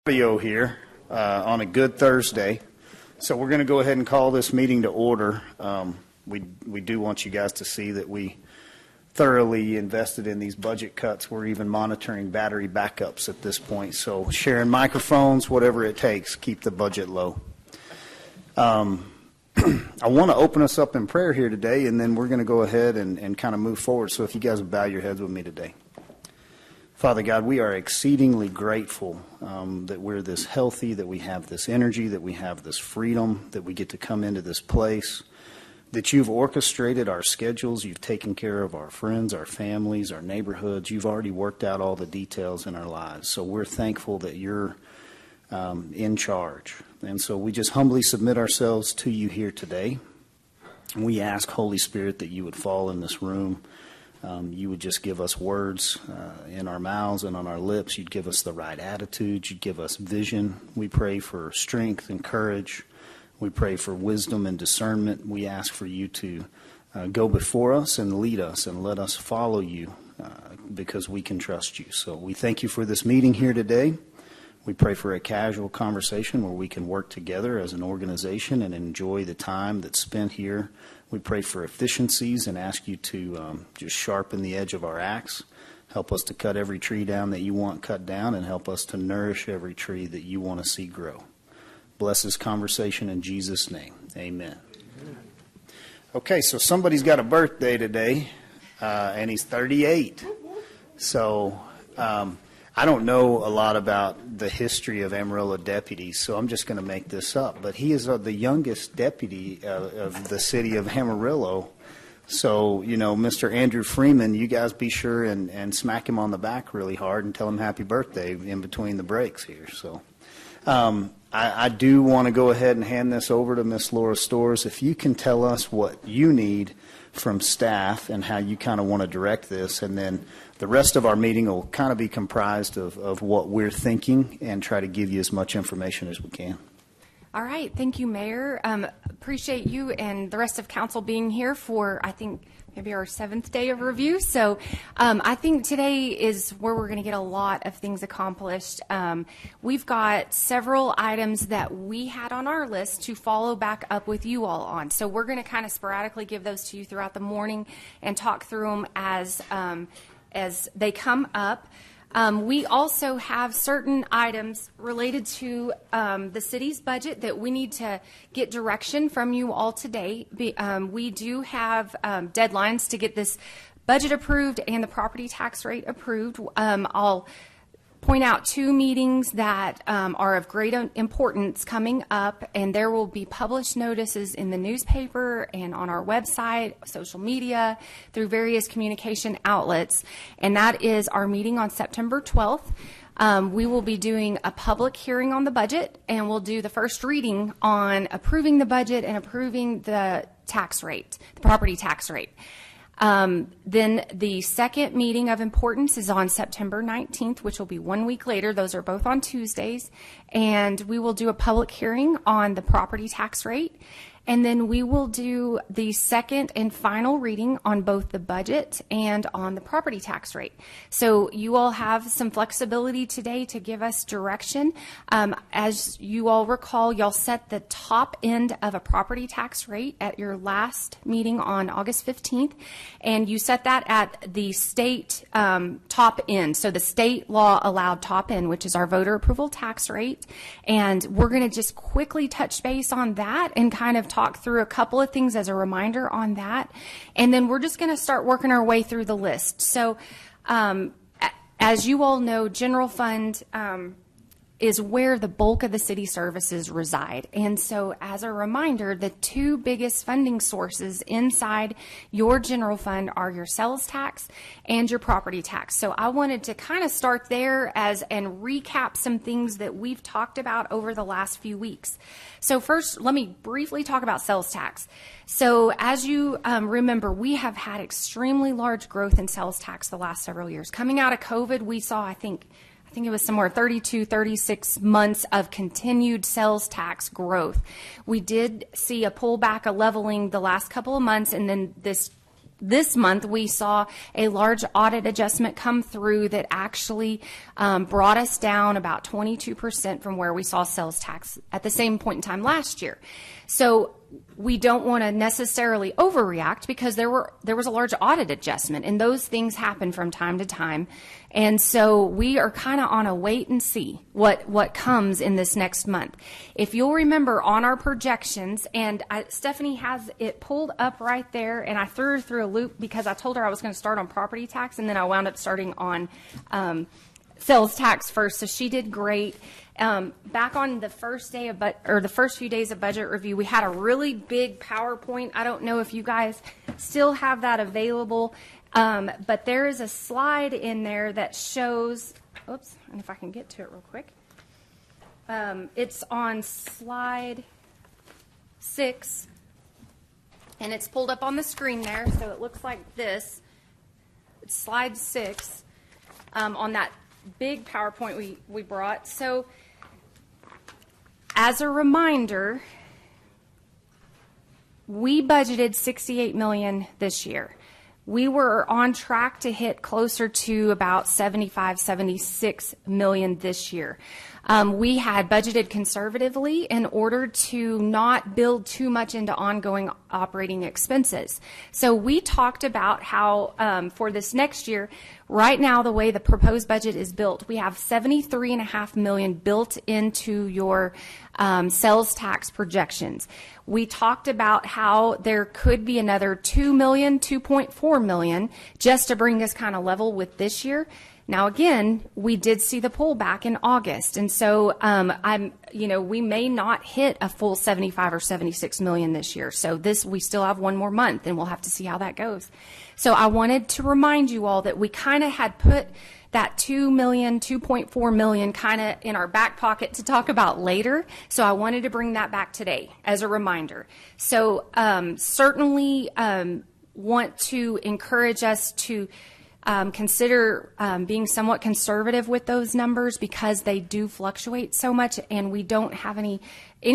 Amarillo here on a good Thursday. So we're going to go ahead and call this meeting to order. We do want you guys to see that we thoroughly invested in these budget cuts. We're even monitoring battery backups at this point. So sharing microphones, whatever it takes, keep the budget low. I want to open us up in prayer here today, and then we're going to go ahead and kind of move forward. So if you guys would bow your heads with me today. Father God, we are exceedingly grateful that we're this healthy, that we have this energy, that we have this freedom, that we get to come into this place, that you've orchestrated our schedules, you've taken care of our friends, our families, our neighborhoods. You've already worked out all the details in our lives. So we're thankful that you're in charge. And so we just humbly submit ourselves to you here today. We ask, Holy Spirit, that you would fall in this room. You would just give us words in our mouths and on our lips. You'd give us the right attitude. You'd give us vision. We pray for strength and courage. We pray for wisdom and discernment. We ask for you to go before us and lead us and let us follow you because we can trust you. So we thank you for this meeting here today. We pray for a casual conversation where we can work together as an organization and enjoy the time that's spent here. We pray for efficiencies and ask you to just sharpen the edge of our axe. Help us to cut every tree down that you want cut down, and help us to nourish every tree that you want to see grow. Bless this conversation in Jesus' name. Amen. Okay, so somebody's got a birthday today, and he's 38. So I don't know a lot about the history of Amarillo deputies, so I'm just going to make this up. But he is the youngest deputy of the city of Amarillo. So, you know, Mr. Andrew Freeman, you guys be sure and smack him on the back really hard and tell him happy birthday in between the breaks here. So I do want to go ahead and hand this over to Miss Laura Storrs. If you can tell us what you need from staff and how you kind of want to direct this, and then the rest of our meeting will kind of be comprised of what we're thinking and try to give you as much information as we can. All right. Thank you, Mayor. Appreciate you and the rest of council being here for, I think, maybe our 7th day of review. So I think today is where we're going to get a lot of things accomplished. We've got several items that we had on our list to follow back up with you all on. So we're going to kind of sporadically give those to you throughout the morning and talk through them as they come up. We also have certain items related to the city's budget that we need to get direction from you all today. We do have deadlines to get this budget approved and the property tax rate approved. I'll point out 2 meetings that are of great importance coming up, and there will be published notices in the newspaper and on our website, social media, through various communication outlets. And that is our meeting on September 12th. We will be doing a public hearing on the budget, and we'll do the first reading on approving the budget and approving the tax rate, the property tax rate. Then the second meeting of importance is on September 19th, which will be 1 week later. Those are both on Tuesdays. And we will do a public hearing on the property tax rate. And then we will do the second and final reading on both the budget and on the property tax rate. So you all have some flexibility today to give us direction. As you all recall, y'all set the top end of a property tax rate at your last meeting on August 15th, and you set that at the state top end. So the state law allowed top end, which is our voter approval tax rate. And we're going to just quickly touch base on that and kind of talk through a couple of things as a reminder on that. And then we're just going to start working our way through the list. So as you all know, general fund is where the bulk of the city services reside. And so as a reminder, the 2 biggest funding sources inside your general fund are your sales tax and your property tax. So I wanted to kind of start there and recap some things that we've talked about over the last few weeks. So first, let me briefly talk about sales tax. So as you remember, we have had extremely large growth in sales tax the last several years. Coming out of COVID, we saw, I think it was somewhere 32, 36 months of continued sales tax growth. We did see a pullback, a leveling the last couple of months, and then this This month, we saw a large audit adjustment come through that actually brought us down about 22% from where we saw sales tax at the same point in time last year. So we don't want to necessarily overreact because there was a large audit adjustment, and those things happen from time to time. And so we are kind of on a wait and see what comes in this next month. If you'll remember on our projections, and Stephanie has it pulled up right there, and I threw her through a loop because I told her I was going to start on property tax, and then I wound up starting on sales tax first. So she did great. Back on the first day of the first few days of budget review, we had a really big PowerPoint. I don't know if you guys still have that available, but there is a slide in there that shows. Oops, and if I can get to it real quick, it's on slide 6, and it's pulled up on the screen there, so it looks like this. It's slide 6 on that big PowerPoint we brought. So as a reminder, we budgeted $68 million this year. We were on track to hit closer to about $75, $76 million this year. We had budgeted conservatively in order to not build too much into ongoing operating expenses. So we talked about how for this next year, right now the way the proposed budget is built, we have $73.5 million built into your sales tax projections. We talked about how there could be another $2 million, $2.4 million, just to bring us kind of level with this year. Now, again, we did see the pullback in August, and so we may not hit a full 75 or 76 million this year. So we still have one more month, and we'll have to see how that goes. So I wanted to remind you all that we kind of had put that 2 million, 2.4 million kind of in our back pocket to talk about later. So I wanted to bring that back today as a reminder. So certainly want to encourage us to consider being somewhat conservative with those numbers because they do fluctuate so much, and we don't have any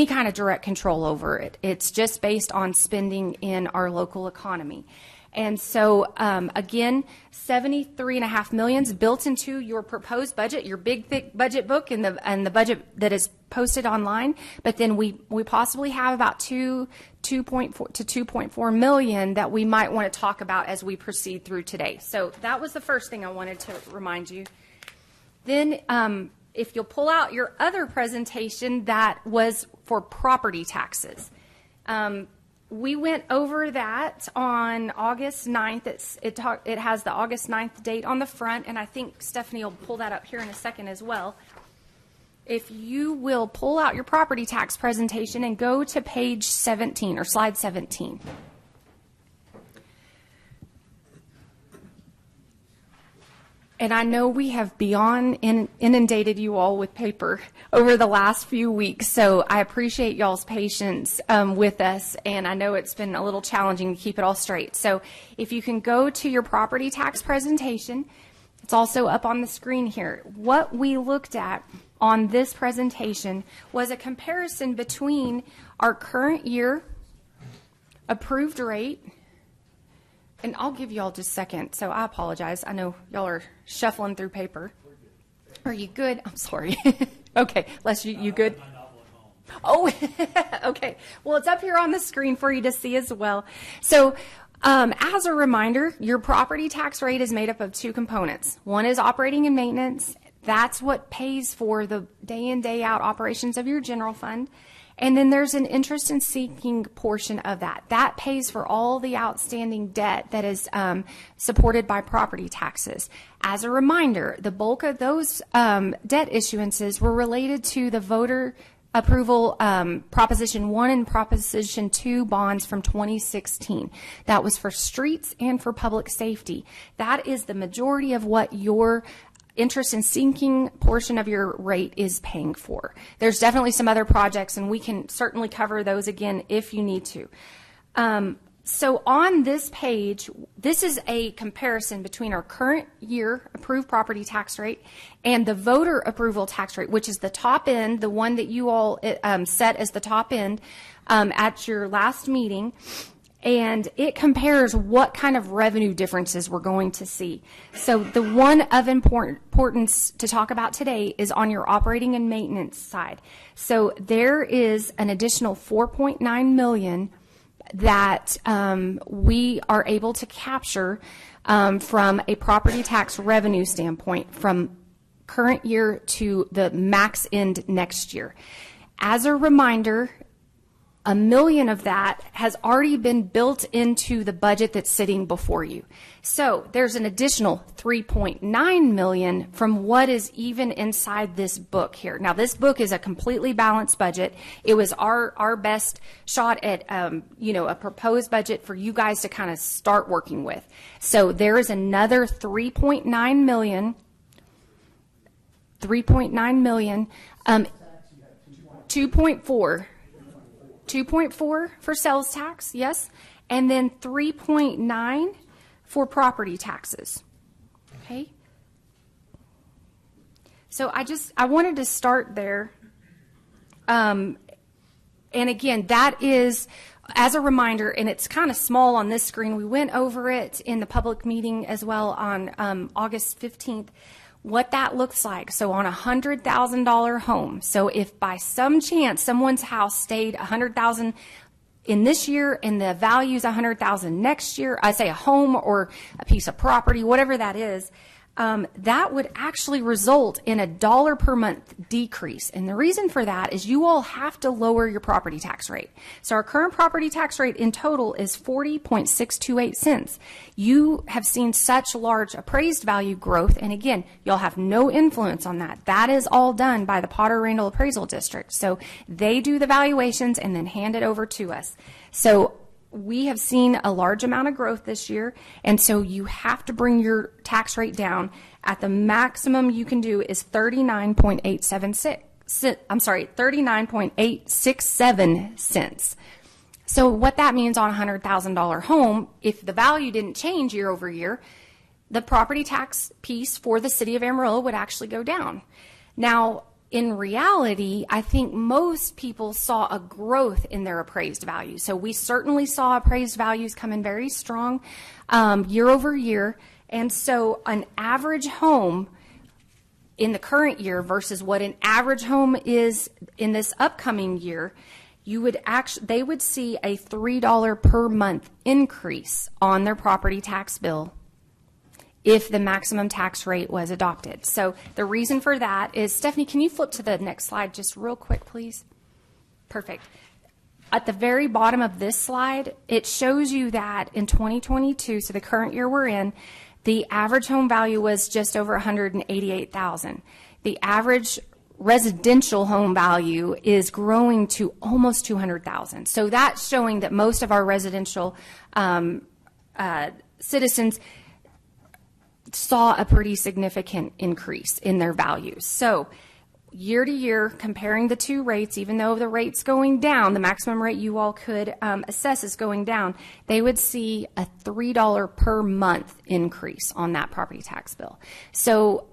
kind of direct control over it. It's just based on spending in our local economy. And so, again, $73.5 million is built into your proposed budget, your big, thick budget book, and the budget that is posted online. But then we possibly have about 2.4 to 2.4 million that we might want to talk about as we proceed through today. So that was the first thing I wanted to remind you. Then, if you'll pull out your other presentation, that was for property taxes. We went over that on August 9th. It has the August 9th date on the front, and I think Stephanie will pull that up here in a second as well. If you will pull out your property tax presentation and go to page 17 or slide 17. And I know we have beyond inundated you all with paper over the last few weeks, so I appreciate y'all's patience with us, and I know it's been a little challenging to keep it all straight. So if you can go to your property tax presentation, it's also up on the screen here. What we looked at on this presentation was a comparison between our current year approved rate. And I'll give you all just a second, so I apologize. I know y'all are shuffling through paper. Are you good? I'm sorry. Okay, Les, you good? Oh, okay. Well, it's up here on the screen for you to see as well. So, as a reminder, your property tax rate is made up of two components. One is operating and maintenance. That's what pays for the day in, day out operations of your general fund. And then there's an interest in seeking portion of that. That pays for all the outstanding debt that is supported by property taxes. As a reminder, the bulk of those debt issuances were related to the voter approval Proposition 1 and Proposition 2 bonds from 2016. That was for streets and for public safety. That is the majority of what your interest in sinking portion of your rate is paying for. There's definitely some other projects, and we can certainly cover those again if you need to. So on this page, this is a comparison between our current year approved property tax rate and the voter approval tax rate, which is the top end, the one that you all set as the top end at your last meeting. And it compares what kind of revenue differences we're going to see. So the one of importance to talk about today is on your operating and maintenance side. So there is an additional $4.9 million that we are able to capture from a property tax revenue standpoint from current year to the max end next year. As a reminder, $1 million of that has already been built into the budget that's sitting before you. So there's an additional $3.9 million from what is even inside this book here. Now, this book is a completely balanced budget. It was our best shot at, a proposed budget for you guys to kind of start working with. So there is another $3.9 million, 2.4 for sales tax, yes, and then 3.9 for property taxes. Okay. So I wanted to start there. And again, that is, as a reminder, and it's kind of small on this screen. We went over it in the public meeting as well on August 15th. What that looks like. So on a $100,000 home, so if by some chance someone's house stayed $100,000 in this year and the value's $100,000 next year, I say a home or a piece of property, whatever that is, that would actually result in $1 per month decrease. And the reason for that is you all have to lower your property tax rate. So our current property tax rate in total is 40.628 cents. You have seen such large appraised value growth, and again, y'all have no influence on that. That is all done by the Potter Randall Appraisal District. So they do the valuations and then hand it over to us. So we have seen a large amount of growth this year, and so you have to bring your tax rate down. At the maximum you can do is 39.867 cents. So what that means on a $100,000 home, if the value didn't change year over year, the property tax piece for the city of Amarillo would actually go down. Now, in reality, I think most people saw a growth in their appraised values. So we certainly saw appraised values come in very strong year over year. And so an average home in the current year versus what an average home is in this upcoming year, they would see a $3 per month increase on their property tax bill if the maximum tax rate was adopted. So the reason for that is, Stephanie, can you flip to the next slide just real quick, please? Perfect. At the very bottom of this slide, it shows you that in 2022, so the current year we're in, the average home value was just over $188,000. The average residential home value is growing to almost $200,000. So that's showing that most of our residential citizens saw a pretty significant increase in their values. So year to year, comparing the two rates, even though the rate's going down, the maximum rate you all could assess is going down, they would see a $3 per month increase on that property tax bill. So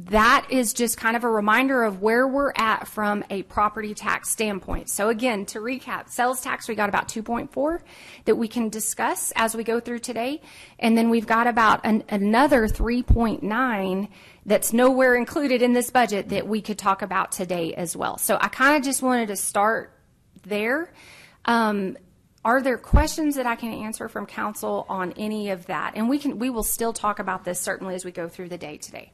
that is just kind of a reminder of where we're at from a property tax standpoint. So again, to recap, sales tax, we got about 2.4 that we can discuss as we go through today. And then we've got about another 3.9 that's nowhere included in this budget that we could talk about today as well. So I kind of just wanted to start there. Are there questions that I can answer from council on any of that? And we will still talk about this certainly as we go through the day today.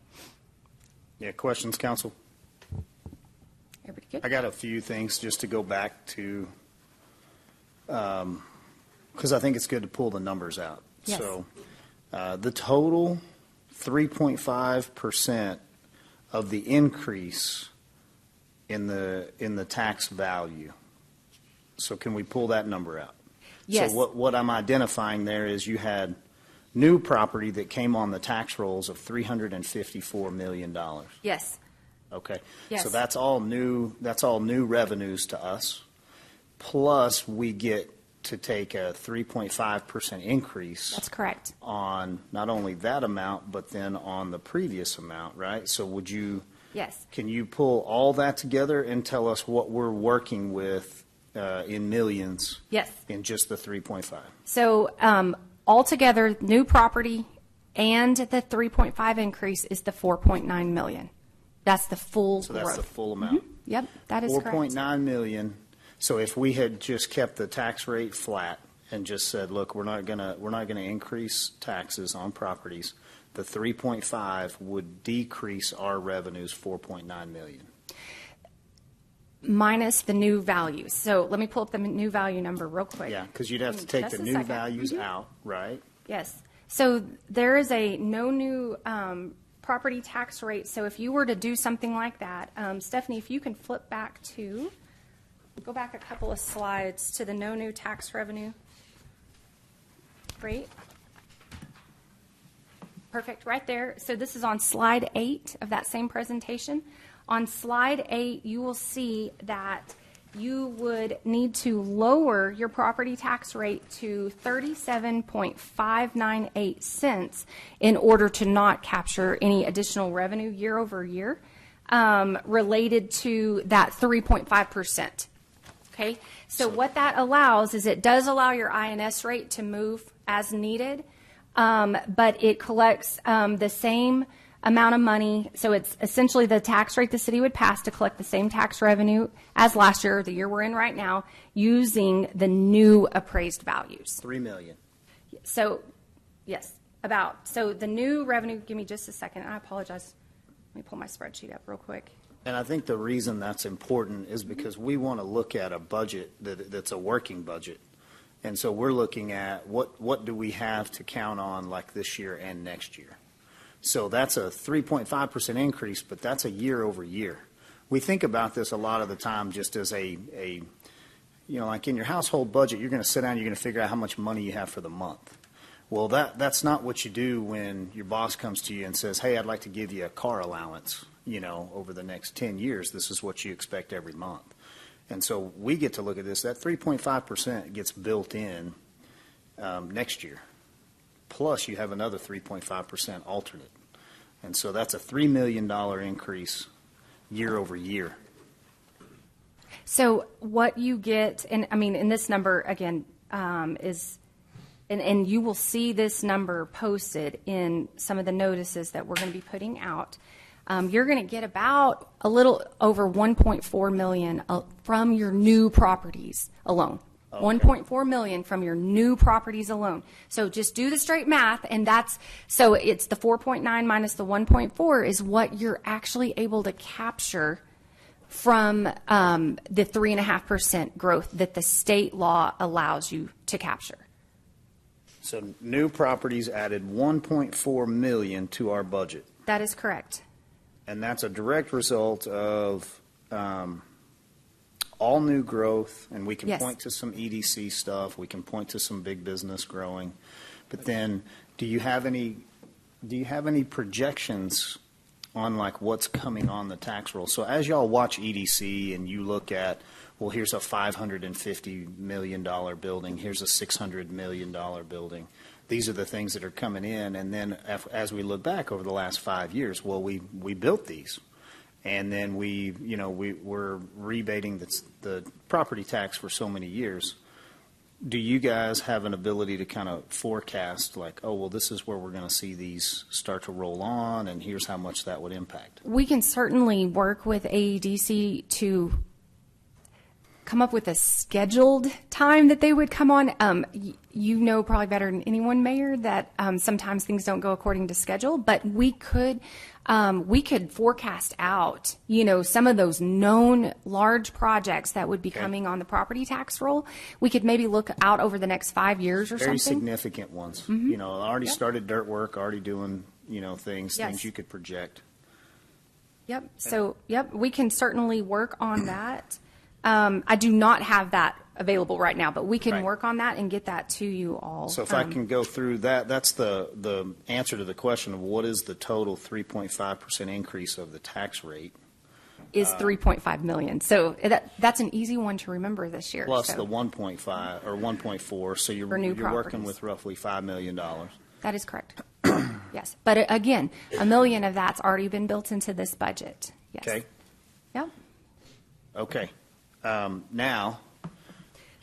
Yeah, questions, council? Everybody good? I got a few things just to go back to, because I think it's good to pull the numbers out. Yes. So the total 3.5% of the increase in the tax value. So can we pull that number out? Yes. So what I'm identifying there is you had new property that came on the tax rolls of $354 million. Yes. Okay. Yes. So that's all new revenues to us. Plus we get to take a 3.5% increase. That's correct. On not only that amount, but then on the previous amount, right? So would you? Yes. Can you pull all that together and tell us what we're working with in millions. Yes. In just the 3.5. So altogether, new property and the 3.5 increase is the 4.9 million. That's the full So growth. that's the full amount. Yep, that is correct. 4.9 million. So if we had just kept the tax rate flat and just said, look, we're not gonna increase taxes on properties, the 3.5 would decrease our revenues 4.9 million. Minus the new values. So let me pull up the new value number real quick. Yeah, because you'd have to take Just the a new second. values out, right? Yes. So there is a no new property tax rate. So if you were to do something like that, Stephanie, if you can flip back to, go back a couple of slides to the no new tax revenue rate. Perfect, right there. So this is on slide 8 of that same presentation. On slide 8, you will see that you would need to lower your property tax rate to 37.598 cents in order to not capture any additional revenue year over year related to that 3.5%. Okay, so what that allows is it does allow your INS rate to move as needed, but it collects the same amount of money. So it's essentially the tax rate the city would pass to collect the same tax revenue as last year, the year we're in right now, using the new appraised values. 3 million. So, yes, about. So the new revenue, give me just a second. I apologize. Let me pull my spreadsheet up real quick. And I think the reason that's important is because we want to look at a budget that's a working budget. And so we're looking at what do we have to count on like this year and next year. So that's a 3.5% increase, but that's a year over year. We think about this a lot of the time just as a like in your household budget, you're going to sit down, you're going to figure out how much money you have for the month. Well, that's not what you do when your boss comes to you and says, hey, I'd like to give you a car allowance, over the next 10 years. This is what you expect every month. And so we get to look at this. That 3.5% gets built in next year. Plus, you have another 3.5% alternate. And so that's a $3 million increase year over year. So what you get, and I mean, and this number, again, is, and you will see this number posted in some of the notices that we're going to be putting out. You're going to get about a little over 1.4 million from your new properties alone. Okay. 1.4 million from your new properties alone. So just do the straight math, and so it's the 4.9 minus the 1.4 is what you're actually able to capture from the 3.5% growth that the state law allows you to capture. So new properties added 1.4 million to our budget. That is correct. And that's a direct result of all new growth, and we can Yes. point to some EDC stuff. We can point to some big business growing. But then, do you have any projections on like what's coming on the tax roll? So as y'all watch EDC and you look at, well, here's a $550 million building, here's a $600 million building. These are the things that are coming in, and then as we look back over the last 5 years, well, we built these. And then we're rebating the property tax for so many years. Do you guys have an ability to kind of forecast like, oh, well, this is where we're going to see these start to roll on, and here's how much that would impact? We can certainly work with AEDC to come up with a scheduled time that they would come on. You know probably better than anyone, Mayor, that sometimes things don't go according to schedule, but we could forecast out, some of those known large projects that would be coming on the property tax roll. We could maybe look out over the next 5 years or Very something. significant ones. Already started dirt work, already doing, things Yes. you could project. Yep. So, we can certainly work on that. I do not have that available right now, but we can Right. work on that and get that to you all. So if I can go through that, that's the answer to the question of what is the total 3.5% increase of the tax rate? Is 3.5 million. So that's an easy one to remember this year. Plus So the 1.5 or 1.4, so you're For new working properties. with roughly $5 million. That is correct. Yes. But again, $1 million of that's already been built into this budget. Yes. Okay? Yep. Okay. Now,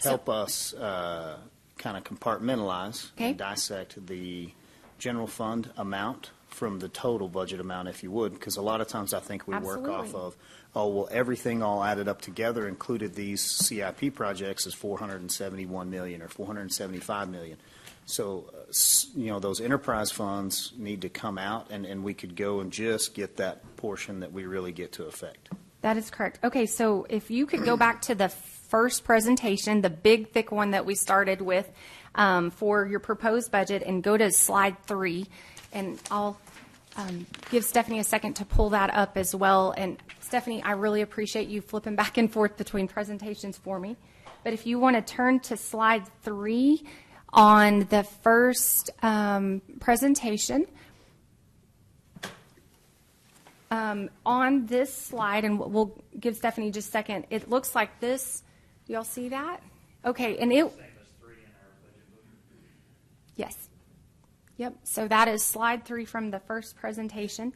help us kind of compartmentalize Okay. and dissect the general fund amount from the total budget amount, if you would, because a lot of times I think we work off Absolutely. of, oh, well, everything all added up together, included these CIP projects, is 471 million or 475 million. So, those enterprise funds need to come out, and we could go and just get that portion that we really get to affect. That is correct. Okay, so if you could go back to the first presentation, the big, thick one that we started with for your proposed budget, and go to slide 3, and I'll give Stephanie a second to pull that up as well. And Stephanie, I really appreciate you flipping back and forth between presentations for me. But if you want to turn to slide 3 on the first presentation, on this slide, and we'll give Stephanie just a second, it looks like this. Y'all see that? Okay, and it. Yes. Yep, so that is slide 3 from the first presentation.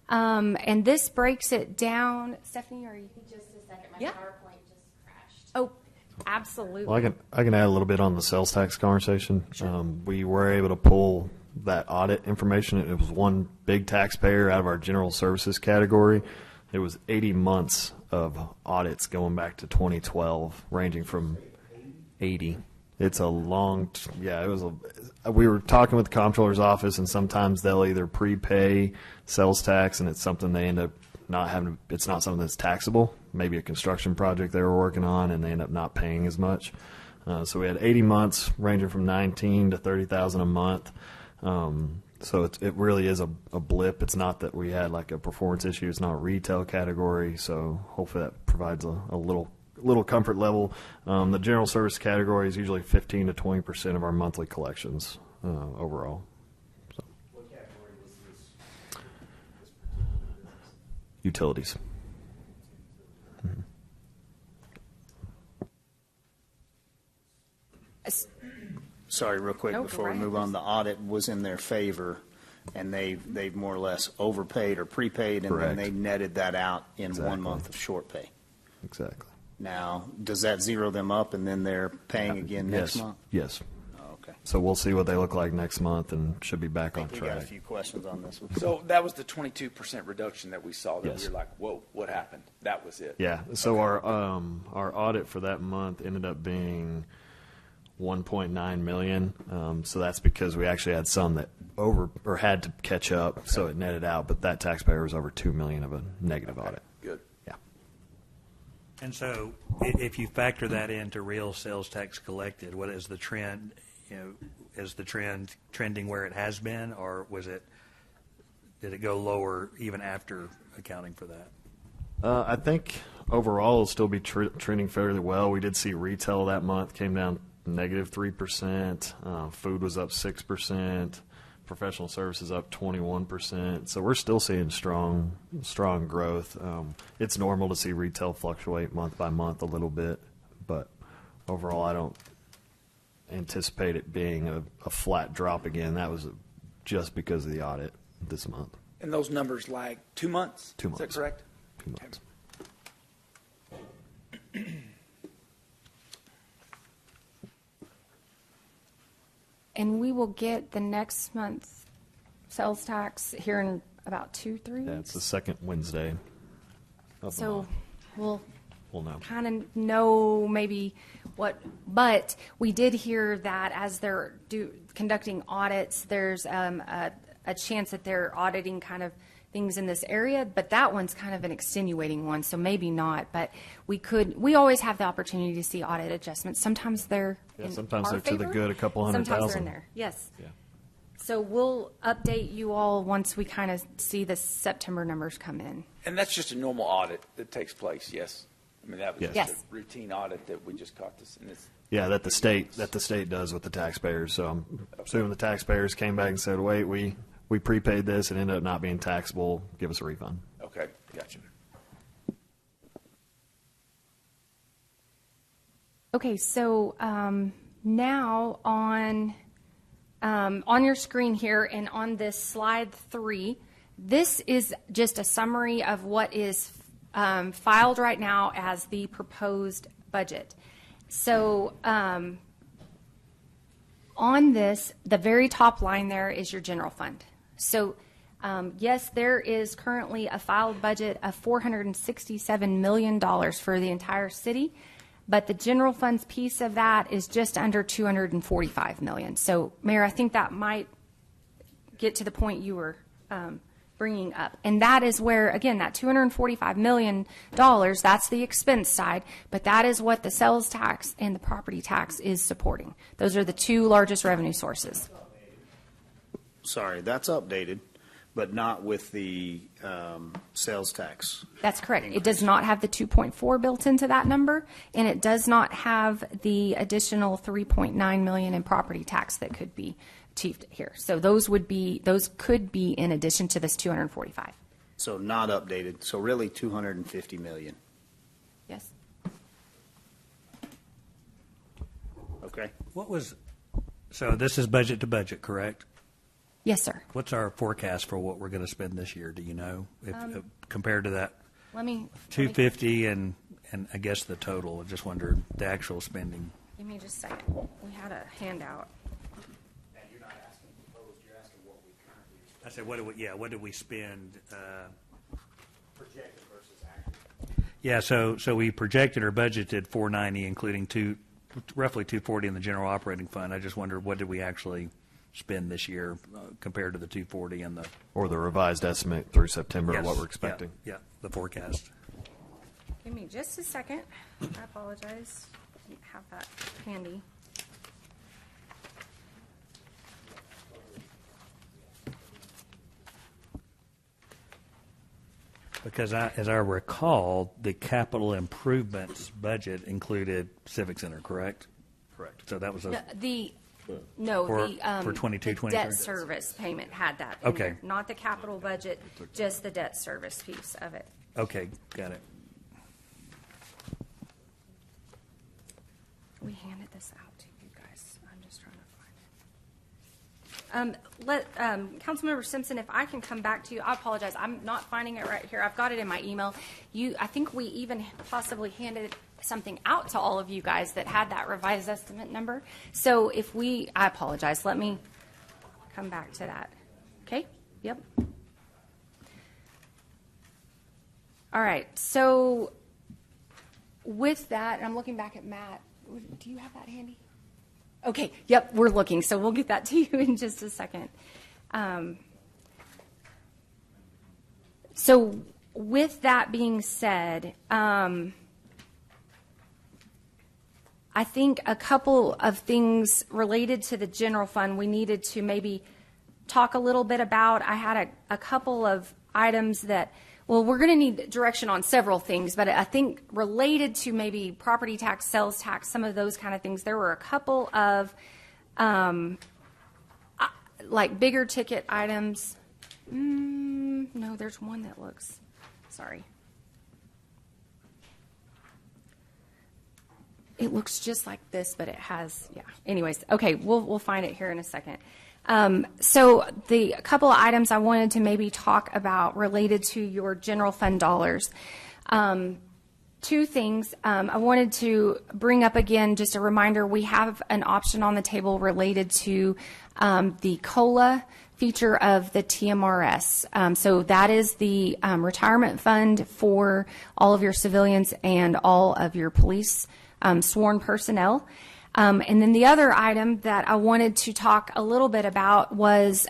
And this breaks it down. Stephanie, are you? Just a second, my Yeah. PowerPoint just crashed. Oh, absolutely. Well, I can add a little bit on the sales tax conversation. We were able to pull that audit information. It was one big taxpayer out of our general services category. It was 80 months of audits going back to 2012, ranging from 80. It's a long, we were talking with the comptroller's office, and sometimes they'll either prepay sales tax, and it's something they end up not having, it's not something that's taxable, maybe a construction project they were working on, and they end up not paying as much. So we had 80 months ranging from 19 to 30,000 a month. So it really is a blip. It's not that we had like a performance issue. It's not a retail category. So hopefully that provides a little comfort level. The general service category is usually 15 to 20% of our monthly collections overall. So. What category was this? Utilities. Sorry, real quick, No, before go we right move on, the audit was in their favor, and they've more or less overpaid or prepaid, and then Correct. they netted that out in Exactly. 1 month of short pay. Exactly. Now, does that zero them up, and then they're paying again next Yes. month? Yes. Oh, okay. So we'll see what they look like next month, and should be back on We got a track. few questions on this one. So that was the 22% reduction that we saw, that Yes. we were like, whoa, what happened? That was it. Yeah. So our audit for that month ended up being 1.9 million. So that's because we actually had some that had to catch up, so it netted out. But that taxpayer was over 2 million of a negative audit. Good. Yeah. And so if you factor that into real sales tax collected, what is the trend? Is the trend trending where it has been, or did it go lower even after accounting for that? I think overall it'll still be trending fairly well. We did see retail that month came down -3%. Food was up 6%. Professional services up 21%. So we're still seeing strong growth. It's normal to see retail fluctuate month by month a little bit, but overall I don't anticipate it being a flat drop again. That was just because of the audit this month. And those numbers like 2 months? 2 Is months. that correct? 2 months. And we will get the next month's sales tax here in about 2-3 weeks. Yeah, it's the second Wednesday of the So month. we'll know. kind of know maybe what, but we did hear that as they're conducting audits, there's a chance that they're auditing kind of things in this area, but that one's kind of an extenuating one, so maybe not. But we always have the opportunity to see audit adjustments. Sometimes they're in sometimes our they're to the favor. good, a couple hundred Sometimes they're in thousand. there, yes. Yeah. So we'll update you all once we kind of see the September numbers come in. And that's just a normal audit that takes place, yes? I mean, that was Yes. just Yes. a routine audit that we just caught this, and it's, Yeah, that the state does with the taxpayers. So I'm assuming the taxpayers came back and said, "Wait, we prepaid this and ended up not being taxable. Give us a refund." okay, gotcha. Okay, so now on your screen here and on this slide 3, this is just a summary of what is filed right now as the proposed budget. So on this, the very top line there is your general fund. So yes, there is currently a filed budget of $467 million for the entire city, but the general funds piece of that is just under $245 million. So, Mayor, I think that might get to the point you were bringing up. And that is where, again, that $245 million, that's the expense side, but that is what the sales tax and the property tax is supporting. Those are the two largest revenue sources. Sorry, that's updated, but not with the sales tax. That's correct. It does not have the 2.4 built into that number, and it does not have the additional 3.9 million in property tax that could be achieved here. So those could be in addition to this 245. So not updated, so really 250 million. Yes. Okay? So this is budget to budget, correct? Yes, sir. What's our forecast for what we're going to spend this year? Do you know, compared to that Let me 250 and I guess the total? I just wondered the actual spending. give me just a second. We had a handout. And you're not asking proposed, you're asking what we currently I said, what did we spend? projected versus actual. Yeah, so we projected or budgeted 490, including roughly 240 in the general operating fund. I just wondered, what did we actually spend this year compared to the 240 and the Or the revised estimate through September of Yes, what we're expecting. Yeah, the forecast. Give me just a second. I apologize. Didn't have that handy. Because as I recall, the capital improvements budget included Civic Center, correct? Correct. So that was For For 22, the 23? debt service payment had that in Okay. there. Not the capital budget, just the debt service piece of it. okay, got it. We handed this out to you guys. I'm just trying to find it. Councilmember Simpson, if I can come back to you, I apologize. I'm not finding it right here. I've got it in my email. I think we even possibly handed something out to all of you guys that had that revised estimate number. So I apologize. Let me come back to that. Okay? Yep. All right. So with that, and I'm looking back at Matt. Do you have that handy? Okay. Yep. We're looking. So we'll get that to you in just a second. So with that being said, I think a couple of things related to the general fund we needed to maybe talk a little bit about. I had a couple of items that, well, we're going to need direction on several things, but I think related to maybe property tax, sales tax, some of those kind of things, there were a couple of like bigger ticket items. No, there's one that looks, sorry. It looks just like this, but it has, yeah. Anyways, okay, we'll find it here in a second. So the couple of items I wanted to maybe talk about related to your general fund dollars. Two things. I wanted to bring up again, just a reminder, we have an option on the table related to the COLA feature of the TMRS. So that is the retirement fund for all of your civilians and all of your police sworn personnel. And then the other item that I wanted to talk a little bit about was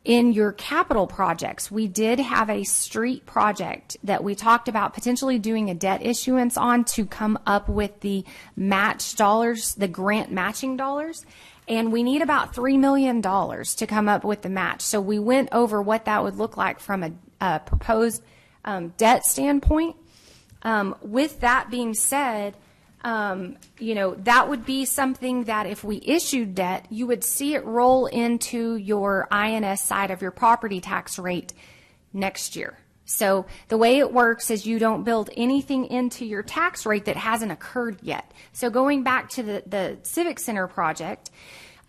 in your capital projects. We did have a street project that we talked about potentially doing a debt issuance on to come up with the match dollars, the grant matching dollars. And we need about $3 million to come up with the match. So we went over what that would look like from a proposed debt standpoint. With that being said, that would be something that if we issued debt, you would see it roll into your INS side of your property tax rate next year. So the way it works is you don't build anything into your tax rate that hasn't occurred yet. So going back to the Civic Center project,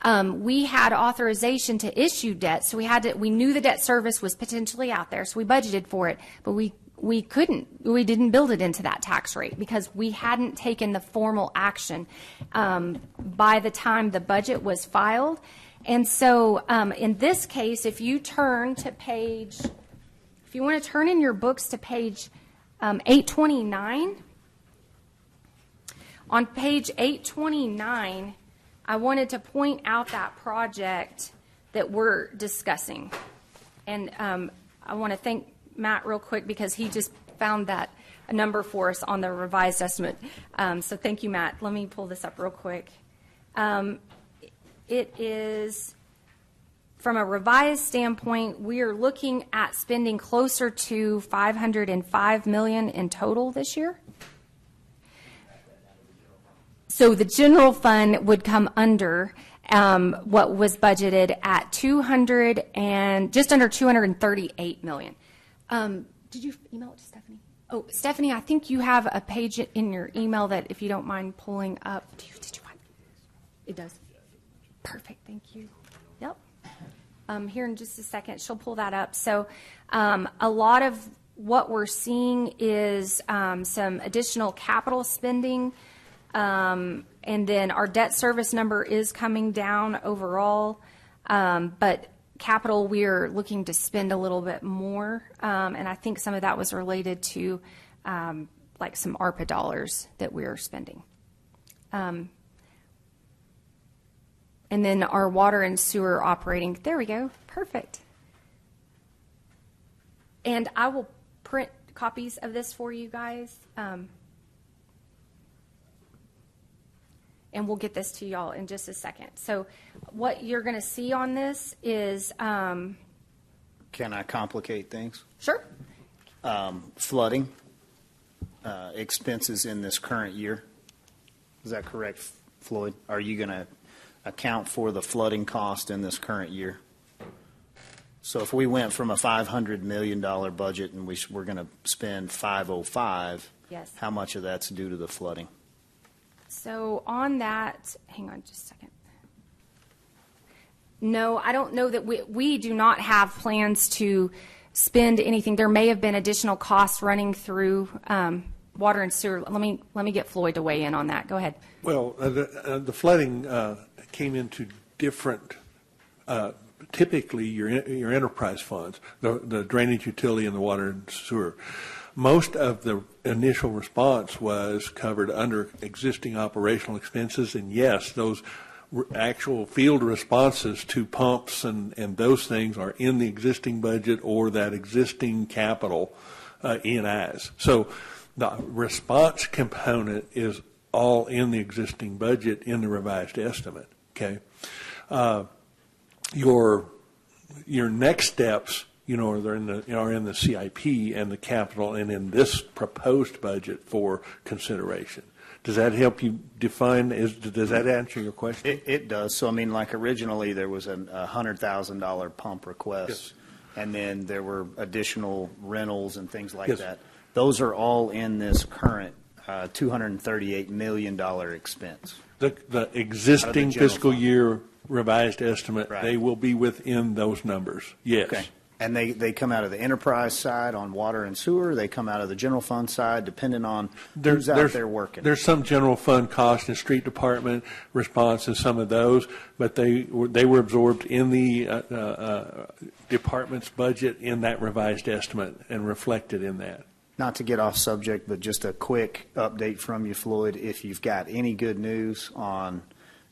we had authorization to issue debt. So we knew the debt service was potentially out there. So we budgeted for it, but we we didn't build it into that tax rate because we hadn't taken the formal action by the time the budget was filed. And so in this case, if you want to turn in your books to page 829, on page 829, I wanted to point out that project that we're discussing. And I want to thank Matt real quick because he just found that a number for us on the revised estimate. So thank you, Matt. Let me pull this up real quick. It is, from a revised standpoint, we are looking at spending closer to $505 million in total this year. So the general fund would come under what was budgeted at just under $238 million. Did you email it to Stephanie? Oh, Stephanie, I think you have a page in your email that, if you don't mind pulling up. Did you find it? It does. Perfect. Thank you. Yep. Here in just a second, she'll pull that up. So a lot of what we're seeing is some additional capital spending. And then our debt service number is coming down overall. But capital, we're looking to spend a little bit more. And I think some of that was related to like some ARPA dollars that we're spending. And then our water and sewer operating, there we go, perfect. And I will print copies of this for you guys. And we'll get this to y'all in just a second. So what you're going to see on this is... Can I complicate things? Sure. Flooding expenses in this current year. Is that correct, Floyd? Are you going to account for the flooding cost in this current year? So if we went from a $500 million budget and we're going to spend $505, yes. How much of that's due to the flooding? So on that, hang on just a second. No, I don't know that we do not have plans to spend anything. There may have been additional costs running through water and sewer. Let me get Floyd to weigh in on that. Go ahead. Well, the flooding came into different, typically your enterprise funds, the drainage utility and the water and sewer. Most of the initial response was covered under existing operational expenses, and yes, those actual field responses to pumps and those things are in the existing budget or that existing capital in as. So the response component is all in the existing budget in the revised estimate. Okay, your next steps, they're in the CIP and the capital and in this proposed budget for consideration. Does that help you define? Does that answer your question? It does. So, I mean, like originally there was a $100,000 pump request, yes. And then there were additional rentals and things like yes. that. Those are all in this current $238 million expense. The existing fiscal fund. Year revised estimate, right. They will be within those numbers, yes. Okay. And they come out of the enterprise side on water and sewer. They come out of the general fund side, depending on who's out there working. There's some general fund cost in street department response and some of those, but they were absorbed in the department's budget in that revised estimate and reflected in that. Not to get off subject, but just a quick update from you, Floyd. If you've got any good news on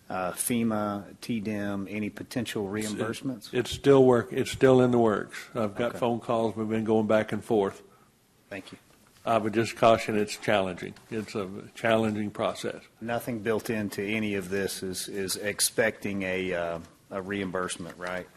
FEMA, TDM, any potential reimbursements? It's still in the works. I've got okay. phone calls. We've been going back and forth. Thank you. I would just caution it's challenging. It's a challenging process. Nothing built into any of this is expecting a reimbursement, right?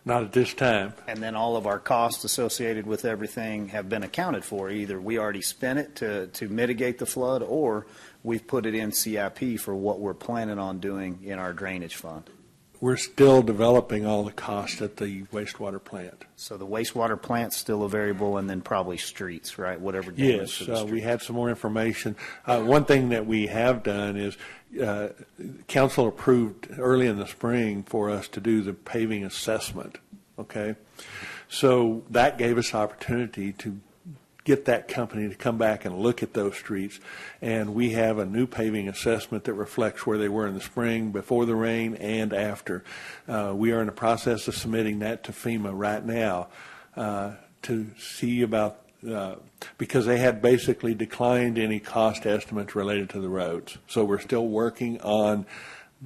Not at this time. And then all of our costs associated with everything have been accounted for. Either we already spent it to mitigate the flood, or we've put it in CIP for what we're planning on doing in our drainage fund. We're still developing all the costs at the wastewater plant. So the wastewater plant's still a variable, and then probably streets, right? Whatever damage to the streets. We had some more information. One thing that we have done is council approved early in the spring for us to do the paving assessment, okay? So that gave us opportunity to get that company to come back and look at those streets. And we have a new paving assessment that reflects where they were in the spring, before the rain, and after. We are in the process of submitting that to FEMA right now to see about, because they had basically declined any cost estimates related to the roads. So we're still working on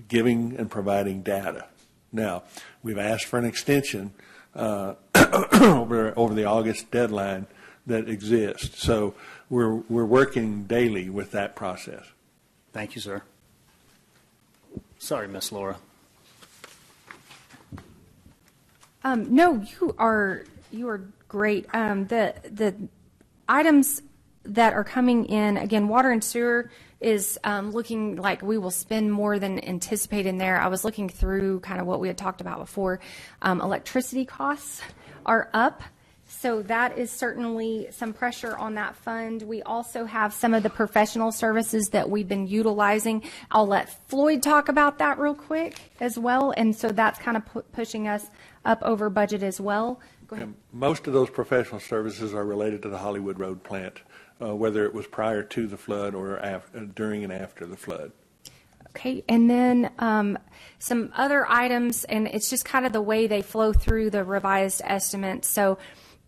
giving and providing data. Now, we've asked for an extension over the August deadline that exists. So we're working daily with that process. Thank you, sir. Sorry, Miss Laura. No, you are great. The items that are coming in, again, water and sewer is looking like we will spend more than anticipated in there. I was looking through kind of what we had talked about before. Electricity costs are up, so that is certainly some pressure on that fund. We also have some of the professional services that we've been utilizing. I'll let Floyd talk about that real quick as well, and so that's kind of pushing us up over budget as well. Go ahead. And most of those professional services are related to the Hollywood Road plant, whether it was prior to the flood or during and after the flood. Okay, and then some other items, and it's just kind of the way they flow through the revised estimates. So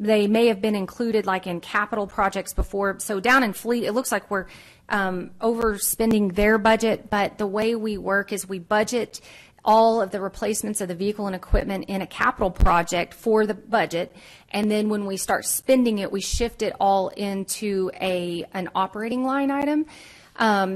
they may have been included like in capital projects before. So down in fleet, it looks like we're overspending their budget, but the way we work is we budget all of the replacements of the vehicle and equipment in a capital project for the budget, and then when we start spending it, we shift it all into an operating line item,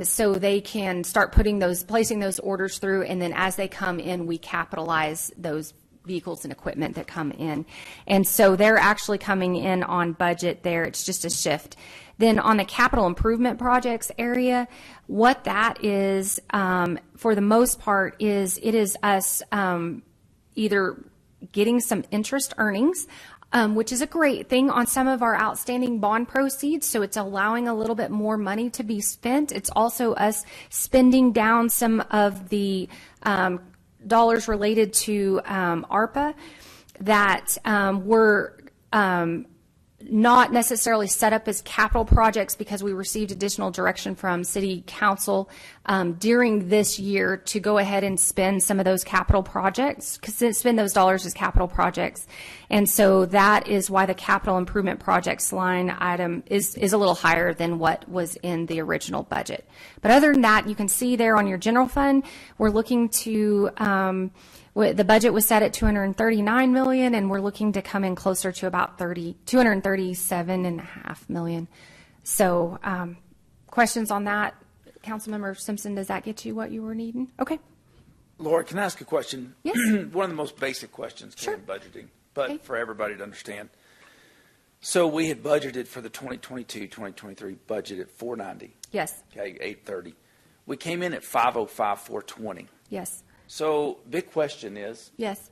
so they can start placing those orders through, and then as they come in, we capitalize those vehicles and equipment that come in. And so they're actually coming in on budget there. It's just a shift. Then on the capital improvement projects area, what that is, for the most part, is it is us either getting some interest earnings, which is a great thing on some of our outstanding bond proceeds. So it's allowing a little bit more money to be spent. It's also us spending down some of the dollars related to ARPA that were not necessarily set up as capital projects because we received additional direction from City Council during this year to go ahead and spend some of those capital projects, spend those dollars as capital projects. And so that is why the capital improvement projects line item is a little higher than what was in the original budget. But other than that, you can see there on your general fund, we're looking to the budget was set at $239 million, and we're looking to come in closer to about $237.5 million. So, questions on that, Councilmember Simpson? Does that get you what you were needing? Okay. Laura, can I ask a question? Yes. One of the most basic questions Sure. in budgeting, but Okay. for everybody to understand. So we had budgeted for the 2022-2023 budget at 490. Yes. Okay, 830. We came in at 505, 420. Yes. So big question is, Yes.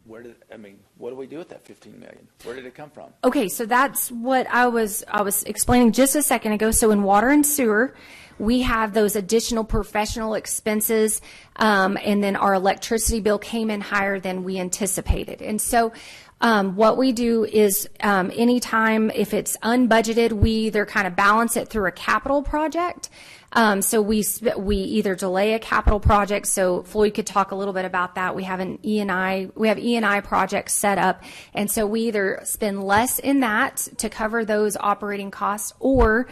what do we do with that 15 million? Where did it come from? Okay, so that's what I was explaining just a second ago. So in water and sewer, we have those additional professional expenses, and then our electricity bill came in higher than we anticipated. And so what we do is anytime if it's unbudgeted, we either kind of balance it through a capital project. So we either delay a capital project. So Floyd could talk a little bit about that. We have E&I projects set up, and so we either spend less in that to cover those operating costs, or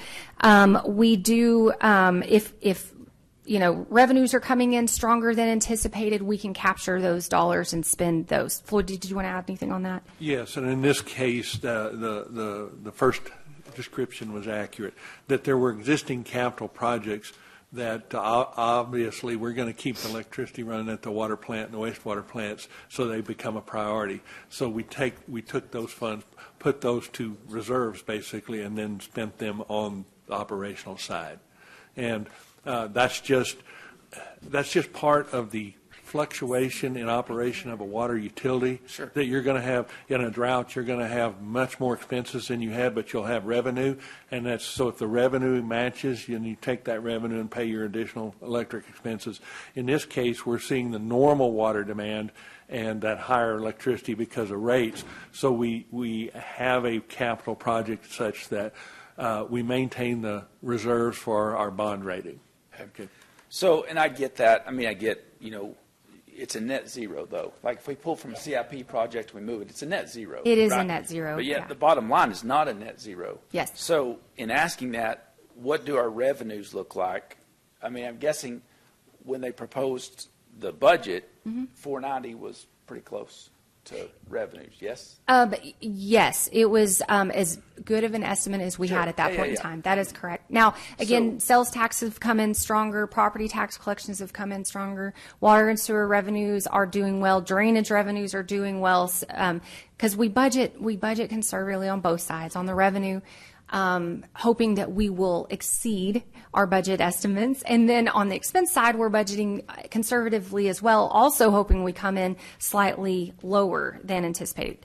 we do if revenues are coming in stronger than anticipated, we can capture those dollars and spend those. Floyd, did you want to add anything on that? Yes, and in this case, the first description was accurate, that there were existing capital projects that obviously we're going to keep the electricity running at the water plant and the wastewater plants, so they become a priority. So we took those funds, put those to reserves basically, and then spent them on the operational side. And that's just part of the fluctuation in operation of a water utility. Sure. That you're going to have, in a drought, you're going to have much more expenses than you had, but you'll have revenue. And that's, so if the revenue matches, you take that revenue and pay your additional electric expenses. In this case, we're seeing the normal water demand and that higher electricity because of rates. So we have a capital project such that we maintain the reserves for our bond rating. Okay. So, and I get that. I mean, I get, it's a net zero, though. Like, if we pull from a CIP project, we move it, it's a net zero. It is a right? net zero, But yet yeah. the bottom line is not a net zero. Yes. So in asking that, what do our revenues look like? I mean, I'm guessing when they proposed the budget, 490 was pretty close to revenues, yes? Yes, it was as good of an estimate as we Sure. had at that Yeah, point yeah, in yeah. time. That is correct. Now, again, So- sales taxes have come in stronger, property tax collections have come in stronger, water and sewer revenues are doing well, drainage revenues are doing well, because we budget conservatively on both sides, on the revenue, hoping that we will exceed our budget estimates. And then on the expense side, we're budgeting conservatively as well, also hoping we come in slightly lower than anticipated.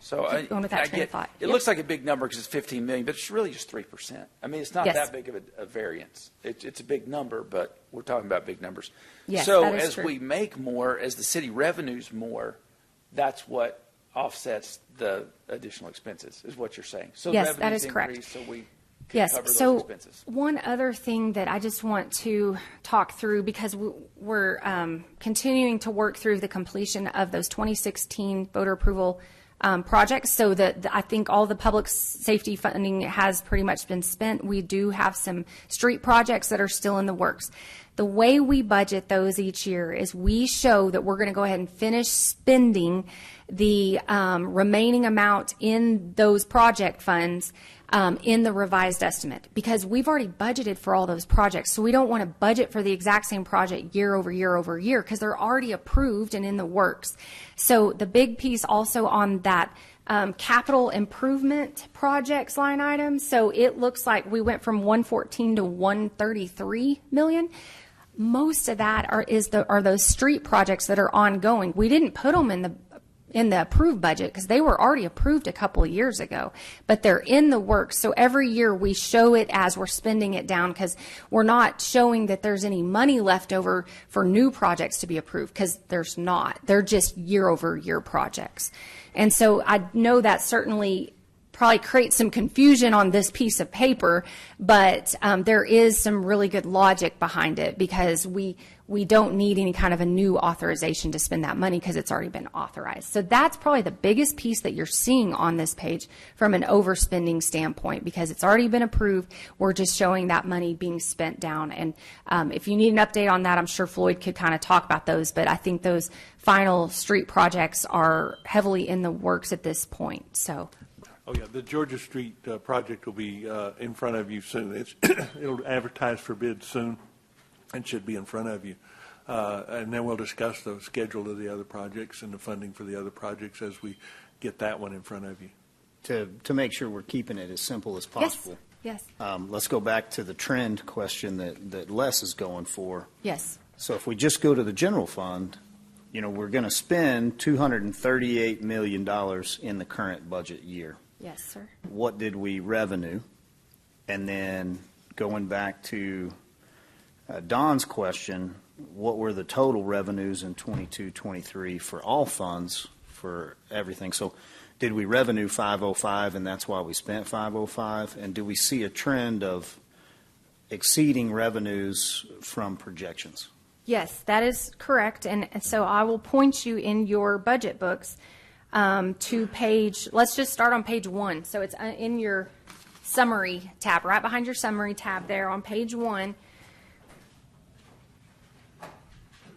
So Going with that train of thought. It Yep. looks like a big number because it's 15 million, but it's really just 3%. I mean, it's not Yes. that big of a variance. It's a big number, but we're talking about big numbers. Yes, so that is as true. we make more, as the city revenues more, that's what offsets the additional expenses, is what you're saying. So Yes, that revenues is correct. increase, so we can Yes. cover those So expenses. one other thing that I just want to talk through, because we're continuing to work through the completion of those 2016 voter approval projects, so that I think all the public safety funding has pretty much been spent. We do have some street projects that are still in the works. The way we budget those each year is we show that we're going to go ahead and finish spending the remaining amount in those project funds in the revised estimate, because we've already budgeted for all those projects. So we don't want to budget for the exact same project year over year over year, because they're already approved and in the works. So the big piece also on that capital improvement projects line item, so it looks like we went from 114 to 133 million. Most of that are those street projects that are ongoing. We didn't put them in the approved budget because they were already approved a couple of years ago, but they're in the works. So every year we show it as we're spending it down, because we're not showing that there's any money left over for new projects to be approved, because there's not. They're just year over year projects. And so I know that certainly probably create some confusion on this piece of paper, but there is some really good logic behind it, because we don't need any kind of a new authorization to spend that money because it's already been authorized. So that's probably the biggest piece that you're seeing on this page from an overspending standpoint, because it's already been approved. We're just showing that money being spent down. And if you need an update on that, I'm sure Floyd could kind of talk about those, but I think those final street projects are heavily in the works at this point. So. Oh, yeah, the Georgia Street project will be in front of you soon. It'll advertise for bid soon and should be in front of you. And then we'll discuss the schedule of the other projects and the funding for the other projects as we get that one in front of you. To make sure we're keeping it as simple as possible. Yes. Let's go back to the trend question that Les is going for. Yes. So if we just go to the general fund, we're going to spend $238 million in the current budget year. Yes, sir. What did we revenue? And then going back to Don's question, what were the total revenues in 22-23 for all funds for everything? So did we revenue 505 and that's why we spent 505? And do we see a trend of exceeding revenues from projections? Yes, that is correct. And so I will point you in your budget books to page, let's just start on page 1. So it's in your summary tab, right behind your summary tab there on page 1.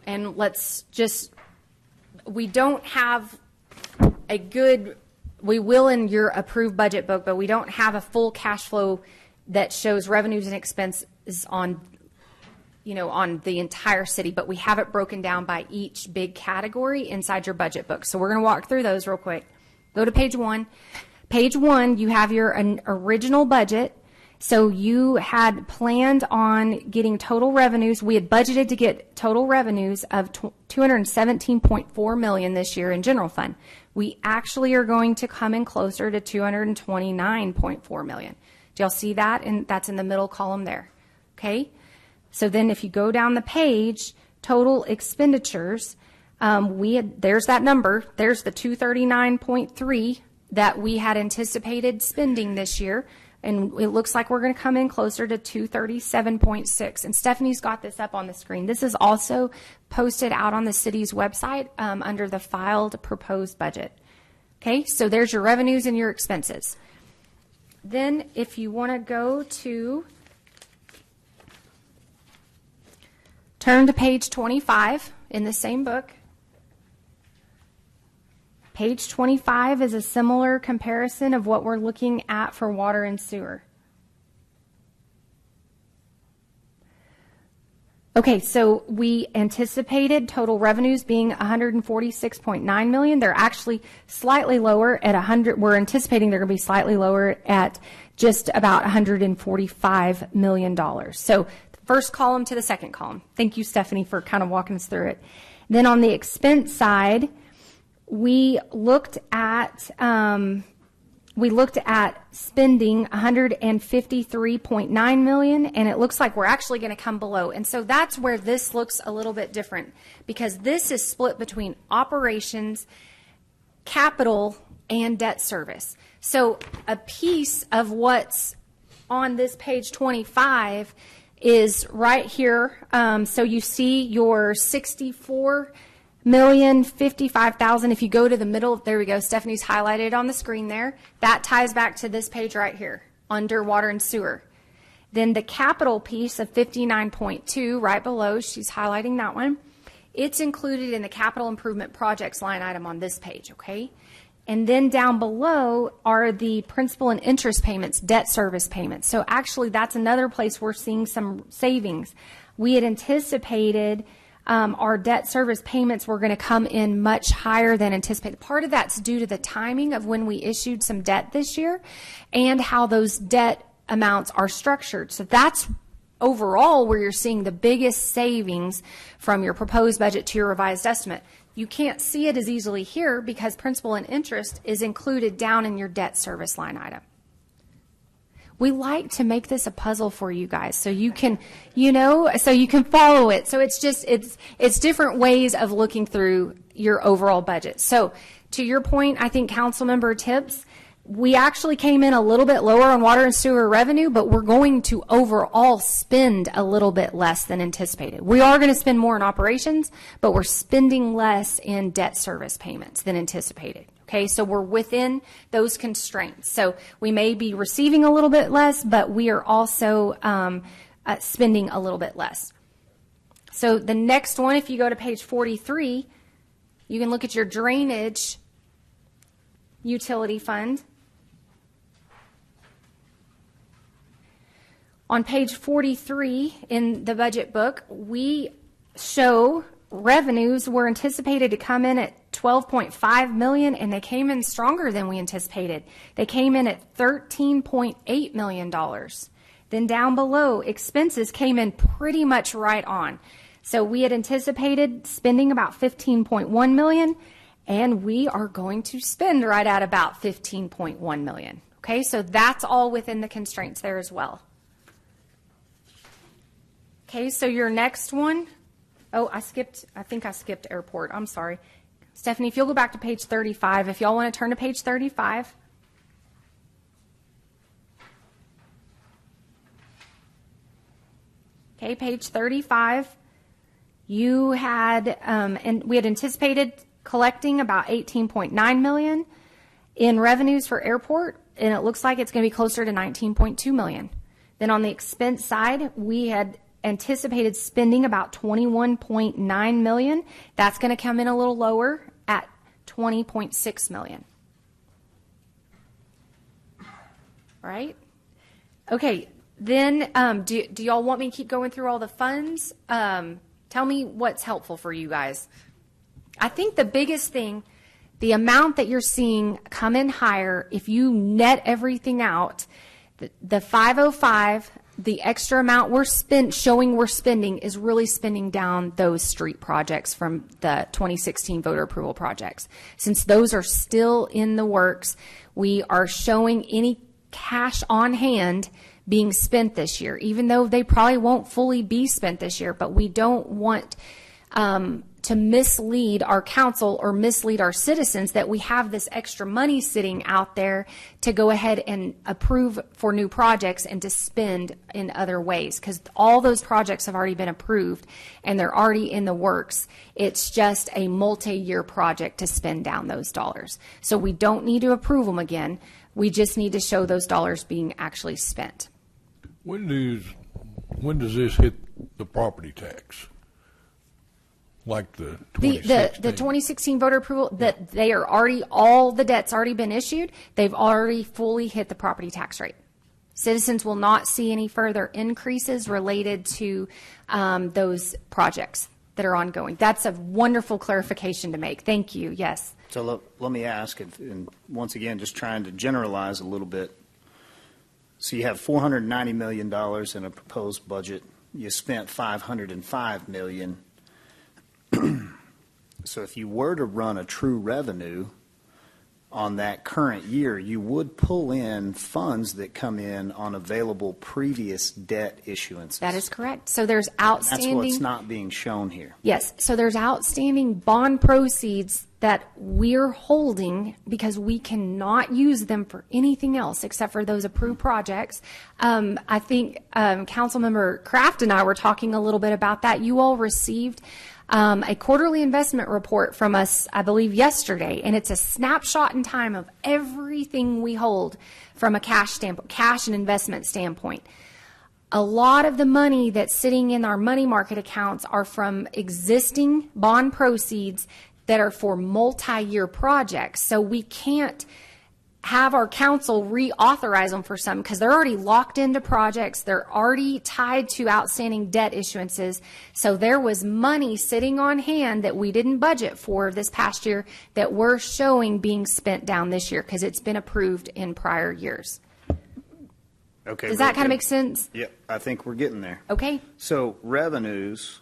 And we don't have we will in your approved budget book, but we don't have a full cash flow that shows revenues and expenses on the entire city, but we have it broken down by each big category inside your budget book. So we're going to walk through those real quick. Go to page 1. Page 1, you have your original budget. So you had planned on getting total revenues. We had budgeted to get total revenues of $217.4 million this year in general fund. We actually are going to come in closer to $229.4 million. Do y'all see that? And that's in the middle column there. Okay. So then if you go down the page, total expenditures, there's that number. There's the 239.3 that we had anticipated spending this year. And it looks like we're going to come in closer to 237.6. And Stephanie's got this up on the screen. This is also posted out on the city's website under the filed proposed budget. Okay, so there's your revenues and your expenses. Then if you want to go to, turn to page 25 in the same book. Page 25 is a similar comparison of what we're looking at for water and sewer. Okay, so we anticipated total revenues being $146.9 million. They're actually slightly lower at 100. We're anticipating they're going to be slightly lower at just about $145 million. So the first column to the second column. Thank you, Stephanie, for kind of walking us through it. Then on the expense side, we looked at spending $153.9 million, and it looks like we're actually going to come below. And so that's where this looks a little bit different, because this is split between operations, capital, and debt service. So a piece of what's on this page 25 is right here. So you see your $64,055,000. If you go to the middle, there we go. Stephanie's highlighted on the screen there. That ties back to this page right here under water and sewer. Then the capital piece of 59.2 right below, she's highlighting that one. It's included in the capital improvement projects line item on this page, okay? And then down below are the principal and interest payments, debt service payments. So actually that's another place we're seeing some savings. We had anticipated our debt service payments were going to come in much higher than anticipated. Part of that's due to the timing of when we issued some debt this year and how those debt amounts are structured. So that's overall where you're seeing the biggest savings from your proposed budget to your revised estimate. You can't see it as easily here because principal and interest is included down in your debt service line item. We like to make this a puzzle for you guys so you can, so you can follow it. So it's different ways of looking through your overall budget. So to your point, I think Councilmember Tips, we actually came in a little bit lower on water and sewer revenue, but we're going to overall spend a little bit less than anticipated. We are going to spend more in operations, but we're spending less in debt service payments than anticipated. Okay, so we're within those constraints. So we may be receiving a little bit less, but we are also spending a little bit less. So the next one, if you go to page 43, you can look at your drainage utility fund. On page 43 in the budget book, we show revenues were anticipated to come in at $12.5 million, and they came in stronger than we anticipated. They came in at $13.8 million. Then down below, expenses came in pretty much right on. So we had anticipated spending about $15.1 million, and we are going to spend right at about $15.1 million. Okay, so that's all within the constraints there as well. Okay, so your next one, I think I skipped airport. I'm sorry. Stephanie, if you'll go back to page 35, if y'all want to turn to page 35. Okay, page 35. You had, and we had anticipated collecting about $18.9 million in revenues for airport, and it looks like it's going to be closer to $19.2 million. Then on the expense side, we had anticipated spending about $21.9 million. That's going to come in a little lower at $20.6 million. Right? Okay, then do y'all want me to keep going through all the funds? Tell me what's helpful for you guys. I think the biggest thing, the amount that you're seeing come in higher, if you net everything out, The 505, the extra amount showing we're spending is really spending down those street projects from the 2016 voter approval projects. Since those are still in the works, we are showing any cash on hand being spent this year, even though they probably won't fully be spent this year, but we don't want to mislead our council or mislead our citizens that we have this extra money sitting out there to go ahead and approve for new projects and to spend in other ways, because all those projects have already been approved and they're already in the works. It's just a multi-year project to spend down those dollars. So we don't need to approve them again. We just need to show those dollars being actually spent. When does this hit the property tax? Like the 2016? The 2016 voter approval, that they are already, all the debt's already been issued. They've already fully hit the property tax rate. Citizens will not see any further increases related to those projects that are ongoing. That's a wonderful clarification to make. Thank you. Yes. So let me ask, and once again, just trying to generalize a little bit. So you have $490 million in a proposed budget. You spent $505 million. So if you were to run a true revenue on that current year, you would pull in funds that come in on available previous debt issuances. That is correct. So there's outstanding. That's what's not being shown here. Yes. So there's outstanding bond proceeds that we're holding because we cannot use them for anything else except for those approved projects. I think Councilmember Kraft and I were talking a little bit about that. You all received a quarterly investment report from us, I believe, yesterday, and it's a snapshot in time of everything we hold from a cash and investment standpoint. A lot of the money that's sitting in our money market accounts are from existing bond proceeds that are for multi-year projects. So we can't have our council reauthorize them for some because they're already locked into projects. They're already tied to outstanding debt issuances. So there was money sitting on hand that we didn't budget for this past year that we're showing being spent down this year because it's been approved in prior years. Okay. Does that kind of make sense? Yeah, I think we're getting there. Okay. So revenues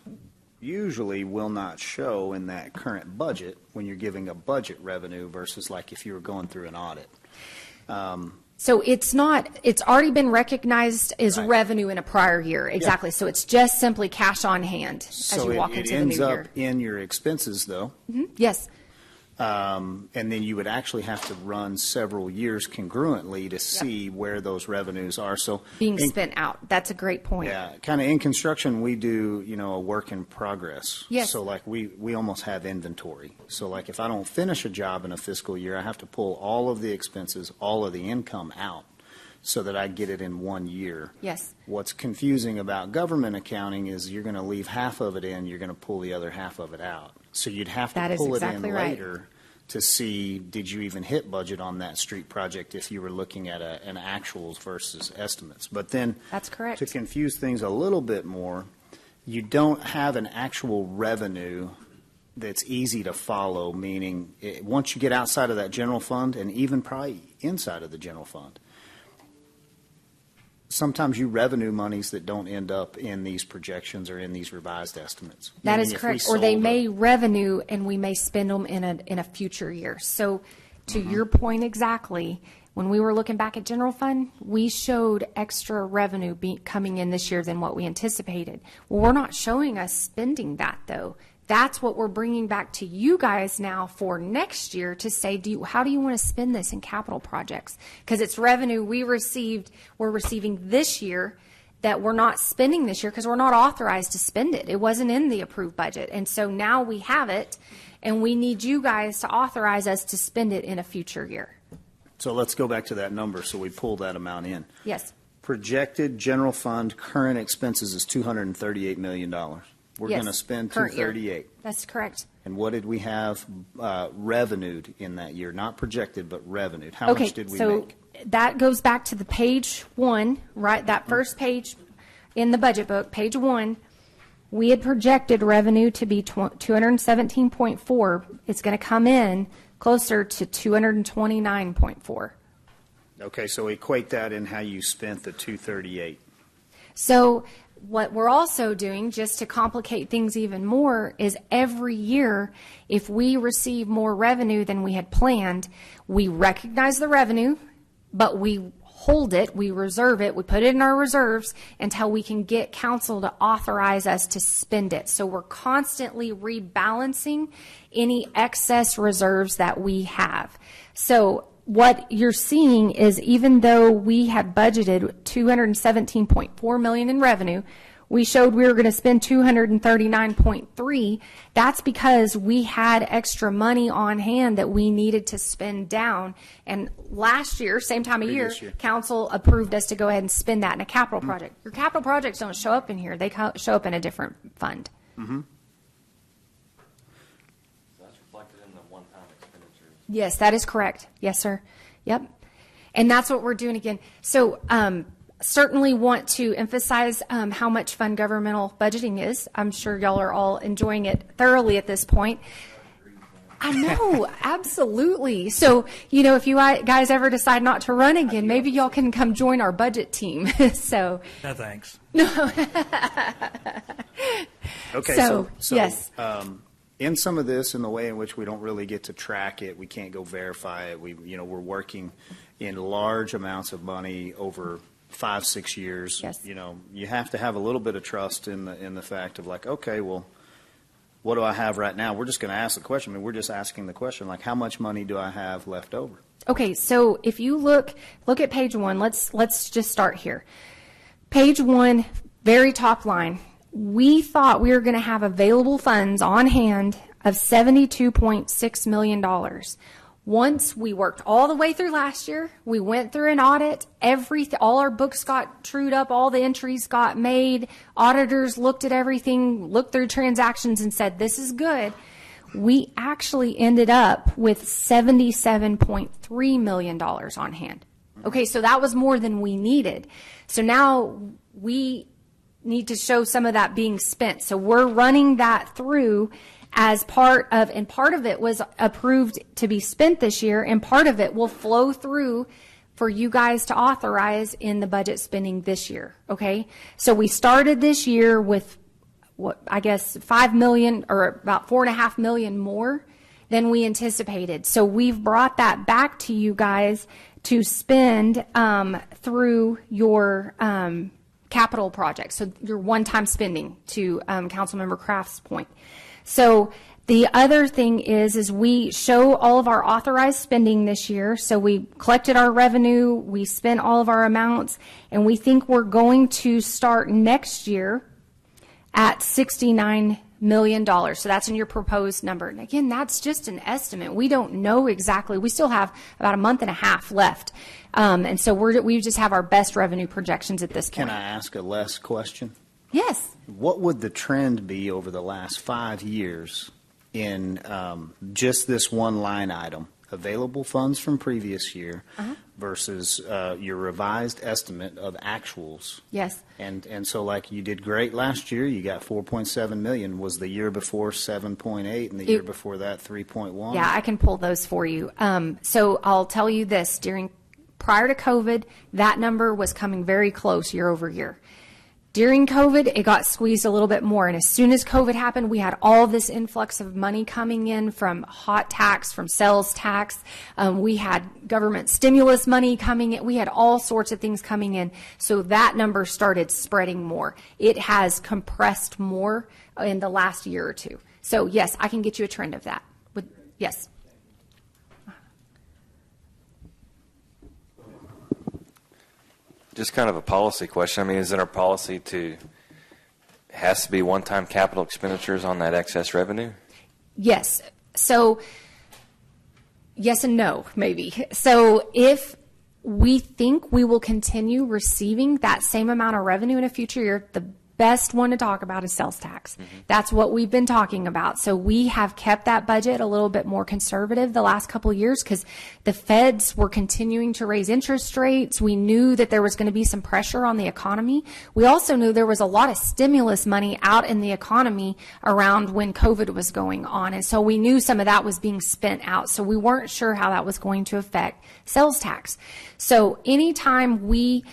usually will not show in that current budget when you're giving a budget revenue versus like if you were going through an audit. So it's already been recognized as Right. revenue in a prior year. Exactly. Yeah. So it's just simply cash on hand as you walk into the new year. So it ends up in your expenses though. Mm-hmm. Yes. And then you would actually have to run several years congruently to see where those revenues are. So being spent out. That's a great point. Yeah, kind of in construction, we do, a work in progress. Yes. So like we almost have inventory. So like if I don't finish a job in a fiscal year, I have to pull all of the expenses, all of the income out so that I get it in 1 year. Yes. What's confusing about government accounting is you're going to leave half of it in, you're going to pull the other half of it out. So you'd have to pull it in later to see, did you even hit budget on that street project if you were looking at an actuals versus estimates. But then that's correct. To confuse things a little bit more, you don't have an actual revenue that's easy to follow, meaning once you get outside of that general fund and even probably inside of the general fund, sometimes you revenue monies that don't end up in these projections or in these revised estimates. That is correct. Or they may revenue and we may spend them in a future year. So to your point exactly, when we were looking back at general fund, we showed extra revenue coming in this year than what we anticipated. Well, we're not showing us spending that though. That's what we're bringing back to you guys now for next year to say, how do you want to spend this in capital projects? Because it's revenue we're receiving this year that we're not spending this year because we're not authorized to spend it. It wasn't in the approved budget. And so now we have it, and we need you guys to authorize us to spend it in a future year. So let's go back to that number so we pull that amount in. Yes. Projected general fund current expenses is $238 million. We're going to spend $238. That's correct. And what did we have revenued in that year? Not projected, but revenued. How much did we make? That goes back to the page 1, right? That first page in the budget book, page 1. We had projected revenue to be 217.4. It's going to come in closer to 229.4. Okay, so equate that in how you spent the 238. So what we're also doing, just to complicate things even more, is every year, if we receive more revenue than we had planned, we recognize the revenue, but we hold it, we reserve it, we put it in our reserves until we can get council to authorize us to spend it. So we're constantly rebalancing any excess reserves that we have. So what you're seeing is, even though we had budgeted $217.4 million in revenue, we showed we were going to spend 239.3. That's because we had extra money on hand that we needed to spend down. And last year, same time of year, council approved us to go ahead and spend that in a capital project. Your capital projects don't show up in here. They show up in a different fund. Mm-hmm. Yes, that is correct. Yes, sir. Yep. And that's what we're doing again. So certainly want to emphasize how much fun governmental budgeting is. I'm sure y'all are all enjoying it thoroughly at this point. I know, absolutely. So, you know, if you guys ever decide not to run again, maybe y'all can come join our budget team. So. No, thanks. Okay, so yes. In some of this, in the way in which we don't really get to track it, we can't go verify it. We're working in large amounts of money over 5-6 years. Yes. You know, you have to have a little bit of trust in the fact of, like, okay, well, what do I have right now? We're just going to ask the question. I mean, we're just asking the question, like, how much money do I have left over? Okay, so if you look at page 1, let's just start here. Page 1, very top line. We thought we were going to have available funds on hand of $72.6 million. Once we worked all the way through last year, we went through an audit. All our books got trued up, all the entries got made. Auditors looked at everything, looked through transactions and said, this is good. We actually ended up with $77.3 million on hand. Okay, so that was more than we needed. So now we need to show some of that being spent. So we're running that through as part of it was approved to be spent this year, and part of it will flow through for you guys to authorize in the budget spending this year. Okay, so we started this year with I guess 5 million or about 4.5 million more than we anticipated. So we've brought that back to you guys to spend through your capital projects. So your one-time spending, to Councilmember Kraft's point. So the other thing is we show all of our authorized spending this year. So we collected our revenue, we spent all of our amounts, and we think we're going to start next year at $69 million. So that's in your proposed number. And again, that's just an estimate. We don't know exactly. We still have about a month and a half left. And so we just have our best revenue projections at this point. Can I ask a less question? Yes. What would the trend be over the last 5 years in just this one line item, available funds from previous year versus your revised estimate of actuals? Yes. And so, like, you did great last year. You got 4.7 million. Was the year before 7.8, and the year before that 3.1? Yeah, I can pull those for you. So I'll tell you this: prior to COVID, that number was coming very close year over year. During COVID, it got squeezed a little bit more. And as soon as COVID happened, we had all this influx of money coming in from hot tax, from sales tax. We had government stimulus money coming in. We had all sorts of things coming in. So that number started spreading more. It has compressed more in the last year or two. So yes, I can get you a trend of that. Yes. Just kind of a policy question. I mean, is it our policy has to be one-time capital expenditures on that excess revenue? Yes. So yes and no, maybe. So if we think we will continue receiving that same amount of revenue in a future year, the best one to talk about is sales tax. That's what we've been talking about. So we have kept that budget a little bit more conservative the last couple of years because the feds were continuing to raise interest rates. We knew that there was going to be some pressure on the economy. We also knew there was a lot of stimulus money out in the economy around when COVID was going on. And so we knew some of that was being spent out. So we weren't sure how that was going to affect sales tax. So anytime we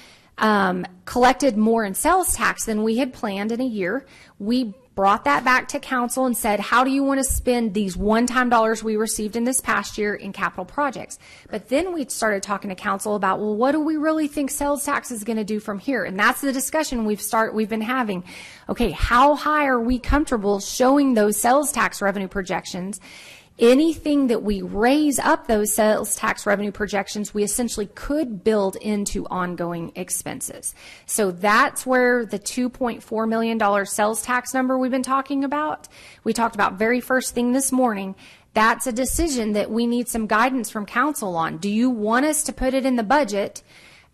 collected more in sales tax than we had planned in a year, we brought that back to council and said, how do you want to spend these one-time dollars we received in this past year in capital projects? But then we started talking to council about, well, what do we really think sales tax is going to do from here? And that's the discussion we've been having. Okay, how high are we comfortable showing those sales tax revenue projections? Anything that we raise up those sales tax revenue projections, we essentially could build into ongoing expenses. So that's where the $2.4 million sales tax number we've been talking about, we talked about very first thing this morning. That's a decision that we need some guidance from council on. Do you want us to put it in the budget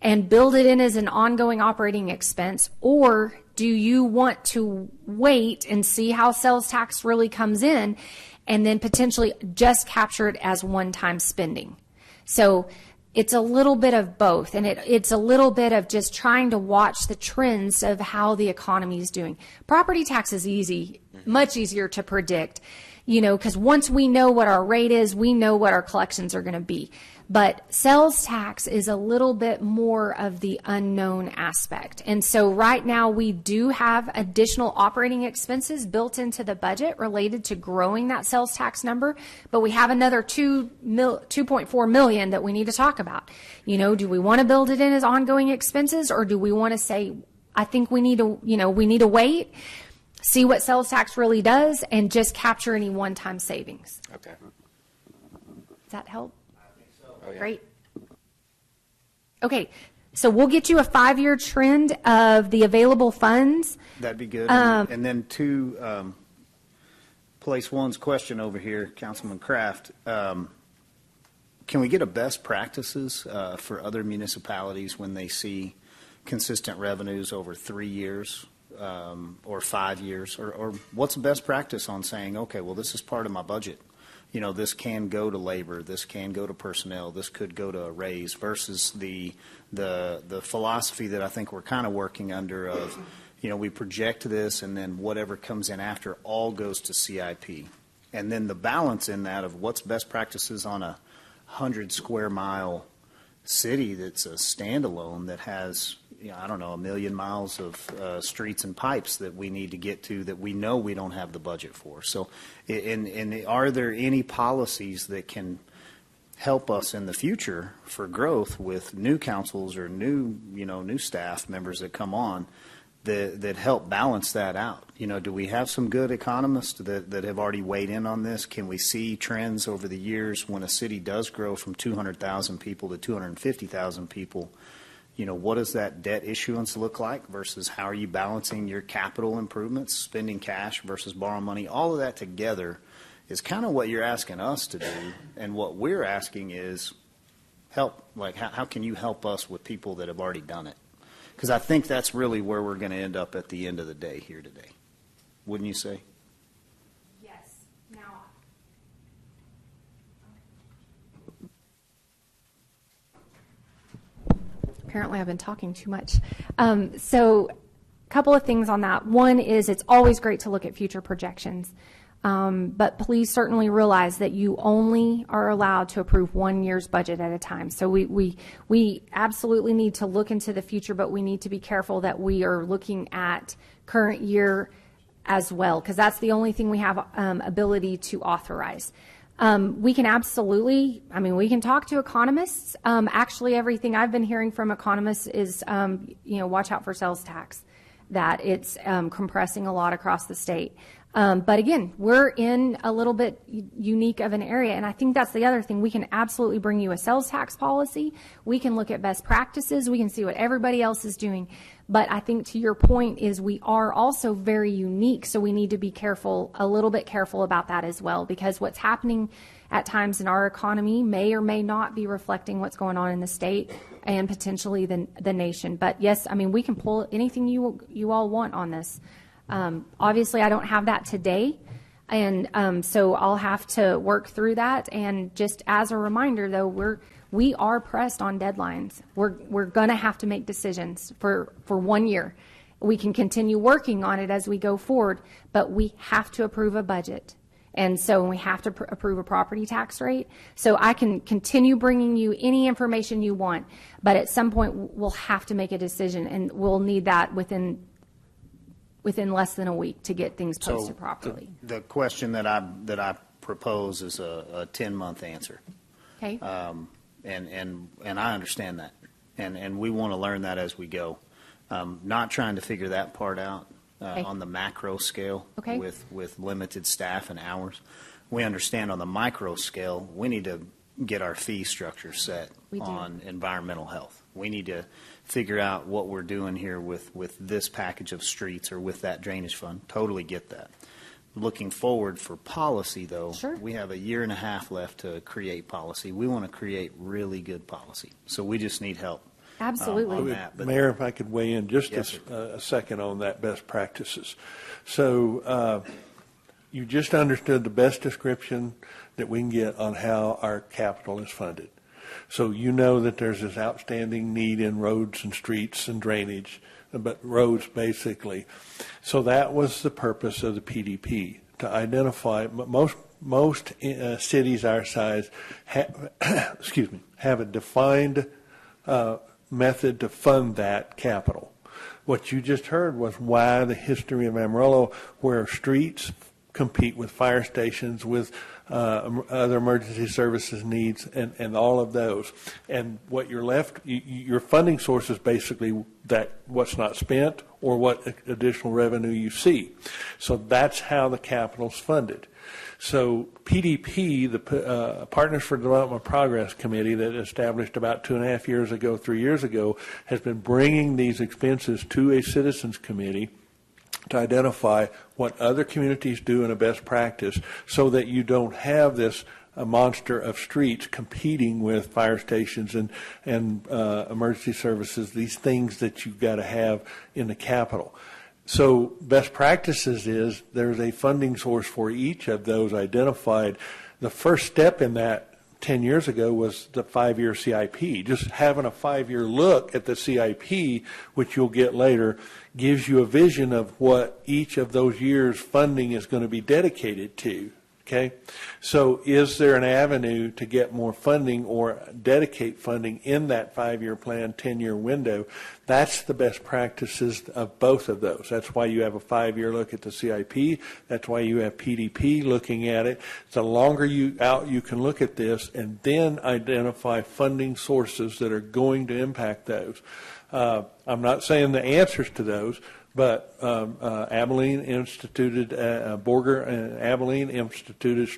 and build it in as an ongoing operating expense, or do you want to wait and see how sales tax really comes in and then potentially just capture it as one-time spending? So it's a little bit of both, and it's a little bit of just trying to watch the trends of how the economy is doing. Property tax is easy, much easier to predict, because once we know what our rate is, we know what our collections are going to be. But sales tax is a little bit more of the unknown aspect. And so right now we do have additional operating expenses built into the budget related to growing that sales tax number, but we have another $2.4 million that we need to talk about. Do we want to build it in as ongoing expenses, or do we want to say, I think we need to wait, see what sales tax really does, and just capture any one-time savings? Okay. Does that help? Oh, yeah. Great. Okay, so we'll get you a 5-year trend of the available funds. That'd be good. And then place one's question over here, Councilman Kraft. Can we get a best practices for other municipalities when they see consistent revenues over 3 years or 5 years? Or what's the best practice on saying, okay, well, this is part of my budget? This can go to labor, this can go to personnel, this could go to a raise, versus the philosophy that I think we're kind of working under of, we project this and then whatever comes in after all goes to CIP. And then the balance in that of what's best practices on a 100 square mile city that's a standalone that has, 1 million miles of streets and pipes that we need to get to that we know we don't have the budget for. So, and are there any policies that can help us in the future for growth with new councils or new staff members that come on that help balance that out? Do we have some good economists that have already weighed in on this? Can we see trends over the years when a city does grow from 200,000 people to 250,000 people? What does that debt issuance look like versus how are you balancing your capital improvements, spending cash versus borrowing money? All of that together is kind of what you're asking us to do. And what we're asking is help. Like, how can you help us with people that have already done it? Because I think that's really where we're going to end up at the end of the day here today. Wouldn't you say? Yes. Now, apparently I've been talking too much. So a couple of things on that. One is it's always great to look at future projections. But please certainly realize that you only are allowed to approve 1 year's budget at a time. So we absolutely need to look into the future, but we need to be careful that we are looking at current year as well, because that's the only thing we have ability to authorize. We can absolutely, we can talk to economists. Actually, everything I've been hearing from economists is, watch out for sales tax, that it's compressing a lot across the state. But again, we're in a little bit unique of an area, and I think that's the other thing. We can absolutely bring you a sales tax policy. We can look at best practices. We can see what everybody else is doing. But I think to your point is we are also very unique, so we need to be careful, a little bit careful about that as well, because what's happening at times in our economy may or may not be reflecting what's going on in the state and potentially the nation. But yes, I mean, we can pull anything you all want on this. Obviously, I don't have that today, and so I'll have to work through that. And just as a reminder, though, we are pressed on deadlines. We're going to have to make decisions for 1 year. We can continue working on it as we go forward, but we have to approve a budget. And so we have to approve a property tax rate. So I can continue bringing you any information you want, but at some point we'll have to make a decision, and we'll need that within less than a week to get things posted properly. The question that I propose is a 10-month answer. Okay. And I understand that. And we want to learn that as we go. Not trying to figure that part out Okay. on the macro scale Okay. with limited staff and hours. We understand on the micro scale, we need to get our fee structure set We do. on environmental health. We need to figure out what we're doing here with this package of streets or with that drainage fund. Totally get that. Looking forward for policy, though, Sure. we have a year and a half left to create policy. We want to create really good policy. So we just need help. Absolutely. on that. But Mayor, if I could weigh in just Yes, a second on that best practices. So you just understood the best description that we can get on how our capital is funded. So you know that there's this outstanding need in roads and streets and drainage, but roads basically. So that was the purpose of the PDP, to identify most cities our size have a defined method to fund that capital. What you just heard was why the history of Amarillo, where streets compete with fire stations, with other emergency services needs, and all of those. And what you're left, your funding source is basically that what's not spent or what additional revenue you see. So that's how the capital's funded. So PDP, the Partners for Development Progress Committee that established about 2.5 years ago, 3 years ago, has been bringing these expenses to a citizens committee to identify what other communities do in a best practice so that you don't have this monster of streets competing with fire stations and emergency services, these things that you've got to have in the capital. So best practices is there's a funding source for each of those identified. The first step in that 10 years ago was the 5-year CIP. Just having a 5-year look at the CIP, which you'll get later, gives you a vision of what each of those years' funding is going to be dedicated to. Okay? So is there an avenue to get more funding or dedicate funding in that 5-year plan, 10-year window? That's the best practices of both of those. That's why you have a 5-year look at the CIP. That's why you have PDP looking at it. The longer you can look at this and then identify funding sources that are going to impact those. I'm not saying the answers to those, but Abilene instituted, Borger and Abilene instituted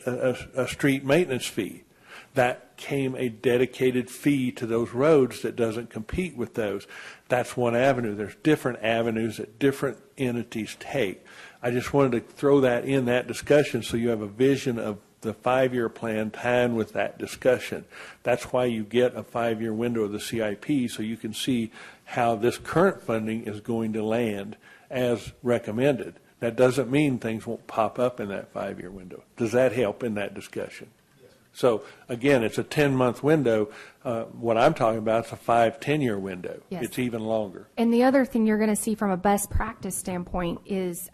a street maintenance fee. That came a dedicated fee to those roads that doesn't compete with those. That's one avenue. There's different avenues that different entities take. I just wanted to throw that in that discussion so you have a vision of the 5-year plan tied with that discussion. That's why you get a 5-year window of the CIP so you can see how this current funding is going to land as recommended. That doesn't mean things won't pop up in that 5-year window. Does that help in that discussion? Yes. So again, it's a 10-month window. What I'm talking about is a 5-10-year window. Yes. It's even longer. And the other thing you're going to see from a best practice standpoint is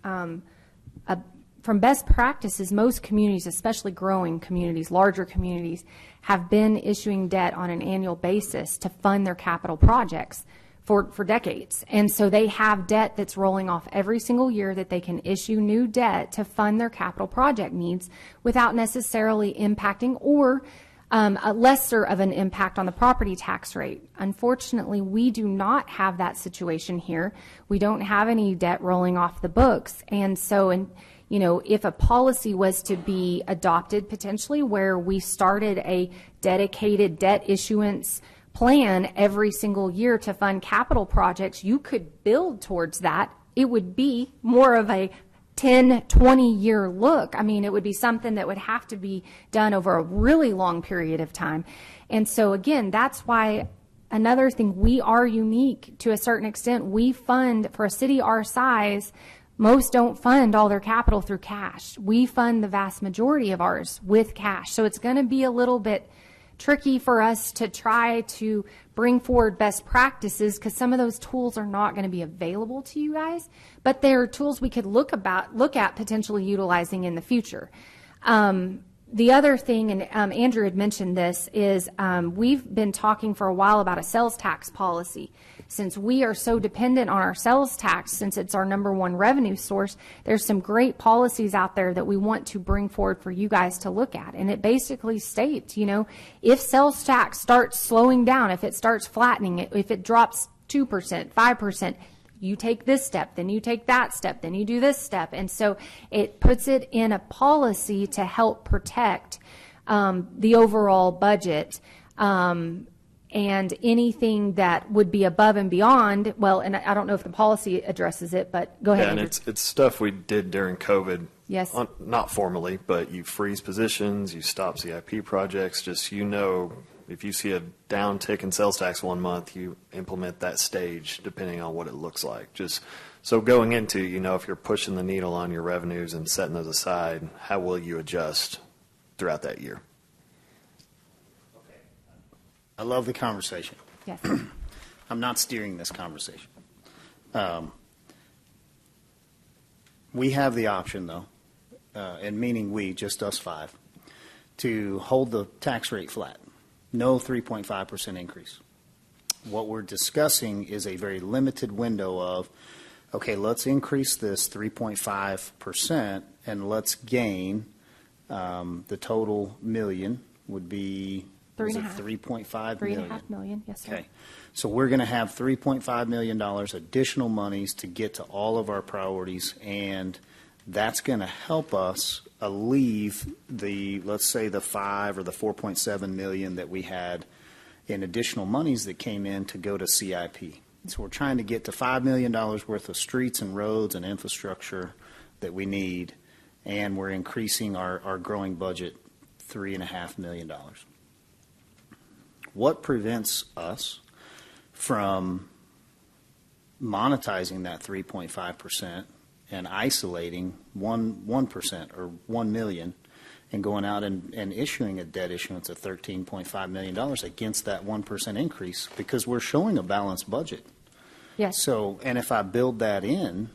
from best practices, most communities, especially growing communities, larger communities, have been issuing debt on an annual basis to fund their capital projects for decades. And so they have debt that's rolling off every single year that they can issue new debt to fund their capital project needs without necessarily impacting or a lesser of an impact on the property tax rate. Unfortunately, we do not have that situation here. We don't have any debt rolling off the books. And so, if a policy was to be adopted potentially where we started a dedicated debt issuance plan every single year to fund capital projects, you could build towards that. It would be more of a 10, 20-year look. I mean, it would be something that would have to be done over a really long period of time. And so, again, that's why another thing, we are unique to a certain extent. We fund, for a city our size, most don't fund all their capital through cash. We fund the vast majority of ours with cash. So it's going to be a little bit tricky for us to try to bring forward best practices because some of those tools are not going to be available to you guys, but they're tools we could look at potentially utilizing in the future. The other thing, and Andrew had mentioned this, is we've been talking for a while about a sales tax policy. Since we are so dependent on our sales tax, since it's our number one revenue source, there's some great policies out there that we want to bring forward for you guys to look at. And it basically states, if sales tax starts slowing down, if it starts flattening, if it drops 2%, 5%, you take this step, then you take that step, then you do this step. And so it puts it in a policy to help protect the overall budget. And anything that would be above and beyond, well, and I don't know if the policy addresses it, but go ahead. Yeah, and it's stuff we did during COVID. Yes. Not formally, but you freeze positions, you stop CIP projects, just, if you see a downtick in sales tax one month, you implement that stage depending on what it looks like. Just so going into, if you're pushing the needle on your revenues and setting those aside, how will you adjust throughout that year? I love the conversation. Yes. I'm not steering this conversation. We have the option, though, and meaning we, just us five, to hold the tax rate flat. No 3.5% increase. What we're discussing is a very limited window of, okay, let's increase this 3.5% and let's gain the total million would be 3.5 million. $3.5 million, yes, sir. Okay. So we're going to have $3.5 million additional monies to get to all of our priorities, and that's going to help us alleviate let's say the 5 or the 4.7 million that we had in additional monies that came in to go to CIP. So we're trying to get to $5 million worth of streets and roads and infrastructure that we need, and we're increasing our growing budget $3.5 million. What prevents us from monetizing that 3.5% and isolating 1% or 1 million and going out and issuing a debt issuance of $13.5 million against that 1% increase, because we're showing a balanced budget. Yes. So, and if I build that in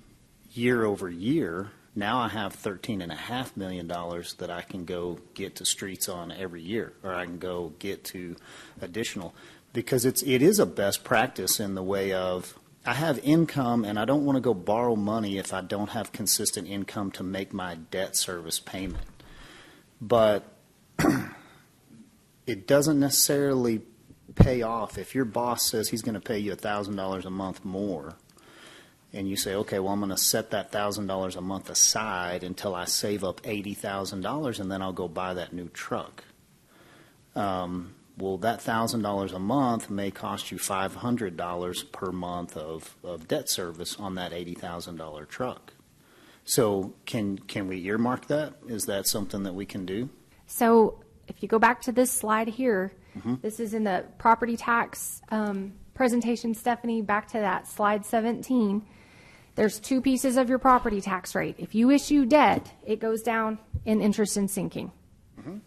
year over year, now I have $13.5 million that I can go get to streets on every year, or I can go get to additional, because it is a best practice in the way of I have income and I don't want to go borrow money if I don't have consistent income to make my debt service payment. But it doesn't necessarily pay off if your boss says he's going to pay you $1,000 a month more. And you say, okay, well, I'm going to set that $1,000 a month aside until I save up $80,000, and then I'll go buy that new truck. Well, that $1,000 a month may cost you $500 per month of debt service on that $80,000 truck. So can we earmark that? Is that something that we can do? So if you go back to this slide here, this is in the property tax presentation, Stephanie, back to that slide 17. There's two pieces of your property tax rate. If you issue debt, it goes down in interest and sinking.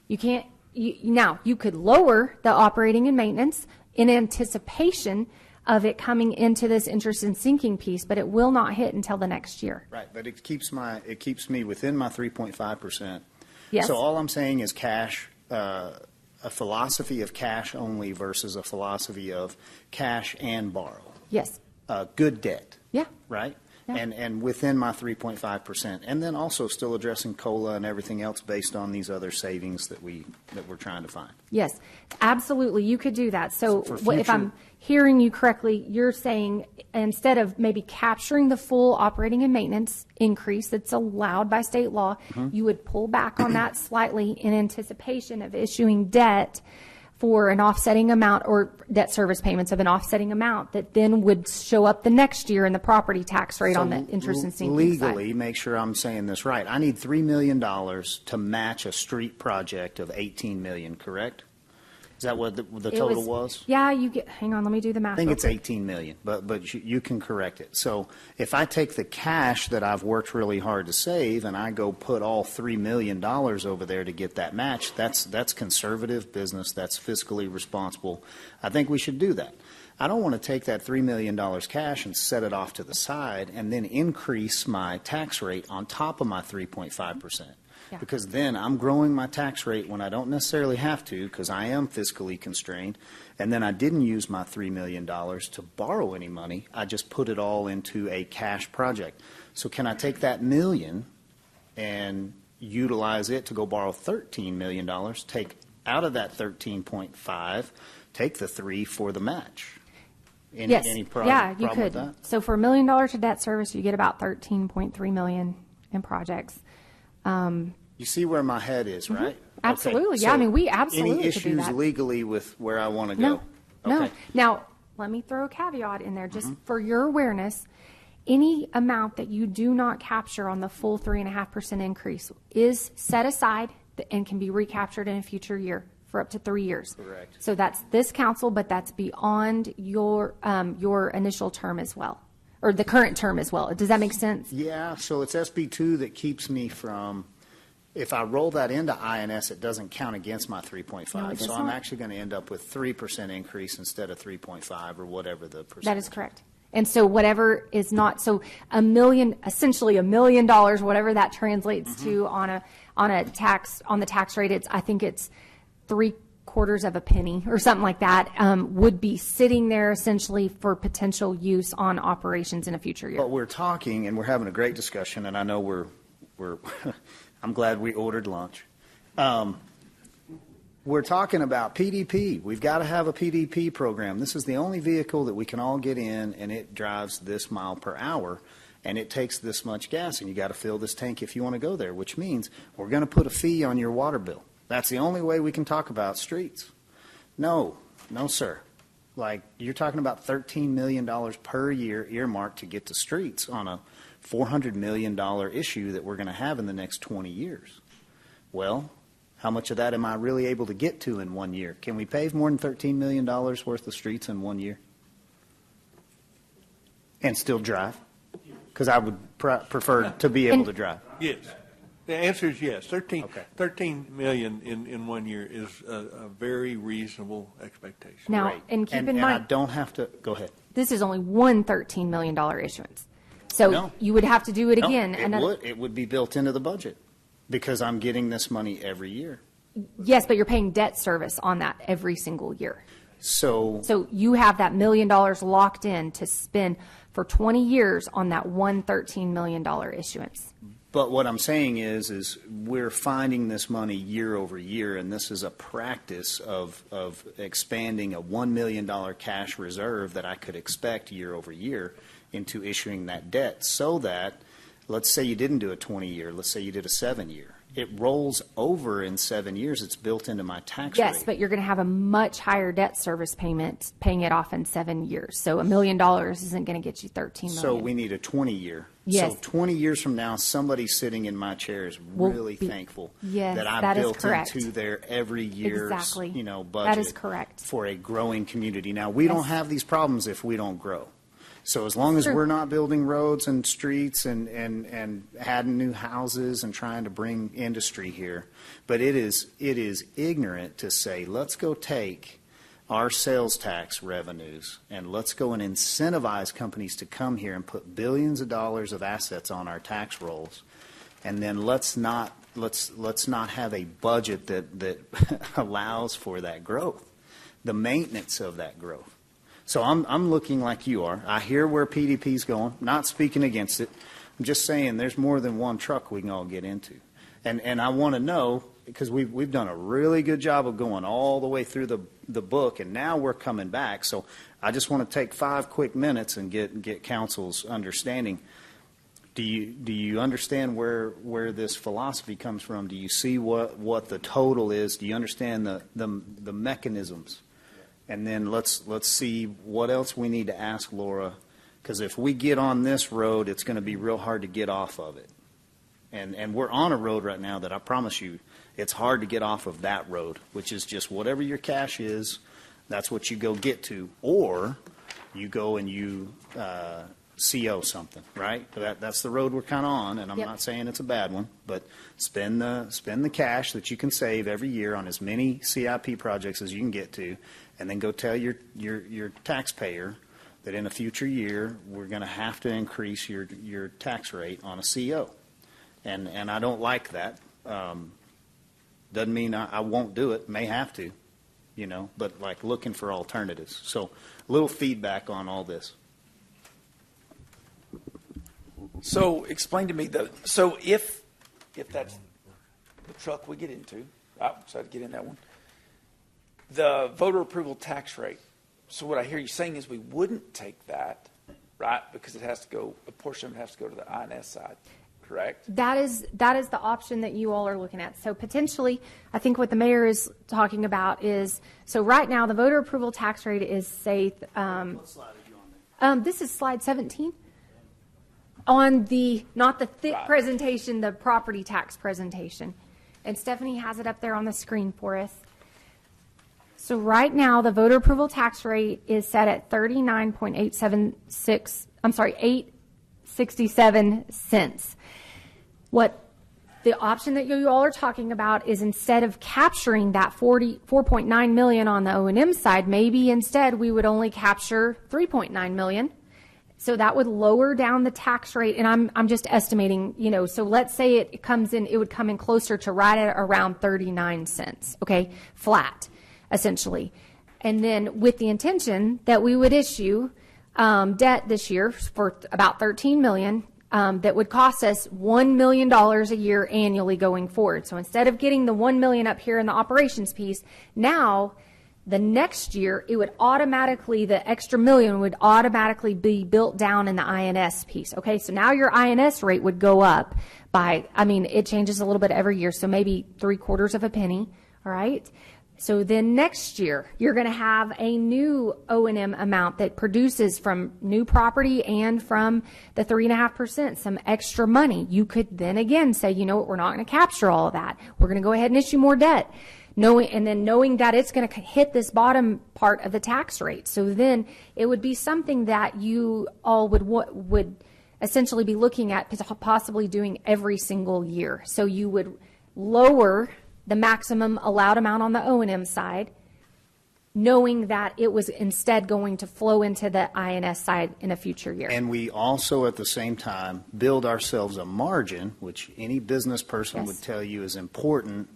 You can't, now you could lower the operating and maintenance in anticipation of it coming into this interest and sinking piece, but it will not hit until the next year. Right, but it keeps me within my 3.5%. Yes. So all I'm saying is cash, a philosophy of cash only versus a philosophy of cash and borrow. Yes. Good debt. Yeah. Right? Yeah. and within my 3.5%. And then also still addressing COLA and everything else based on these other savings that we're trying to find. Yes, absolutely, you could do that. So For if I'm future- hearing you correctly, you're saying instead of maybe capturing the full operating and maintenance increase that's allowed by state law, you would pull back on that slightly in anticipation of issuing debt for an offsetting amount, or debt service payments of an offsetting amount that then would show up the next year in the property tax rate on the interest and sinking side. Legally, make sure I'm saying this right. I need $3 million to match a street project of $18 million, correct? Is that what the It total was? Yeah, hang on, let me do the math. I think real it's quick. 18 million, but you can correct it. So if I take the cash that I've worked really hard to save and I go put all $3 million over there to get that match, that's conservative business, that's fiscally responsible. I think we should do that. I don't want to take that $3 million cash and set it off to the side and then increase my tax rate on top of my 3.5%. Yeah. Because then I'm growing my tax rate when I don't necessarily have to, because I am fiscally constrained, and then I didn't use my $3 million to borrow any money. I just put it all into a cash project. So can I take that million and utilize it to go borrow $13 million, take out of that 13.5, take the 3 for the match? Yes, Any yeah, problem you with could. that? So for $1 million of debt service, you get about 13.3 million in projects. You see where my head is, right? Okay, Absolutely, yeah. I so mean, we absolutely any could do issues that. legally with where I want to No, go? no. Okay. Now, let me throw a caveat in there, Mm-hmm. just for your awareness. Any amount that you do not capture on the full 3.5% increase is set aside and can be recaptured in a future year for up to 3 years. Correct. So that's this council, but that's beyond your initial term as well, or the current term as well. Does that make sense? Yeah, so it's SB2 that keeps me from, if I roll that into INS, it doesn't count against my 3.5. No, it does So I'm not. actually going to end up with 3% increase instead of 3.5 or whatever the percentage. That is correct. And so whatever is not, so essentially $1 million, whatever that translates Mm-hmm. to on the tax rate, I think it's 3/4 of a penny or something like that, would be sitting there essentially for potential use on operations in a future year. But we're talking, and we're having a great discussion, and I know we're I'm glad we ordered lunch. We're talking about PDP. We've got to have a PDP program. This is the only vehicle that we can all get in, and it drives this mile per hour, and it takes this much gas, and you got to fill this tank if you want to go there, which means we're going to put a fee on your water bill. That's the only way we can talk about streets. No, sir. Like, you're talking about $13 million per year earmarked to get to streets on a $400 million issue that we're going to have in the next 20 years. Well, how much of that am I really able to get to in 1 year? Can we pave more than $13 million worth of streets in 1 year? And still drive? Because I would prefer to be able to drive. Yes. The answer is yes. Okay. 13 million in 1 year is a very reasonable expectation. Now, Great. and keep in and I mind, don't have to, go ahead. this is only one $13 million issuance. So No. you would have to do it No, again. it would be built into the budget because I'm getting this money every year. Yes, but you're paying debt service on that every single year. So So you have that $1 million locked in to spend for 20 years on that one $13 million issuance. But what I'm saying is we're finding this money year over year, and this is a practice of expanding a $1 million cash reserve that I could expect year over year into issuing that debt so that, let's say you didn't do a 20-year, let's say you did a 7-year. It rolls over in 7 years. It's built into my tax Yes, rate. but you're going to have a much higher debt service payment paying it off in 7 years. So $1 million isn't going to get you 13 million. So we need a 20-year. Yes. So 20 years from now, somebody sitting in my chair is Will really be- thankful Yes, that I that is built correct. into their every year's Exactly. budget. That is correct. For a growing community. Now, we don't Yes. have these problems if we don't grow. So as long as True. we're not building roads and streets and adding new houses and trying to bring industry here, but it is ignorant to say, let's go take our sales tax revenues and let's go and incentivize companies to come here and put billions of dollars of assets on our tax rolls, and then let's not have a budget that allows for that growth, the maintenance of that growth. So I'm looking like you are. I hear where PDP's going, not speaking against it. I'm just saying there's more than one truck we can all get into. And I want to know, because we've done a really good job of going all the way through the book, and now we're coming back. So I just want to take 5 quick minutes and get council's understanding. Do you understand where this philosophy comes from? Do you see what the total is? Do you understand the mechanisms? And then let's see what else we need to ask Laura, because if we get on this road, it's going to be real hard to get off of it. And we're on a road right now that I promise you, it's hard to get off of that road, which is just whatever your cash is, that's what you go get to, or you go and you CO something, right? That's the road we're kind of on, and I'm Yep. not saying it's a bad one, but spend the cash that you can save every year on as many CIP projects as you can get to, and then go tell your taxpayer that in a future year we're going to have to increase your tax rate on a CO, and I don't like that. Doesn't mean I won't do it. May have to, but like looking for alternatives. So a little feedback on all this. So explain to me so if that's the truck we get into, I decided to get in that one, the voter approval tax rate. So what I hear you saying is we wouldn't take that, right? Because it has to go, a portion of it has to go to the INS side, correct? That is the option that you all are looking at. So potentially, I think what the mayor is talking about is, so right now the voter approval tax rate is, say, What slide are you on there? this is slide 17. On the, not the thick Right. presentation, the property tax presentation. And Stephanie has it up there on the screen for us. So right now, the voter approval tax rate is set at 867 cents. What the option that you all are talking about is, instead of capturing that 4.9 million on the O&M side, maybe instead we would only capture 3.9 million. So that would lower down the tax rate, and I'm just estimating, so let's say it would come in closer to right at around 39 cents, okay, flat, essentially. And then with the intention that we would issue debt this year for about $13 million, that would cost us $1 million a year annually going forward. So instead of getting the $1 million up here in the operations piece, now the next year, the extra $1 million would automatically be built down in the INS piece. Okay, so now your INS rate would go up by, it changes a little bit every year, so maybe 3/4 of a penny, all right? So then next year, you're going to have a new O&M amount that produces from new property and from the 3.5%, some extra money. You could then again say, we're not going to capture all of that. We're going to go ahead and issue more debt. Knowing that it's going to hit this bottom part of the tax rate. So then it would be something that you all would essentially be looking at possibly doing every single year. So you would lower the maximum allowed amount on the O&M side, knowing that it was instead going to flow into the INS side in a future year. And we also, at the same time, build ourselves a margin, which any business person Yes. would tell you is important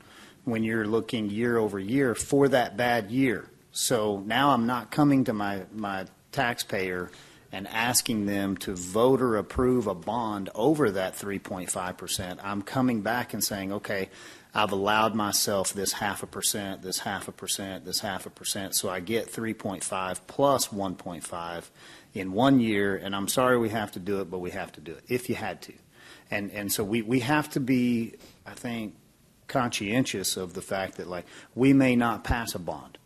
when you're looking year over year for that bad year. So now I'm not coming to my taxpayer and asking them to vote or approve a bond over that 3.5%. I'm coming back and saying, okay, I've allowed myself this 0.5%, this 0.5%, this 0.5%, so I get 3.5 plus 1.5 in 1 year, and I'm sorry we have to do it, but we have to do it, if you had to. And so we have to be, I think, conscientious of the fact that, like, we may not pass a bond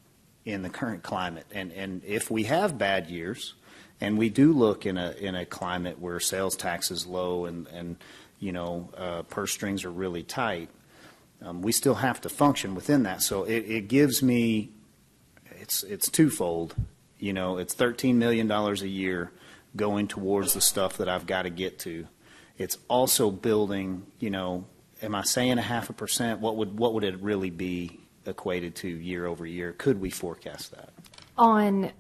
in the current climate, and if we have bad years, and we do look in a climate where sales tax is low and purse strings are really tight, we still have to function within that. So it gives me, it's twofold. It's $13 million a year going towards the stuff that I've got to get to. It's also building, am I saying 0.5%? What would it really be equated to year over year? Could we forecast that? On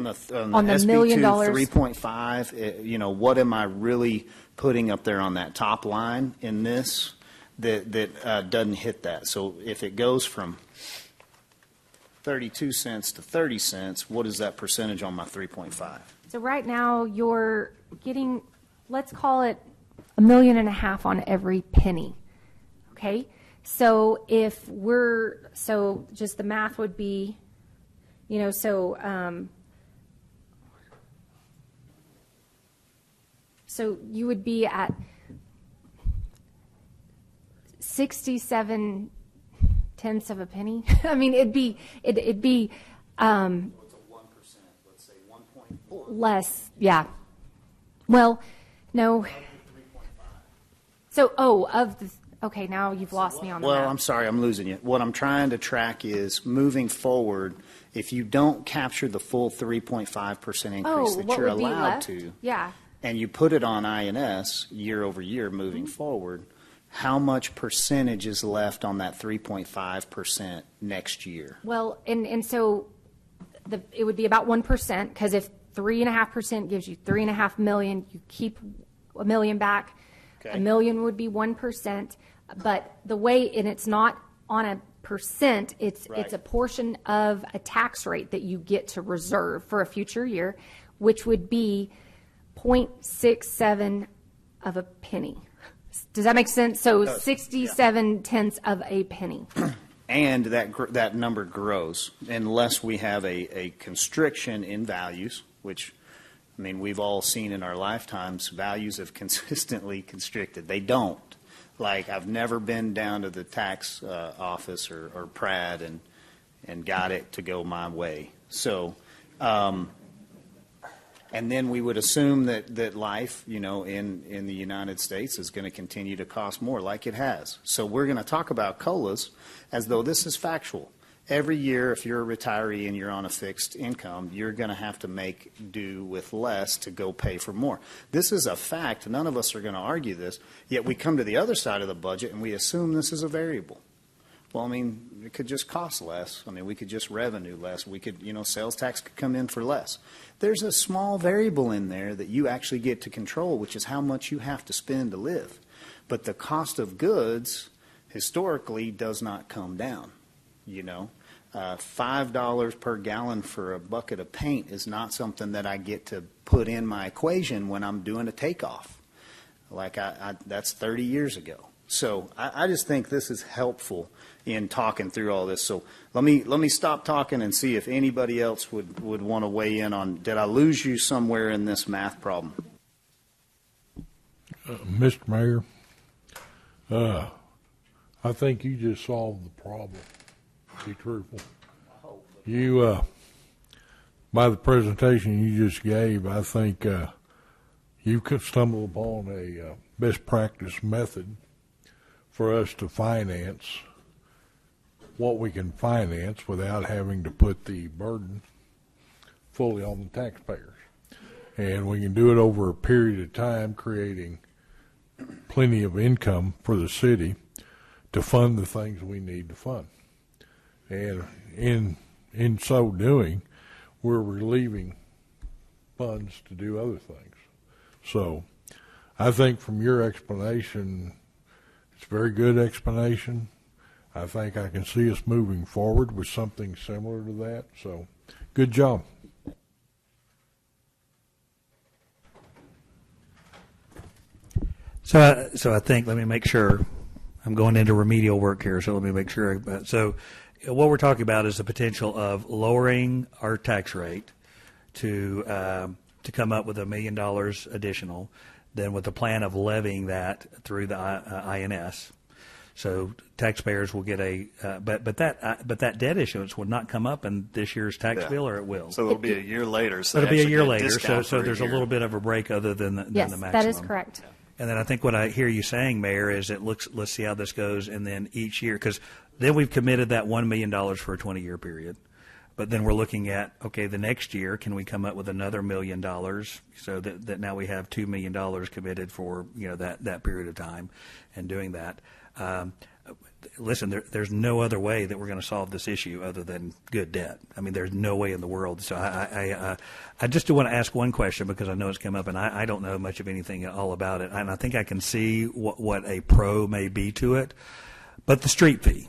the $1 SB2 million? 3.5, what am I really putting up there on that top line in this that doesn't hit that? So if it goes from 32 cents to 30 cents, what is that percentage on my 3.5? So right now, you're getting, let's call it $1.5 million on every penny, okay? So so just the math would be, so you would be at 67 tenths of a penny. I mean, it'd be What's a 1%? Let's say 1.1. less, yeah. Well, no. So, okay, now you've lost me on the Well, math. I'm sorry, I'm losing you. What I'm trying to track is moving forward, if you don't capture the full 3.5% increase that what you're would be allowed left? to, Yeah. and you put it on INS year over year moving Mm-hmm. forward, how much percentage is left on that 3.5% next year? Well, and so it would be about 1%, because if 3.5% gives you 3.5 million, you keep $1 million back. Okay. $1 million would be 1%, but the way, and it's not on a percent, it's Right. a portion of a tax rate that you get to reserve for a future year, which would be 0.67 of a penny. Does that make sense? So 67 tenths of a penny. And that number grows unless we have a constriction in values, which, I mean, we've all seen in our lifetimes, values have consistently constricted. They don't. Like, I've never been down to the tax office or Pratt and got it to go my way. So, and then we would assume that life, in the United States is going to continue to cost more, like it has. So we're going to talk about COLAs as though this is factual. Every year, if you're a retiree and you're on a fixed income, you're going to have to make do with less to go pay for more. This is a fact. None of us are going to argue this, yet we come to the other side of the budget and we assume this is a variable. Well, I mean, it could just cost less. I mean, we could just revenue less. We could, sales tax could come in for less. There's a small variable in there that you actually get to control, which is how much you have to spend to live. But the cost of goods historically does not come down, $5 per gallon for a bucket of paint is not something that I get to put in my equation when I'm doing a takeoff. Like that's 30 years ago. So I just think this is helpful in talking through all this. So let me stop talking and see if anybody else would want to weigh in on, did I lose you somewhere in this math problem? Mr. Mayor, I think you just solved the problem, to be truthful. You, by the presentation you just gave, I think you could stumble upon a best practice method for us to finance what we can finance without having to put the burden fully on the taxpayers. And we can do it over a period of time, creating plenty of income for the city to fund the things we need to fund. And in so doing, we're relieving funds to do other things. So I think from your explanation, it's a very good explanation. I think I can see us moving forward with something similar to that. So good job. So I think, let me make sure, I'm going into remedial work here, so let me make sure. So what we're talking about is the potential of lowering our tax rate to come up with $1 million additional, then with the plan of levying that through the INS. So taxpayers will get but that debt issuance would not come up in this year's tax bill, or it will? So it'll be a year later. So It'll they be a actually year get a later, discount so for there's a year. little bit of a break other than the Yes, maximum. that is correct. And then I think what I hear you saying, Mayor, is let's see how this goes, and then each year, because then we've committed that $1 million for a 20-year period. But then we're looking at, okay, the next year, can we come up with another $1 million so that now we have $2 million committed for, that period of time and doing that. Listen, there's no other way that we're going to solve this issue other than good debt. I mean, there's no way in the world. So I just do want to ask one question, because I know it's come up, and I don't know much of anything at all about it. And I think I can see what a pro may be to it. But the street fee,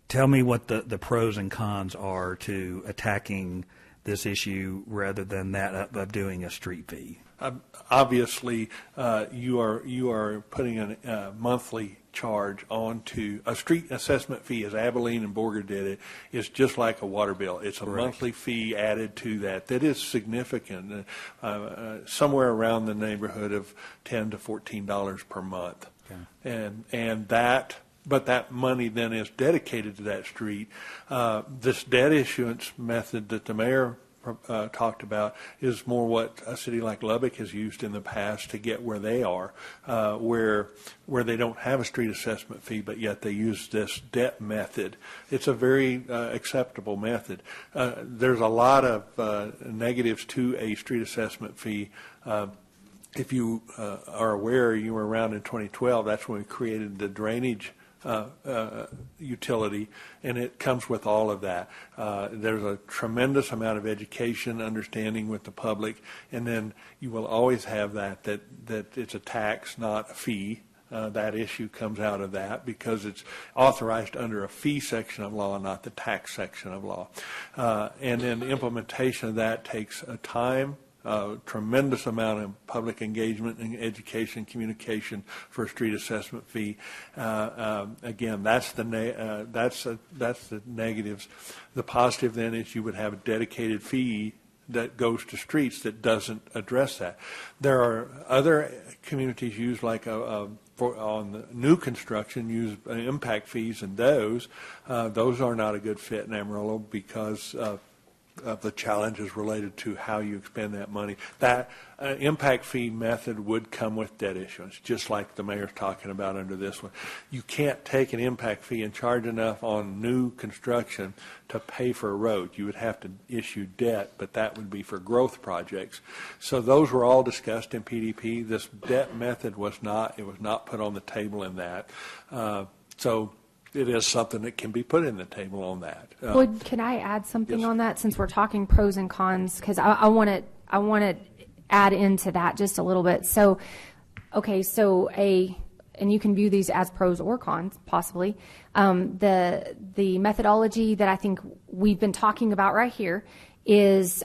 tell me what the pros and cons are to attacking this issue rather than that of doing a street fee. Obviously, you are putting a monthly charge onto a street assessment fee, as Abilene and Borger did it. It's just like a water bill. It's a monthly fee added to that. That is significant, somewhere around the neighborhood of $10 to $14 per month. Okay. And that. But that money then is dedicated to that street. This debt issuance method that the mayor talked about is more what a city like Lubbock has used in the past to get where they are, where they don't have a street assessment fee, but yet they use this debt method. It's a very acceptable method. There's a lot of negatives to a street assessment fee. If you are aware, you were around in 2012. That's when we created the drainage utility, and it comes with all of that. There's a tremendous amount of education, understanding with the public, and then you will always have that it's a tax, not a fee. That issue comes out of that because it's authorized under a fee section of law, not the tax section of law. And then the implementation of that takes a time, tremendous amount of public engagement and education, communication for a street assessment fee. Again, that's the negatives. The positive then is you would have a dedicated fee that goes to streets that doesn't address that. There are other communities use on the new construction use impact fees, and those are not a good fit in Amarillo because of the challenges related to how you expend that money. That impact fee method would come with debt issuance, just like the mayor's talking about under this one. You can't take an impact fee and charge enough on new construction to pay for a road. You would have to issue debt, but that would be for growth projects. So those were all discussed in PDP. This debt method was not put on the table in that. So it is something that can be put in the table on that. Would, can I add something Yes. on that, since we're talking pros and cons? Because I want to add into that just a little bit. So, okay, and you can view these as pros or cons, possibly. The methodology that I think we've been talking about right here is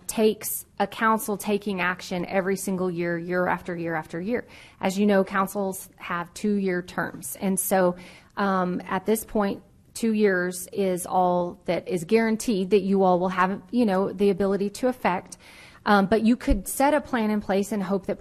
takes a council taking action every single year, year after year after year. As you know, councils have 2-year terms, and so at this point, 2 years is all that is guaranteed that you all will have, the ability to affect. But you could set a plan in place and hope that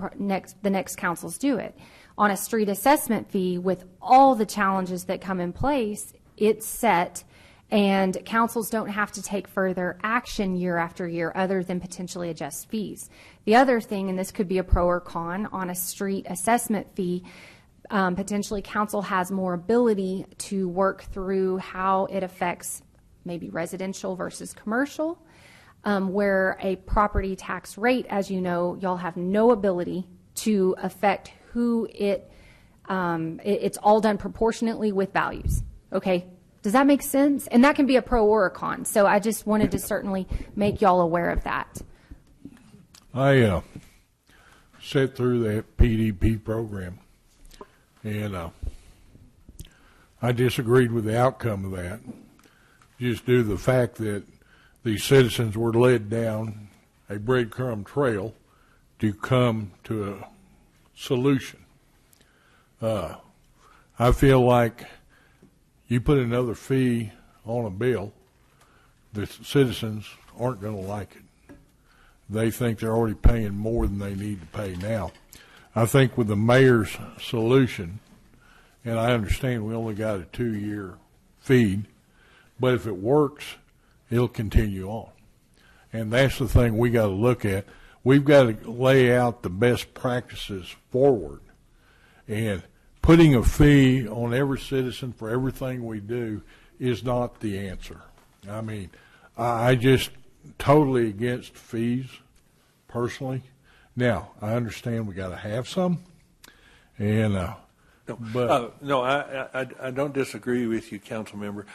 the next councils do it. On a street assessment fee, with all the challenges that come in place, it's set, and councils don't have to take further action year after year other than potentially adjust fees. The other thing, and this could be a pro or con, on a street assessment fee, potentially council has more ability to work through how it affects maybe residential versus commercial, where a property tax rate, as you know, y'all have no ability to affect who it's all done proportionately with values. Okay, does that make sense? And that can be a pro or a con. So I just wanted to certainly make y'all aware of that. I sat through that PDP program, and I disagreed with the outcome of that, just due to the fact that the citizens were led down a breadcrumb trail to come to a solution. I feel like you put another fee on a bill, the citizens aren't going to like it. They think they're already paying more than they need to pay now. I think with the mayor's solution, and I understand we only got a 2-year feed, but if it works, it'll continue on. And that's the thing we got to look at. We've got to lay out the best practices forward. And putting a fee on every citizen for everything we do is not the answer. I mean, I just totally against fees, personally. Now, I understand we got to have some, and No, I don't disagree with you, council member.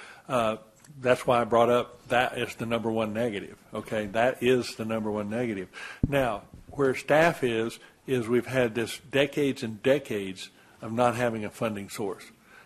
That's why I brought up that is the number one negative. Okay, that is the number one negative. Now, where staff is we've had this decades and decades of not having a funding source.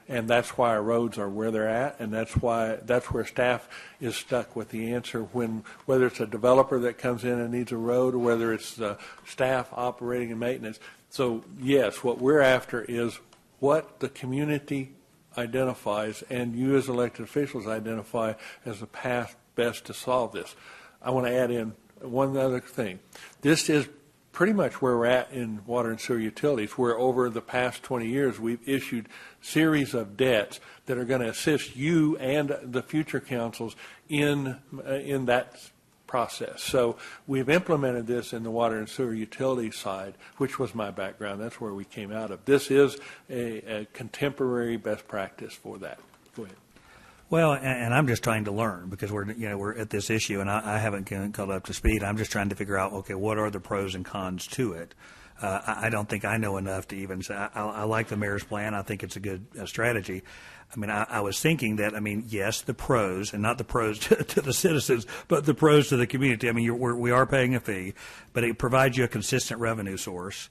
And that's why our roads are where they're at, and that's where staff is stuck with the answer when, whether it's a developer that comes in and needs a road, or whether it's the staff operating and maintenance. So yes, what we're after is what the community identifies and you as elected officials identify as the path best to solve this. I want to add in one other thing. This is pretty much where we're at in water and sewer utilities, where over the past 20 years we've issued series of debts that are going to assist you and the future councils in that process. So we've implemented this in the water and sewer utility side, which was my background. That's where we came out of. This is a contemporary best practice for that. Go ahead. Well, and I'm just trying to learn because we're at this issue, and I haven't caught up to speed. I'm just trying to figure out, okay, what are the pros and cons to it? I don't think I know enough to even say. I like the mayor's plan. I think it's a good strategy. I mean, I was thinking that, I mean, yes, the pros, and not the pros to the citizens, but the pros to the community. I mean, we are paying a fee, but it provides you a consistent revenue source.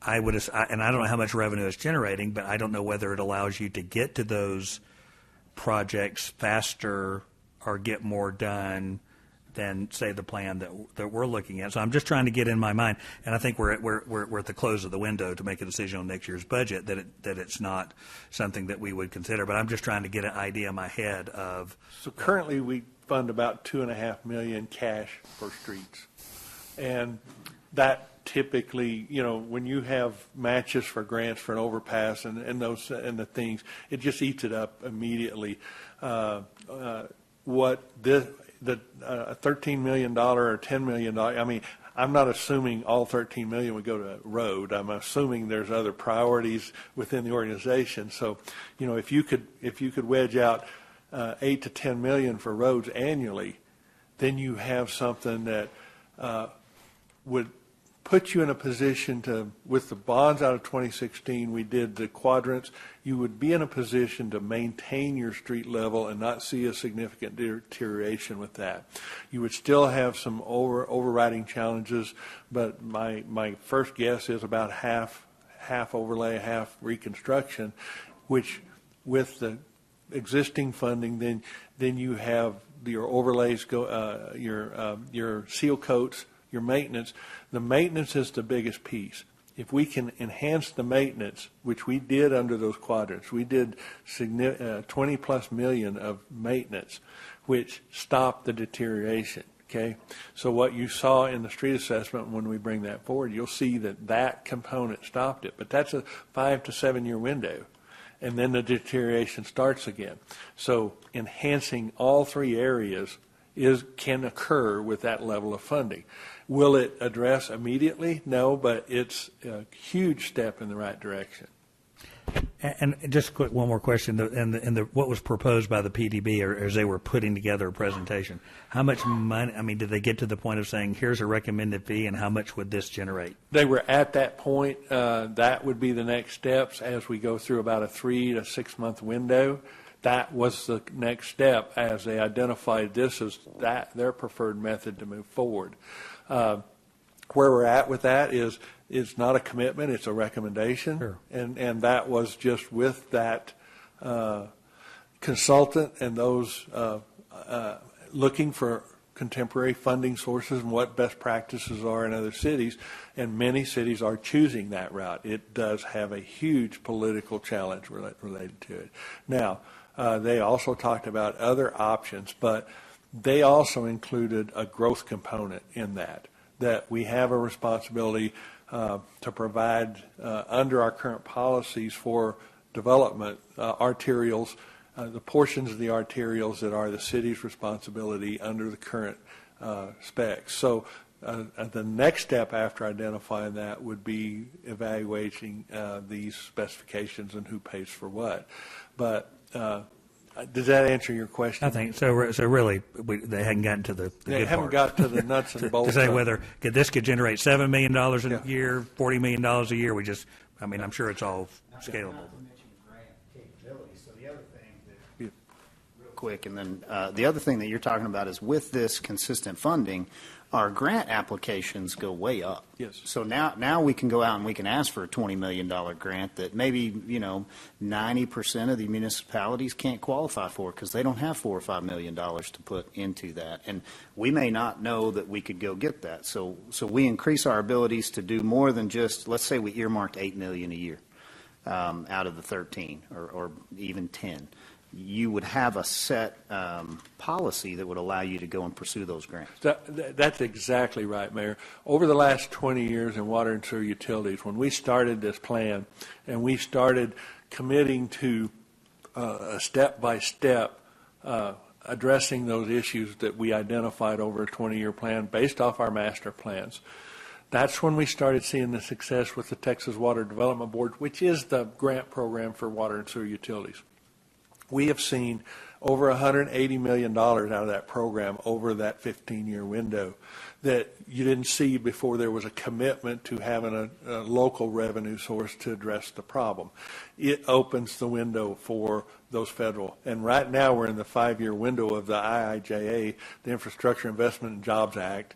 And I don't know how much revenue it's generating, but I don't know whether it allows you to get to those projects faster or get more done than, say, the plan that we're looking at. So I'm just trying to get in my mind, and I think we're at the close of the window to make a decision on next year's budget, that it's not something that we would consider. But I'm just trying to get an idea in my head of. So currently we fund about $2.5 million cash for streets, and that typically, when you have matches for grants for an overpass and the things, it just eats it up immediately. The $13 million or $10 million, I mean, I'm not assuming all $13 million would go to road. I'm assuming there's other priorities within the organization. So, if you could wedge out $8 to $10 million for roads annually, then you have something that would put you in a position to, with the bonds out of 2016, we did the quadrants, you would be in a position to maintain your street level and not see a significant deterioration with that. You would still have some overriding challenges, but my first guess is about half overlay, half reconstruction, which with the existing funding, then you have your overlays go, your seal coats, your maintenance. The maintenance is the biggest piece. If we can enhance the maintenance, which we did under those quadrants, we did 20 plus million of maintenance, which stopped the deterioration. Okay, so what you saw in the street assessment, when we bring that forward, you'll see that component stopped it. But that's a 5 to 7 year window, and then the deterioration starts again. So enhancing all three areas can occur with that level of funding. Will it address immediately? No, but it's a huge step in the right direction. And just quick, one more question. What was proposed by the PDB, or as they were putting together a presentation, how much money, I mean, did they get to the point of saying, here's a recommended fee, and how much would this generate? They were at that point. That would be the next steps as we go through about a 3 to 6 month window. That was the next step as they identified this as their preferred method to move forward. Where we're at with that is it's not a commitment, it's a recommendation. Sure. And that was just with that consultant and those looking for contemporary funding sources and what best practices are in other cities, and many cities are choosing that route. It does have a huge political challenge related to it. Now, they also talked about other options, but they also included a growth component in that we have a responsibility to provide under our current policies for development arterials, the portions of the arterials that are the city's responsibility under the current specs. So the next step after identifying that would be evaluating these specifications and who pays for what. But does that answer your question? I think so. So really, they hadn't gotten to the they good haven't part. got to the nuts and bolts to say whether this could generate $7 million a year, $40 million a year. I'm sure it's all scalable. Not to mention grant capabilities. So the other thing that, real quick, and then the other thing that you're talking about is with this consistent funding, our grant applications go way up. Yes. So now we can go out and we can ask for a $20 million grant that maybe, 90% of the municipalities can't qualify for because they don't have $4 or $5 million to put into that. And we may not know that we could go get that. So we increase our abilities to do more than just, let's say we earmarked $8 million a year out of the 13 or even 10. You would have a set policy that would allow you to go and pursue those grants. That's exactly right, Mayor. Over the last 20 years in water and sewer utilities, when we started this plan and we started committing to a step-by-step addressing those issues that we identified over a 20-year plan based off our master plans, that's when we started seeing the success with the Texas Water Development Board, which is the grant program for water and sewer utilities. We have seen over $180 million out of that program over that 15-year window that you didn't see before there was a commitment to having a local revenue source to address the problem. It opens the window for those federal. And right now we're in the 5-year window of the IIJA, the Infrastructure Investment and Jobs Act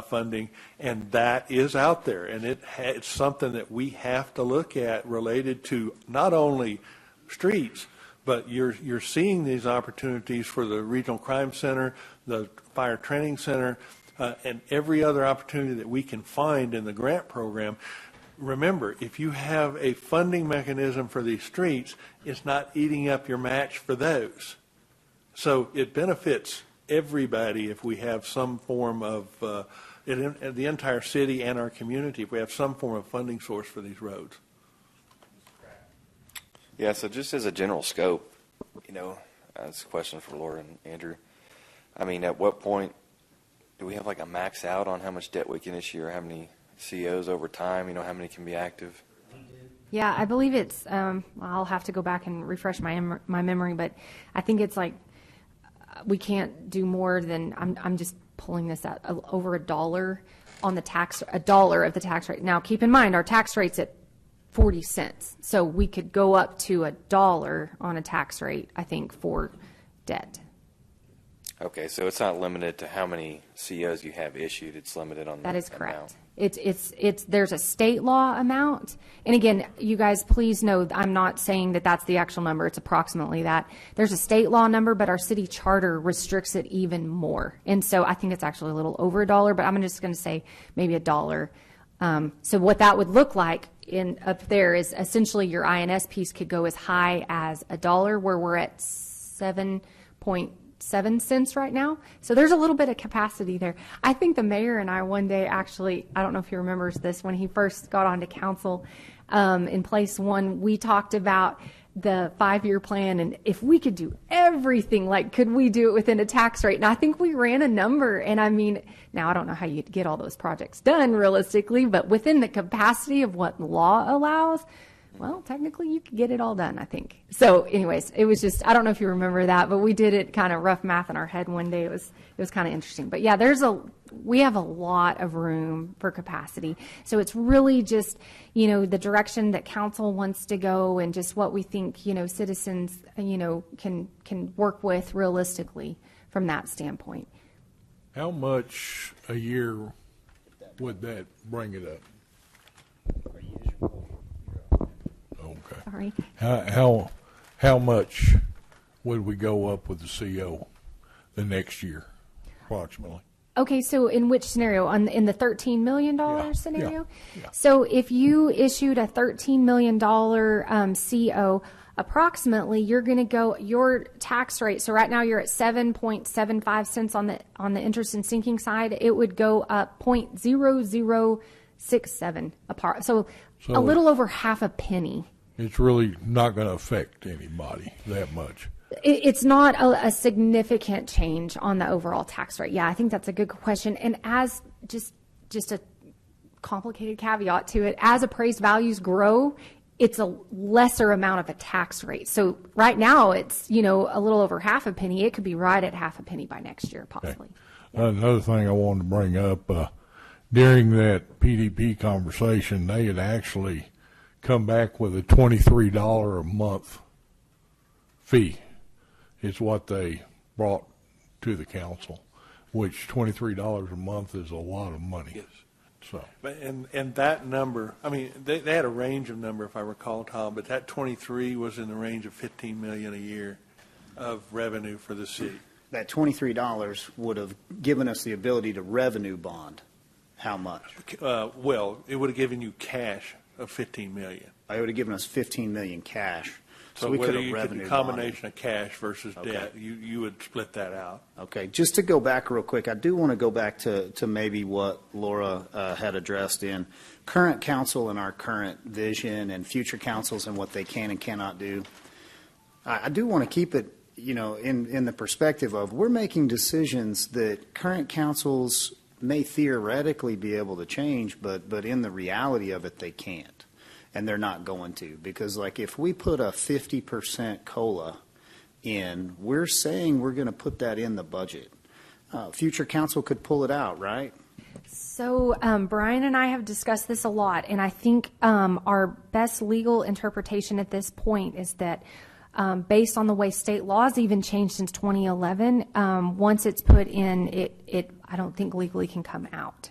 funding, and that is out there. And it's something that we have to look at related to not only streets, but you're seeing these opportunities for the Regional Crime Center, the Fire Training Center, and every other opportunity that we can find in the grant program. Remember, if you have a funding mechanism for these streets, it's not eating up your match for those. So it benefits everybody if we have some form of, the entire city and our community, if we have some form of funding source for these roads. Yeah, so just as a general scope, that's a question for Laura and Andrew. I mean, at what point do we have like a max out on how much debt we can issue or how many COs over time, how many can be active? Yeah, I believe it's, I'll have to go back and refresh my memory, but I think it's like we can't do more than, I'm just pulling this out, over $1 on the tax, $1 of the tax rate. Now, keep in mind, our tax rate's at 40 cents. So we could go up to $1 on a tax rate, I think, for debt. Okay, so it's not limited to how many COs you have issued. It's limited on That is amount. correct. It's there's a state law amount. And again, you guys, please know, I'm not saying that that's the actual number. It's approximately that. There's a state law number, but our city charter restricts it even more. And so I think it's actually a little over $1, but I'm just going to say maybe $1. So what that would look like up there is essentially your INS piece could go as high as $1, where we're at 7.7 cents right now. So there's a little bit of capacity there. I think the mayor and I one day actually, I don't know if he remembers this, when he first got onto council in place one, we talked about the 5-year plan and if we could do everything, like could we do it within a tax rate? And I think we ran a number, and I mean, now I don't know how you'd get all those projects done realistically, but within the capacity of what law allows, well, technically you could get it all done, I think. So anyways, it was just, I don't know if you remember that, but we did it kind of rough math in our head one day. It was kind of interesting. But yeah, we have a lot of room for capacity. So it's really just, the direction that council wants to go and just what we think, citizens, can work with realistically from that standpoint. How much a year would that bring it up? Okay. Sorry. How much would we go up with the CO the next year, approximately? Okay, so in which scenario? In the $13 million scenario? Yeah. So if you issued a $13 million CO, approximately you're going to go, your tax rate, so right now you're at 7.75 cents on the interest and sinking side, it would go up 0.0067 apart. So a little over half a penny. It's really not going to affect anybody that much. It's not a significant change on the overall tax rate. Yeah, I think that's a good question. And as just a complicated caveat to it, as appraised values grow, it's a lesser amount of a tax rate. So right now it's, a little over half a penny. It could be right at half a penny by next year, possibly. Okay. Yeah. Another thing I wanted to bring up, during that PDP conversation, they had actually come back with a $23 a month fee. is what they brought to the council, which $23 a month is a lot of money. Yes. So, And that number, I mean, they had a range of number, if I recall, Tom, but that 23 was in the range of 15 million a year of revenue for the city. That $23 would have given us the ability to revenue bond. How much? Well, it would have given you cash of 15 million. I would have given us 15 million cash. So we could whether have you could, revenue a bonded. combination of cash versus Okay. debt, you would split that out. Okay, just to go back real quick, I do want to go back to maybe what Laura had addressed in current council and our current vision and future councils and what they can and cannot do. I do want to keep it, in the perspective of we're making decisions that current councils may theoretically be able to change, but in the reality of it, they can't. And they're not going to, because like if we put a 50% COLA in, we're saying we're going to put that in the budget. Future council could pull it out, right? So Brian and I have discussed this a lot, and I think our best legal interpretation at this point is that based on the way state laws even changed since 2011, once it's put in, it I don't think legally can come out.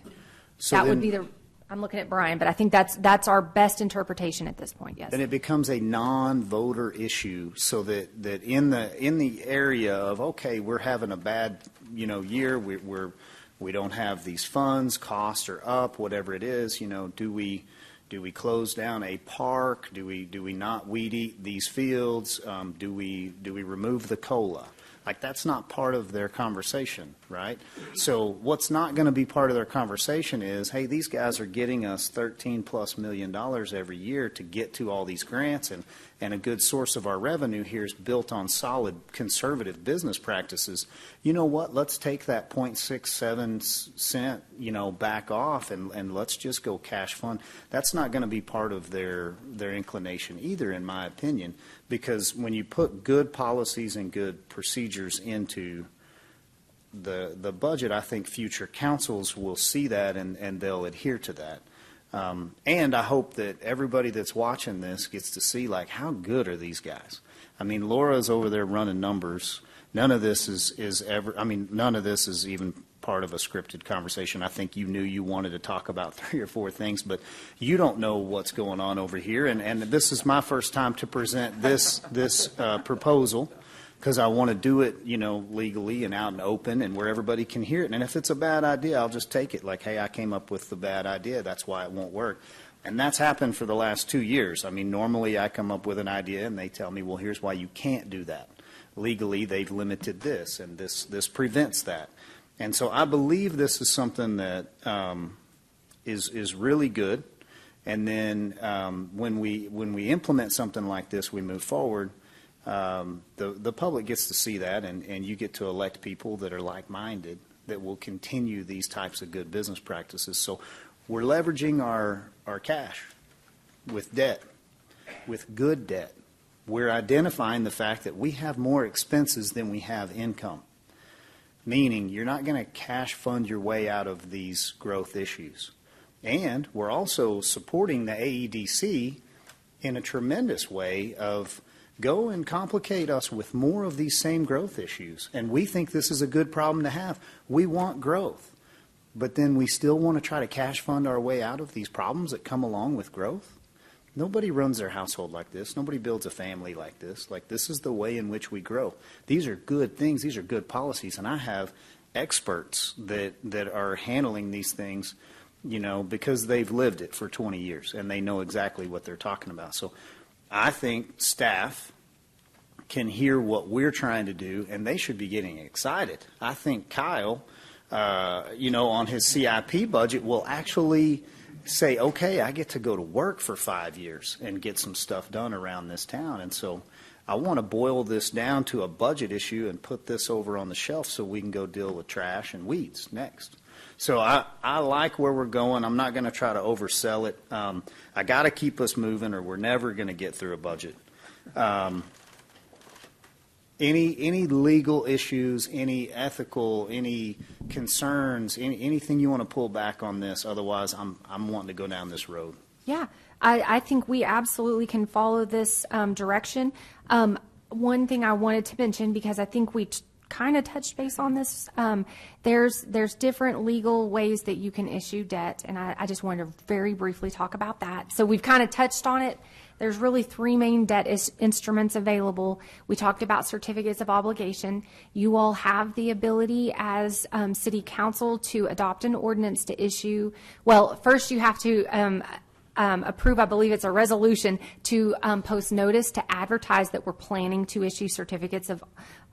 So that would then- be I'm looking at Brian, but I think that's our best interpretation at this point, yes. Then it becomes a non-voter issue, so that in the area of, okay, we're having a bad year, we don't have these funds, costs are up, whatever it is, do we close down a park? Do we not weed eat these fields? Do we remove the COLA? Like, that's not part of their conversation, right? So what's not going to be part of their conversation is, hey, these guys are getting us $13+ million every year to get to all these grants, and a good source of our revenue here is built on solid conservative business practices. You know what? Let's take that 0.67 cent, back off, and let's just go cash fund. That's not going to be part of their inclination either, in my opinion, because when you put good policies and good procedures into the budget, I think future councils will see that and they'll adhere to that. And I hope that everybody that's watching this gets to see, like, how good are these guys? I mean, Laura's over there running numbers. None of this none of this is even part of a scripted conversation. I think you knew you wanted to talk about 3 or 4 things, but you don't know what's going on over here. And this is my first time to present this proposal, because I want to do it, legally and out and open and where everybody can hear it. And if it's a bad idea, I'll just take it like, hey, I came up with the bad idea. That's why it won't work. And that's happened for the last 2 years. I mean, normally I come up with an idea and they tell me, well, here's why you can't do that. Legally, they've limited this, and this prevents that. And so I believe this is something that is really good. And then when we implement something like this, we move forward. The public gets to see that, and you get to elect people that are like-minded that will continue these types of good business practices. So we're leveraging our cash with debt, with good debt. We're identifying the fact that we have more expenses than we have income, meaning you're not going to cash fund your way out of these growth issues. And we're also supporting the AEDC in a tremendous way of go and complicate us with more of these same growth issues. And we think this is a good problem to have. We want growth. But then we still want to try to cash fund our way out of these problems that come along with growth. Nobody runs their household like this. Nobody builds a family like this. Like, this is the way in which we grow. These are good things. These are good policies. And I have experts that are handling these things, because they've lived it for 20 years and they know exactly what they're talking about. So I think staff can hear what we're trying to do, and they should be getting excited. I think Kyle, on his CIP budget will actually say, okay, I get to go to work for 5 years and get some stuff done around this town. And so I want to boil this down to a budget issue and put this over on the shelf so we can go deal with trash and weeds next. So I like where we're going. I'm not going to try to oversell it. I got to keep us moving, or we're never going to get through a budget. Any legal issues, any ethical, any concerns, anything you want to pull back on this? Otherwise, I'm wanting to go down this road. Yeah, I think we absolutely can follow this direction. one thing I wanted to mention, because I think we kind of touched base on this. There's different legal ways that you can issue debt, and I just wanted to very briefly talk about that. So we've kind of touched on it. There's really three main debt instruments available. We talked about certificates of obligation. You all have the ability as City Council to adopt an ordinance to issue. Well, first you have to approve, I believe it's a resolution, to post notice to advertise that we're planning to issue certificates of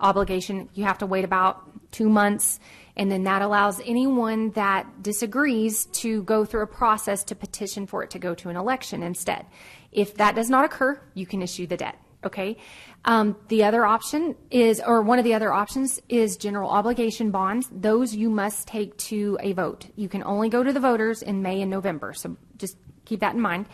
obligation. You have to wait about 2 months, and then that allows anyone that disagrees to go through a process to petition for it to go to an election instead. If that does not occur, you can issue the debt. Okay. The other option is, or one of the other options is general obligation bonds. Those you must take to a vote. You can only go to the voters in May and November. So just keep that in mind.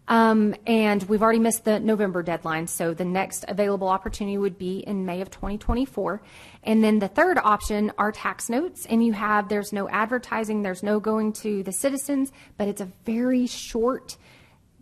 And we've already missed the November deadline. So the next available opportunity would be in May of 2024. And then the third option are tax notes. And there's no advertising, there's no going to the citizens, but it's a very short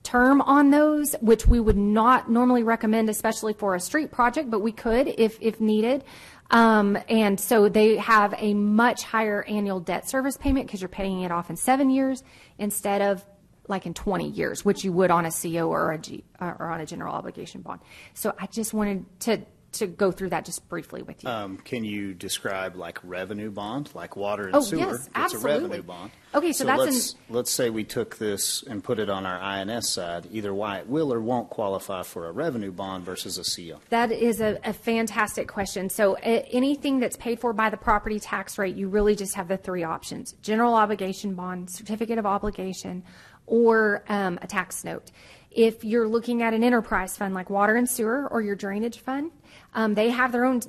term on those, which we would not normally recommend, especially for a street project, but we could if needed. And so they have a much higher annual debt service payment because you're paying it off in 7 years instead of like in 20 years, which you would on a CO or on a general obligation bond. So I just wanted to go through that just briefly with you. Can you describe like revenue bond, like water and sewer? Yes, absolutely. It's a revenue bond. Okay, so let's say we took this and put it on our INS side, either why it will or won't qualify for a revenue bond versus a CO. That is a fantastic question. So anything that's paid for by the property tax rate, you really just have the three options: general obligation bond, certificate of obligation, or a tax note. If you're looking at an enterprise fund like water and sewer or your drainage fund, they have their own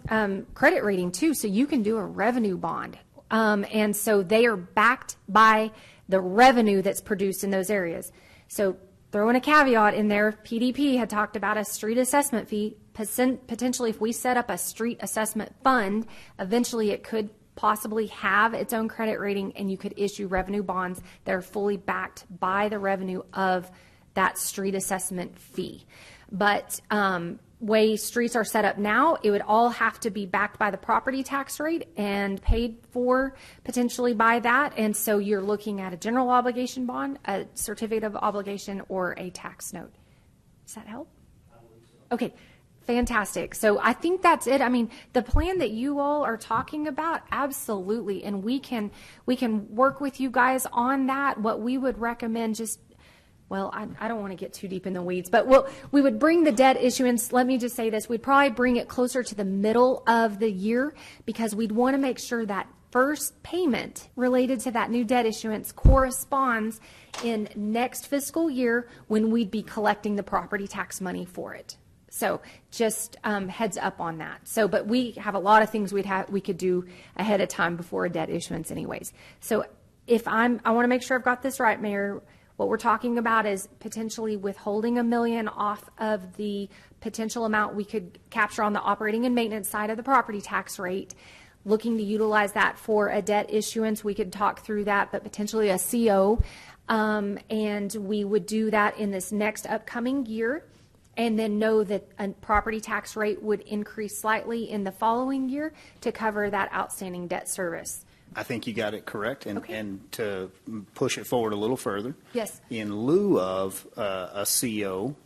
credit rating too, so you can do a revenue bond. And so they are backed by the revenue that's produced in those areas. So throw in a caveat in there, PDP had talked about a street assessment fee. Potentially, if we set up a street assessment fund, eventually it could possibly have its own credit rating, and you could issue revenue bonds that are fully backed by the revenue of that street assessment fee. But way streets are set up now, it would all have to be backed by the property tax rate and paid for potentially by that. And so you're looking at a general obligation bond, a certificate of obligation, or a tax note. Does that help? Okay. Fantastic. So I think that's it. I mean, the plan that you all are talking about, absolutely. And we can work with you guys on that. What we would recommend, I don't want to get too deep in the weeds, but we would bring the debt issuance. Let me just say this. We'd probably bring it closer to the middle of the year, because we'd want to make sure that first payment related to that new debt issuance corresponds in next fiscal year when we'd be collecting the property tax money for it. So just heads up on that. So, but we have a lot of things we could do ahead of time before a debt issuance anyways. So I want to make sure I've got this right, Mayor. What we're talking about is potentially withholding $1 million off of the potential amount we could capture on the operating and maintenance side of the property tax rate, looking to utilize that for a debt issuance. We could talk through that, but potentially a CO. And we would do that in this next upcoming year, and then know that a property tax rate would increase slightly in the following year to cover that outstanding debt service. I think you got it correct. And, Okay. and to push it forward a little further, Yes. in lieu of a CO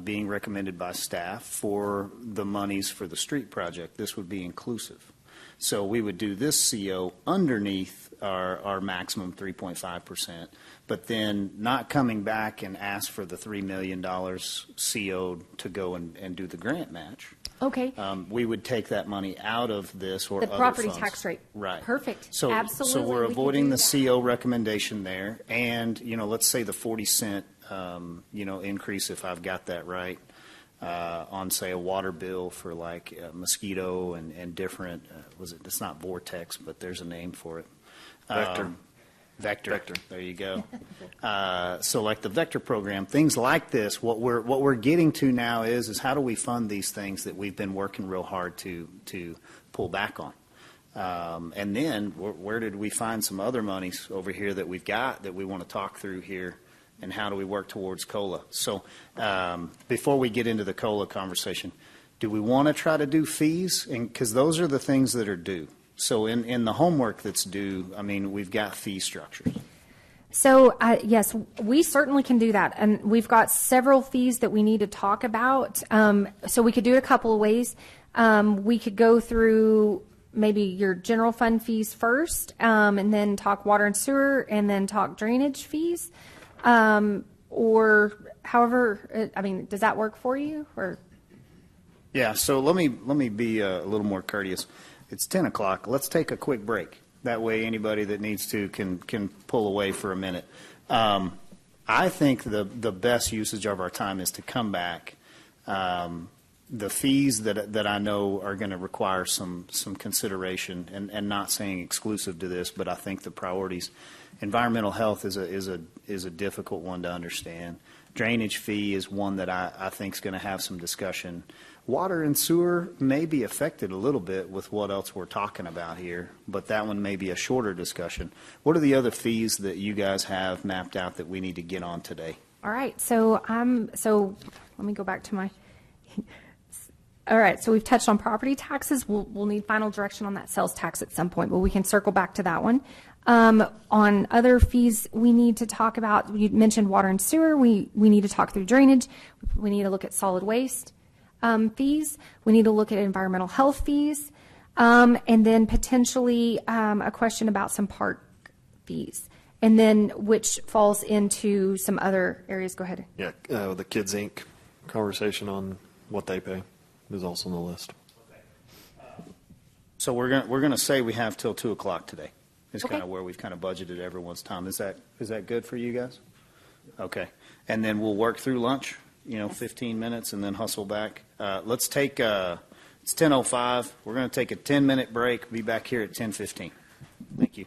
being recommended by staff for the monies for the street project, this would be inclusive. So we would do this CO underneath our maximum 3.5%, but then not coming back and ask for the $3 million CO to go and do the grant match. Okay. We would take that money out of this or The other property funds. tax rate. Right. Perfect. So, Absolutely, So we're we could avoiding do the that. CO recommendation there, and let's say the 40-cent increase, if I've got that right, on say a water bill for like mosquito and different. It's not vortex, but there's a name for it. Vector. Vector. There you go. So like the Vector program, things like this, what we're getting to now is how do we fund these things that we've been working real hard to pull back on. And then where did we find some other monies over here that we've got that we want to talk through here, and how do we work towards COLA? So before we get into the COLA conversation, Do we want to try to do fees? And, because those are the things that are due. So in the homework that's due, I mean, we've got fee structures. So, yes, we certainly can do that. And we've got several fees that we need to talk about. So we could do it a couple of ways. We could go through maybe your general fund fees first, and then talk water and sewer, and then talk drainage fees. Or however, I mean, does that work for you? Or Yeah, so let me be a little more courteous. It's 10 o'clock. Let's take a quick break. That way, anybody that needs to can pull away for a minute. I think the best usage of our time is to come back. The fees that I know are going to require some consideration, and not saying exclusive to this, but I think the priorities. Environmental health is a difficult one to understand. Drainage fee is one that I think is going to have some discussion. Water and sewer may be affected a little bit with what else we're talking about here, but that one may be a shorter discussion. What are the other fees that you guys have mapped out that we need to get on today? all right, so let me go back to my. All right, so we've touched on property taxes. We'll need final direction on that sales tax at some point, but we can circle back to that one. On other fees we need to talk about, you mentioned water and sewer. We need to talk through drainage. We need to look at solid waste fees. We need to look at environmental health fees, and then potentially a question about some park fees, and then which falls into some other areas. Go ahead. Yeah, the Kids Inc. conversation on what they pay is also on the list. So we're gonna say we have till 2 o'clock today. Is Okay. kind of where we've kind of budgeted everyone's time. Is that good for you guys? Okay, and then we'll work through lunch. 15 minutes, and then hustle back. Let's take. It's 10:05. We're going to take a 10-minute break. Be back here at 10:15. Thank you.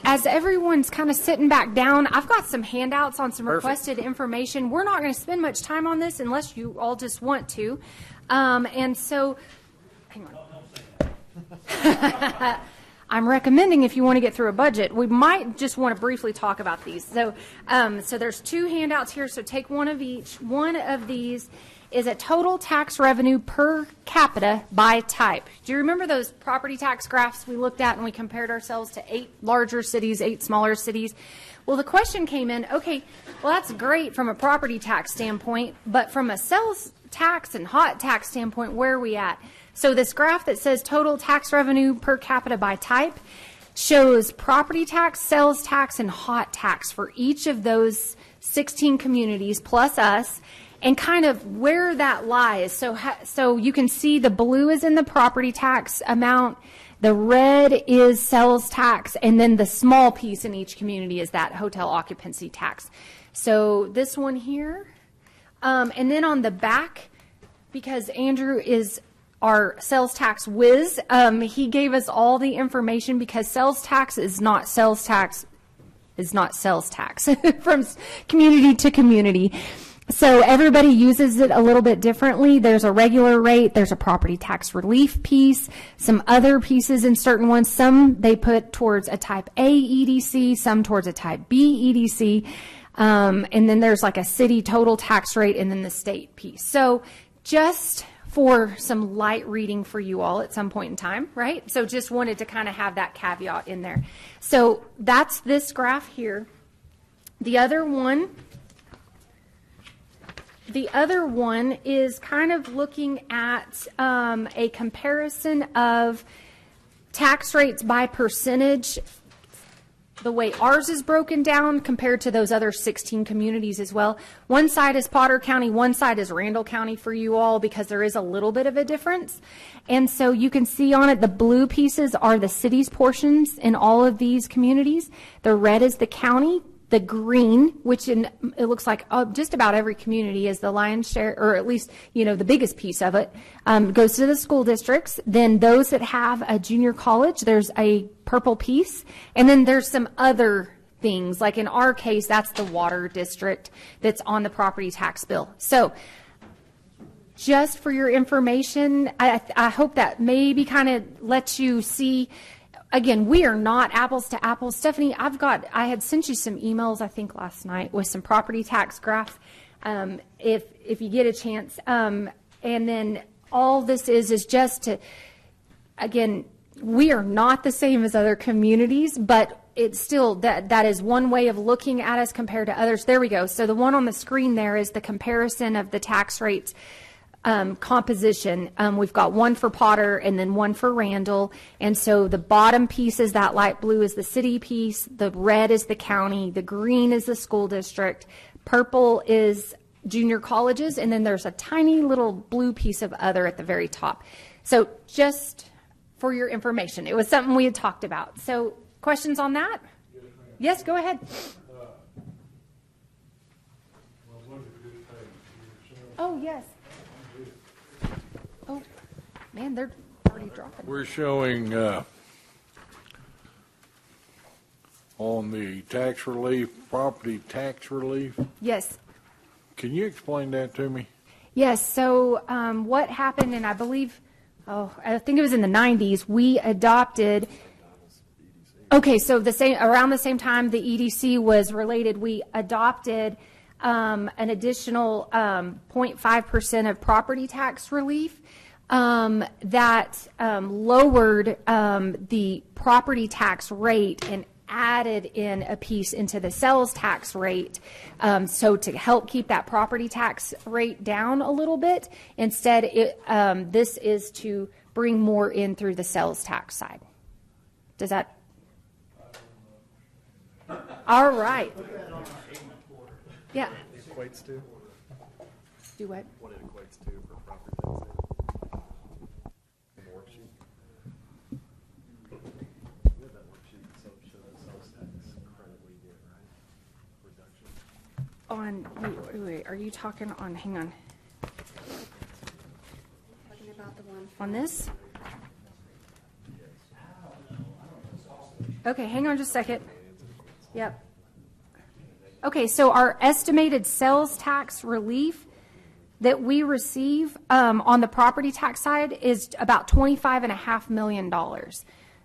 as everyone's kind of sitting back down, I've got some handouts on some Perfect. requested information. We're not going to spend much time on this unless you all just want to. And so, hang on. I'm recommending if you want to get through a budget, we might just want to briefly talk about these. So, so there's two handouts here, so take one of each. One of these is a total tax revenue per capita by type. Do you remember those property tax graphs we looked at and we compared ourselves to 8 larger cities, 8 smaller cities? Well, the question came in, okay, well, that's great from a property tax standpoint, but from a sales tax and hot tax standpoint, where are we at? So this graph that says total tax revenue per capita by type shows property tax, sales tax, and hot tax for each of those 16 communities plus us, and kind of where that lies. So you can see the blue is in the property tax amount, the red is sales tax, and then the small piece in each community is that hotel occupancy tax. So this one here, and then on the back, because Andrew is our sales tax whiz, he gave us all the information because sales tax is not sales tax from community to community. So everybody uses it a little bit differently. There's a regular rate, there's a property tax relief piece, some other pieces in certain ones. Some they put towards a type A EDC, some towards a type B EDC. And then there's like a city total tax rate and then the state piece. So just for some light reading for you all at some point in time, right? So just wanted to kind of have that caveat in there. So that's this graph here. The other one is kind of looking at a comparison of tax rates by percentage, the way ours is broken down compared to those other 16 communities as well. One side is Potter County, one side is Randall County for you all because there is a little bit of a difference. And so you can see on it, the blue pieces are the city's portions in all of these communities. The red is the county. The green, which it looks like just about every community is the lion's share, or at least, the biggest piece of it, goes to the school districts. Then those that have a junior college, there's a purple piece. And then there's some other things, like in our case, that's the water district that's on the property tax bill. So just for your information, I hope that maybe kind of lets you see. Again, we are not apples to apples. Stephanie, I had sent you some emails, I think last night, with some property tax graphs, if you get a chance. And then all this is just to, again, we are not the same as other communities, but it's still, that is one way of looking at us compared to others. There we go. So the one on the screen there is the comparison of the tax rates composition. We've got one for Potter and then one for Randall. And so the bottom piece is that light blue is the city piece. The red is the county. The green is the school district. Purple is junior colleges. And then there's a tiny little blue piece of other at the very top. So just for your information, it was something we had talked about. So questions on that? Yes, go ahead. Oh, yes. Oh, man, they're already dropping. We're showing on the tax relief, property tax relief. Yes. Can you explain that to me? Yes. So what happened, and I believe, I think it was in the 90s, we adopted. Okay, so around the same time the EDC was related, we adopted an additional 0.5% of property tax relief that lowered the property tax rate and added in a piece into the sales tax rate, so to help keep that property tax rate down a little bit. Instead, this is to bring more in through the sales tax side. Does that? All right. Yeah. It equates to? Do what? What it equates to for property tax. The worksheet. We have that worksheet, so it shows the sales tax credit we get, right? Reduction. Wait, are you talking on, hang on. Talking about the one. On this? Okay, hang on just a second. Yep. Okay, so our estimated sales tax relief that we receive on the property tax side is about $25.5 million.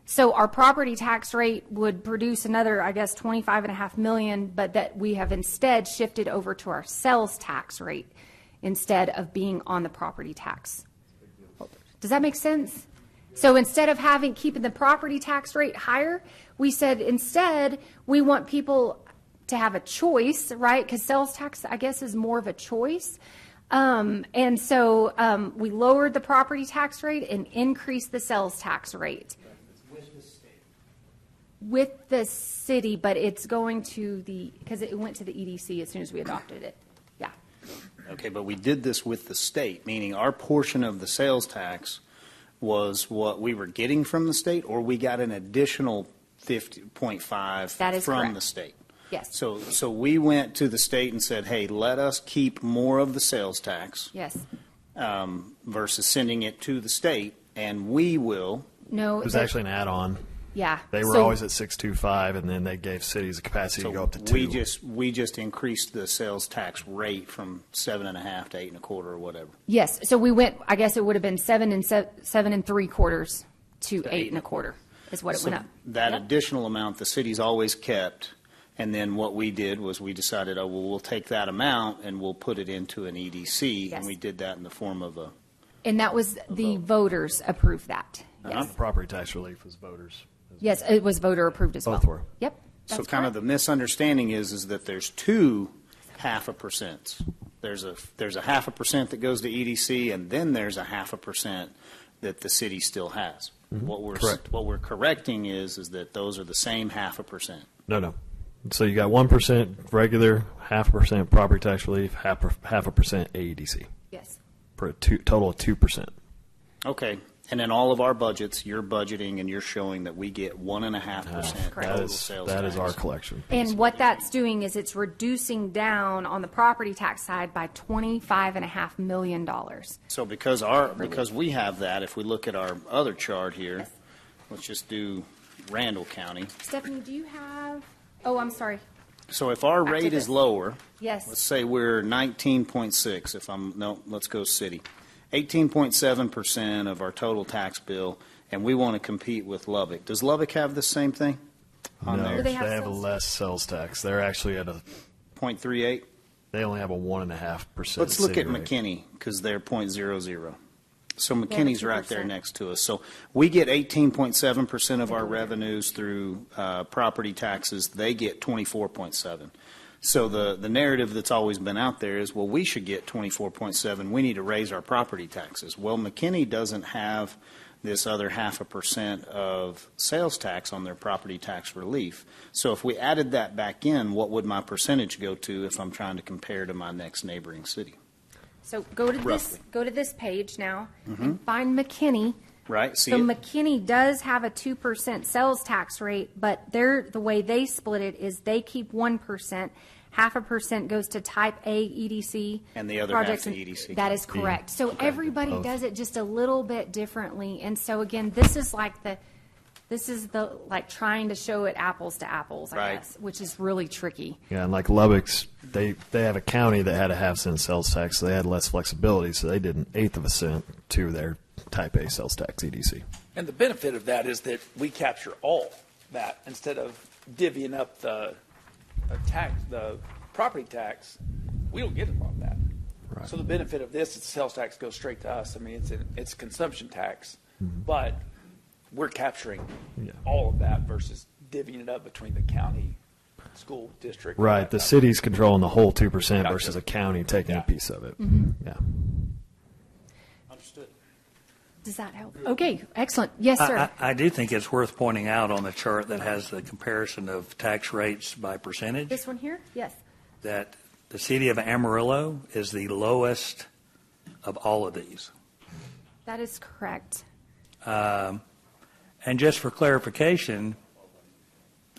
So our property tax rate would produce another, I guess, $25.5 million, but that we have instead shifted over to our sales tax rate instead of being on the property tax. Does that make sense? So instead of keeping the property tax rate higher, we said instead we want people to have a choice, right? Because sales tax, I guess, is more of a choice. And so we lowered the property tax rate and increased the sales tax rate. With the city, but it's going to because it went to the EDC as soon as we adopted it. Yeah. Okay, but we did this with the state, meaning our portion of the sales tax was what we were getting from the state, or we got an additional 50.5 That is from correct. the state. Yes. So we went to the state and said, hey, let us keep more of the sales tax Yes. versus sending it to the state, and we will. No. It was actually an add-on. Yeah. They were So- always at 6.25, and then they gave cities a capacity to go up to 2. We just increased the sales tax rate from 7.5 to 8.25 or whatever. Yes. So we went. I guess it would have been 7 3/4 to 8 1/4 is what it went up. That Yep. additional amount the city's always kept, and then what we did was we decided, oh, well, we'll take that amount and we'll put it into an EDC, Yes. and we did that in the form of a. And that was the voters approved that. Yes. The property tax relief was voters. Yes, it was voter approved as well. Both were. Yep. So that's kind of correct. the misunderstanding is that there's two 0.5%. There's a 0.5% that goes to EDC, and then there's a 0.5% that the city still has. Correct. What we're correcting is that those are the same 0.5%. No. So you got 1% regular, 0.5% property tax relief, 0.5% AEDC, Yes. for a total of 2%. Okay. And in all of our budgets, you're budgeting and you're showing that we get 1.5% Correct. total sales tax. That is our collection. And what that's doing is it's reducing down on the property tax side by $25.5 million. So because we have that, if we look at our other chart here, let's just do Randall County. Stephanie, do you have? Oh, I'm sorry. So if our Back to rate this. is lower, Yes. let's say we're 19.6. Let's go city. 18.7% of our total tax bill, and we want to compete with Lubbock. Does Lubbock have the same thing on No, there? Do they they have have sales less sales tax. They're actually at 0.38? they only have a 1.5%. Let's look city at rate. McKinney, because they're 0.00. So They have a McKinney's right there 2%. next to us. So we get 18.7% of our revenues through property taxes. They get 24.7. So the narrative that's always been out there is, well, we should get 24.7. We need to raise our property taxes. Well, McKinney doesn't have this other 0.5% of sales tax on their property tax relief. So if we added that back in, what would my percentage go to if I'm trying to compare to my next neighboring city? So go to Roughly. this page now and find McKinney. Right? See So it? McKinney does have a 2% sales tax rate, but the way they split it is they keep 1%, 0.5% goes to type A EDC. And the other half projects, to and EDC. That is correct. So everybody Both. does it just a little bit differently. And so again, this is like trying to show it apples to apples, I Right. guess, which is really tricky. Yeah, and like Lubbock's, they have a county that had a 0.5 sales tax, so they had less flexibility, so they did 1/8 of a cent to their Type A sales tax EDC. And the benefit of that is that we capture all that instead of divvying up the property tax. We don't get a lot of that. Right. So the benefit of this is the sales tax goes straight to us. I mean, it's a consumption tax, but we're capturing Yeah. all of that versus divvying it up between the county, school district. Right, the city's controlling the whole 2% Gotcha. versus a county taking Yeah. a piece of it. Yeah. Understood. Does that help? Okay, excellent. Yes, sir. I do think it's worth pointing out on the chart that has the comparison of tax rates by percentage This one here? Yes. that the city of Amarillo is the lowest of all of these. That is correct. And just for clarification,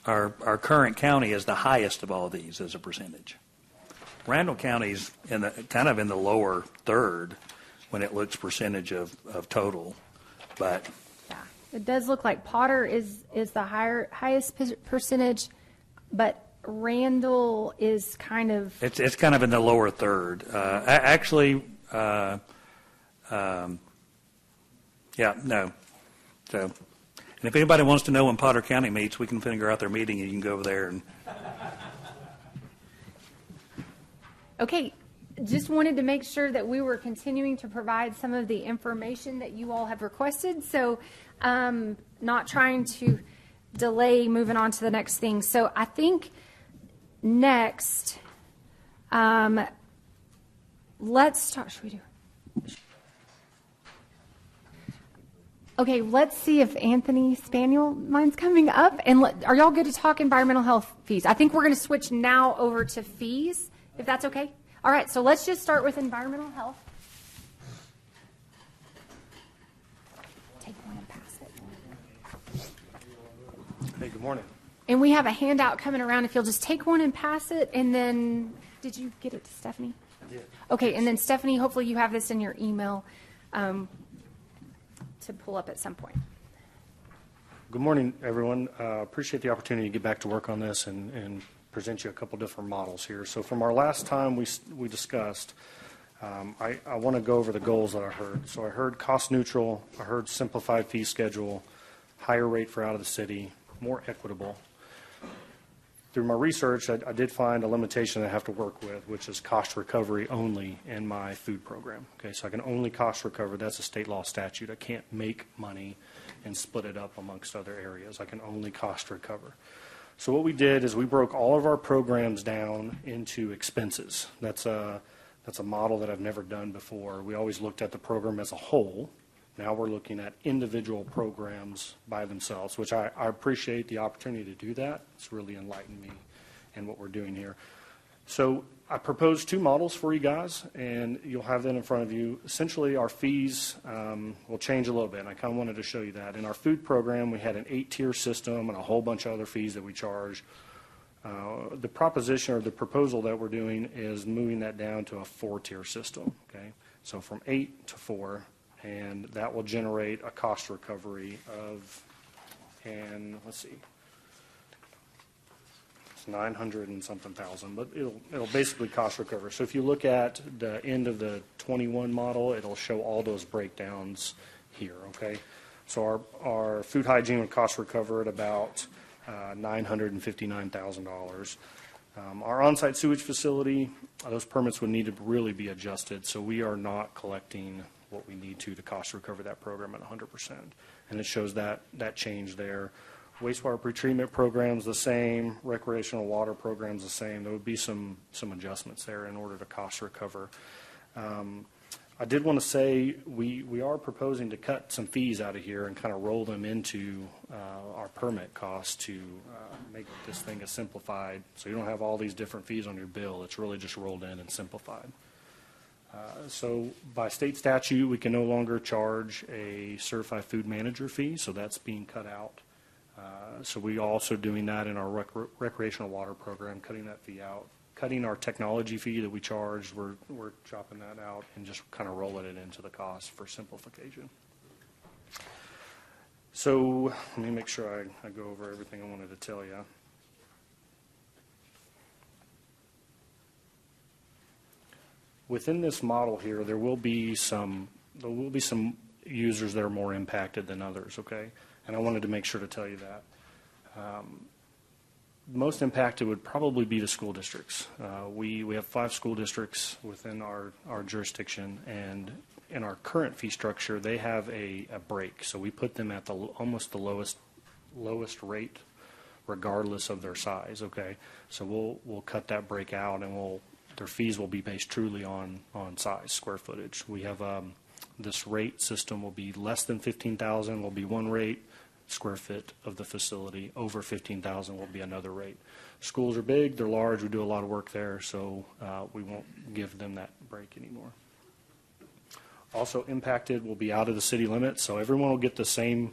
our current county is the highest of all these as a percentage. Randall County's kind of in the lower third when it looks percentage of total, but Yeah. It does look like Potter is the highest percentage. but Randall is kind of, It's kind of in the lower third. Actually, yeah, no. So, and if anybody wants to know when Potter County meets, we can figure out their meeting, and you can go over there. And okay, just wanted to make sure that we were continuing to provide some of the information that you all have requested. So not trying to delay moving on to the next thing. So I think next, let's talk, should we do? Okay, let's see if Anthony Spaniel mine's coming up. And are y'all good to talk environmental health fees? I think we're going to switch now over to fees, if that's okay. All right, so let's just start with environmental health. Take one and pass it. Hey, good morning. And we have a handout coming around. If you'll just take one and pass it, and then, did you get it to Stephanie? I did. Okay, and then Stephanie, hopefully you have this in your email to pull up at some point. Good morning, everyone. Appreciate the opportunity to get back to work on this and present you a couple different models here. So from our last time we discussed, I want to go over the goals that I heard. So I heard cost neutral, I heard simplified fee schedule, higher rate for out of the city, more equitable. Through my research, I did find a limitation that I have to work with, which is cost recovery only in my food program. Okay, so I can only cost recover. That's a state law statute. I can't make money and split it up amongst other areas. I can only cost recover. So what we did is we broke all of our programs down into expenses. That's a model that I've never done before. We always looked at the program as a whole. Now we're looking at individual programs by themselves, which I appreciate the opportunity to do that. It's really enlightened me in what we're doing here. So I proposed two models for you guys, and you'll have that in front of you. Essentially, our fees will change a little bit, and I kind of wanted to show you that. In our food program, we had an 8-tier system and a whole bunch of other fees that we charge. The proposition or the proposal that we're doing is moving that down to a 4-tier system, okay? So from 8 to 4. And that will generate a cost recovery of, and let's see, it's 900 and something thousand, but it'll basically cost recover. So if you look at the end of the 21 model, it'll show all those breakdowns here, okay? So our food hygiene would cost recover at about $959,000. Our on-site sewage facility, those permits would need to really be adjusted, so we are not collecting what we need to cost recover that program at 100%. And it shows that change there. Wastewater pretreatment program's the same, recreational water program's the same. There would be some adjustments there in order to cost recover. I did want to say we are proposing to cut some fees out of here and kind of roll them into our permit costs to make this thing a simplified, so you don't have all these different fees on your bill. It's really just rolled in and simplified. So by state statute, we can no longer charge a certified food manager fee, so that's being cut out. So we are also doing that in our recreational water program, cutting that fee out. Cutting our technology fee that we charge, we're chopping that out and just kind of rolling it into the cost for simplification. So let me make sure I go over everything I wanted to tell you. Within this model here, there will be some users that are more impacted than others, okay? And I wanted to make sure to tell you that. Most impacted would probably be the school districts. We have 5 school districts within our jurisdiction, and in our current fee structure, they have a break. So we put them at almost the lowest rate, regardless of their size, okay? So we'll cut that break out, and their fees will be based truly on size, square footage. We have this rate system will be less than 15,000 will be one rate, square foot of the facility. Over 15,000 will be another rate. Schools are big, they're large, we do a lot of work there, so we won't give them that break anymore. Also impacted will be out of the city limits, so everyone will get the same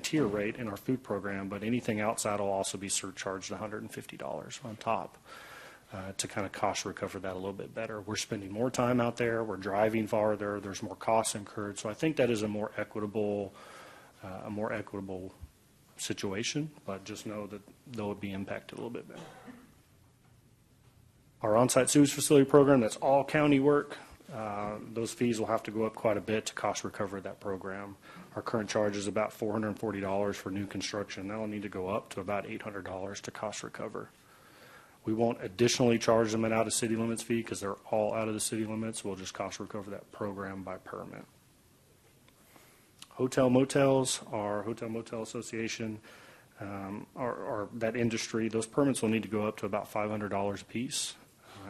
tier rate in our food program, but anything outside will also be surcharged $150 on top. To kind of cost recover that a little bit better. We're spending more time out there. We're driving farther. There's more costs incurred. So I think that is a more equitable situation, but just know that they'll be impacted a little bit better. Our on-site sewage facility program, that's all county work. Those fees will have to go up quite a bit to cost recover that program. Our current charge is about $440 for new construction. That'll need to go up to about $800 to cost recover. We won't additionally charge them an out-of-city limits fee because they're all out of the city limits. We'll just cost recover that program by permit. Hotel motels, our Hotel Motel Association, or that industry, those permits will need to go up to about $500 a piece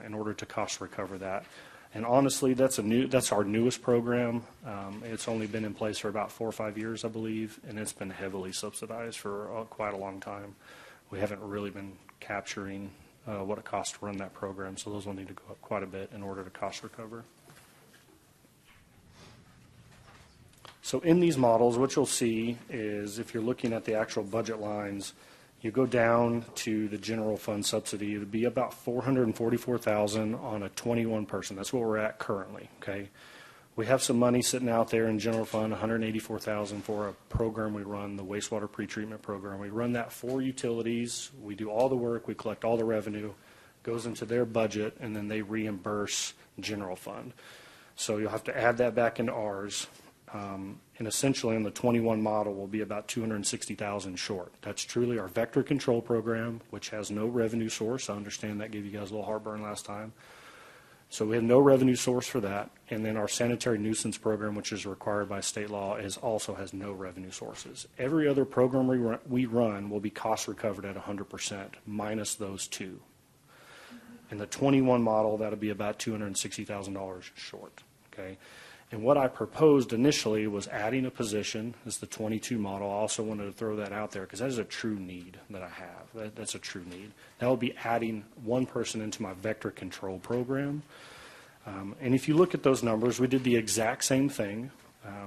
in order to cost recover that. And honestly, that's our newest program. It's only been in place for about 4 or 5 years, I believe, and it's been heavily subsidized for quite a long time. We haven't really been capturing what it costs to run that program, so those will need to go up quite a bit in order to cost recover. So in these models, what you'll see is if you're looking at the actual budget lines, you go down to the general fund subsidy, it would be about $444,000 on a 21 person. That's what we're at currently, okay? We have some money sitting out there in general fund, $184,000 for a program we run, the wastewater pretreatment program. We run that for utilities. We do all the work. We collect all the revenue, goes into their budget, and then they reimburse general fund. So you'll have to add that back into ours. And essentially on the 21 model will be about $260,000 short. That's truly our vector control program, which has no revenue source. I understand that gave you guys a little heartburn last time. So we have no revenue source for that. And then our sanitary nuisance program, which is required by state law, also has no revenue sources. Every other program we run will be cost recovered at 100% minus those two. In the 21 model, that'll be about $260,000 short, okay? And what I proposed initially was adding a position as the 22 model. I also wanted to throw that out there because that is a true need that I have. That's a true need. That will be adding one person into my vector control program. And if you look at those numbers, we did the exact same thing.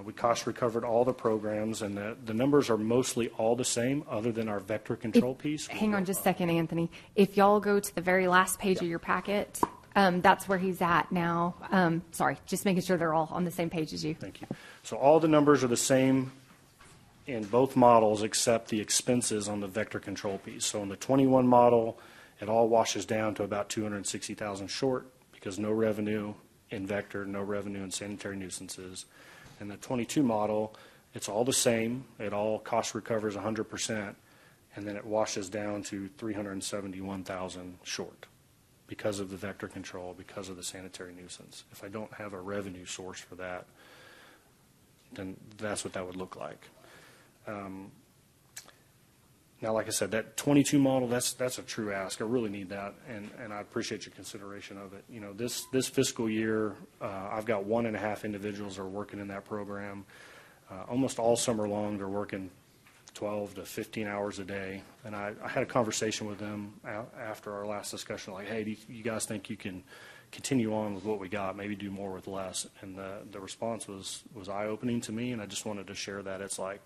We cost recovered all the programs, and the numbers are mostly all the same other than our vector control piece. Hang on just a second, Anthony. If y'all go to the very last page of your packet, that's where he's at now. Sorry, just making sure they're all on the same page as you. Thank you. So all the numbers are the same in both models except the expenses on the vector control piece. So in the 21 model, it all washes down to about $260,000 short because no revenue in vector, no revenue in sanitary nuisances. In the 22 model, it's all the same. It all cost recovers 100%, and then it washes down to $371,000 short because of the vector control, because of the sanitary nuisance. If I don't have a revenue source for that, then that's what that would look like. Now, like I said, that 22 model, that's a true ask. I really need that, and I appreciate your consideration of it. You know, this fiscal year, I've got 1.5 individuals that are working in that program. Almost all summer long, they're working 12 to 15 hours a day. And I had a conversation with them after our last discussion, like, hey, do you guys think you can continue on with what we got, maybe do more with less? And the response was eye-opening to me, and I just wanted to share that. It's like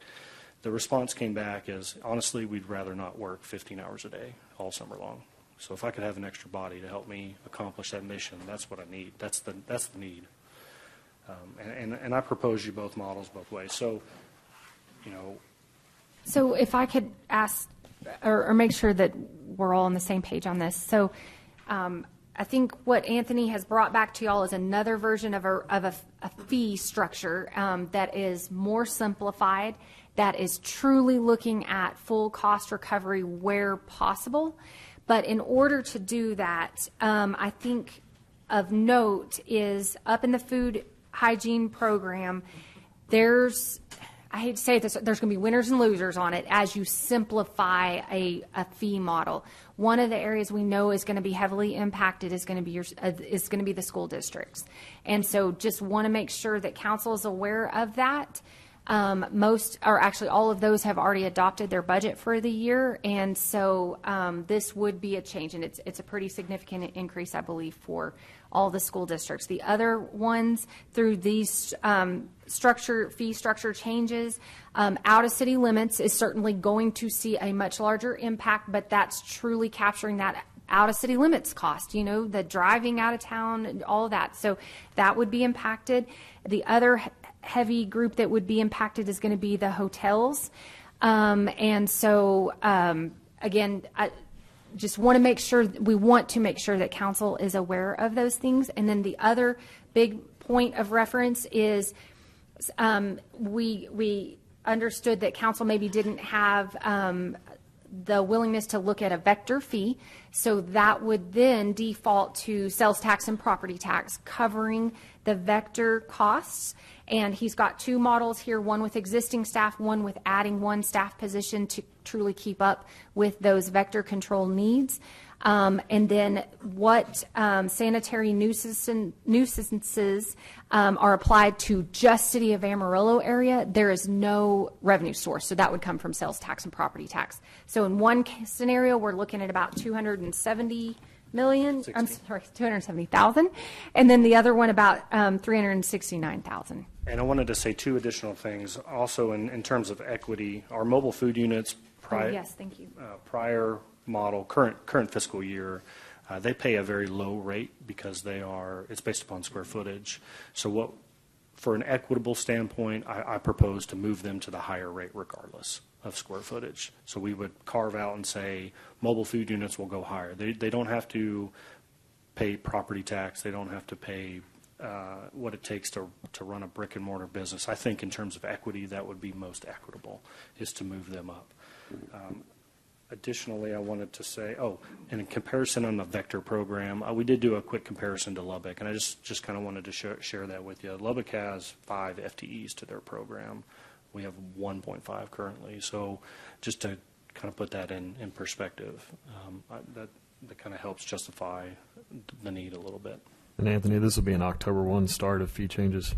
the response came back as, honestly, we'd rather not work 15 hours a day all summer long. So if I could have an extra body to help me accomplish that mission, that's what I need. That's the need. And I propose you both models both ways. So, you know. So if I could ask or make sure that we're all on the same page on this. So I think what Anthony has brought back to y'all is another version of a fee structure that is more simplified, that is truly looking at full cost recovery where possible. But in order to do that, I think of note is up in the food hygiene program, I hate to say this, there's going to be winners and losers on it as you simplify a fee model. One of the areas we know is going to be heavily impacted is going to be the school districts. And so just want to make sure that council is aware of that. All of those have already adopted their budget for the year. And so this would be a change, and it's a pretty significant increase, I believe, for all the school districts. The other ones, through these fee structure changes, out of city limits is certainly going to see a much larger impact, but that's truly capturing that out of city limits cost, the driving out of town, all of that. So that would be impacted. The other heavy group that would be impacted is going to be the hotels. And so, again, I just want to make sure, we want to make sure that council is aware of those things. And then the other big point of reference is we understood that council maybe didn't have the willingness to look at a vector fee. So that would then default to sales tax and property tax covering the vector costs. And he's got two models here, one with existing staff, one with adding one staff position to truly keep up with those vector control needs. And then what sanitary nuisances are applied to just City of Amarillo area, there is no revenue source. So that would come from sales tax and property tax. So in one scenario, we're looking at about 270 million, I'm sorry, 270,000. And then the other one about 369,000. And I wanted to say two additional things. Also, in terms of equity, our mobile food units Yes, thank you. prior model, current fiscal year, they pay a very low rate because it's based upon square footage. So for an equitable standpoint, I propose to move them to the higher rate regardless of square footage. So we would carve out and say mobile food units will go higher. They don't have to pay property tax. They don't have to pay what it takes to run a brick and mortar business. I think in terms of equity, that would be most equitable, is to move them up. Additionally, I wanted to say, and in comparison on the Vector program, we did do a quick comparison to Lubbock, and I just kind of wanted to share that with you. Lubbock has 5 FTEs to their program. We have 1.5 currently. So just to kind of put that in perspective, that kind of helps justify the need a little bit. And Anthony, this will be an October 1 start of fee changes.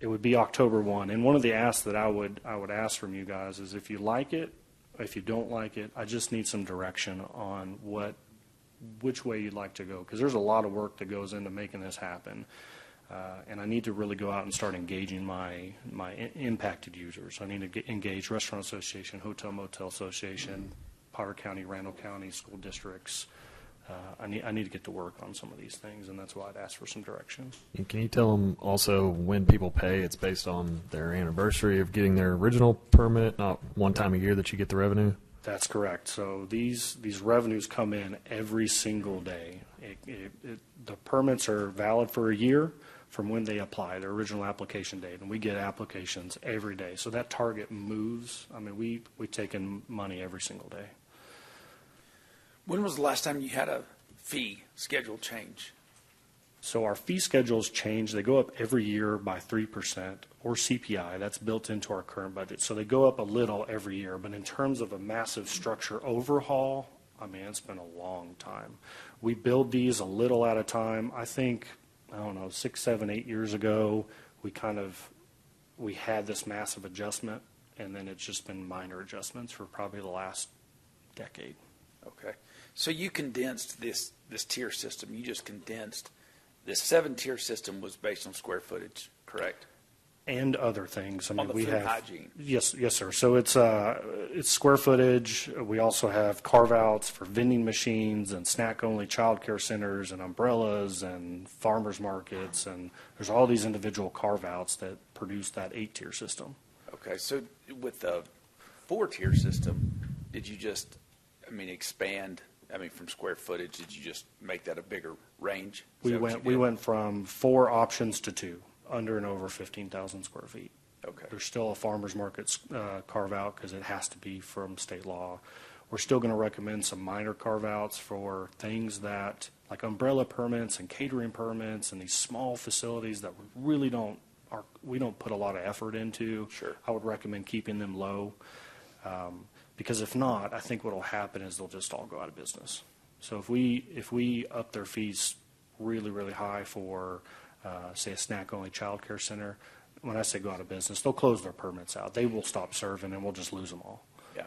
It would be October 1. And one of the asks that I would ask from you guys is if you like it, if you don't like it, I just need some direction on which way you'd like to go, because there's a lot of work that goes into making this happen. And I need to really go out and start engaging my impacted users. I need to engage Restaurant Association, Hotel Motel Association, Potter County, Randall County, school districts. I need to get to work on some of these things, and that's why I'd ask for some direction. And can you tell them also when people pay, it's based on their anniversary of getting their original permit, not one time a year that you get the revenue? That's correct. So these revenues come in every single day. The permits are valid for a year from when they apply, their original application date, and we get applications every day. So that target moves. I mean, we take in money every single day. When was the last time you had a fee schedule change? So our fee schedules change. They go up every year by 3% or CPI. That's built into our current budget. So they go up a little every year. But in terms of a massive structure overhaul, I mean, it's been a long time. We build these a little at a time. I think, 6, 7, 8 years ago, we had this massive adjustment, and then it's just been minor adjustments for probably the last decade. Okay. So you condensed this tier system. You just condensed this 7-tier system was based on square footage, correct? And other things. I mean, on the we food have hygiene. Yes, sir. So it's square footage. We also have carve-outs for vending machines and snack-only child care centers and umbrellas and farmers markets, and there's all these individual carve-outs that produce that 8-tier system. Okay. So with the 4-tier system, did you just expand? From square footage, did you just make that a bigger range? We went from 4 options to 2, under and over 15,000 square feet. Okay. There's still a farmer's market carve out because it has to be from state law. We're still going to recommend some minor carve outs for things that like umbrella permits and catering permits and these small facilities that we really don't put a lot of effort into. Sure. I would recommend keeping them low. Because if not, I think what will happen is they'll just all go out of business. So if we up their fees really, really high for, say, a snack-only child care center, when I say go out of business, they'll close their permits out. They will stop serving, and we'll just lose them all. Yeah.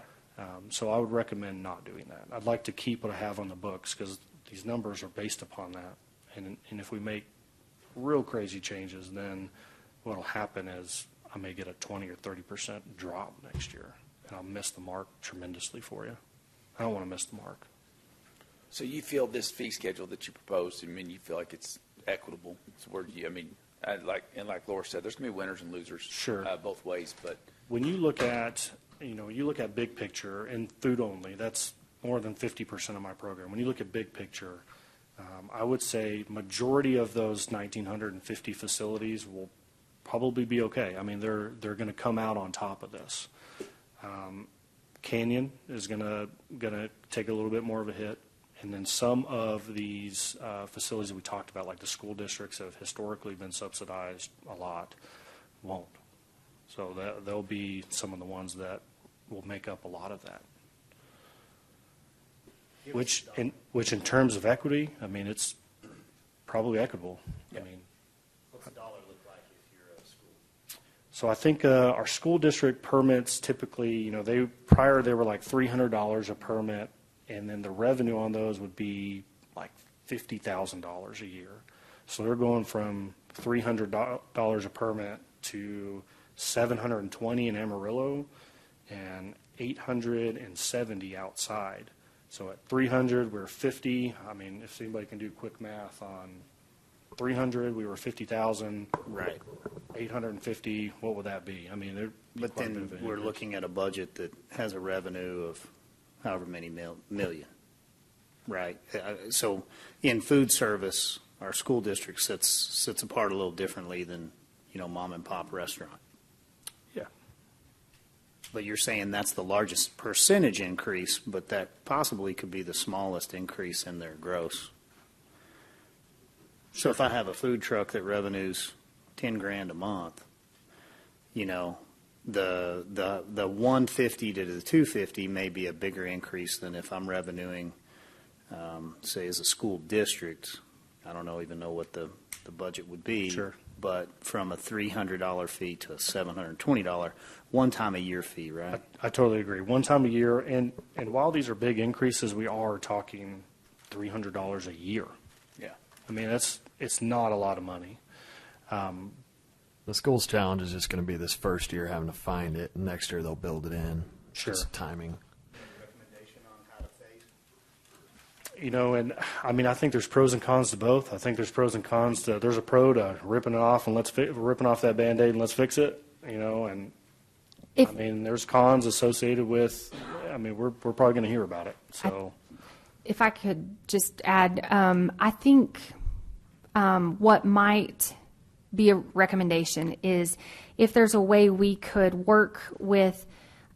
So I would recommend not doing that. I'd like to keep what I have on the books because these numbers are based upon that. And if we make real crazy changes, then what will happen is I may get a 20 or 30% drop next year. And I'll miss the mark tremendously for you. I don't want to miss the mark. So you feel this fee schedule that you proposed, you feel like it's equitable? It's where like Laura said, there's going to be winners and losers. Sure. Both ways. But when you look at you look at big picture and food only, that's more than 50% of my program. When you look at big picture, I would say majority of those 1,950 facilities will probably be okay. I mean, they're going to come out on top of this. Canyon is going to take a little bit more of a hit, and then some of these facilities that we talked about, like the school districts that have historically been subsidized a lot, won't. So they'll be some of the ones that will make up a lot of that. Which in terms of equity, I mean, it's probably equitable. I mean, What's the dollar look like if you're a school? so I think our school district permits typically, they were like $300 a permit, and then the revenue on those would be like $50,000 a year. So they're going from $300 a permit to $720 in Amarillo and $870 outside. So at 300, we're 50. I mean, if anybody can do quick math on 300, we were 50,000. Right. 850, what would that be? I mean, there'd be But quite a bit then of an we're increase. looking at a budget that has a revenue of however many million, right? So in food service, our school district sits apart a little differently than, mom and pop restaurant. Yeah. But you're saying that's the largest percentage increase, but that possibly could be the smallest increase in their gross. So if I have a food truck that revenues 10 grand a month, the 150 to the 250 may be a bigger increase than if I'm revenuing, say, as a school district. I don't even know what the budget would be. Sure. But from a $300 fee to a $720 one-time a year fee, right? I totally agree. One time a year, and while these are big increases, we are talking $300 a year. Yeah. I mean, it's not a lot of money. The school's challenge is just going to be this first year having to find it. Next year they'll build it in. Sure. Just timing. Recommendation on how to phase? And I mean, I think there's pros and cons to both. I think there's pros and cons to, there's a pro to ripping it off and ripping off that Band-Aid and let's fix it, and If- I mean, there's cons associated with, I mean, we're probably going to hear about it. So If I could just add, I think what might be a recommendation is if there's a way we could work with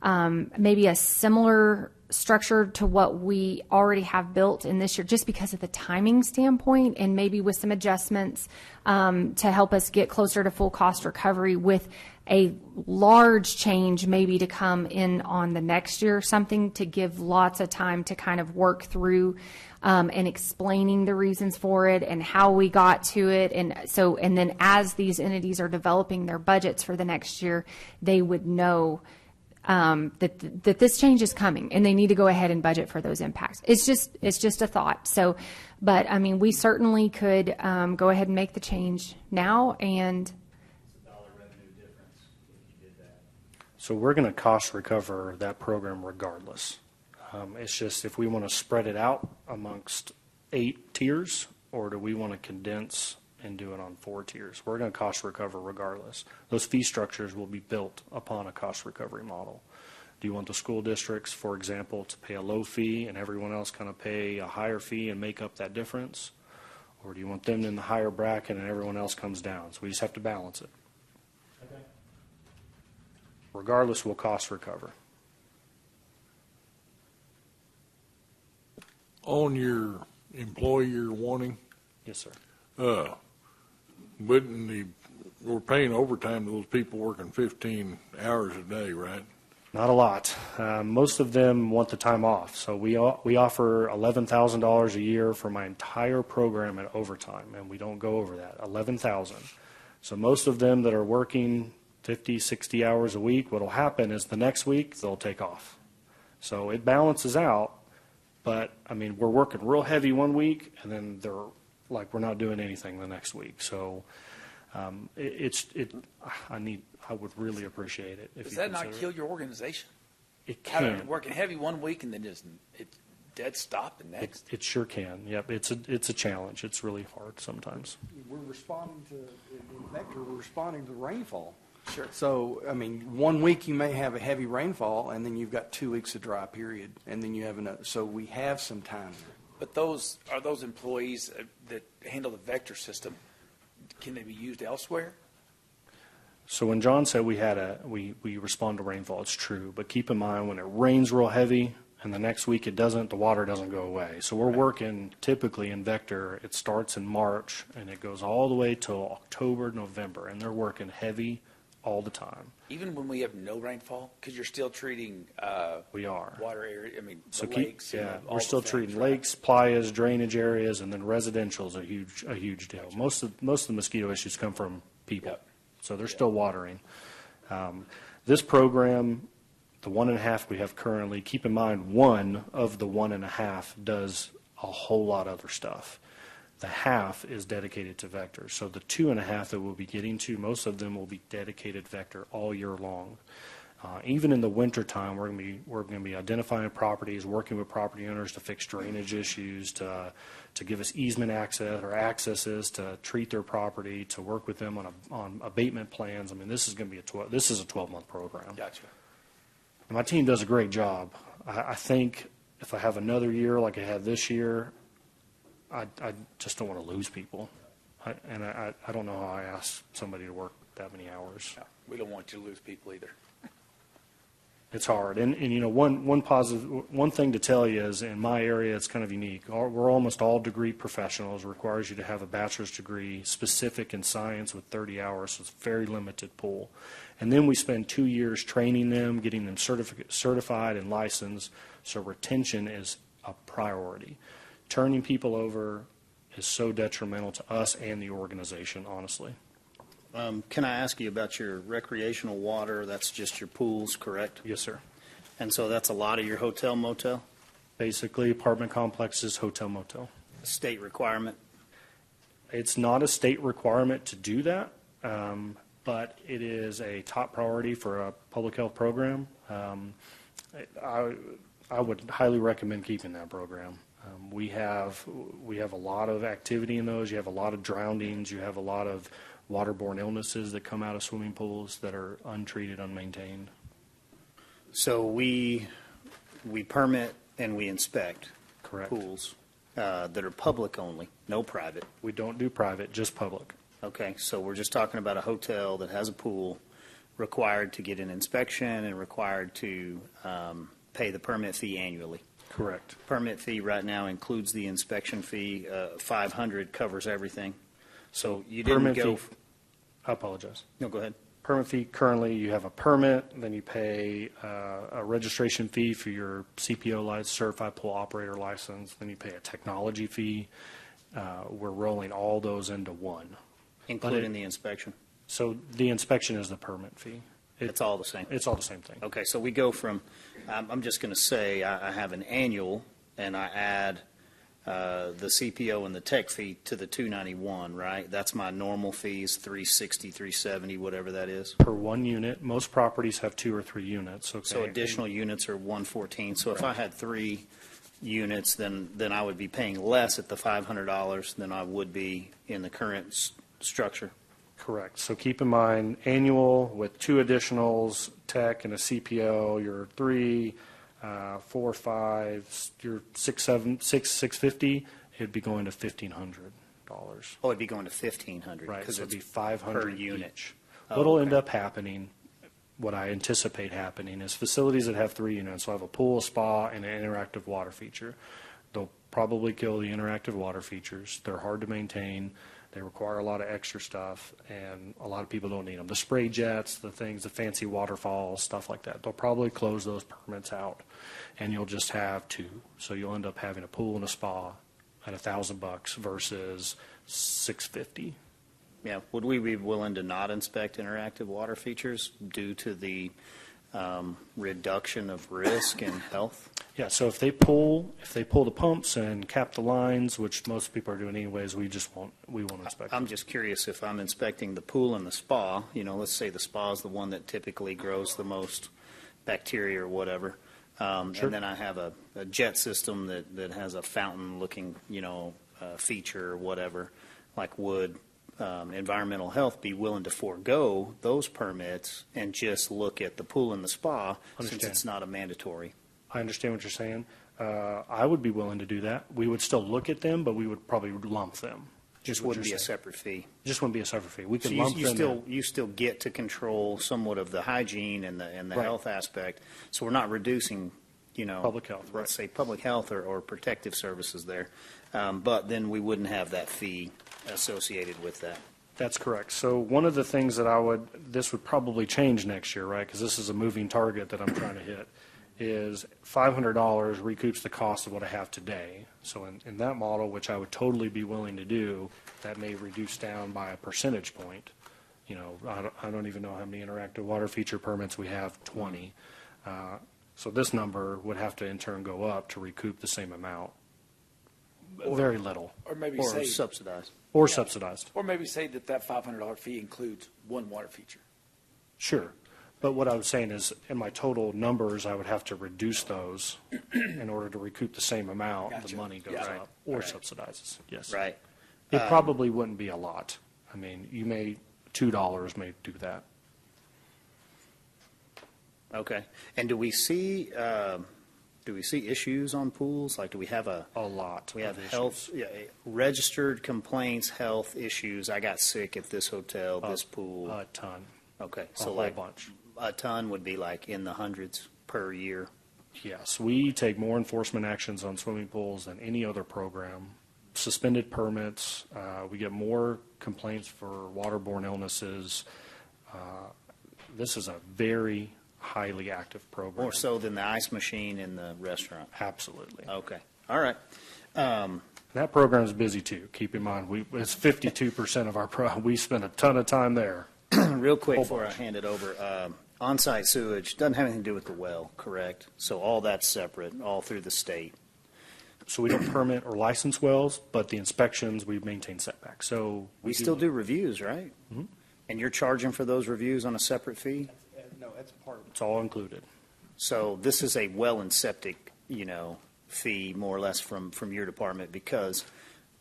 maybe a similar structure to what we already have built in this year, just because of the timing standpoint, and maybe with some adjustments to help us get closer to full cost recovery, with a large change maybe to come in on the next year, something to give lots of time to kind of work through and explaining the reasons for it and how we got to it. And then as these entities are developing their budgets for the next year, they would know that this change is coming, and they need to go ahead and budget for those impacts. It's just a thought. So, but I mean, we certainly could go ahead and make the change now. And So we're going to cost recover that program regardless. It's just if we want to spread it out amongst 8 tiers, or do we want to condense and do it on 4 tiers? We're going to cost recover regardless. Those fee structures will be built upon a cost recovery model. Do you want the school districts, for example, to pay a low fee and everyone else kind of pay a higher fee and make up that difference? Or do you want them in the higher bracket and everyone else comes down? So we just have to balance it. Okay. Regardless, we'll cost recover. On your employee you're wanting, Yes, sir. we're paying overtime to those people working 15 hours a day, right? Not a lot. Most of them want the time off. So we offer $11,000 a year for my entire program at overtime, and we don't go over that, $11,000. So most of them that are working 50, 60 hours a week, what will happen is the next week they'll take off. So it balances out, but I mean, we're working real heavy one week, and then they're like, we're not doing anything the next week. So I would really appreciate it if Does you that not consider kill it. your organization? It Having can. working heavy one week and then just it's dead stop the next. It sure can. Yep. It's a challenge. It's really hard sometimes. We're responding to, in vector, we're responding to rainfall. Sure. So, I mean, 1 week you may have a heavy rainfall, and then you've got 2 weeks of dry period, and then you have another. So we have some time there. But those employees that handle the vector system, can they be used elsewhere? So when John said we respond to rainfall, it's true. But keep in mind, when it rains real heavy and the next week it doesn't, the water doesn't go away. So we're working typically in vector. It starts in March and it goes all the way till October, November, and they're working heavy all the time. Even when we have no rainfall, because you're still treating We are. water area. I mean, So the keep, lakes. and yeah, all we're the still things, treating right? lakes, playas, drainage areas, and then residential is a huge deal. Most of the mosquito issues come from people, Yep. so they're still watering. This program, the 1.5 we have currently, keep in mind, one of the 1.5 does a whole lot of other stuff. The half is dedicated to vector. So the 2.5 that we'll be getting to, most of them will be dedicated vector all year long. Even in the wintertime, we're going to be identifying properties, working with property owners to fix drainage issues, to give us easement access or accesses, to treat their property, to work with them on abatement plans. I mean, this is going to be this is a 12-month program. Gotcha. And my team does a great job. I think if I have another year like I had this year, I just don't want to lose people. I don't know how I ask somebody to work that many hours. No, we don't want you to lose people either. It's hard. And you know, one thing to tell you is in my area, it's kind of unique. We're almost all degree professionals. It requires you to have a bachelor's degree specific in science with 30 hours, so it's a very limited pool. And then we spend 2 years training them, getting them certified and licensed, so retention is a priority. Turning people over is so detrimental to us and the organization, honestly. Can I ask you about your recreational water? That's just your pools, correct? Yes, sir. And so that's a lot of your hotel motel? Basically, apartment complexes, hotel motel. State requirement? It's not a state requirement to do that, but it is a top priority for a public health program. I would highly recommend keeping that program. We have a lot of activity in those. You have a lot of drownings. You have a lot of waterborne illnesses that come out of swimming pools that are untreated, unmaintained. So we permit and we inspect Correct. pools that are public only, no private. We don't do private, just public. Okay, so we're just talking about a hotel that has a pool required to get an inspection and required to pay the permit fee annually. Correct. Permit fee right now includes the inspection fee. $500 covers everything. So you didn't Permit go. fee. I apologize. No, go ahead. Permit fee, currently you have a permit, then you pay a registration fee for your CPO license, certified pool operator license, then you pay a technology fee. We're rolling all those into one. Including the inspection. So the inspection is the permit fee. It's all the same. It's all the same thing. Okay, so we go from, I'm just going to say I have an annual and I add the CPO and the tech fee to the $291, right? That's my normal fees, $360, $370, whatever that is. Per one unit. Most properties have 2 or 3 units. Okay. So additional units are $114. So if I had 3 units, then I would be paying less at the $500 than I would be in the current structure. Correct. So keep in mind, annual with 2 additionals, tech and a CPO, you're 3, 4, 5, you're 6, 7, 6, 650. It'd be going to $1,500. Oh, it'd be going to $1,500. Right. So it'd be it's $500 per unit. each. Oh, What'll okay. end up happening, what I anticipate happening, is facilities that have 3 units will have a pool, a spa, and an interactive water feature. They'll probably kill the interactive water features. They're hard to maintain. They require a lot of extra stuff, and a lot of people don't need them. The spray jets, the things, the fancy waterfalls, stuff like that. They'll probably close those permits out, and you'll just have 2. So you'll end up having a pool and a spa at $1,000 versus $650. Yeah, would we be willing to not inspect interactive water features due to the reduction of risk and health? Yeah, so if they pull the pumps and cap the lines, which most people are doing anyways, we won't inspect them. I'm just curious if I'm inspecting the pool and the spa, let's say the spa is the one that typically grows the most bacteria or whatever. Sure. And then I have a jet system that has a fountain looking, feature or whatever, like wood. environmental health be willing to forego those permits and just look at the pool and the spa since Understand. it's not a mandatory? I understand what you're saying. I would be willing to do that. We would still look at them, but we would probably lump them. Just is what wouldn't be you're a saying. separate fee. Just wouldn't be a separate fee. We So could you, lump you them still, in. you still get to control somewhat of the hygiene and the Right. health aspect. So we're not reducing, Public health, right. let's say public health or protective services there. But then we wouldn't have that fee associated with that. That's correct. So one of the things that this would probably change next year, right, because this is a moving target that I'm trying to hit, is $500 recoups the cost of what I have today. So in that model, which I would totally be willing to do, that may reduce down by a percentage point. I don't even know how many interactive water feature permits we have, 20. So this number would have to in turn go up to recoup the same amount. Very little. Or maybe Or say, subsidized. Or subsidized. or maybe say that $500 fee includes one water feature. Sure. But what I was saying is, in my total numbers, I would have to reduce those in order to recoup the same amount. The Gotcha. money goes Yeah. up or Right. subsidizes, yes. Right. It probably wouldn't be a lot. I mean, $2 may do that. Okay. And do we see issues on pools? Like, do we have A lot we of have issues. health, registered complaints, health issues? I got sick at this hotel, this pool. A ton. Okay. A So whole like bunch. a ton would be like in the hundreds per year. Yes, we take more enforcement actions on swimming pools than any other program. Suspended permits, we get more complaints for waterborne illnesses. This is a very highly active program. More so than the ice machine in the restaurant. Absolutely. Okay. All right. That program is busy too. Keep in mind, it's 52% of our we spend a ton of time there. Real quick Whole before I bunch. hand it over, on-site sewage doesn't have anything to do with the well, correct? So all that's separate, all through the state. So we don't permit or license wells, but the inspections, we maintain setbacks. So We still do reviews, right? Mm-hmm. And you're charging for those reviews on a separate fee? No, that's part of it. It's all included. So this is a well and septic, fee more or less from your department because,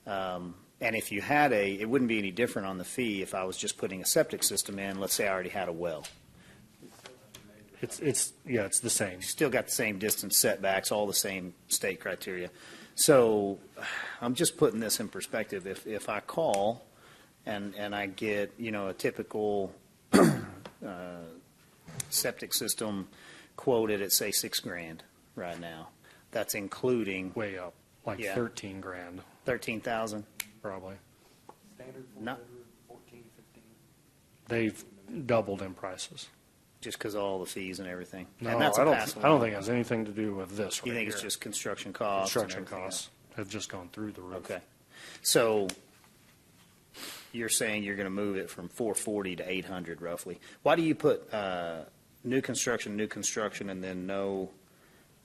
and if you had it wouldn't be any different on the fee if I was just putting a septic system in, let's say I already had a well. It's the same. Still got the same distance setbacks, all the same state criteria. So I'm just putting this in perspective. If I call and I get, a typical septic system quoted at, say, $6,000 right now, that's including Way up, like Yeah. 13 grand, 13,000? probably. Standard Not- 14, 15. They've doubled in prices. Just because of all the fees and everything? No, And that's a I don't pass-along. think it has anything to do with this right You think it's here. just construction costs? and Construction everything costs have just gone through the roof. else? Okay. So you're saying you're going to move it from 440 to 800 roughly. Why do you put new construction, and then no,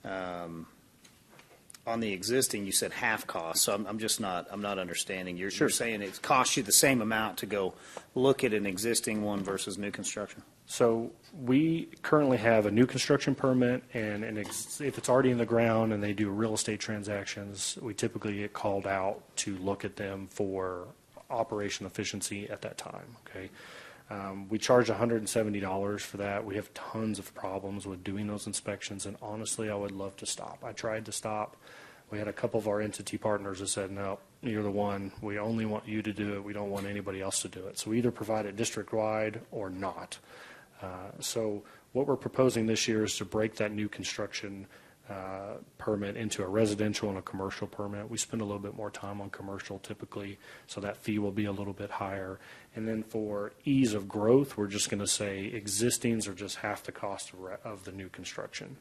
on the existing, you said half cost, so I'm not understanding. You're saying it costs you the same amount to go look at an existing one versus new construction? So we currently have a new construction permit, and if it's already in the ground and they do real estate transactions, we typically get called out to look at them for operation efficiency at that time, okay? We charge $170 for that. We have tons of problems with doing those inspections, and honestly, I would love to stop. I tried to stop. We had a couple of our entity partners that said, no, you're the one. We only want you to do it. We don't want anybody else to do it. So we either provide it district-wide or not. So what we're proposing this year is to break that new construction permit into a residential and a commercial permit. We spend a little bit more time on commercial typically, so that fee will be a little bit higher. And then for ease of growth, we're just going to say existings are just half the cost of the new construction.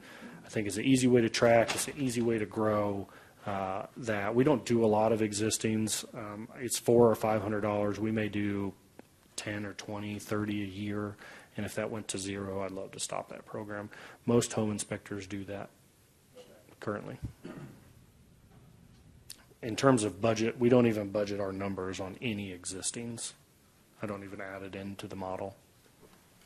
I think it's an easy way to track. It's an easy way to grow. That we don't do a lot of existings. It's $400 or $500. We may do 10 or 20, 30 a year. And if that went to zero, I'd love to stop that program. Most home inspectors do that currently. In terms of budget, we don't even budget our numbers on any existings. I don't even add it into the model.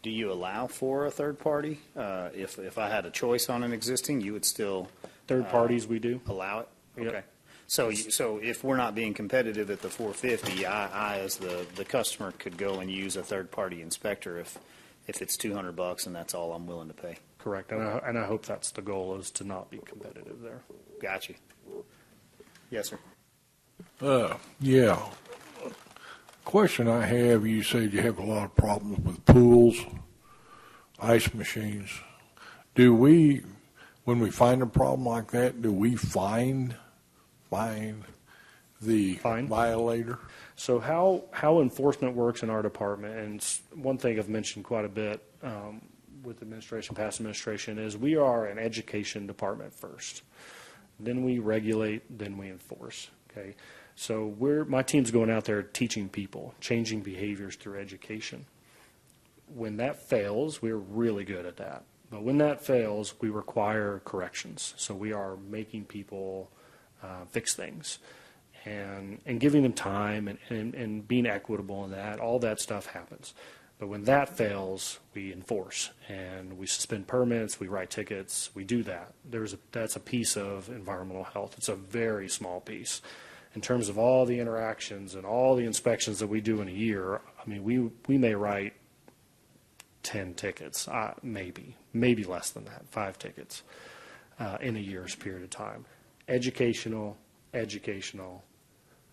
Do you allow for a third party? If I had a choice on an existing, you would still Third parties, we do. allow it? Yep. Okay. So if we're not being competitive at the 450, I as the customer could go and use a third-party inspector if it's $200 and that's all I'm willing to pay. Correct, and I hope that's the goal, is to not be competitive there. Got you. Yes, sir. Yeah. Question I have, you said you have a lot of problems with pools, ice machines. Do we, when we find a problem like that, do we find the Fine. violator? So how enforcement works in our department, and one thing I've mentioned quite a bit with administration, past administration, is we are an education department first. Then we regulate, then we enforce, okay? So my team's going out there teaching people, changing behaviors through education. When that fails, we're really good at that. But when that fails, we require corrections. So we are making people fix things and giving them time and being equitable in that. All that stuff happens. But when that fails, we enforce and we suspend permits, we write tickets, we do that. That's a piece of environmental health. It's a very small piece. In terms of all the interactions and all the inspections that we do in a year, I mean, we may write 10 tickets, maybe less than that, 5 tickets in a year's period of time. Educational,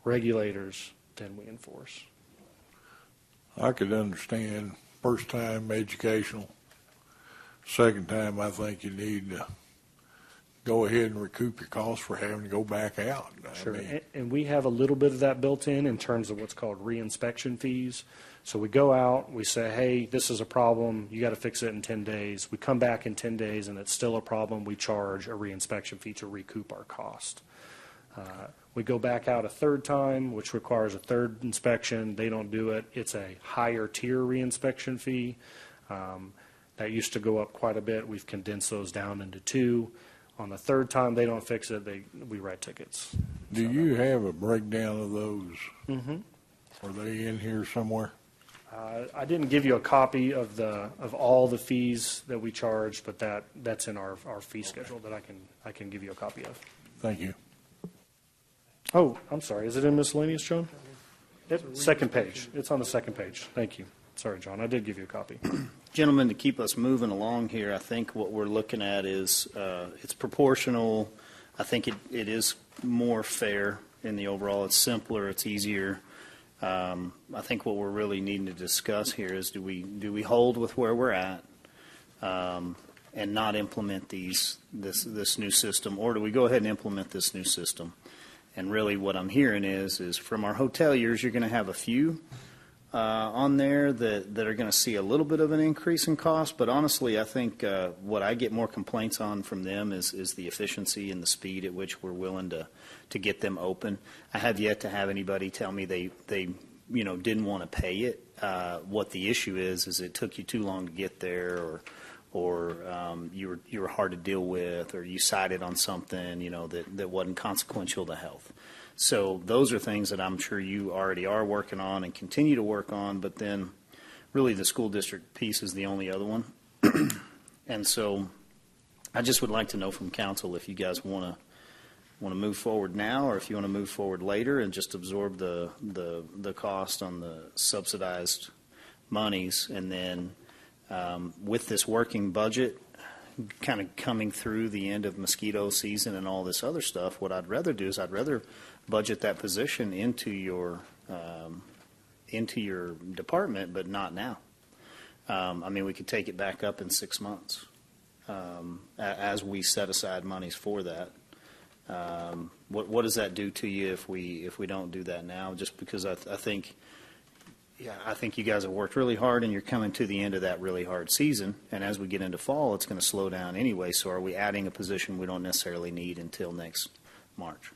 regulators, then we enforce. I could understand first time educational. Second time, I think you need to go ahead and recoup your costs for having to go back out. Sure, and we have a little bit of that built in terms of what's called reinspection fees. So we go out, we say, hey, this is a problem, you got to fix it in 10 days. We come back in 10 days and it's still a problem, we charge a reinspection fee to recoup our cost. We go back out a third time, which requires a third inspection. They don't do it. It's a higher tier reinspection fee. That used to go up quite a bit. We've condensed those down into 2. On the third time they don't fix it, we write tickets. Do you have a breakdown of those? Mm-hmm. Are they in here somewhere? I didn't give you a copy of all the fees that we charge, but that's in our fee schedule that I can give you a copy of. Thank you. Oh, I'm sorry. Is it in miscellaneous, John? Second page. It's on the second page. Thank you. Sorry, John. I did give you a copy. Gentlemen, to keep us moving along here, I think what we're looking at is it's proportional. I think it is more fair in the overall. It's simpler. It's easier. I think what we're really needing to discuss here is do we hold with where we're at and not implement this new system, or do we go ahead and implement this new system? And really what I'm hearing is from our hoteliers, you're going to have a few on there that are going to see a little bit of an increase in cost. But honestly, I think what I get more complaints on from them is the efficiency and the speed at which we're willing to get them open. I have yet to have anybody tell me they didn't want to pay it. What the issue is it took you too long to get there, or you were hard to deal with, or you cited on something that wasn't consequential to health. So those are things that I'm sure you already are working on and continue to work on, but then really the school district piece is the only other one. And so I just would like to know from council if you guys want to move forward now, or if you want to move forward later and just absorb the cost on the subsidized monies, and then with this working budget kind of coming through the end of mosquito season and all this other stuff, what I'd rather do is I'd rather budget that position into your department, but not now. I mean, we could take it back up in 6 months as we set aside monies for that. What does that do to you if we don't do that now? Just because I think you guys have worked really hard, and you're coming to the end of that really hard season. And as we get into fall, it's going to slow down anyway. So are we adding a position we don't necessarily need until next March?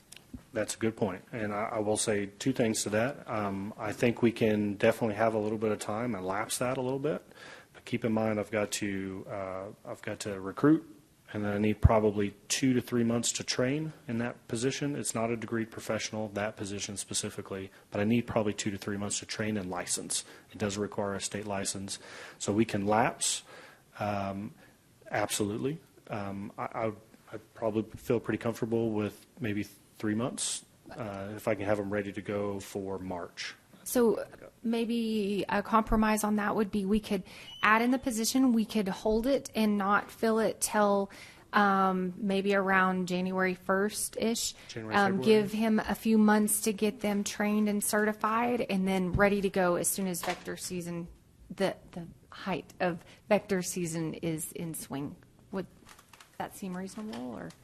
That's a good point. And I will say 2 things to that. I think we can definitely have a little bit of time and lapse that a little bit. But keep in mind, I've got to recruit, and then I need probably 2 to 3 months to train in that position. It's not a degreed professional, that position specifically, but I need probably 2 to 3 months to train and license. It does require a state license. So we can lapse, absolutely. I probably feel pretty comfortable with maybe 3 months, if I can have them ready to go for March. So maybe a compromise on that would be we could add in the position, we could hold it and not fill it till maybe around January 1st-ish. February. Give him a few months to get them trained and certified and then ready to go as soon as vector season, the height of vector season is in swing. Would that seem reasonable or to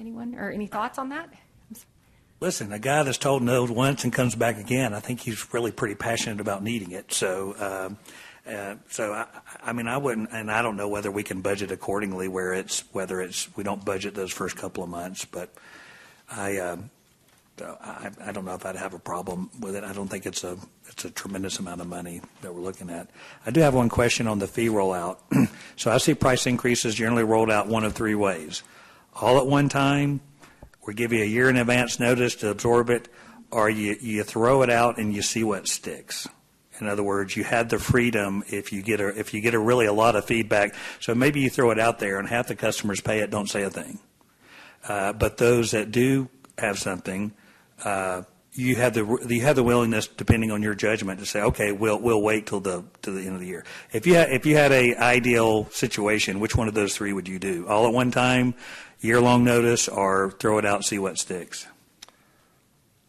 anyone? Or any thoughts on that? Listen, a guy that's told no once and comes back again, I think he's really pretty passionate about needing it. So, I mean, I wouldn't, and I don't know whether we can budget accordingly whether we don't budget those first couple of months, but I don't know if I'd have a problem with it. I don't think it's a tremendous amount of money that we're looking at. I do have one question on the fee rollout. So I see price increases generally rolled out one of three ways. All at one time, we give you a year in advance notice to absorb it, or you throw it out and you see what sticks. In other words, you had the freedom if you get really a lot of feedback. So maybe you throw it out there and half the customers pay it, don't say a thing. But those that do have something, you have the willingness, depending on your judgment, to say, okay, we'll wait till the end of the year. If you had a ideal situation, which one of those three would you do? All at one time, year-long notice, or throw it out and see what sticks?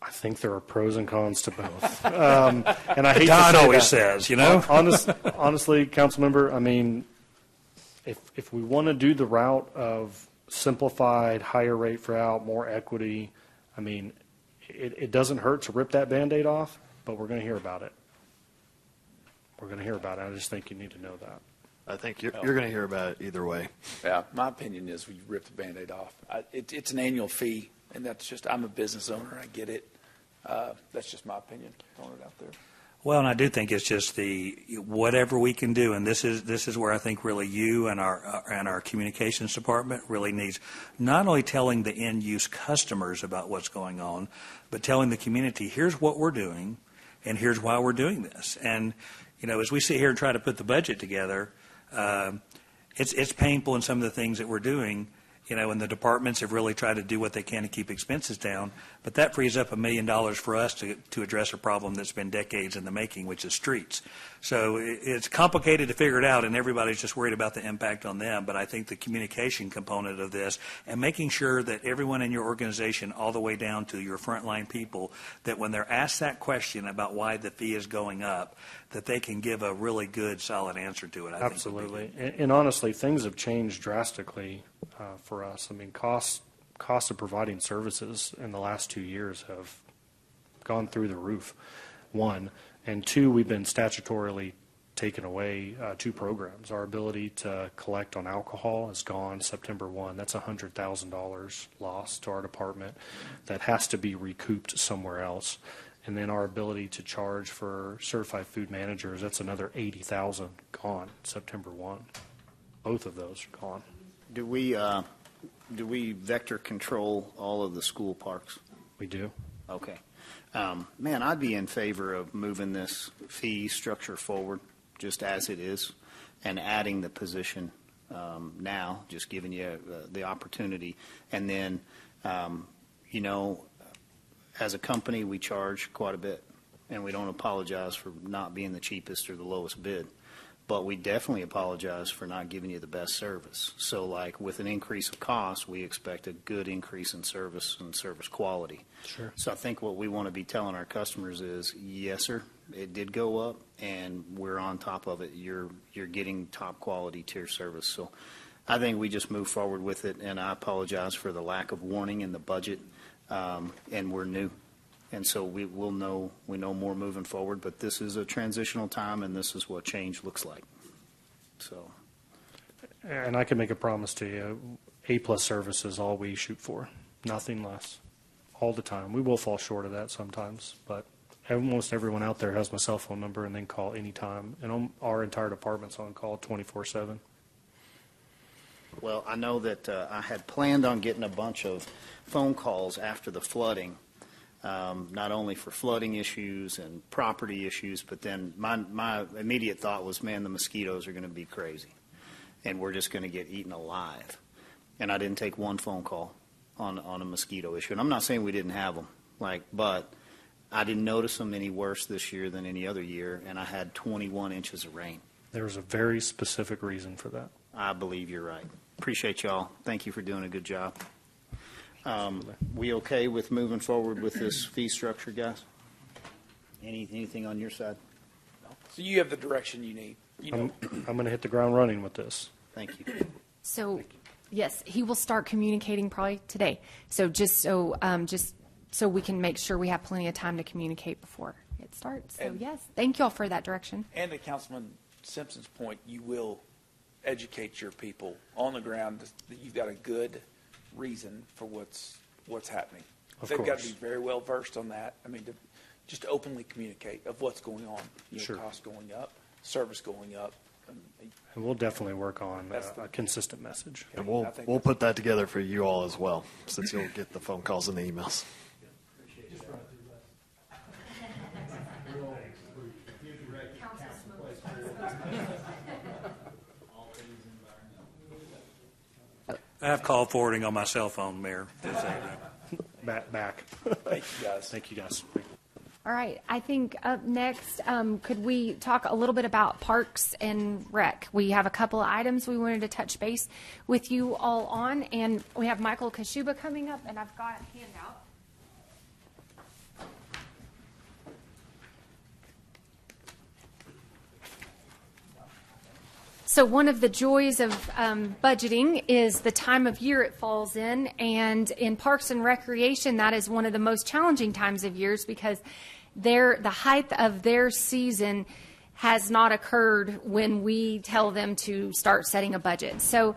I think there are pros and cons to both. And I hate Don to say always that. says, you know. Honestly, council member, I mean, if we want to do the route of simplified, higher rate for out, more equity, I mean, it doesn't hurt to rip that Band-Aid off, but we're going to hear about it. We're going to hear about it. I just think you need to know that. I think you're going to hear about it either way. Yeah, my opinion is we rip the Band-Aid off. It's an annual fee, and that's just, I'm a business owner, I get it. That's just my opinion, throwing it out there. Well, and I do think it's just whatever we can do, and this is where I think really you and our communications department really needs not only telling the end use customers about what's going on, but telling the community, here's what we're doing, and here's why we're doing this. And you know, as we sit here and try to put the budget together, it's painful in some of the things that we're doing. You know, and the departments have really tried to do what they can to keep expenses down, but that frees up $1 million for us to address a problem that's been decades in the making, which is streets. So it's complicated to figure it out, and everybody's just worried about the impact on them. But I think the communication component of this and making sure that everyone in your organization, all the way down to your frontline people, that when they're asked that question about why the fee is going up, that they can give a really good, solid answer to it. Absolutely. And honestly, things have changed drastically for us. I mean, costs of providing services in the last 2 years have gone through the roof, one. And two, we've been statutorily taken away 2 programs. Our ability to collect on alcohol is gone September 1. That's $100,000 lost to our department that has to be recouped somewhere else. And then our ability to charge for certified food managers, that's another $80,000 gone September 1. Both of those are gone. Do we vector control all of the school parks? We do. Okay. Man, I'd be in favor of moving this fee structure forward just as it is and adding the position now, just giving you the opportunity. And then, you know, as a company, we charge quite a bit, and we don't apologize for not being the cheapest or the lowest bid. But we definitely apologize for not giving you the best service. So like with an increase of cost, we expect a good increase in service and service quality. Sure. So I think what we want to be telling our customers is, yes, sir, it did go up, and we're on top of it. You're getting top quality tier service. So I think we just move forward with it, and I apologize for the lack of warning in the budget, and we're new. And so we know more moving forward, but this is a transitional time, and this is what change looks like. So, And I can make a promise to you, A-plus service is all we shoot for, nothing less, all the time. We will fall short of that sometimes, but almost everyone out there has my cell phone number and then call anytime. And our entire department's on call 24/7. Well, I know that I had planned on getting a bunch of phone calls after the flooding, not only for flooding issues and property issues, but then my immediate thought was, man, the mosquitoes are going to be crazy. and we're just going to get eaten alive. And I didn't take one phone call on a mosquito issue. And I'm not saying we didn't have them, but I didn't notice them any worse this year than any other year, and I had 21 inches of rain. There was a very specific reason for that. I believe you're right. Appreciate y'all. Thank you for doing a good job. We okay with moving forward with this fee structure, guys? Anything on your side? So you have the direction you need. You know, I'm going to hit the ground running with this. Thank you. So, yes, he will start communicating probably today. So just so we can make sure we have plenty of time to communicate before it starts. So, yes, thank you all for that direction. and to Councilman Simpson's point, you will educate your people on the ground that you've got a good reason for what's happening. Of They've got to course. be very well versed on that. I mean, to just openly communicate of what's going on. Sure. Costs going up, service going up. And we'll definitely work on That's the- a consistent message. And I we'll think we'll that's- put that together for you all as well, since you'll get the phone calls and the emails. I have call forwarding on my cell phone, Mayor. Just so you know. Back. Thank you, guys. Thank you, guys. All right, I think up next, could we talk a little bit about Parks and Rec? We have a couple of items we wanted to touch base with you all on, and we have Michael Kashuba coming up, and I've got a handout. So one of the joys of budgeting is the time of year it falls in, and in Parks and Recreation, that is one of the most challenging times of years because the height of their season has not occurred when we tell them to start setting a budget. So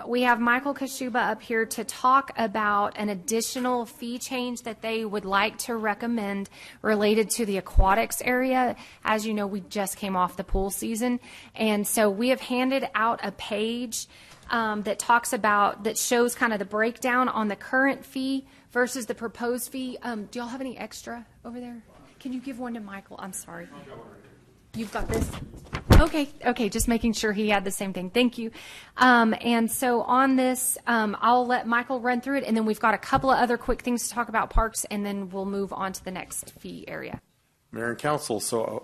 we have Michael Kashuba up here to talk about an additional fee change that they would like to recommend related to the aquatics area. As you know, we just came off the pool season. And so we have handed out a page that shows kind of the breakdown on the current fee versus the proposed fee. Do y'all have any extra over there? Can you give one to Michael? I'm sorry. You've got this? Okay, just making sure he had the same thing. Thank you. And so on this, I'll let Michael run through it, and then we've got a couple of other quick things to talk about parks, and then we'll move on to the next fee area. Mayor and Council, so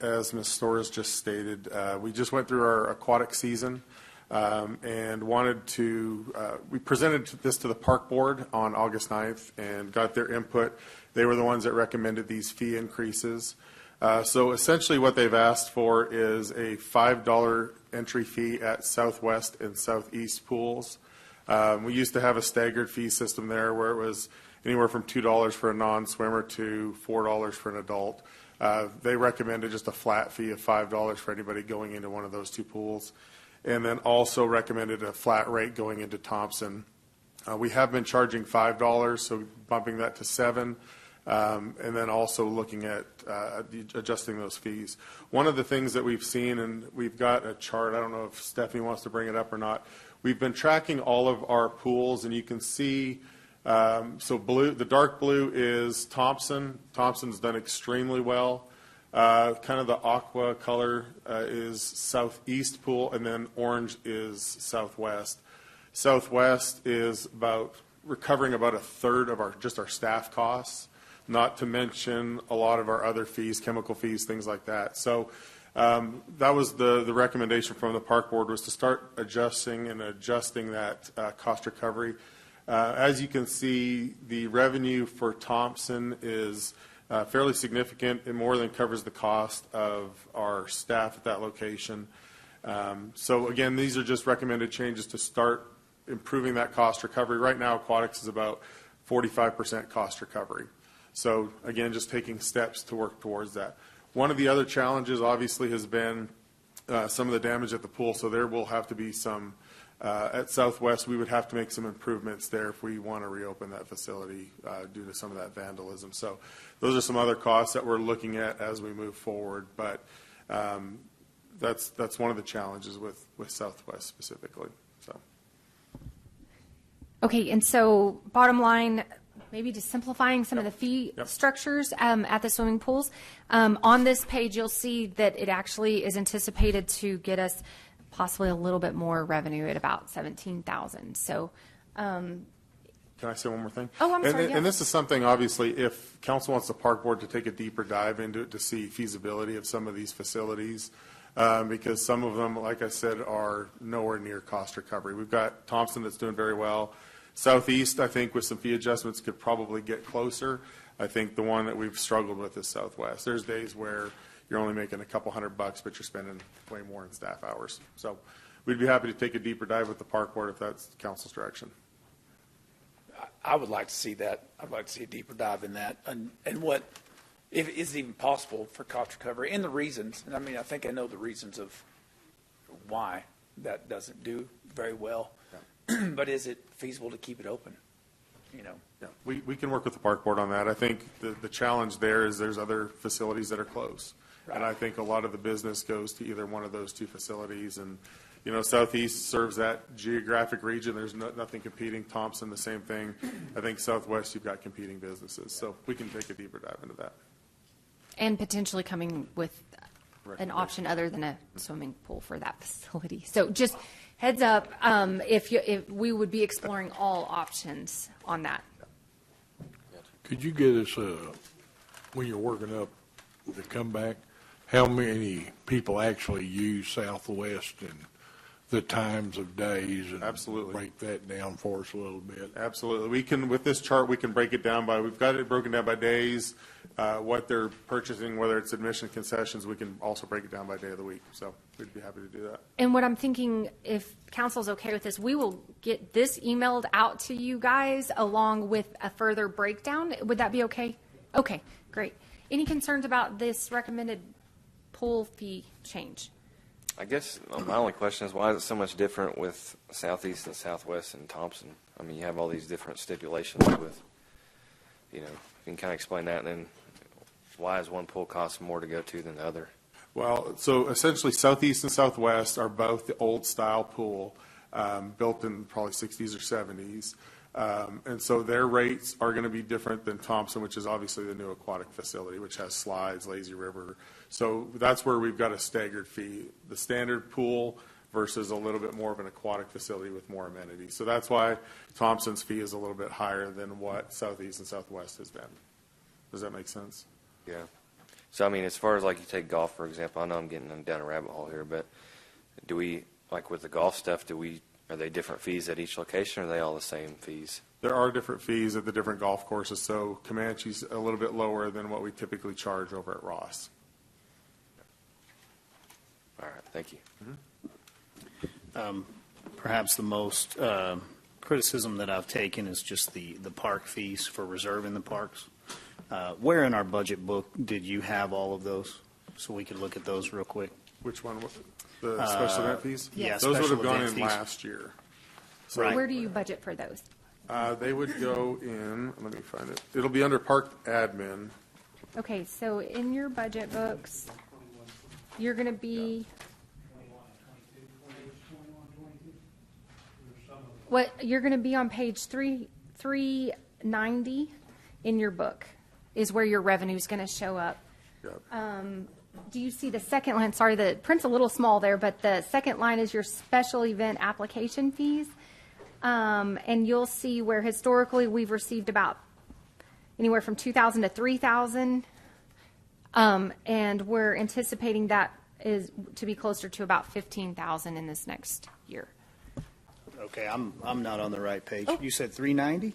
as Ms. Storrs just stated, we just went through our aquatic season and we presented this to the Park Board on August 9th and got their input. They were the ones that recommended these fee increases. So essentially what they've asked for is a $5 entry fee at Southwest and Southeast pools. We used to have a staggered fee system there where it was anywhere from $2 for a non-swimmer to $4 for an adult. They recommended just a flat fee of $5 for anybody going into one of those two pools, and then also recommended a flat rate going into Thompson. We have been charging $5, so bumping that to $7. And then also looking at adjusting those fees. One of the things that we've seen, and we've got a chart, I don't know if Stephanie wants to bring it up or not, we've been tracking all of our pools, and you can see, the dark blue is Thompson. Thompson's done extremely well. Kind of the aqua color is Southeast pool, and then orange is Southwest. Southwest is recovering about a third of our staff costs, not to mention a lot of our other fees, chemical fees, things like that. So that was the recommendation from the Park Board, was to start adjusting that cost recovery. As you can see, the revenue for Thompson is fairly significant. It more than covers the cost of our staff at that location. So again, these are just recommended changes to start improving that cost recovery. Right now, aquatics is about 45% cost recovery. So again, just taking steps to work towards that. One of the other challenges obviously has been some of the damage at the pool. So there will have to be some, at Southwest, we would have to make some improvements there if we want to reopen that facility due to some of that vandalism. So those are some other costs that we're looking at as we move forward. But that's one of the challenges with Southwest specifically. So. Okay, and so bottom line, maybe just simplifying some of the fee structures at the swimming pools. On this page, you'll see that it actually is anticipated to get us possibly a little bit more revenue at about 17,000. So, Can I say one more thing? Oh, I'm sorry, And yes. this is something, obviously, if council wants the park board to take a deeper dive into it to see feasibility of some of these facilities, because some of them, like I said, are nowhere near cost recovery. We've got Thompson that's doing very well. Southeast, I think, with some fee adjustments, could probably get closer. I think the one that we've struggled with is Southwest. There's days where you're only making a couple $100, but you're spending way more in staff hours. So we'd be happy to take a deeper dive with the park board if that's council's direction. I would like to see that. I'd like to see a deeper dive in that, and what, if it's even possible for cost recovery, and the reasons. And I mean, I think I know the reasons of why that doesn't do very well. Yeah. But is it feasible to keep it open? You know. Yeah, we can work with the park board on that. I think the challenge there is there's other facilities that are close. Right. And I think a lot of the business goes to either one of those two facilities. And, you know, Southeast serves that geographic region. There's nothing competing. Thompson, the same thing. I think Southwest, you've got competing businesses. So we can take a deeper dive into that. And potentially coming with an option other than a swimming pool for that facility. So just heads up, if we would be exploring all options on that. Could you get us, when you're working up the comeback, how many people actually use Southwest and the times of days? And Absolutely. break that down for us a little bit. Absolutely. We can, with this chart, we can break it down by, we've got it broken down by days, what they're purchasing, whether it's admission concessions. We can also break it down by day of the week. So we'd be happy to do that. And what I'm thinking, if council's okay with this, we will get this emailed out to you guys along with a further breakdown. Would that be okay? Okay, great. Any concerns about this recommended pool fee change? I guess my only question is, why is it so much different with Southeast and Southwest and Thompson? I mean, you have all these different stipulations with, you know, you can kind of explain that, and then why is one pool cost more to go to than the other? Well, so essentially Southeast and Southwest are both the old style pool, built in probably 60s or 70s. And so their rates are going to be different than Thompson, which is obviously the new aquatic facility, which has slides, lazy river. So that's where we've got a staggered fee. The standard pool versus a little bit more of an aquatic facility with more amenities. So that's why Thompson's fee is a little bit higher than what Southeast and Southwest has been. Does that make sense? Yeah. So, I mean, as far as like you take golf, for example, I know I'm getting down a rabbit hole here, but do we, like with the golf stuff, are they different fees at each location, or are they all the same fees? There are different fees at the different golf courses. So Comanche's a little bit lower than what we typically charge over at Ross. All right, thank you. Perhaps the most criticism that I've taken is just the park fees for reserving the parks. Where in our budget book did you have all of those? So we could look at those real quick. Which one? The special event fees? Yeah, Those would special have gone event in fees. last year. Right. Where do you budget for those? They would go in, let me find it. It'll be under park admin. Okay, so in your budget books, you're going to be, you're going to be on page 390 in your book is where your revenue is going to show up. Yep. Do you see the second line? Sorry, the print's a little small there, but the second line is your special event application fees. And you'll see where historically we've received about anywhere from $2,000 to $3,000. And we're anticipating that is to be closer to about $15,000 in this next year. Okay, I'm not on the right page. Oh. You said 390?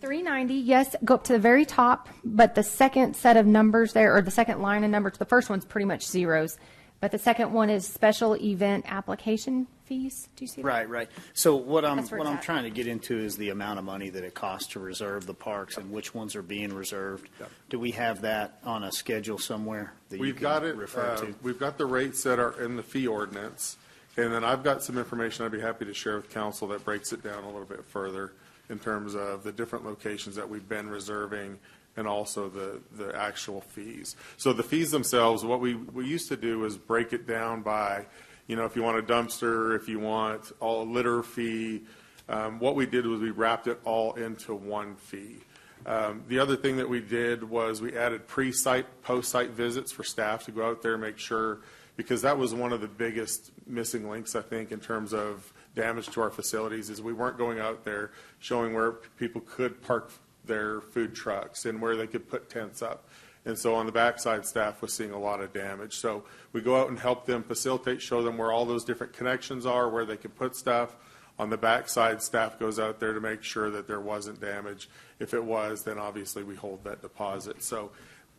390, yes, go up to the very top, but the second set of numbers there, or the second line of numbers, the first one's pretty much zeros, but the second one is special event application fees. Do you see that? Right. So what I'm That's where it's at. trying to get into is the amount of money that it costs to reserve the parks and which ones are being reserved. Yep. Do we have that on a schedule somewhere that you We've can got it, refer to? we've got the rates that are in the fee ordinance. And then I've got some information I'd be happy to share with council that breaks it down a little bit further in terms of the different locations that we've been reserving and also the actual fees. So the fees themselves, what we used to do is break it down by, you know, if you want a dumpster, if you want a litter fee. What we did was we wrapped it all into one fee. The other thing that we did was we added pre-site, post-site visits for staff to go out there and make sure, because that was one of the biggest missing links, I think, in terms of damage to our facilities, is we weren't going out there showing where people could park their food trucks and where they could put tents up. And so on the backside, staff was seeing a lot of damage. So we go out and help them facilitate, show them where all those different connections are, where they can put stuff. On the backside, staff goes out there to make sure that there wasn't damage. If it was, then obviously we hold that deposit. So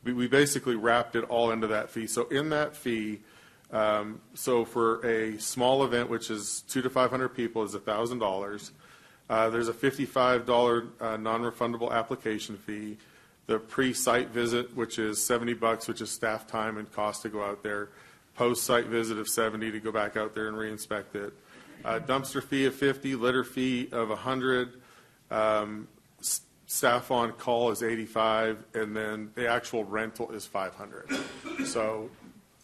we basically wrapped it all into that fee. So in that fee, so for a small event, which is 200 to 500 people, is $1,000. There's a $55 non-refundable application fee. The pre-site visit, which is $70, which is staff time and cost to go out there. Post-site visit of $70 to go back out there and re-inspect it. Dumpster fee of $50, litter fee of $100. Staff on call is $85, and then the actual rental is $500. So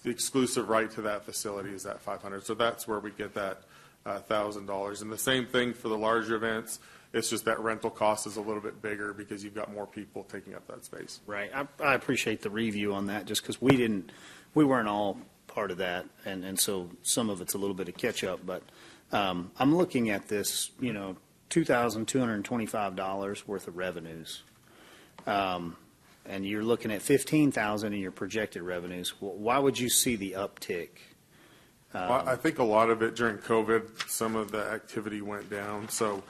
the exclusive right to that facility is that $500. So that's where we get that $1,000. And the same thing for the larger events. It's just that rental cost is a little bit bigger because you've got more people taking up that space. Right. I appreciate the review on that, just because we weren't all part of that, and so some of it's a little bit of catch up. But I'm looking at this, $2,225 worth of revenues, and you're looking at $15,000 in your projected revenues. Why would you see the uptick? Well, I think a lot of it during COVID, some of the activity went down. So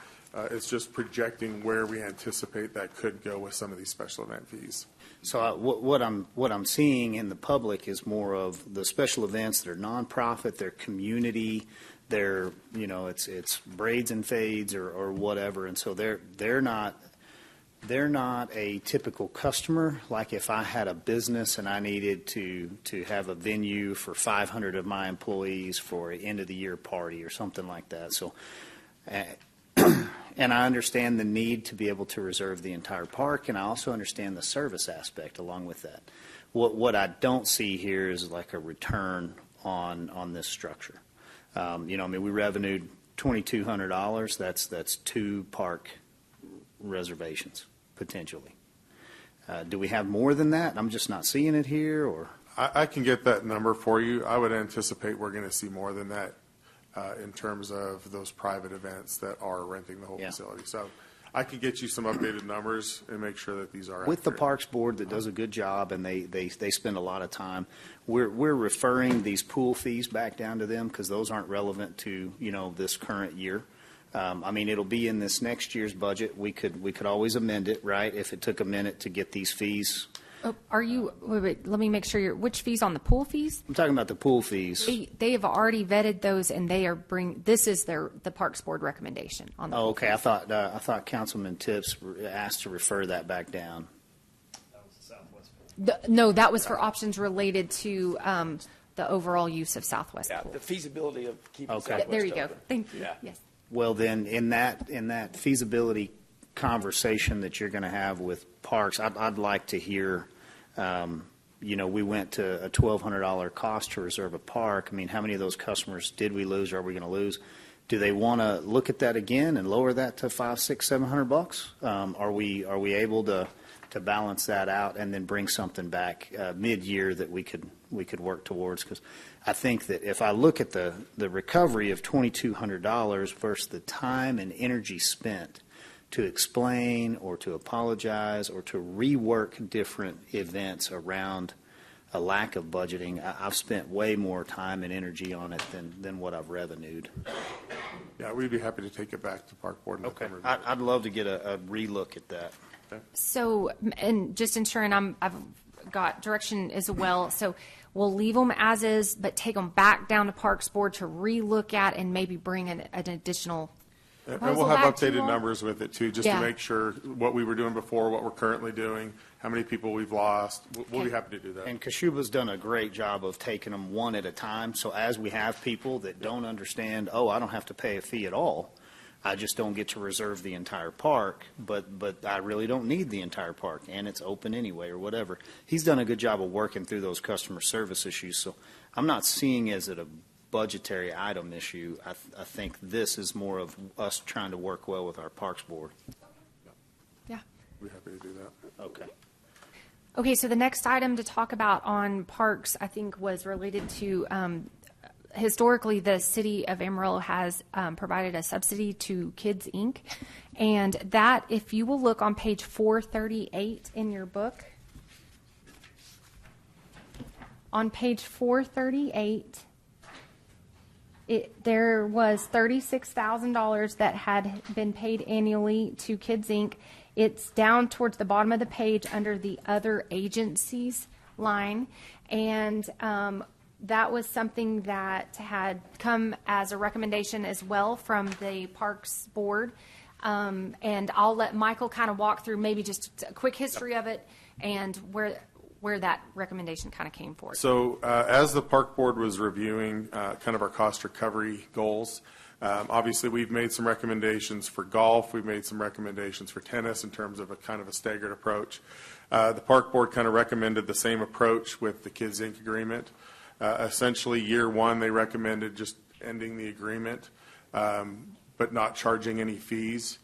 it's just projecting where we anticipate that could go with some of these special event fees. So what I'm seeing in the public is more of the special events. They're nonprofit, they're community, they're it's braids and fades or whatever, and so they're not a typical customer. Like if I had a business and I needed to have a venue for 500 of my employees for an end of the year party or something like that. So. And I understand the need to be able to reserve the entire park, and I also understand the service aspect along with that. What I don't see here is like a return on this structure. We revenued $2,200. That's 2 park reservations potentially. Do we have more than that? I'm just not seeing it here, or I can get that number for you. I would anticipate we're going to see more than that. In terms of those private events that are renting the whole facility. So I can get you some updated numbers and make sure that these are with the accurate. Parks Board that does a good job, and they spend a lot of time. We're referring these pool fees back down to them because those aren't relevant to this current year. It'll be in this next year's budget. We could always amend it, right? If it took a minute to get these fees. Oh, wait, let me make sure which fees on the pool fees? I'm talking about the pool fees. They have already vetted those, and they are this is the Parks Board recommendation on the pool okay. fees. I thought Councilman Tips asked to refer that back down. That was the Southwest pool. No, that was for options related to the overall use of Southwest Yeah, Pool. the feasibility of keeping Okay. Southwest There you go. open. Thank you. Yeah. Yes. Well, then, in that feasibility conversation that you're going to have with Parks, I'd like to hear, we went to a $1,200 cost to reserve a park. How many of those customers did we lose, or are we going to lose? Do they want to look at that again and lower that to $500, $600, $700? Are we able to balance that out and then bring something back mid-year that we could work towards? Because I think that if I look at the recovery of $2,200 versus the time and energy spent to explain or to apologize or to rework different events around a lack of budgeting, I've spent way more time and energy on it than what I've revenued. Yeah, we'd be happy to take it back to Park Board. And Okay, I'd love to get a relook at that. So, and just ensuring I've got direction as well. So we'll leave them as is, but take them back down to Parks Board to relook at and maybe bring an additional And proposal we'll have back to updated you all. numbers with it too, just Yeah. to make sure what we were doing before, what we're currently doing, how many people we've lost. We'll be Okay. happy to do that. And Kashuba's done a great job of taking them one at a time. So as we have people that don't understand, I don't have to pay a fee at all. I just don't get to reserve the entire park, but I really don't need the entire park, and it's open anyway or whatever. He's done a good job of working through those customer service issues. So I'm not seeing as it a budgetary item issue. I think this is more of us trying to work well with our Parks Board. Yeah. We're happy to do that. Okay. Okay, so the next item to talk about on parks, I think, was related to, historically, the city of Amarillo has provided a subsidy to Kids Inc. And that, if you will look on page 438 in your book, on page 438, there was $36,000 that had been paid annually to Kids Inc. It's down towards the bottom of the page under the other agencies line. And that was something that had come as a recommendation as well from the Parks Board. And I'll let Michael kind of walk through maybe just a quick history of it and where that recommendation kind of came forth. So as the Park Board was reviewing kind of our cost recovery goals, obviously we've made some recommendations for golf. We've made some recommendations for tennis in terms of a kind of a staggered approach. The Park Board kind of recommended the same approach with the Kids Inc. agreement. Essentially, year one, they recommended just ending the agreement, but not charging any fees.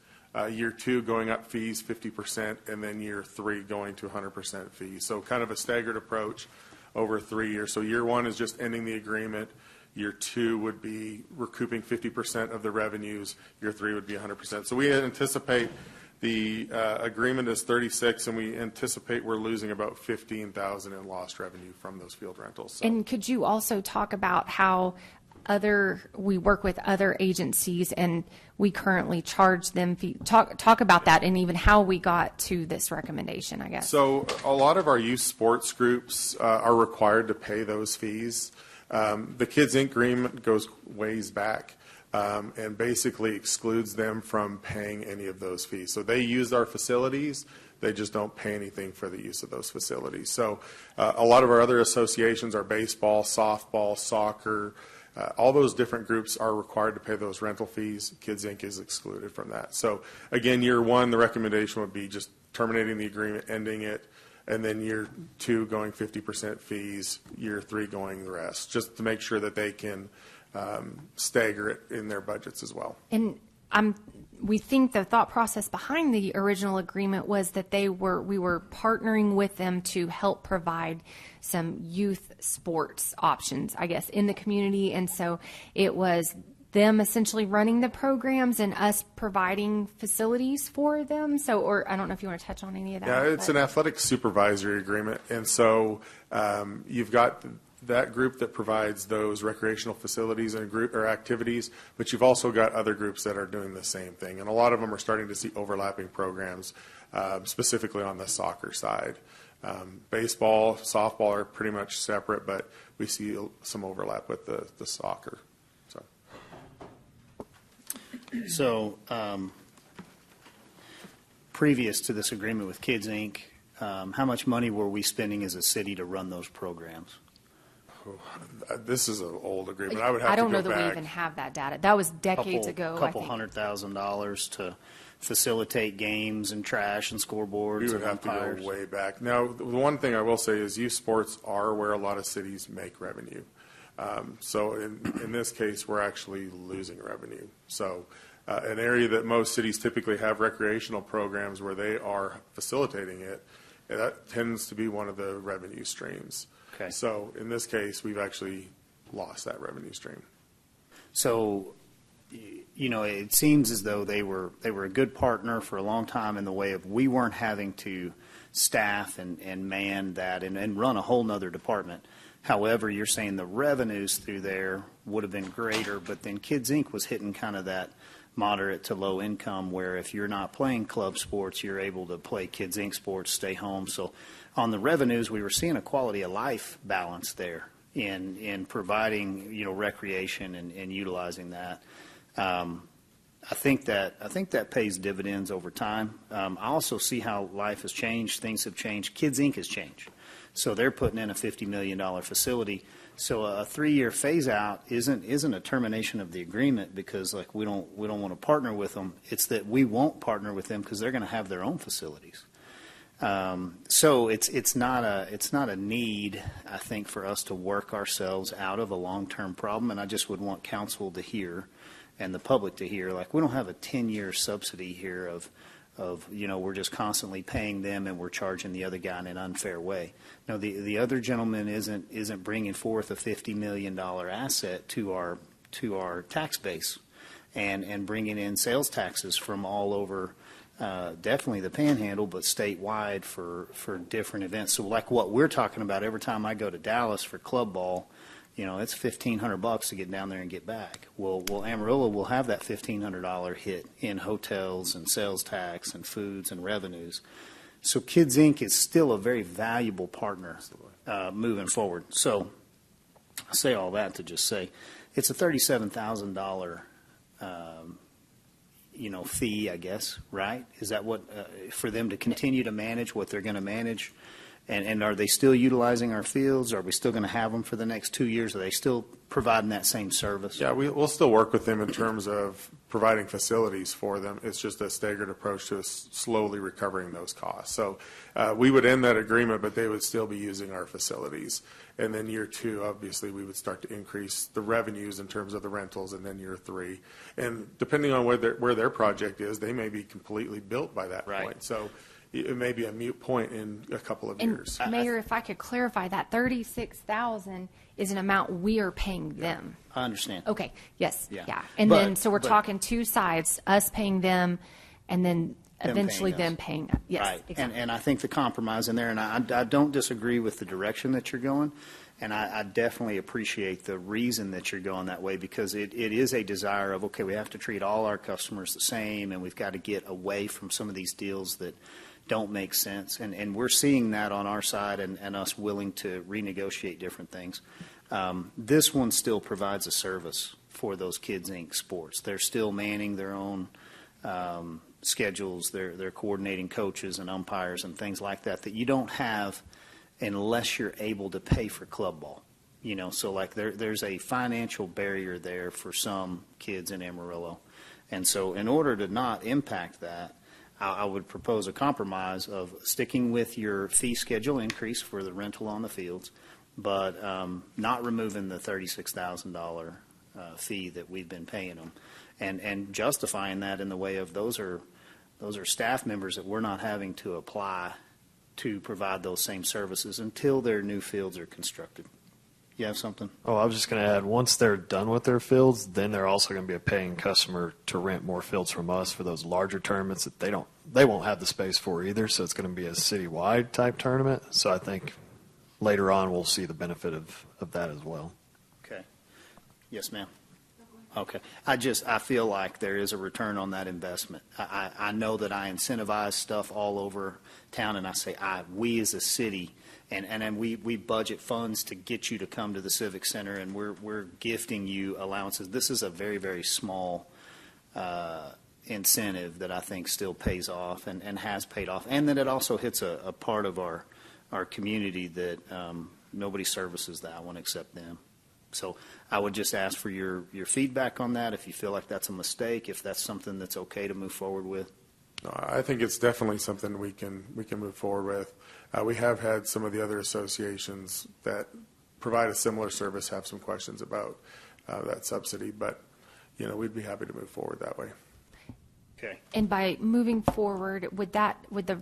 Year two, going up fees 50%, and then year three, going to 100% fees. So kind of a staggered approach over 3 years. So year one is just ending the agreement. Year two would be recouping 50% of the revenues. Year three would be 100%. So we anticipate the agreement is 36, and we anticipate we're losing about 15,000 in lost revenue from those field rentals. So. And could you also talk about how we work with other agencies and we currently charge them fee? Talk about that and even how we got to this recommendation, I guess. So a lot of our youth sports groups are required to pay those fees. The Kids Inc. agreement goes ways back. And basically excludes them from paying any of those fees. So they use our facilities, they just don't pay anything for the use of those facilities. So a lot of our other associations are baseball, softball, soccer, all those different groups are required to pay those rental fees. Kids Inc. is excluded from that. So again, year one, the recommendation would be just terminating the agreement, ending it, and then year two going 50% fees, year three going the rest, just to make sure that they can stagger it in their budgets as well. And we think the thought process behind the original agreement was that we were partnering with them to help provide some youth sports options, I guess, in the community. And so it was them essentially running the programs and us providing facilities for them. So, or I don't know if you want to touch on any of that. Yeah, it's an athletic supervisory agreement. And so you've got that group that provides those recreational facilities and group or activities, but you've also got other groups that are doing the same thing. And a lot of them are starting to see overlapping programs, specifically on the soccer side. Baseball, softball are pretty much separate, but we see some overlap with the soccer. So previous to this agreement with Kids Inc., how much money were we spending as a city to run those programs? This is an old agreement. I would have to go back. I don't know that we even have that data. That was decades ago. Couple $100,000 to facilitate games and trash and scoreboards. We would have to go way back. Now, the one thing I will say is youth sports are where a lot of cities make revenue. So in this case, we're actually losing revenue. So an area that most cities typically have recreational programs where they are facilitating it, that tends to be one of the revenue streams. Okay. So in this case, we've actually lost that revenue stream. So, you know, it seems as though they were a good partner for a long time in the way of we weren't having to staff and man that and run a whole nother department. However, you're saying the revenues through there would have been greater, but then Kids Inc. was hitting kind of that moderate to low income where if you're not playing club sports, you're able to play Kids Inc. sports, stay home. So on the revenues, we were seeing a quality of life balance there in providing, you know, recreation and utilizing that. I think that pays dividends over time. I also see how life has changed. Things have changed. Kids Inc. has changed. So they're putting in a $50 million facility. So a 3-year phase out isn't a termination of the agreement because like we don't want to partner with them. It's that we won't partner with them because they're going to have their own facilities. So it's not a need, I think, for us to work ourselves out of a long-term problem. And I just would want council to hear and the public to hear, like we don't have a 10-year subsidy here of we're just constantly paying them and we're charging the other guy in an unfair way. No, the other gentleman isn't bringing forth a $50 million asset to our tax base and bringing in sales taxes from all over, definitely the Panhandle, but statewide for different events. So like what we're talking about, every time I go to Dallas for club ball, it's $1,500 to get down there and get back. Well, Amarillo will have that $1,500 hit in hotels and sales tax and foods and revenues. So Kids Inc. is still a very valuable partner moving forward. So I say all that to just say it's a $37,000 fee, I guess, right? Is that what for them to continue to manage what they're going to manage? And are they still utilizing our fields? Are we still going to have them for the next 2 years? Are they still providing that same service? Yeah, we'll still work with them in terms of providing facilities for them. It's just a staggered approach to us slowly recovering those costs. So we would end that agreement, but they would still be using our facilities. And then year 2, obviously, we would start to increase the revenues in terms of the rentals, and then year 3. And depending on where their project is, they may be completely built by that point. So it may be a moot point in a couple of years. Mayor, if I could clarify, that $36,000 is an amount we are paying them. I understand. Okay, yes, Yeah. yeah. And But- then, so we're but- talking two sides, us paying them, and then eventually paying them us. paying us. Yes, Right. exactly. And I think the compromise in there, and I don't disagree with the direction that you're going, and I definitely appreciate the reason that you're going that way, because it is a desire of, okay, we have to treat all our customers the same, and we've got to get away from some of these deals that don't make sense. And we're seeing that on our side, and us willing to renegotiate different things. This one still provides a service for those Kids Inc. sports. They're still manning their own schedules. They're coordinating coaches and umpires and things like that you don't have unless you're able to pay for club ball. So like there's a financial barrier there for some kids in Amarillo. And so in order to not impact that, I would propose a compromise of sticking with your fee schedule increase for the rental on the fields, but not removing the $36,000 fee that we've been paying them, and justifying that in the way of those are staff members that we're not having to apply to provide those same services until their new fields are constructed. You have something? Oh, I was just going to add, once they're done with their fields, then they're also going to be a paying customer to rent more fields from us for those larger tournaments that they won't have the space for either. So it's going to be a citywide type tournament. So I think later on we'll see the benefit of that as well. Okay. Yes, ma'am. Okay. I feel like there is a return on that investment. I know that I incentivize stuff all over town, and I say we as a city, and we budget funds to get you to come to the Civic Center, and we're gifting you allowances. This is a very, very small incentive that I think still pays off and has paid off, and that it also hits a part of our community that nobody services that one except them. So I would just ask for your feedback on that, if you feel like that's a mistake, if that's something that's okay to move forward with. No, I think it's definitely something we can move forward with. We have had some of the other associations that provide a similar service have some questions about that subsidy, but we'd be happy to move forward that way. Okay. And by moving forward, would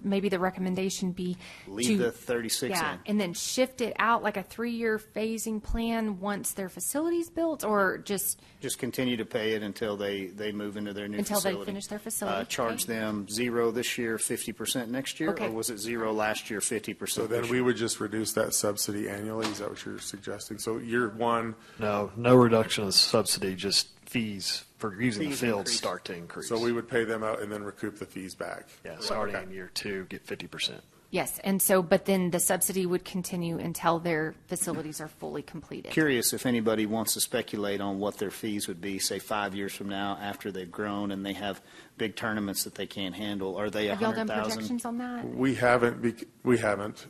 maybe the recommendation be Leave the 36 yeah, in. and then shift it out like a 3-year phasing plan once their facility's built, or just continue to pay it until they move into their new until facility. they finish their facility? Charge Okay. them 0 this year, 50% next year, Okay. or was it 0 last year, 50%? So then this we year? would just reduce that subsidy annually. Is that what you're suggesting? So year 1, No reduction of subsidy, just fees for using the Fees field increase. start to increase. so we would pay them out and then recoup the fees back. Yeah, starting Okay. in year 2, get 50%. Yes, and so, but then the subsidy would continue until their facilities are fully completed. Curious if anybody wants to speculate on what their fees would be, say 5 years from now, after they've grown and they have big tournaments that they can't handle. Are they Have y'all done 100,000? projections on that? We haven't.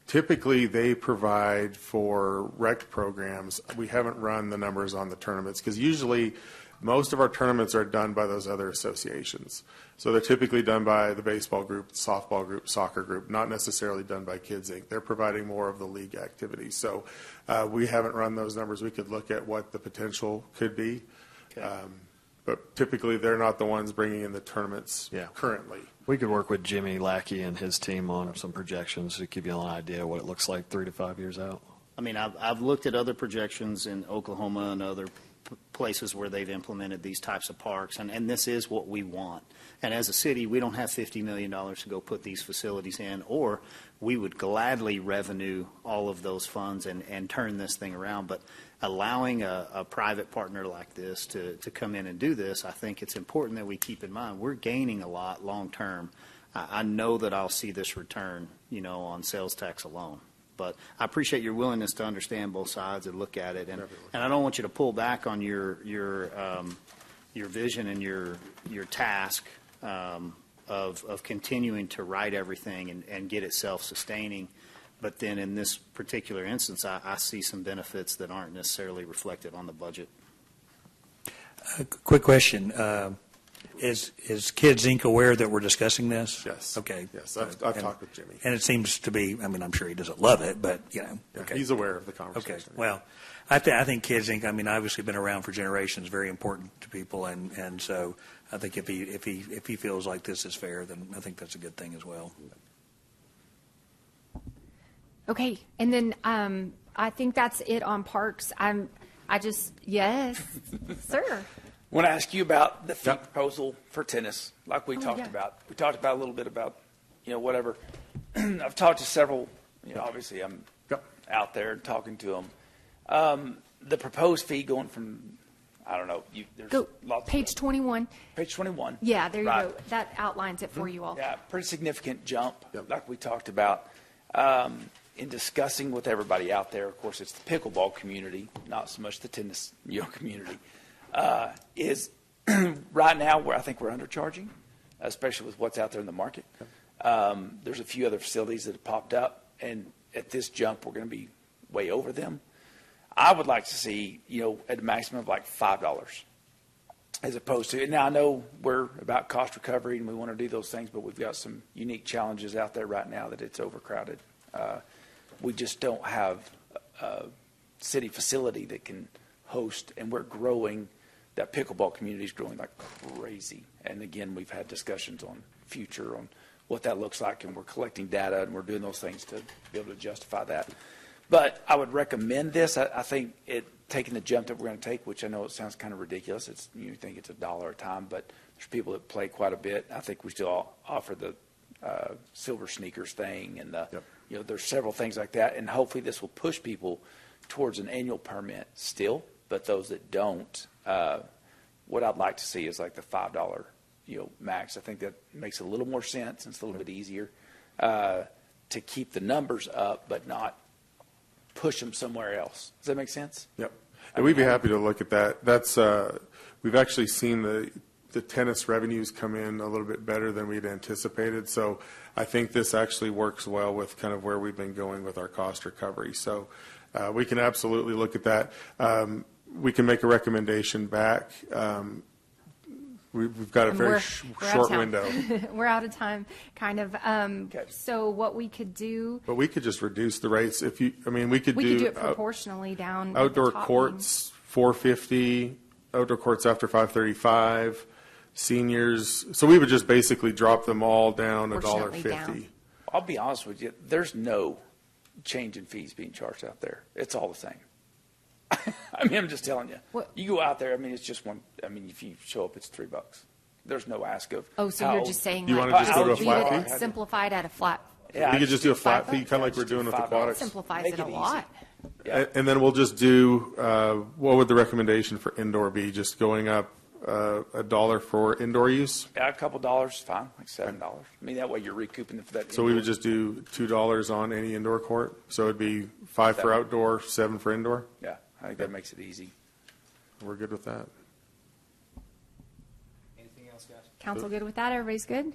Typically, they provide for rec programs. We haven't run the numbers on the tournaments because usually most of our tournaments are done by those other associations. So they're typically done by the baseball group, softball group, soccer group, not necessarily done by Kids Inc. They're providing more of the league activities. So we haven't run those numbers. We could look at what the potential could be. Okay. but typically they're not the ones bringing in the tournaments Yeah. currently. We could work with Jimmy Lackey and his team on some projections to give you an idea of what it looks like 3 to 5 years out. I mean, I've looked at other projections in Oklahoma and other places where they've implemented these types of parks, and this is what we want. And as a city, we don't have $50 million to go put these facilities in, or we would gladly revenue all of those funds and turn this thing around. But allowing a private partner like this to come in and do this, I think it's important that we keep in mind, we're gaining a lot long-term. I know that I'll see this return, on sales tax alone. But I appreciate your willingness to understand both sides and look at it. And I don't want you to pull back on your vision and your task of continuing to write everything and get it self-sustaining. But then in this particular instance, I see some benefits that aren't necessarily reflected on the budget. Quick question. Is Kids Inc. aware that we're discussing this? Yes. Okay. Yes, I've talked with Jimmy. And it seems to be, I'm sure he doesn't love it, but, okay. He's aware of the Okay, conversation. well, I think Kids Inc., obviously been around for generations, very important to people, and so I think if he feels like this is fair, then I think that's a good thing as well. Okay, and then I think that's it on parks. Yes, sir. I want to ask you about the fee proposal for tennis, like we talked yeah. about. We talked about a little bit about, whatever. I've talked to several, obviously I'm out there talking to them. The proposed fee going from, I don't know, there's Go lots page 21. Page 21. Yeah, there you Right. go. That outlines it for you all. Yeah, pretty significant jump, like we talked about. In discussing with everybody out there, of course, it's the pickleball community, not so much the tennis community. Is right now where I think we're undercharging, especially with what's out there in the market. There's a few other facilities that have popped up, and at this jump, we're going to be way over them. I would like to see, at a maximum of like $5, as opposed to, now I know we're about cost recovery and we want to do those things, but we've got some unique challenges out there right now that it's overcrowded. We just don't have a city facility that can host, and we're growing. That pickleball community is growing like crazy. And again, we've had discussions on future, on what that looks like, and we're collecting data, and we're doing those things to be able to justify that. But I would recommend this. I think taking the jump that we're going to take, which I know it sounds kind of ridiculous. You think it's $1 a time, but there's people that play quite a bit. I think we still offer the silver sneakers thing, and there's several things like that. And hopefully this will push people towards an annual permit still. But those that don't, what I'd like to see is like the $5, max. I think that makes a little more sense, and it's a little bit easier to keep the numbers up, but not push them somewhere else. Does that make sense? Yep. And we'd be happy to look at that. That's we've actually seen the tennis revenues come in a little bit better than we'd anticipated. So I think this actually works well with kind of where we've been going with our cost recovery. So we can absolutely look at that. We can make a recommendation back. We've got a And very we're short out of window. We're out of time, kind of. So what we could do, But we could just reduce the rates. We could we could do do it proportionally down. at the outdoor top courts, $4.50, outdoor courts after 5:35, seniors. So we would just basically drop them all down Proportionately $1.50. down. I'll be honest with you. There's no change in fees being charged out there. It's all the same. I'm just telling you. What- You go out there. It's just one. If you show up, it's $3. There's no ask of. Oh, so how you're old- just saying You like, wanna just go to a leave flat it fee? simplified at a flat. Yeah, We could just do a flat $5. fee, kind of like we're doing with $5. aquatics. Simplifies Make it a it easy. lot. Yeah. And then we'll just do, what would the recommendation for indoor be? Just going up $1 for indoor use? Yeah, a couple dollars, fine, like $7. That way you're recouping for that. So we would just do $2 on any indoor court? So it'd be 5 for outdoor, 7 for indoor? Yeah, I think that makes it easy. We're good with that. Council good with that? Everybody's good?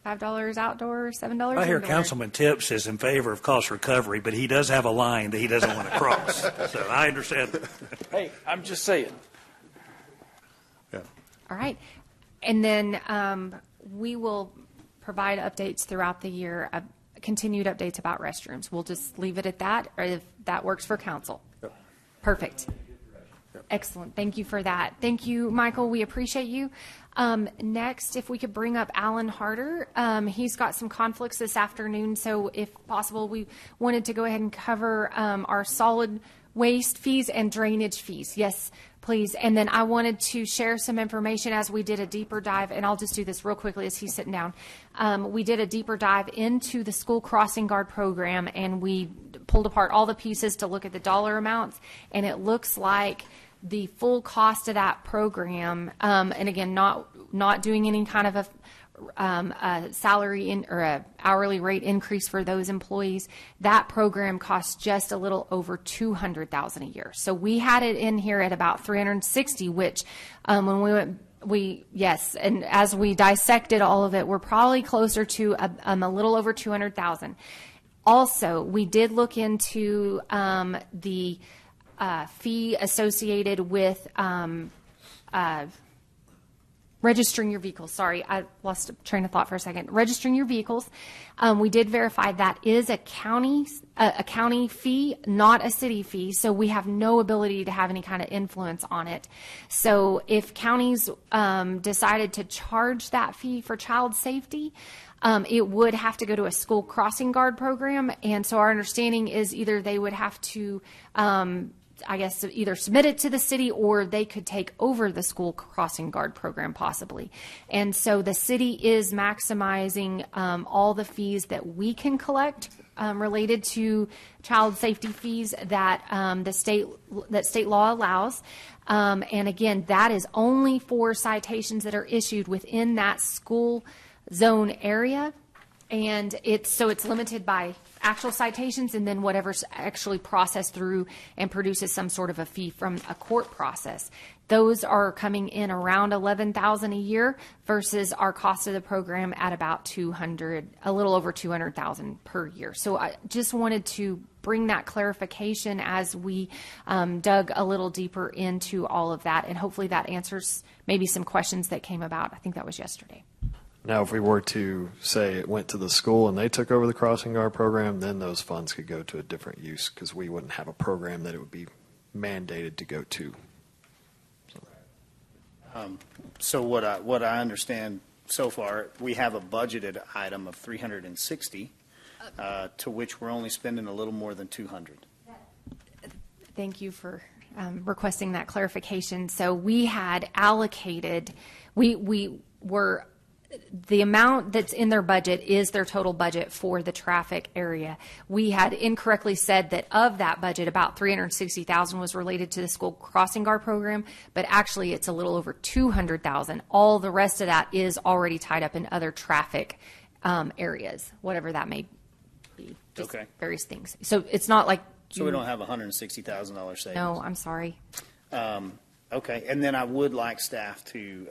$5 outdoor, $7 I hear indoor. Councilman Tips is in favor of cost recovery, but he does have a line that he doesn't want to cross. So I understand. Hey, I'm just saying. Yeah. All right. And then we will provide updates throughout the year, continued updates about restrooms. We'll just leave it at that, or if that works for council. Yep. Perfect. Yep. Excellent. Thank you for that. Thank you, Michael. We appreciate you. Next, if we could bring up Alan Harder. He's got some conflicts this afternoon, so if possible, we wanted to go ahead and cover our solid waste fees and drainage fees. Yes, please. And then I wanted to share some information as we did a deeper dive, and I'll just do this real quickly as he's sitting down. We did a deeper dive into the school crossing guard program, and we pulled apart all the pieces to look at the dollar amounts, and it looks like the full cost of that program, and again, not doing any kind of a salary or a hourly rate increase for those employees, that program costs just a little over $200,000 a year. So we had it in here at about 360, which when we went, yes, and as we dissected all of it, we're probably closer to a little over 200,000. Also, we did look into the fee associated with registering your vehicles. Sorry, I lost a train of thought for a second. Registering your vehicles. We did verify that is a county fee, not a city fee. So we have no ability to have any kind of influence on it. So if counties decided to charge that fee for child safety, it would have to go to a school crossing guard program. And so our understanding is either they would have to I guess either submit it to the city or they could take over the school crossing guard program possibly. And so the city is maximizing all the fees that we can collect related to child safety fees that state law allows. And again, that is only for citations that are issued within that school zone area. And it's limited by actual citations and then whatever's actually processed through and produces some sort of a fee from a court process. Those are coming in around $11,000 a year versus our cost of the program at about a little over $200,000 per year. So I just wanted to bring that clarification as we dug a little deeper into all of that, and hopefully that answers maybe some questions that came about. I think that was yesterday. Now, if we were to say it went to the school and they took over the crossing guard program, then those funds could go to a different use because we wouldn't have a program that it would be mandated to go to. So what I understand so far, we have a budgeted item of 360, to which we're only spending a little more than 200. Thank you for requesting that clarification. So we had allocated, we were. The amount that's in their budget is their total budget for the traffic area. We had incorrectly said that of that budget, about $360,000 was related to the school crossing guard program, but actually it's a little over $200,000. All the rest of that is already tied up in other traffic areas, whatever that may be. Just okay. Various things. So it's not like so we don't have $160,000 savings. No, I'm sorry. Okay, and then I would like staff to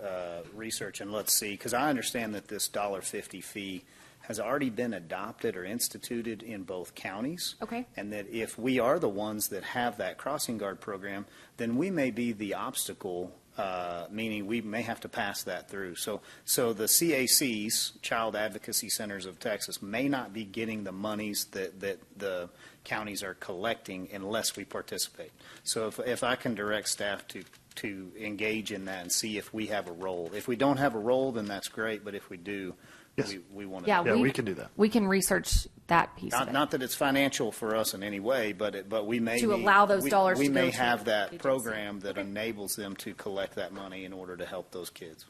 research and let's see, because I understand that this $1.50 fee has already been adopted or instituted in both counties. Okay. And that if we are the ones that have that crossing guard program, then we may be the obstacle, meaning we may have to pass that through. So the CACs, Child Advocacy Centers of Texas, may not be getting the monies that the counties are collecting unless we participate. So if I can direct staff to engage in that and see if we have a role. If we don't have a role, then that's great, but if we do, yes. we want to. Yeah, we can do that. We can research that piece of it. Not that it's financial for us in any way, but we may to allow those dollars we to may go have to that agency. program that enables them to collect that money in order to help those kids.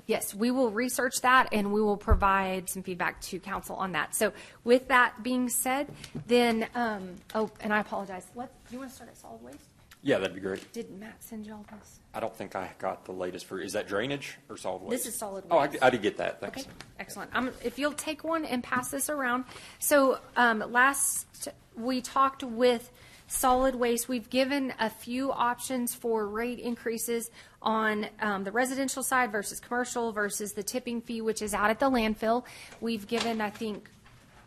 Yes, we will research that and we will provide some feedback to council on that. So with that being said, then, and I apologize. Do you want to start at solid waste? Yeah, that'd be great. Did Matt send you all this? I don't think I got the latest is that drainage or solid waste? This is solid Oh, waste. I did get that. Thanks. Okay, excellent. If you'll take one and pass this around. So last we talked with solid waste. We've given a few options for rate increases on the residential side versus commercial versus the tipping fee, which is out at the landfill. We've given, I think,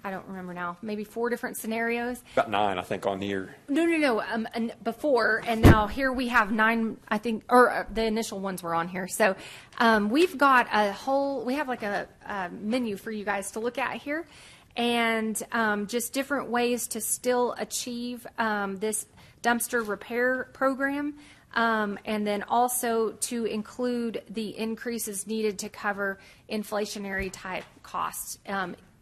I don't remember now, maybe 4 different scenarios. About 9, I think, on here. No. And before, and now here we have 9, I think, or the initial ones were on here. So we've got we have like a menu for you guys to look at here. And just different ways to still achieve this dumpster repair program, and then also to include the increases needed to cover inflationary type costs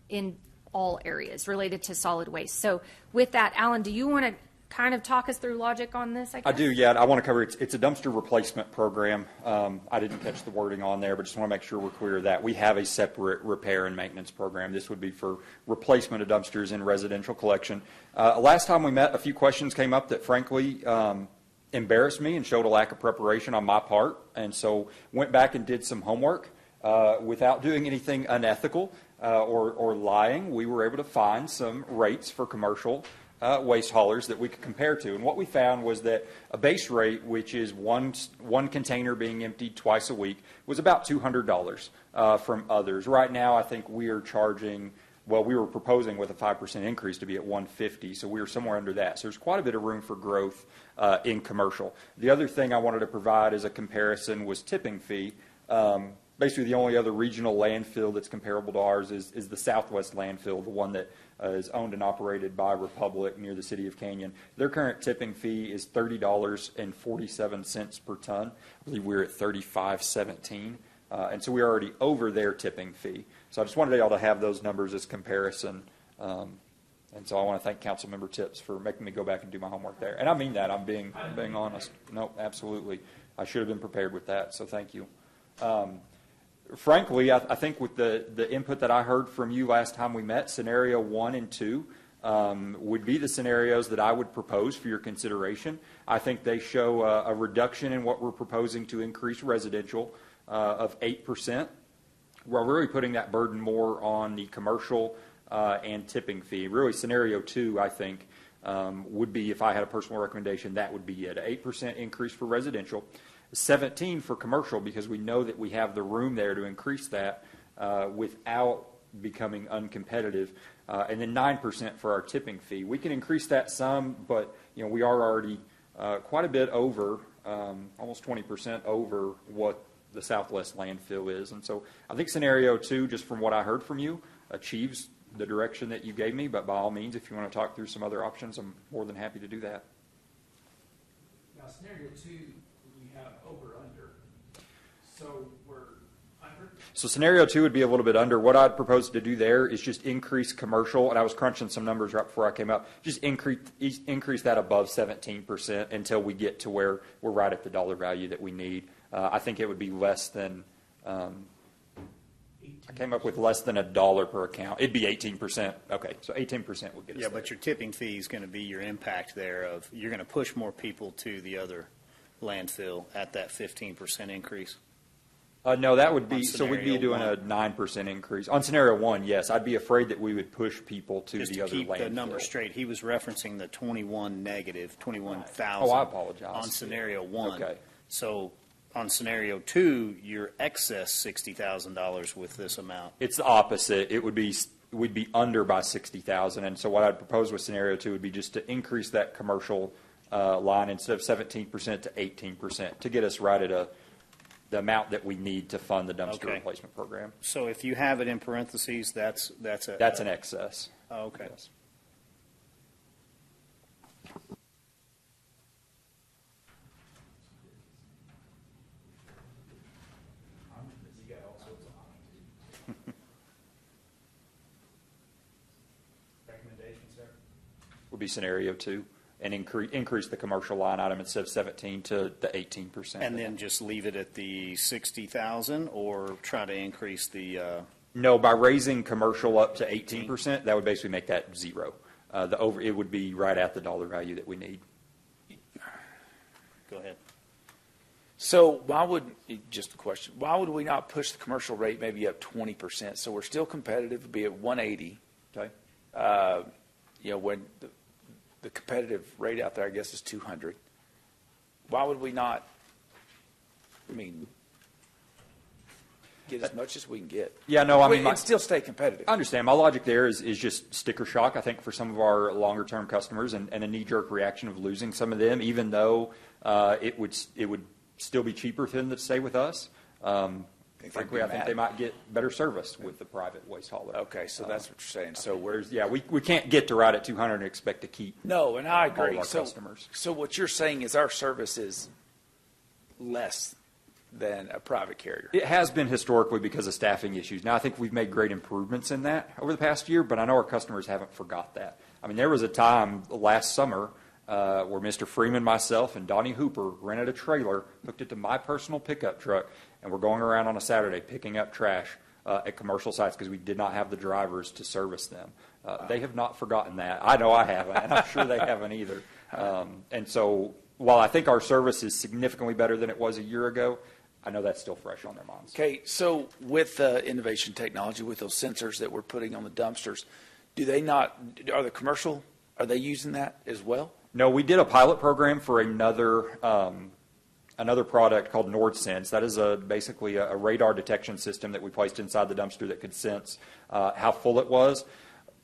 in all areas related to solid waste. So with that, Alan, do you want to kind of talk us through logic on this? I do, yeah. I want to cover it's a dumpster replacement program. I didn't catch the wording on there, but just want to make sure we're clear of that. We have a separate repair and maintenance program. This would be for replacement of dumpsters in residential collection. Last time we met, a few questions came up that frankly embarrassed me and showed a lack of preparation on my part, and so went back and did some homework. Without doing anything unethical or lying, we were able to find some rates for commercial waste haulers that we could compare to. And what we found was that a base rate, which is one container being emptied twice a week, was about $200 from others. Right now, I think we are charging, well, we were proposing with a 5% increase to be at $150, so we were somewhere under that. So there's quite a bit of room for growth in commercial. The other thing I wanted to provide as a comparison was tipping fee. Basically, the only other regional landfill that's comparable to ours is the Southwest landfill, the one that is owned and operated by Republic near the city of Canyon. Their current tipping fee is $30.47 per ton. I believe we're at $35.17, and so we're already over their tipping fee. So I just wanted y'all to have those numbers as comparison. And so I want to thank Councilmember Tips for making me go back and do my homework there. And I mean that. I'm being honest. No, absolutely. I should have been prepared with that, so thank you. Frankly, I think with the input that I heard from you last time we met, scenario 1 and 2 would be the scenarios that I would propose for your consideration. I think they show a reduction in what we're proposing to increase residential of 8%. We're really putting that burden more on the commercial and tipping fee. Really, scenario 2, I think, would be, if I had a personal recommendation, that would be it, an 8% increase for residential. 17 for commercial, because we know that we have the room there to increase that without becoming uncompetitive, and then 9% for our tipping fee. We can increase that some, but we are already quite a bit over, almost 20% over what the Southwest landfill is. And so I think scenario 2, just from what I heard from you, achieves the direction that you gave me, but by all means, if you want to talk through some other options, I'm more than happy to do that. Now, scenario 2, have over under. So we're under? So scenario 2 would be a little bit under. What I'd propose to do there is just increase commercial, and I was crunching some numbers right before I came up, just increase that above 17% until we get to where we're right at the dollar value that we need. I think it would be less than, I came up with less than $1 per account. It'd be 18%. Okay, so 18% would get us there. But your tipping fee is going to be your impact there of, you're going to push more people to the other landfill at that 15% increase? No, that would be, so we'd be doing a 9% increase. On scenario 1, yes, I'd be afraid that we would push people to the other landfill. Just to keep the number straight, he was referencing the 21,000. Oh, I apologize. On scenario 1. Okay. So on scenario 2, you're excess $60,000 with this amount. It's the opposite. It would be, we'd be under by 60,000. And so what I'd propose with scenario 2 would be just to increase that commercial line instead of 17% to 18% to get us right at the amount that we need to fund the dumpster replacement program. So if you have it in parentheses, that's an excess. Oh, okay. Yes. Recommendation, sir? Would be scenario 2. And increase the commercial line item instead of 17 to the 18%. And then just leave it at the 60,000, or try to increase the. No, by raising commercial up to 18%, that would basically make that zero. It would be right at the dollar value that we need. Go ahead. So just a question, why would we not push the commercial rate maybe up 20%? So we're still competitive, it'd be at 180. Okay. When the competitive rate out there, I guess, is 200. Why would we not, get as much as we can get? Yeah, no, and still stay competitive. I understand. My logic there is just sticker shock, I think, for some of our longer-term customers, and a knee-jerk reaction of losing some of them, even though it would still be cheaper for them to stay with us. frankly, I think they might get better service with the private waste hauler. Okay, so that's what you're saying. So we're, Yeah, we can't get to right at 200 and expect to keep no, and I all of agree. our So, customers. so what you're saying is our service is less than a private carrier. It has been historically because of staffing issues. Now, I think we've made great improvements in that over the past year, but I know our customers haven't forgot that. I mean, there was a time last summer where Mr. Freeman, myself, and Donnie Hooper rented a trailer, hooked it to my personal pickup truck, and we're going around on a Saturday picking up trash at commercial sites because we did not have the drivers to service them. They have not forgotten that. I know I haven't, and I'm sure they haven't either. And so while I think our service is significantly better than it was a year ago, I know that's still fresh on their minds. Okay, so with innovation technology, with those sensors that we're putting on the dumpsters, do they not, are the commercial, are they using that as well? No, we did a pilot program for another product called NordSense. That is basically a radar detection system that we placed inside the dumpster that could sense how full it was.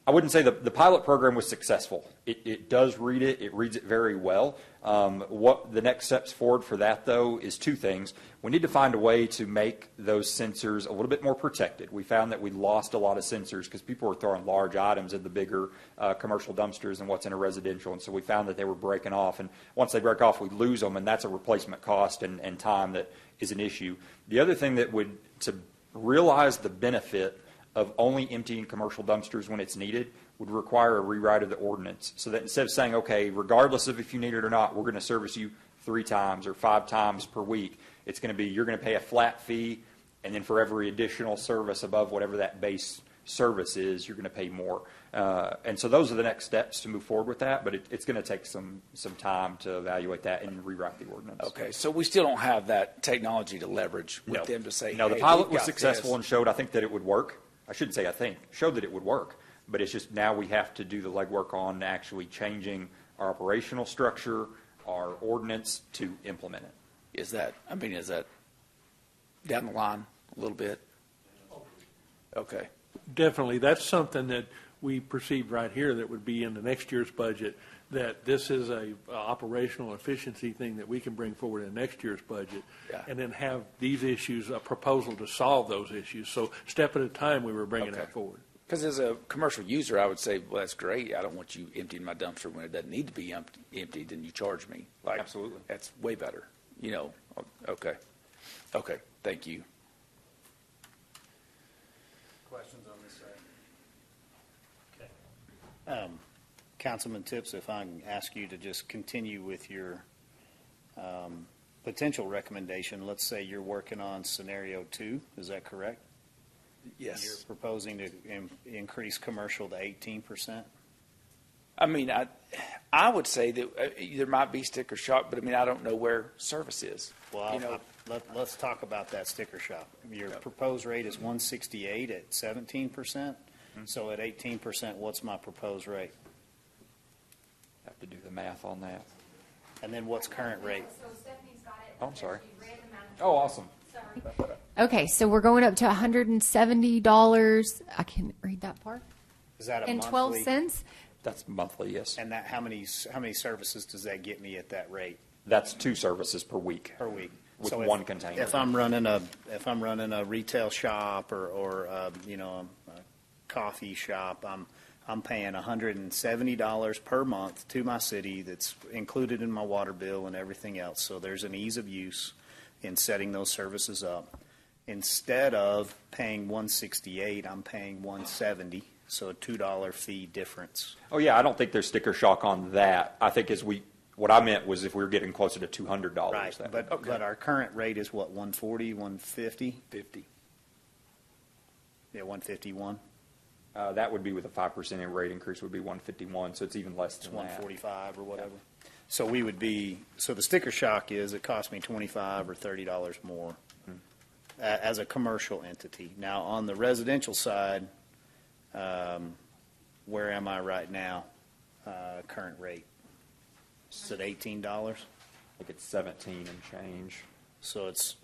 I wouldn't say the pilot program was successful. It does read it. It reads it very well. What the next steps forward for that, though, is two things. We need to find a way to make those sensors a little bit more protected. We found that we lost a lot of sensors because people were throwing large items in the bigger commercial dumpsters than what's in a residential, and so we found that they were breaking off. And once they break off, we lose them, and that's a replacement cost and time that is an issue. The other thing that would, to realize the benefit of only emptying commercial dumpsters when it's needed, would require a rewrite of the ordinance, so that instead of saying, okay, regardless of if you need it or not, we're going to service you 3 times or 5 times per week, it's going to be you're going to pay a flat fee, and then for every additional service above whatever that base service is, you're going to pay more. And so those are the next steps to move forward with that, but it's going to take some time to evaluate that and rewrite the ordinance. Okay, so we still don't have that technology to leverage with them to say, no, the hey, pilot we've was got successful this. and showed, I think, that it would work. I shouldn't say I think, showed that it would work. But it's just now we have to do the legwork on actually changing our operational structure, our ordinance to implement it. Is that down the line a little bit? Okay. Definitely. That's something that we perceived right here that would be in the next year's budget, that this is a operational efficiency thing that we can bring forward in next year's budget, and then have these issues, a proposal to solve those issues. So step at a time, we were bringing that forward. Because as a commercial user, I would say, well, that's great. I don't want you emptying my dumpster when it doesn't need to be emptied, and you charge me. Like, absolutely. That's way better. You know, okay. Okay, thank you. Questions on this side? Okay. Councilman Tips, if I can ask you to just continue with your potential recommendation. Let's say you're working on scenario 2. Is that correct? Yes. You're proposing to increase commercial to 18%? I mean, I would say that there might be sticker shock, but I mean, I don't know where service is. Well, let's talk about that sticker shock. Your proposed rate is 168 at 17%. So at 18%, what's my proposed rate? Have to do the math on that. And then what's current rate? So Stephanie's got it. Oh, I'm sorry. She read them out. Oh, awesome. Sorry. Okay, so we're going up to $170. I can't read that part. Is that a And monthly? 12 cents. That's monthly, yes. And that how many services does that get me at that rate That's 2 services per week. per week? With So one container. If I'm running a retail shop or a coffee shop, I'm paying $170 per month to my city. That's included in my water bill and everything else. So there's an ease of use in setting those services up. Instead of paying $168, I'm paying $170. So a $2 fee difference. Oh, yeah, I don't think there's sticker shock on that. I think what I meant was if we were getting closer to $200. Right, but our current rate is what, 140, 150? 50. Yeah, 151. That would be with a 5% rate increase would be 151, so it's even less It's than that. 145 or whatever. So we would be, so the sticker shock is it costs me $25 or $30 more as a commercial entity. Now, on the residential side, where am I right now? Current rate? Is it $18? I think it's 17 and change. So it's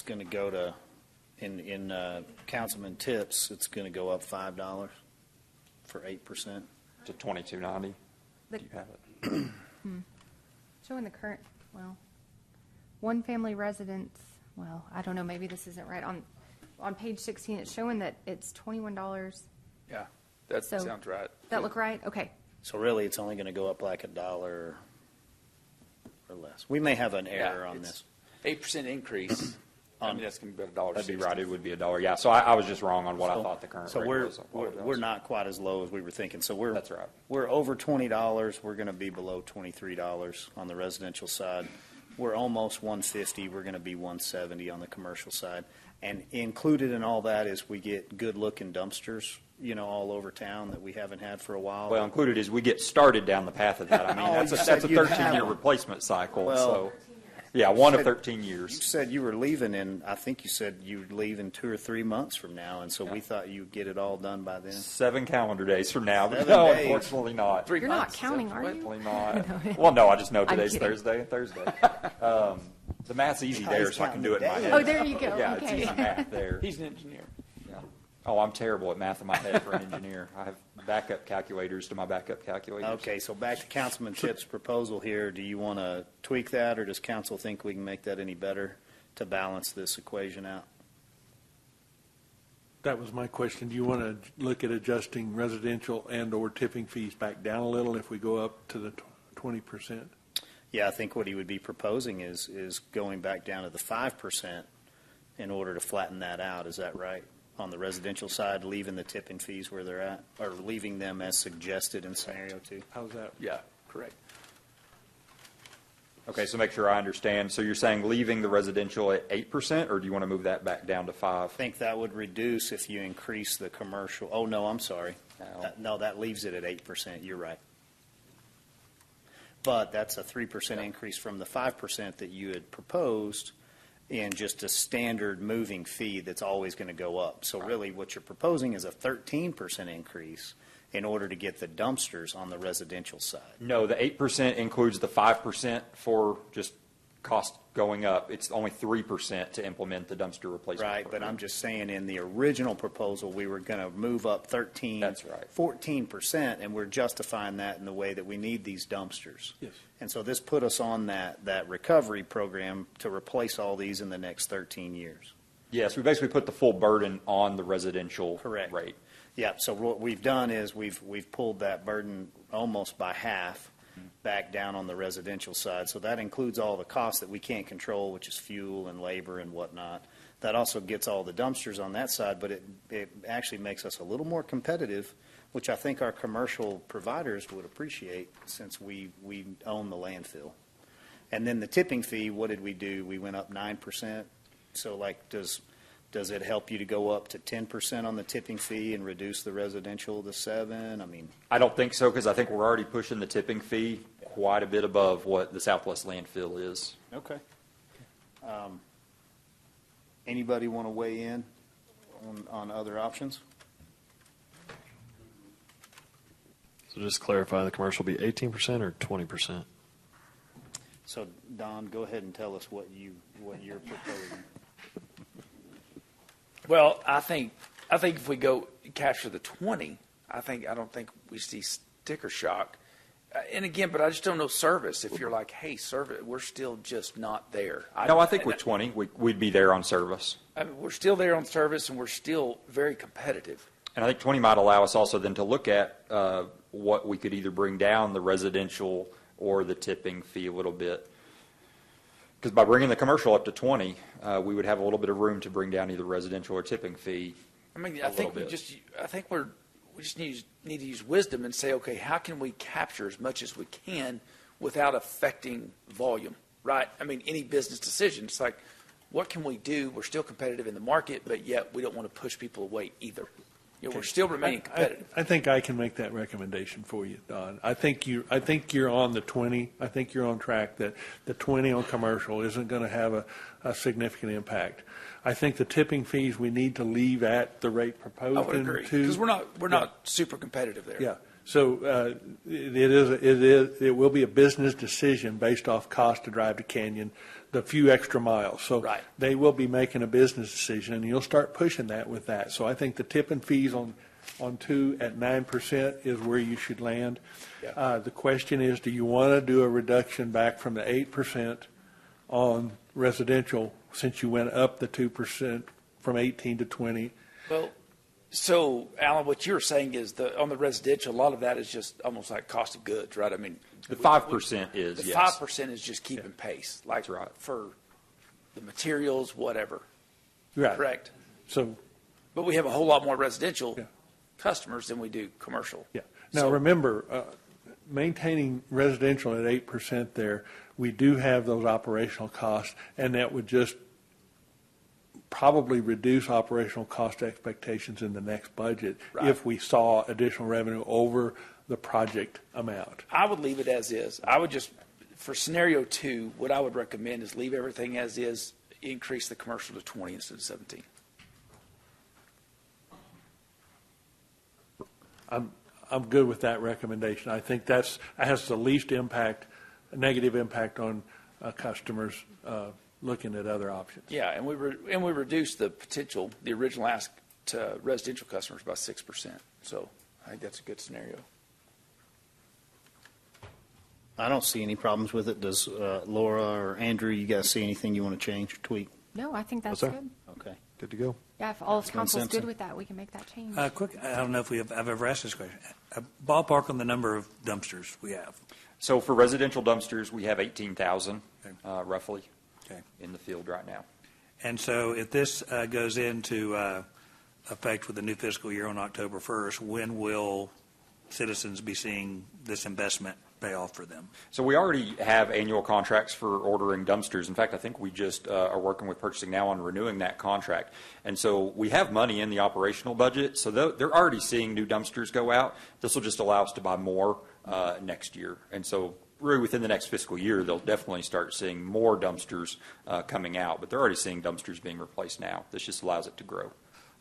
going to go to, in Councilman Tips, it's going to go up $5 for 8%. To $22.90. The- Do you have it? Showing the current, one family residence, I don't know, maybe this isn't right. on page 16, it's showing that it's $21. Yeah, that So- sounds right. That look right? Okay. So really, it's only going to go up like $1 or less. We may have an error Yeah, on it's this. 8% increase. I mean, that's going to be about $1.60. That'd be right, it would be $1. Yeah, so I was just wrong on what I thought the current So rate we're, was. I apologize. we're not quite as low as we were thinking. So we're. That's right. We're over $20. We're going to be below $23 on the residential side. We're almost 150. We're going to be 170 on the commercial side. And included in all that is we get good-looking dumpsters, all over town that we haven't had for a while. Well, included is we get started down the path of that. I mean, Oh, that's you a said you'd have 13-year them. replacement cycle, Well, so, yeah, one of said- 13 You years. said you were leaving in, I think you said you'd leave in 2 or 3 months from now, and so we thought you'd get it all done by then. 7 calendar days from now, but 7 no, days. unfortunately not. 3 You're not months. counting, are you? Definitely not. Well, no, I just know I'm today's kidding. Thursday and Thursday. The math's easy He's there, so I can do it in my counting head. the Oh, there you go. Yeah, it's Okay. easy math there. He's an engineer. Yeah. Oh, I'm terrible at math in my head for an engineer. I have backup calculators to my backup calculators. Okay, so back to Councilman Chip's proposal here. Do you want to tweak that, or does council think we can make that any better to balance this equation out? That was my question. Do you want to look at adjusting residential and/or tipping fees back down a little if we go up to the 20%? Yeah, I think what he would be proposing is going back down to the 5% in order to flatten that out. Is that right? On the residential side, leaving the tipping fees where they're at, or leaving them as suggested in scenario 2? How's that? Yeah, correct. Okay, so make sure I understand. So you're saying leaving the residential at 8%, or do you want to move that back down to 5? I think that would reduce if you increase the commercial. Oh, no, I'm sorry. No, that leaves it at 8%. You're right. But that's a 3% increase from the 5% that you had proposed in just a standard moving fee that's always going to go up. So really what you're proposing is a 13% increase in order to get the dumpsters on the residential side. No, the 8% includes the 5% for just cost going up. It's only 3% to implement the dumpster replacement Right, but program. I'm just saying in the original proposal, we were going to move up 13, That's right. 14%, and we're justifying that in the way that we need these dumpsters. Yes. And so this put us on that recovery program to replace all these in the next 13 years. Yes, we basically put the full burden on the residential Correct. rate. Yeah, so what we've done is we've pulled that burden almost by half back down on the residential side. So that includes all the costs that we can't control, which is fuel and labor and whatnot. That also gets all the dumpsters on that side, but it actually makes us a little more competitive, which I think our commercial providers would appreciate since we own the landfill. And then the tipping fee, what did we do? We went up 9%. So like, does it help you to go up to 10% on the tipping fee and reduce the residential to 7%? I mean, I don't think so, because I think we're already pushing the tipping fee quite a bit above what the Southwest landfill is. okay. Anybody want to weigh in on other options? So just clarify, the commercial will be 18% or 20%? So Don, go ahead and tell us what you're proposing. Well, I think if we go capture the 20, I don't think we see sticker shock. And again, but I just don't know service. If you're like, hey, service, we're still just not there. No, I think with 20, we'd be there on service. I mean, we're still there on service, and we're still very competitive. And I think 20 might allow us also then to look at what we could either bring down the residential or the tipping fee a little bit. Because by bringing the commercial up to 20, we would have a little bit of room to bring down either residential or tipping fee. I mean, A I think little bit. we just need to use wisdom and say, okay, how can we capture as much as we can without affecting volume, right? I mean, any business decision, it's like, what can we do? We're still competitive in the market, but yet we don't want to push people away either. We're still remaining competitive. I think I can make that recommendation for you, Don. I think you're on the 20. I think you're on track that the 20 on commercial isn't going to have a significant impact. I think the tipping fees we need to leave at the rate proposed. I would agree, because we're not super competitive there. Yeah. So it will be a business decision based off cost to drive to Canyon, the few extra miles. So Right. they will be making a business decision, and you'll start pushing that with that. So I think the tipping fees on 2 at 9% is where you should land. Yeah. The question is, do you want to do a reduction back from the 8% on residential since you went up the 2% from 18 to 20. Well, so Alan, what you're saying is on the residential, a lot of that is just almost like cost of goods, right? I mean, The 5% is, the yes. 5% is just keeping pace, like That's right. for the materials, whatever. Right. Correct. So, But we have a whole lot more residential Yeah. customers than we do commercial. yeah. Now, So- remember, maintaining residential at 8% there, we do have those operational costs, and that would just probably reduce operational cost expectations in the next budget Right. if we saw additional revenue over the project amount. I would leave it as is. I would just, for scenario 2, what I would recommend is leave everything as is, increase the commercial to 20 instead of 17. I'm good with that recommendation. I think that has the least impact, negative impact on customers looking at other options. Yeah, and we reduced the potential, the original ask to residential customers by 6%. So I think that's a good scenario. I don't see any problems with it. Does Laura or Andrew, you guys see anything you want to change or tweak? No, I think that's sir. good. Okay. Good to go. Yeah, if all of Councilman council's good Simpson. with that, we can make that change. Quick, I don't know if I've ever asked this question. A ballpark on the number of dumpsters we have. So for residential dumpsters, we have 18,000 Okay. roughly Okay. in the field right now. And so if this goes into effect with the new fiscal year on October 1st, when will citizens be seeing this investment pay off for them? So we already have annual contracts for ordering dumpsters. In fact, I think we just are working with purchasing now on renewing that contract. And so we have money in the operational budget, so they're already seeing new dumpsters go out. This will just allow us to buy more next year. And so really within the next fiscal year, they'll definitely start seeing more dumpsters coming out, but they're already seeing dumpsters being replaced now. This just allows it to grow.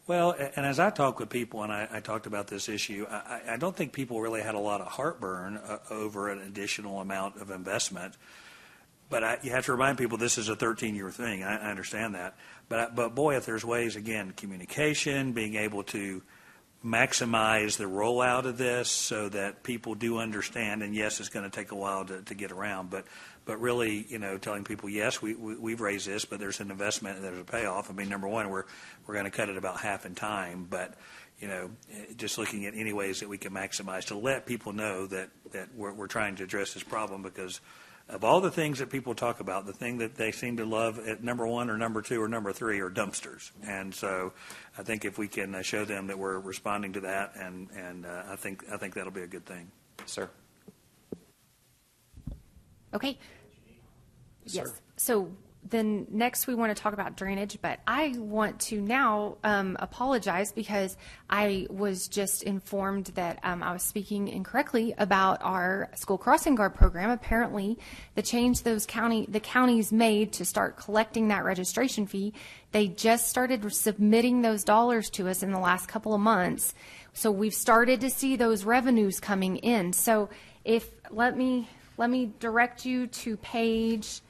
Well, and as I talk with people, and I talked about this issue, I don't think people really had a lot of heartburn over an additional amount of investment. But you have to remind people this is a 13-year thing. I understand that. But boy, if there's ways, again, communication, being able to maximize the rollout of this so that people do understand, and yes, it's going to take a while to get around, but really, telling people, yes, we've raised this, but there's an investment and there's a payoff. I mean, number one, we're going to cut it about half in time, but, just looking at any ways that we can maximize to let people know that we're trying to address this problem, because of all the things that people talk about, the thing that they seem to love at number 1 or number 2 or number 3 are dumpsters. And so I think if we can show them that we're responding to that, and I think that'll be a good thing. Sir? Okay. Yes. So then next we want to talk about drainage, but I want to now apologize because I was just informed that I was speaking incorrectly about our school crossing guard program. Apparently, the change the counties made to start collecting that registration fee, they just started submitting those dollars to us in the last couple of months. So we've started to see those revenues coming in. So let me direct you to page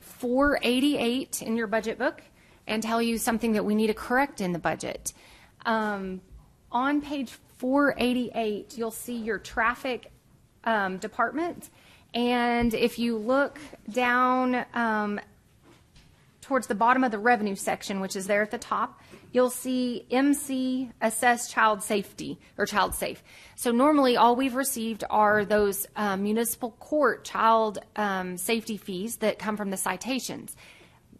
488 in your budget book and tell you something that we need to correct in the budget. On page 488, you'll see your traffic department. And if you look down towards the bottom of the revenue section, which is there at the top, you'll see MC assess child safety or child safe. So normally all we've received are those municipal court child safety fees that come from the citations.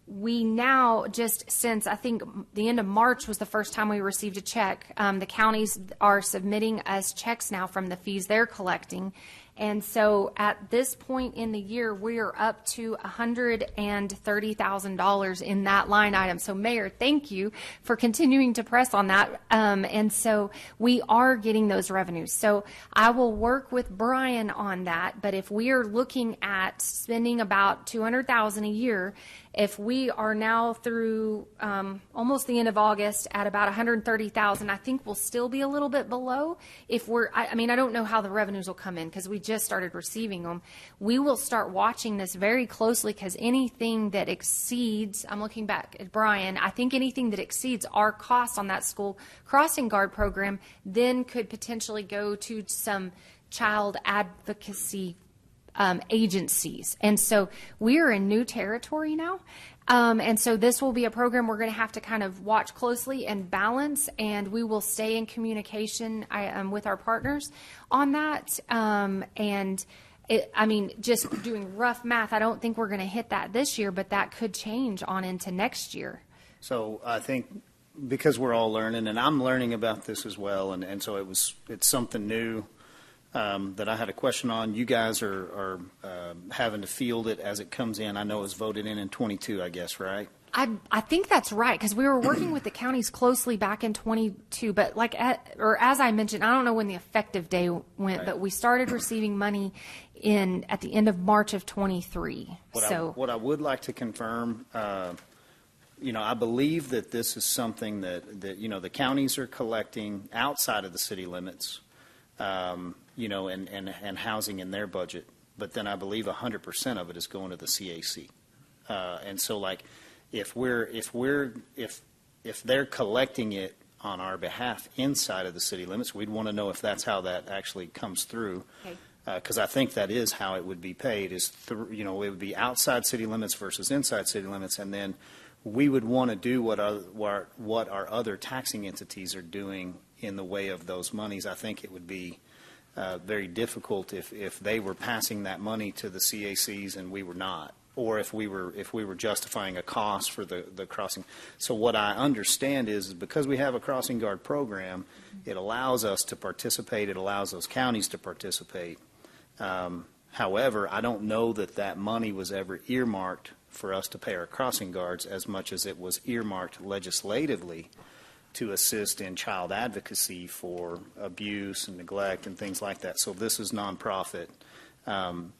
We now, just since I think the end of March was the first time we received a check, the counties are submitting us checks now from the fees they're collecting. And so at this point in the year, we are up to $130,000 in that line item. So Mayor, thank you for continuing to press on that. And so we are getting those revenues. So I will work with Brian on that. But if we are looking at spending about $200,000 a year, if we are now through almost the end of August at about $130,000, I think we'll still be a little bit below. If I don't know how the revenues will come in because we just started receiving them. We will start watching this very closely because anything that exceeds, I'm looking back at Brian, I think anything that exceeds our costs on that school crossing guard program then could potentially go to some child advocacy agencies. And so we are in new territory now. And so this will be a program we're going to have to kind of watch closely and balance, and we will stay in communication with our partners on that. Just doing rough math, I don't think we're going to hit that this year, but that could change on into next year. So I think because we're all learning, and I'm learning about this as well, and so it's something new that I had a question on. You guys are having to field it as it comes in. I know it was voted in 22, I guess, right? I think that's right, because we were working with the counties closely back in 22, but as I mentioned, I don't know when the effective day went, Right. but we started receiving money at the end of March of 23. What I would like to confirm, I believe that this is something that the counties are collecting outside of the city limits, and housing in their budget. But then I believe 100% of it is going to the CAC. And so if they're collecting it on our behalf inside of the city limits, we'd want to know if that's how that actually comes through. Okay. Because I think that is how it would be paid, it would be outside city limits versus inside city limits, and then we would want to do what our other taxing entities are doing in the way of those monies. I think it would be very difficult if they were passing that money to the CACs and we were not, or if we were justifying a cost for the crossing. So what I understand is because we have a crossing guard program, it allows us to participate. It allows those counties to participate. However, I don't know that money was ever earmarked for us to pay our crossing guards as much as it was earmarked legislatively to assist in child advocacy for abuse and neglect and things like that. So this is nonprofit. And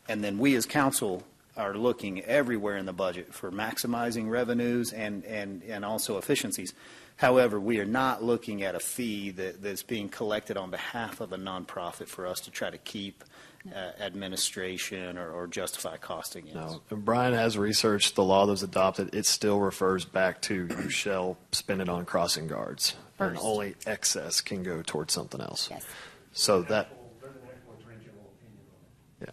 then we as council are looking everywhere in the budget for maximizing revenues and also efficiencies. However, we are not looking at a fee that's being collected on behalf of a nonprofit for us to try to keep administration or justify costing it. No, Brian has researched the law that was adopted. It still refers back to you shall spend it on crossing guards, and First. only excess can go towards something else. Yes. So that, yeah.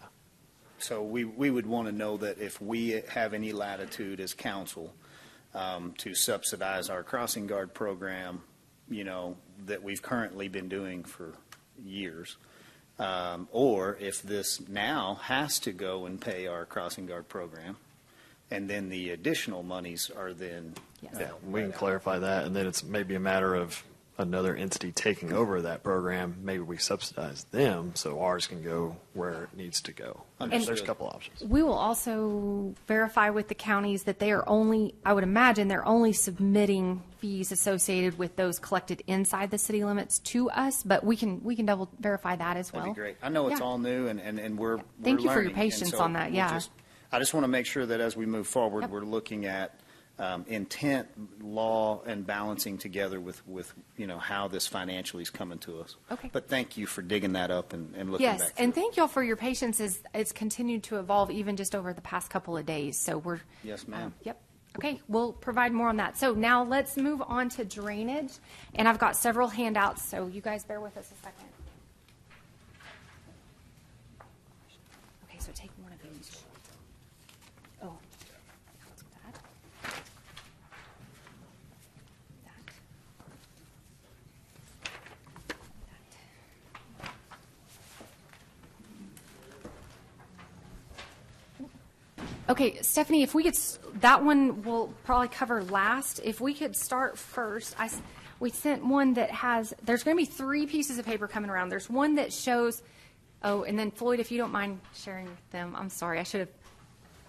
So we would want to know that if we have any latitude as council to subsidize our crossing guard program, that we've currently been doing for years, or if this now has to go and pay our crossing guard program, and then the additional monies are then. Yes. Yeah, we can clarify that, and then it's maybe a matter of another entity taking over that program. Maybe we subsidize them so ours can go where it needs to go. Understood. There's a couple options. We will also verify with the counties that they are only, I would imagine, they're only submitting fees associated with those collected inside the city limits to us, but we can double verify that as well. That'd be great. I know it's Yeah. all new, and we're Thank you for your learning, and patience so on that, we'll yeah. I just want to make sure that as we move forward, Yep. we're looking at intent, law, and balancing together with how this financially is coming to us. Okay. But thank you for digging that up and looking back. Yes, through and it. thank y'all for your patience as it's continued to evolve even just over the past couple of days. So we're. Yes, ma'am. Yep. Okay, we'll provide more on that. So now let's move on to drainage. And I've got several handouts, so you guys bear with us a second. Okay, so take one of each. Oh, that. Okay, Stephanie, if we could, that one we'll probably cover last. If we could start first, we sent one that has, there's going to be 3 pieces of paper coming around. There's one that shows, and then Floyd, if you don't mind sharing them, I'm sorry, I should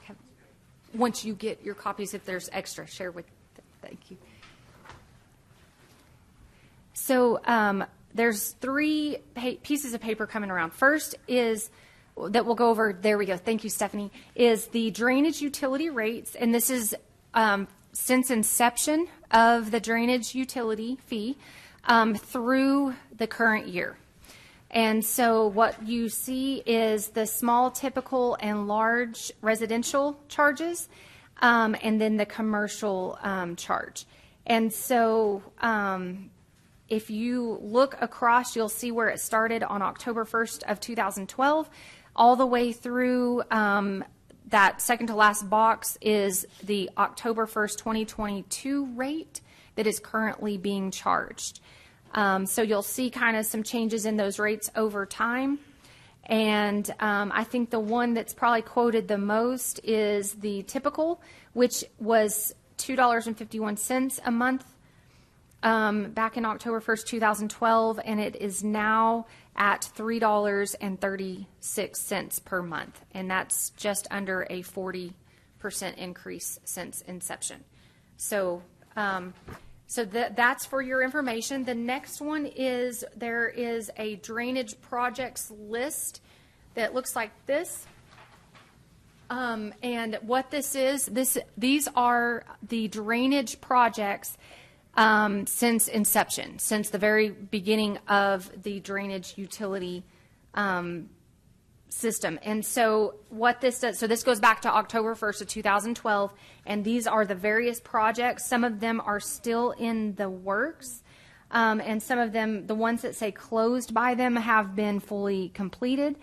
have, once you get your copies, if there's extra, share with, thank you. So there's 3 pieces of paper coming around. First is, that we'll go over, there we go, thank you, Stephanie, is the drainage utility rates, and this is since inception of the drainage utility fee through the current year. And so what you see is the small, typical, and large residential charges, and then the commercial charge. And so if you look across, you'll see where it started on October 1st of 2012, all the way through that second to last box is the October 1st, 2022 rate that is currently being charged. So you'll see kind of some changes in those rates over time. And I think the one that's probably quoted the most is the typical, which was $2.51 a month back in October 1st, 2012, and it is now at $3.36 per month, and that's just under a 40% increase since inception. So, that's for your information. The next one is there is a drainage projects list that looks like this. And what this is, these are the drainage projects since inception, since the very beginning of the drainage utility system. And so what this does, so this goes back to October 1st of 2012, and these are the various projects. Some of them are still in the works, and some of them, the ones that say closed by them, have been fully completed.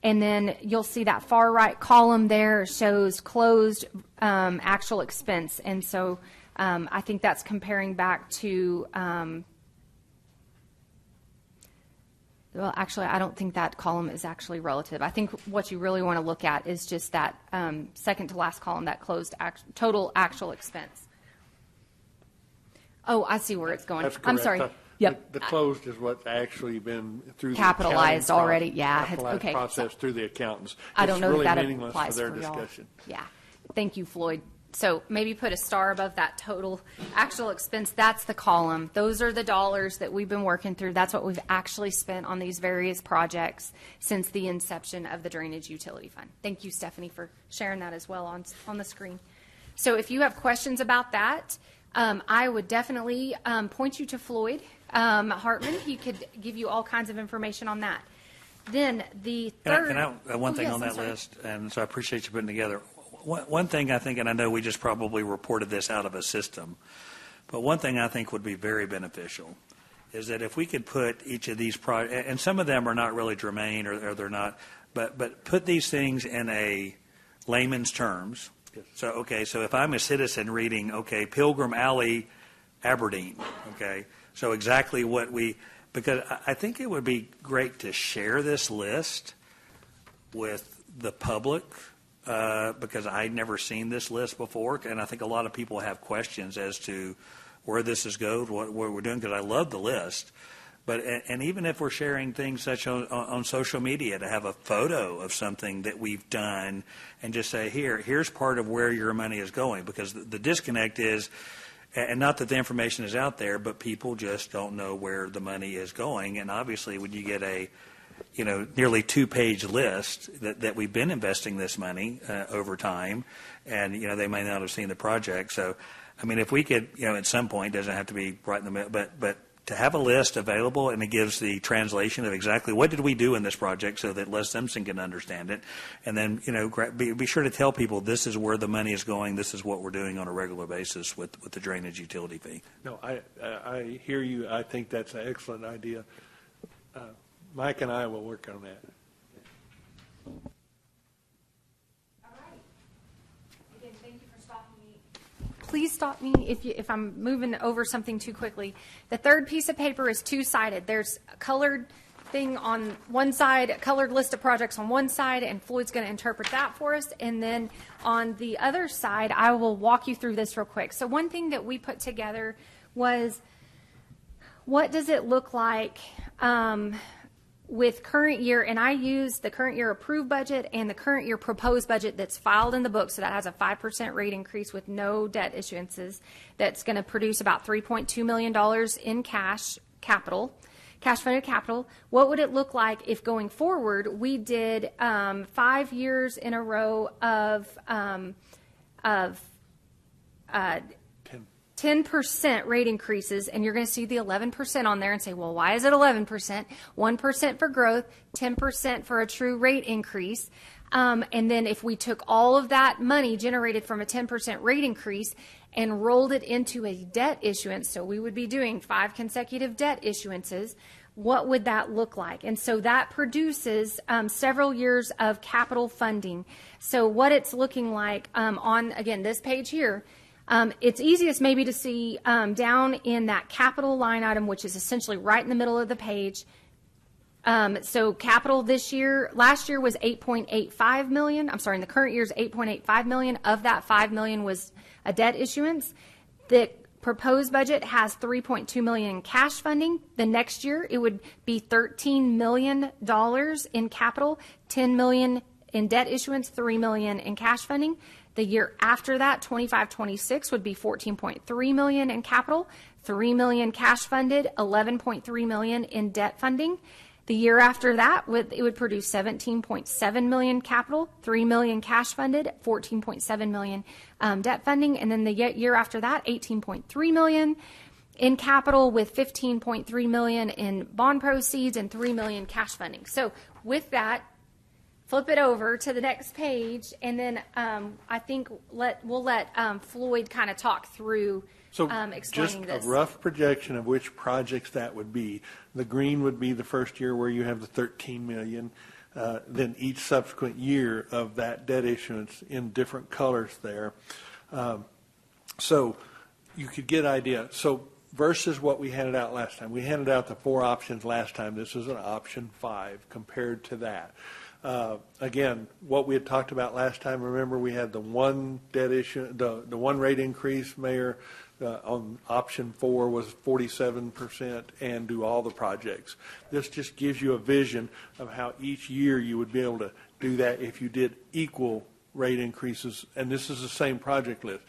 And then you'll see that far right column there shows closed actual expense. And so I think that's comparing back to, well, actually, I don't think that column is actually relative. I think what you really want to look at is just that second to last column, that closed total actual expense. Oh, I see where it's going. That's I'm correct. sorry. Yep. The closed is what's actually been through Capitalized the accounting already. Yeah. capitalized Okay. process through the accountants. I don't It's know really that meaningless applies for their for y'all. discussion. Yeah. Thank you, Floyd. So maybe put a star above that total actual expense. That's the column. Those are the dollars that we've been working through. That's what we've actually spent on these various projects since the inception of the Drainage Utility Fund. Thank you, Stephanie, for sharing that as well on the screen. So if you have questions about that, I would definitely point you to Floyd Hartman. He could give you all kinds of information on that. Then the third. One thing yes, on that I'm sorry. list, and so I appreciate you putting together. One thing I think, and I know we just probably reported this out of a system, but one thing I think would be very beneficial is that if we could put each of these projects, and some of them are not really germane or they're not, but put these things in a layman's terms. Yes. So, okay, so if I'm a citizen reading, okay, Pilgrim Alley, Aberdeen, okay, so exactly what because I think it would be great to share this list with the public, because I'd never seen this list before, and I think a lot of people have questions as to where this is going, what we're doing, because I love the list. But and even if we're sharing things such on social media, to have a photo of something that we've done and just say, here's part of where your money is going, because the disconnect is, and not that the information is out there, but people just don't know where the money is going. And obviously, when you get a nearly 2-page list that we've been investing this money over time, and they may not have seen the project. So, I mean, if we could, at some point, doesn't have to be right in the middle, but to have a list available, and it gives the translation of exactly what did we do in this project, so that Les Simpson can understand it, and then be sure to tell people this is where the money is going, this is what we're doing on a regular basis with the drainage utility fee. No, I hear you. I think that's an excellent idea. Mike and I will work on that. All right. Again, thank you for stopping me. Please stop me if I'm moving over something too quickly. The third piece of paper is two-sided. There's a colored thing on one side, a colored list of projects on one side, and Floyd's going to interpret that for us. And then on the other side, I will walk you through this real quick. So one thing that we put together was, what does it look like with current year, and I use the current year approved budget and the current year proposed budget that's filed in the book, so that has a 5% rate increase with no debt issuances. That's going to produce about $3.2 million in cash funded capital. What would it look like if going forward we did 5 years in a row of 10% rate increases, and you're going to see the 11% on there and say, well, why is it 11%? 1% for growth, 10% for a true rate increase. And then if we took all of that money generated from a 10% rate increase and rolled it into a debt issuance, so we would be doing 5 consecutive debt issuances, what would that look like? And so that produces several years of capital funding. So what it's looking like on, again, this page here, it's easiest maybe to see down in that capital line item, which is essentially right in the middle of the page. So capital last year was 8.85 million. I'm sorry, in the current year is 8.85 million. Of that, 5 million was a debt issuance. The proposed budget has 3.2 million in cash funding. The next year, it would be $13 million in capital, 10 million in debt issuance, 3 million in cash funding. The year after that, 25-26, would be 14.3 million in capital, 3 million cash funded, 11.3 million in debt funding. The year after that, it would produce 17.7 million capital, 3 million cash funded, 14.7 million debt funding, and then the year after that, 18.3 million in capital with 15.3 million in bond proceeds and 3 million cash funding. So with that, flip it over to the next page, and then I think we'll let Floyd kind of talk through explaining this. Just a rough projection of which projects that would be. The green would be the first year where you have the 13 million. Then each subsequent year of that debt issuance in different colors there. So you could get idea. So versus what we handed out last time. We handed out the 4 options last time. This is an option 5 compared to that. Again, what we had talked about last time, remember we had the one debt issue, the one rate increase, Mayor, on option 4 was 47% and do all the projects. This just gives you a vision of how each year you would be able to do that if you did equal rate increases, and this is the same project list.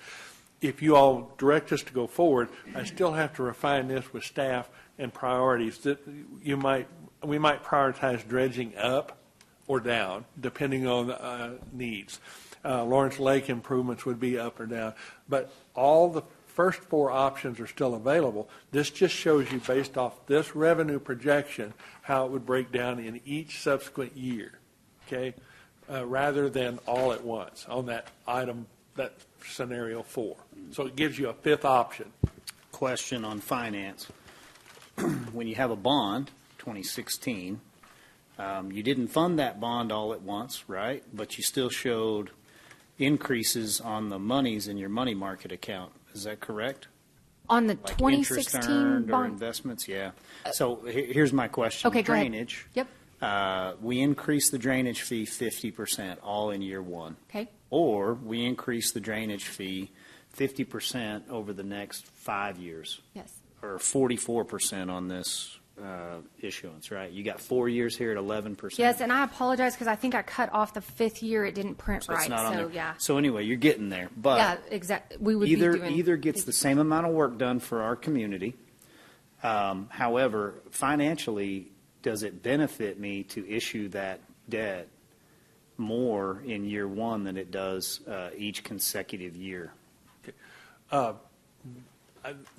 If you all direct us to go forward, I still have to refine this with staff and priorities. That we might prioritize dredging up or down, depending on needs. Lawrence Lake improvements would be up or down. But all the first 4 options are still available. This just shows you, based off this revenue projection, how it would break down in each subsequent year, okay, rather than all at once on that item, that scenario 4. So it gives you a 5th option. Question on finance. When you have a bond, 2016, you didn't fund that bond all at once, right? But you still showed increases on the monies in your money market account. Is that correct? On the Like 2016 interest earned or bond? investments? Yeah. So here's my question. Okay, go ahead. Drainage. Yep. We increase the drainage fee 50% all in year 1. Okay. Or we increase the drainage fee 50% over the next 5 years. Yes. Or 44% on this issuance, right? You got 4 years here at 11%. Yes, and I apologize because I think I cut off the 5th year. It didn't print So right. it's not on So there. yeah. So anyway, you're getting there. But Yeah, exactly. We would be doing either gets the same amount of work done for our community. However, financially, does it benefit me to issue that debt more in year 1 than it does each consecutive year?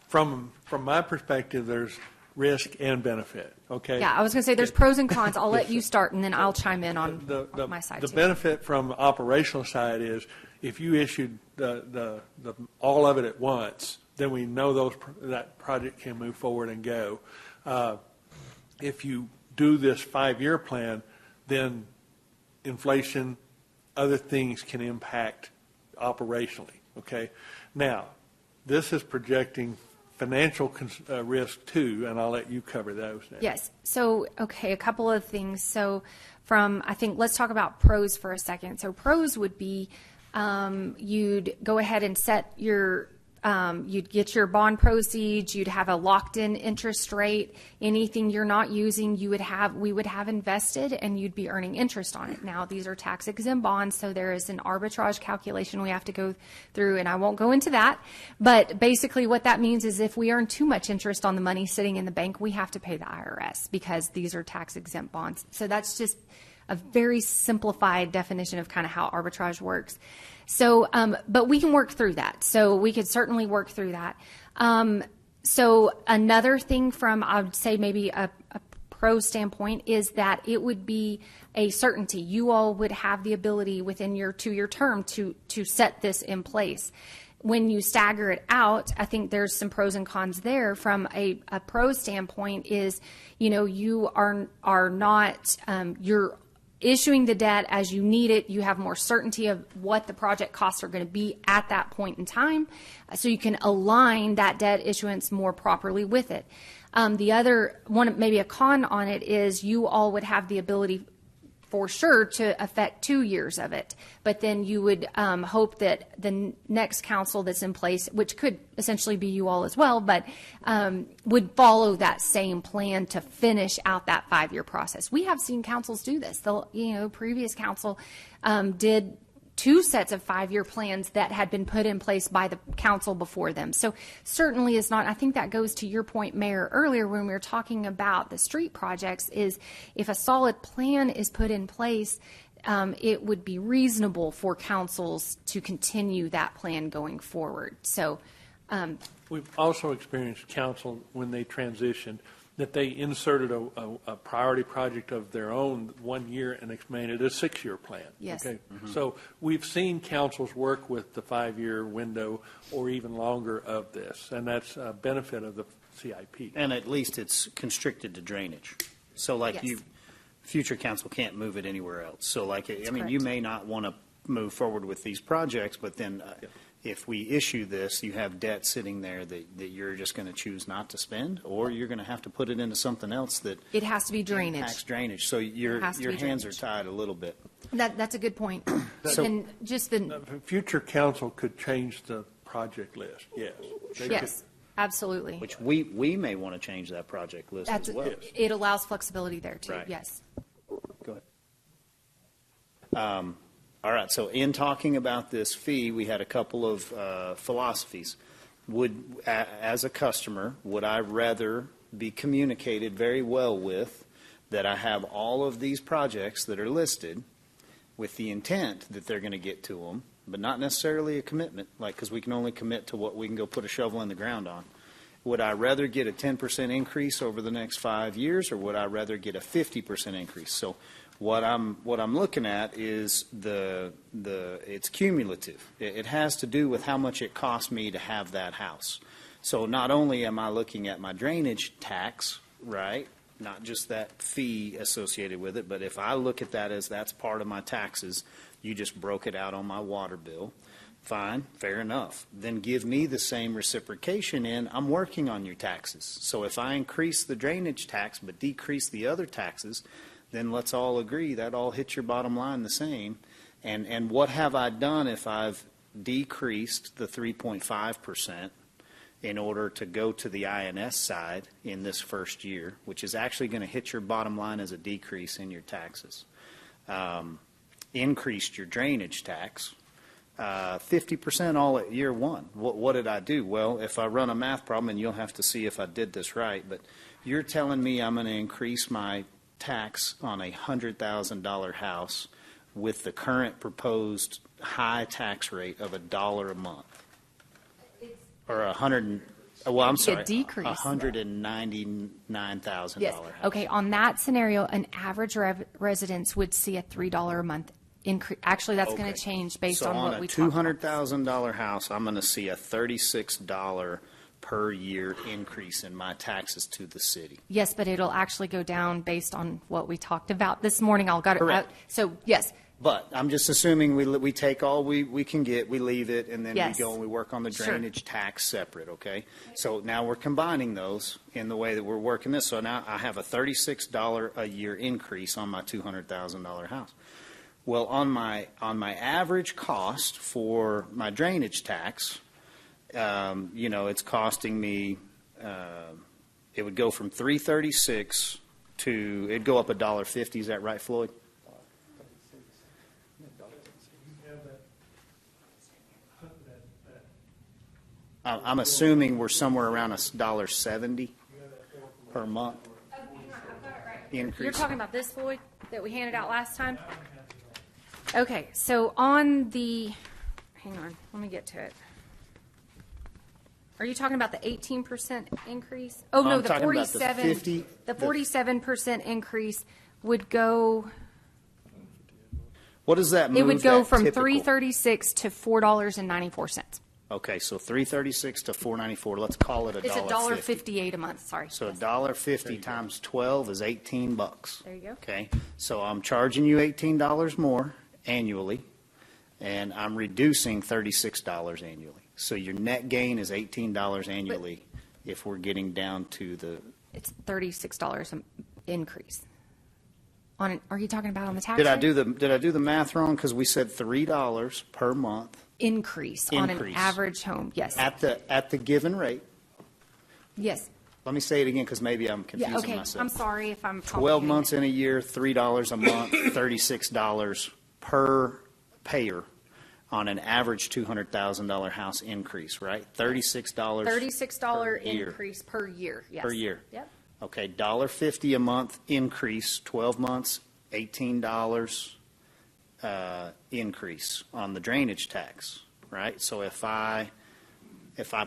From my perspective, there's risk and benefit, okay? Yeah, I was going to say there's pros and cons. I'll let you start, and then I'll chime in on my side The too. benefit from the operational side is if you issued the all of it at once, then we know that project can move forward and go. If you do this 5-year plan, then inflation, other things can impact operationally, okay? Now, this is projecting financial risk too, and I'll let you cover those now. Yes. So, okay, a couple of things. So let's talk about pros for a second. So pros would be you'd go ahead and set your, you'd get your bond proceeds, you'd have a locked-in interest rate. Anything you're not using, we would have invested, and you'd be earning interest on it. Now, these are tax-exempt bonds, so there is an arbitrage calculation we have to go through, and I won't go into that. But basically what that means is if we earn too much interest on the money sitting in the bank, we have to pay the IRS because these are tax-exempt bonds. So that's just a very simplified definition of kind of how arbitrage works. So, but we can work through that. So we could certainly work through that. So another thing from, I would say maybe a pro standpoint is that it would be a certainty. You all would have the ability within your 2-year term to set this in place. when you stagger it out, I think there's some pros and cons there. From a pro standpoint is, you are not, you're issuing the debt as you need it. You have more certainty of what the project costs are going to be at that point in time, so you can align that debt issuance more properly with it. The other one, maybe a con on it, is you all would have the ability for sure to affect 2 years of it, but then you would hope that the next council that's in place, which could essentially be you all as well, but would follow that same plan to finish out that 5-year process. We have seen councils do this. The previous council did 2 sets of 5-year plans that had been put in place by the council before them. So certainly is not, I think that goes to your point, Mayor, earlier when we were talking about the street projects, is if a solid plan is put in place, it would be reasonable for councils to continue that plan going forward. So we've also experienced council, when they transitioned, that they inserted a priority project of their own 1 year and expanded a 6-year plan. Yes. Okay. So we've seen councils work with the 5-year window or even longer of this, and that's a benefit of the CIP. And at least it's constricted to drainage. So Yes. future council can't move it anywhere else. So you correct. may not want to move forward with these projects, but then if we issue this, you have debt sitting there that you're just going to choose not to spend, or you're going to have to put it into something else that it has to be impacts drainage. drainage. So your has to be hands are drainage. tied a little bit. That's a good point. And just the, Future council could change the project list, yes. They yes, absolutely. Which we may want to change that project list That's, as well. it allows flexibility there too, Right. yes. Go ahead. All right, so in talking about this fee, we had a couple of philosophies. As a customer, would I rather be communicated very well with that I have all of these projects that are listed with the intent that they're going to get to them, but not necessarily a commitment, because we can only commit to what we can go put a shovel in the ground on. Would I rather get a 10% increase over the next 5 years, or would I rather get a 50% increase? So what I'm looking at is it's cumulative. It has to do with how much it costs me to have that house. So not only am I looking at my drainage tax, right, not just that fee associated with it, but if I look at that as that's part of my taxes, you just broke it out on my water bill, fine, fair enough. Then give me the same reciprocation in, I'm working on your taxes. So if I increase the drainage tax but decrease the other taxes, then let's all agree that all hits your bottom line the same. And what have I done if I've decreased the 3.5% in order to go to the INS side in this first year, which is actually going to hit your bottom line as a decrease in your taxes? Increased your drainage tax 50% all at year one. What did I do? Well, if I run a math problem, and you'll have to see if I did this right, but you're telling me I'm going to increase my tax on a $100,000 house with the current proposed high tax rate of $1 a month, or decrease. $199,000 Yes. house. Okay. On that scenario, an average residence would see a $3 a month increase. Actually, that's going Okay. to change based So on what a we talked about. $200,000 house, I'm going to see a $36 per year increase in my taxes to the city. Yes, but it'll actually go down based on what we talked about this morning. Correct. So yes. But I'm just assuming we take all we can get, we leave it, and then Yes. we go and we work on the Sure. drainage tax separate, okay? So now we're combining those in the way that we're working this. So now I have a $36 a year increase on my $200,000 house. Well, on my average cost for my drainage tax, it's costing me, it would go from $336 to, it'd go up $1.50. Is that right, Floyd? I'm assuming we're somewhere around $1.70 per month increase. You're talking about this, Floyd, that we handed out last time? Okay, so on the, hang on, let me get to it. Are you talking about the 18% increase? Oh, no, I'm the talking about the 47, 50 the 47% increase would go, What does that move? it would go that from typical? $3.36 to $4.94. Okay, so 336 to 494, let's call it It's $1.50. $1.58 a month, sorry. So Yes. $1.50 times 12 is 18 bucks. There you go. Okay, so I'm charging you $18 more annually, and I'm reducing $36 annually. So your net gain is $18 annually if we're getting down to the, It's $36 increase. Are you talking about on the tax did I rate? do the math wrong? Because we said $3 per month Increase on an Increase. average home, yes. at the given rate. Yes. Let me say it again because maybe I'm Yeah, confusing okay. myself. I'm sorry if I'm 12 complicating months it. in a year, $3 a month, $36 per payer on an average $200,000 house increase, right? $36 $36 per year. increase per year, yes. Per year. Yep. Okay, $1.50 a month increase, 12 months, $18 increase on the drainage tax, right? So if I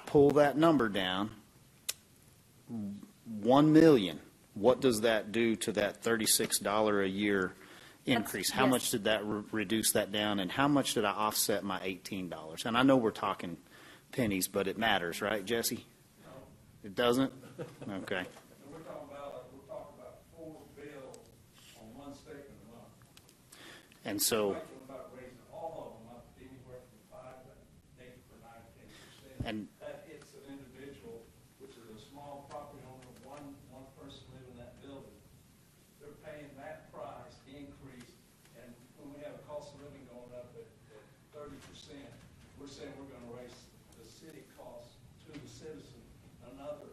pull that number down, 1 million, what does that do to that $36 a year increase? How yes. much did that reduce that down, and how much did I offset my $18? And I know we're talking pennies, but it matters, right, Jesse? It doesn't? Okay. We're talking about 4 bills on one statement a month. And so, We're thinking about raising all of them up anywhere from 5 to 8 or 9 to 10%. and That hits an individual, which is a small property owner, one person living in that building. They're paying that price increase, and when we have a cost of living going up at 30%, we're saying we're gonna raise the city costs to the citizen another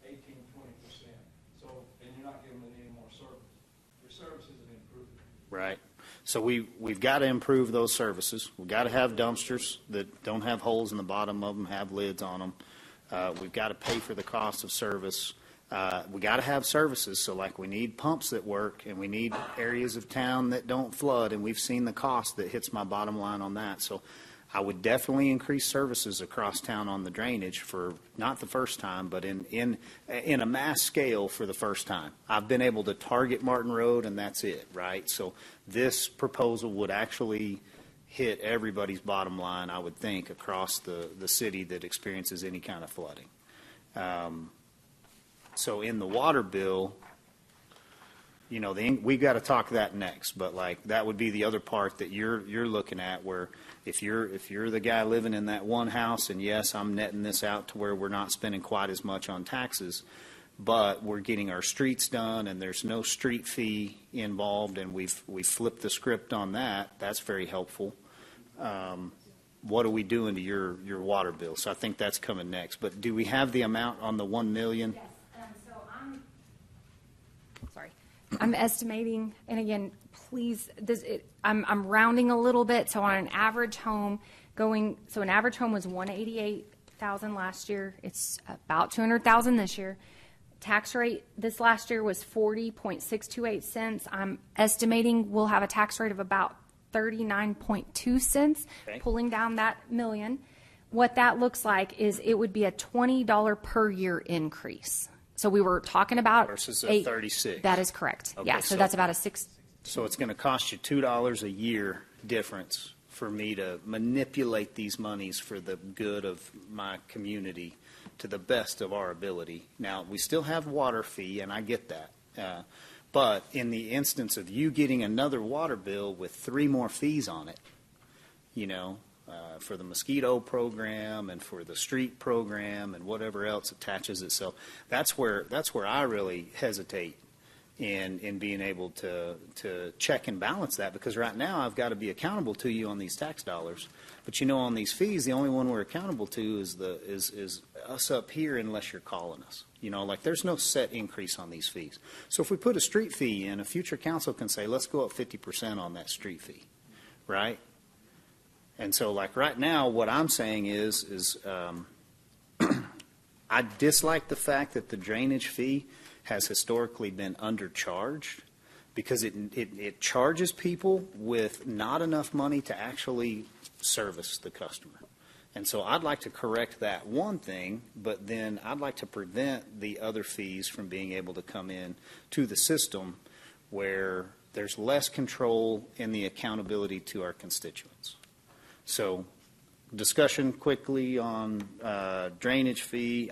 18-20%. So, and you're not giving them any more service. Your service isn't improving. right. So we've got to improve those services. We've got to have dumpsters that don't have holes in the bottom of them, have lids on them. We've got to pay for the cost of service. We got to have services. So like we need pumps that work, and we need areas of town that don't flood, and we've seen the cost that hits my bottom line on that. So I would definitely increase services across town on the drainage for not the first time, but in a mass scale for the first time. I've been able to target Martin Road, and that's it, right? So this proposal would actually hit everybody's bottom line, I would think, across the city that experiences any kind of flooding. So in the water bill, you know, we've got to talk that next, but like that would be the other part that you're looking at, where if you're the guy living in that one house, and yes, I'm netting this out to where we're not spending quite as much on taxes, but we're getting our streets done, and there's no street fee involved, and we've flipped the script on that. That's very helpful. What are we doing to your water bill? So I think that's coming next. But do we have the amount on the 1 million? Yes, so I'm estimating, and again, please, I'm rounding a little bit, so on an average home an average home was 188,000 last year. It's about 200,000 this year. Tax rate this last year was 40.628 cents. I'm estimating we'll have a tax rate of about 39.2 cents, Okay. pulling down that million. What that looks like is it would be a $20 per year increase. So we were talking about Versus a 36. That is correct. Okay, Yeah, so so- that's about a $6. So it's going to cost you $2 a year difference for me to manipulate these monies for the good of my community to the best of our ability. Now, we still have water fee, and I get that. But in the instance of you getting another water bill with 3 more fees on it, you know, for the mosquito program and for the street program and whatever else attaches itself, that's where I really hesitate in being able to check and balance that, because right now I've got to be accountable to you on these tax dollars. But you know, on these fees, the only one we're accountable to is us up here, unless you're calling us. You know, like there's no set increase on these fees. So if we put a street fee in, a future council can say, let's go up 50% on that street fee, right? And so like right now, what I'm saying is I dislike the fact that the drainage fee has historically been undercharged, because it charges people with not enough money to actually service the customer. And so I'd like to correct that one thing, but then I'd like to prevent the other fees from being able to come in to the system where there's less control in the accountability to our constituents. So discussion quickly on drainage fee.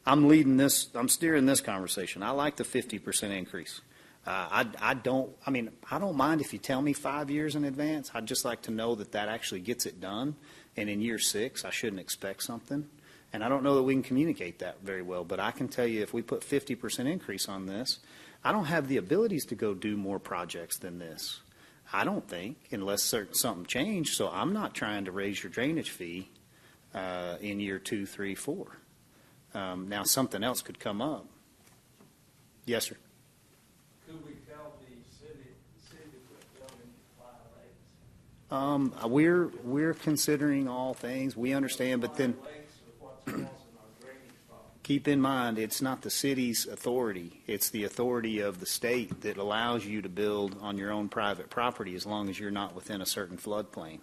I'm leading this, I'm steering this conversation. I like the 50% increase. I don't mind if you tell me 5 years in advance. I'd just like to know that that actually gets it done. And in year 6, I shouldn't expect something. And I don't know that we can communicate that very well, but I can tell you if we put 50% increase on this, I don't have the abilities to go do more projects than this. I don't think, unless something changed. So I'm not trying to raise your drainage fee in year 2, 3, 4. Now, something else could come up. Yes, sir. Could we tell the city that building violates? We're considering all things. We understand, but then keep in mind, it's not the city's authority. It's the authority of the state that allows you to build on your own private property as long as you're not within a certain floodplain.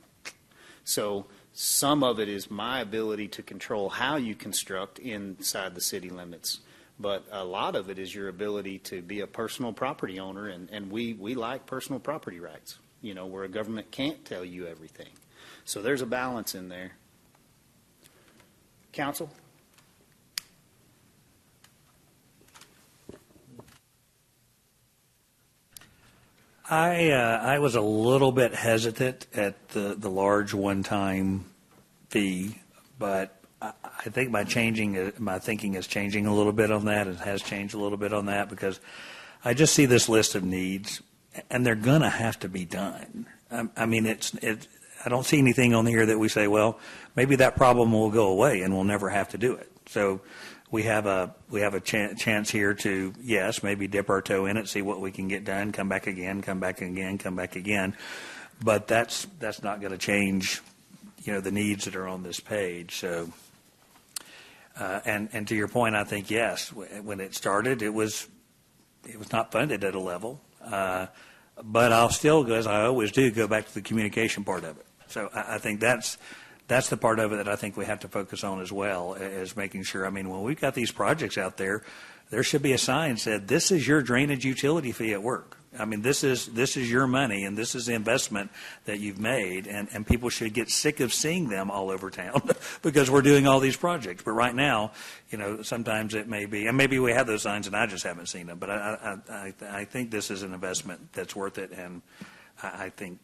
So some of it is my ability to control how you construct inside the city limits. But a lot of it is your ability to be a personal property owner, and we like personal property rights, where a government can't tell you everything. So there's a balance in there. Council? I was a little bit hesitant at the large one-time fee, but I think my thinking is changing a little bit on that. It has changed a little bit on that because I just see this list of needs, and they're going to have to be done. I mean, I don't see anything on here that we say, well, maybe that problem will go away and we'll never have to do it. So we have a chance here to, yes, maybe dip our toe in it, see what we can get done, come back again, come back again, come back again. But that's not going to change, the needs that are on this page. So, and to your point, I think yes, when it started, it was not funded at a level. But I'll still, as I always do, go back to the communication part of it. So I think that's the part of it that I think we have to focus on as well, is making sure. I mean, when we've got these projects out there, there should be a sign said, "This is your drainage utility fee at work." I mean, this is your money, and this is the investment that you've made, and people should get sick of seeing them all over town because we're doing all these projects. But right now, sometimes it may be, and maybe we have those signs and I just haven't seen them. But I think this is an investment that's worth it, and I think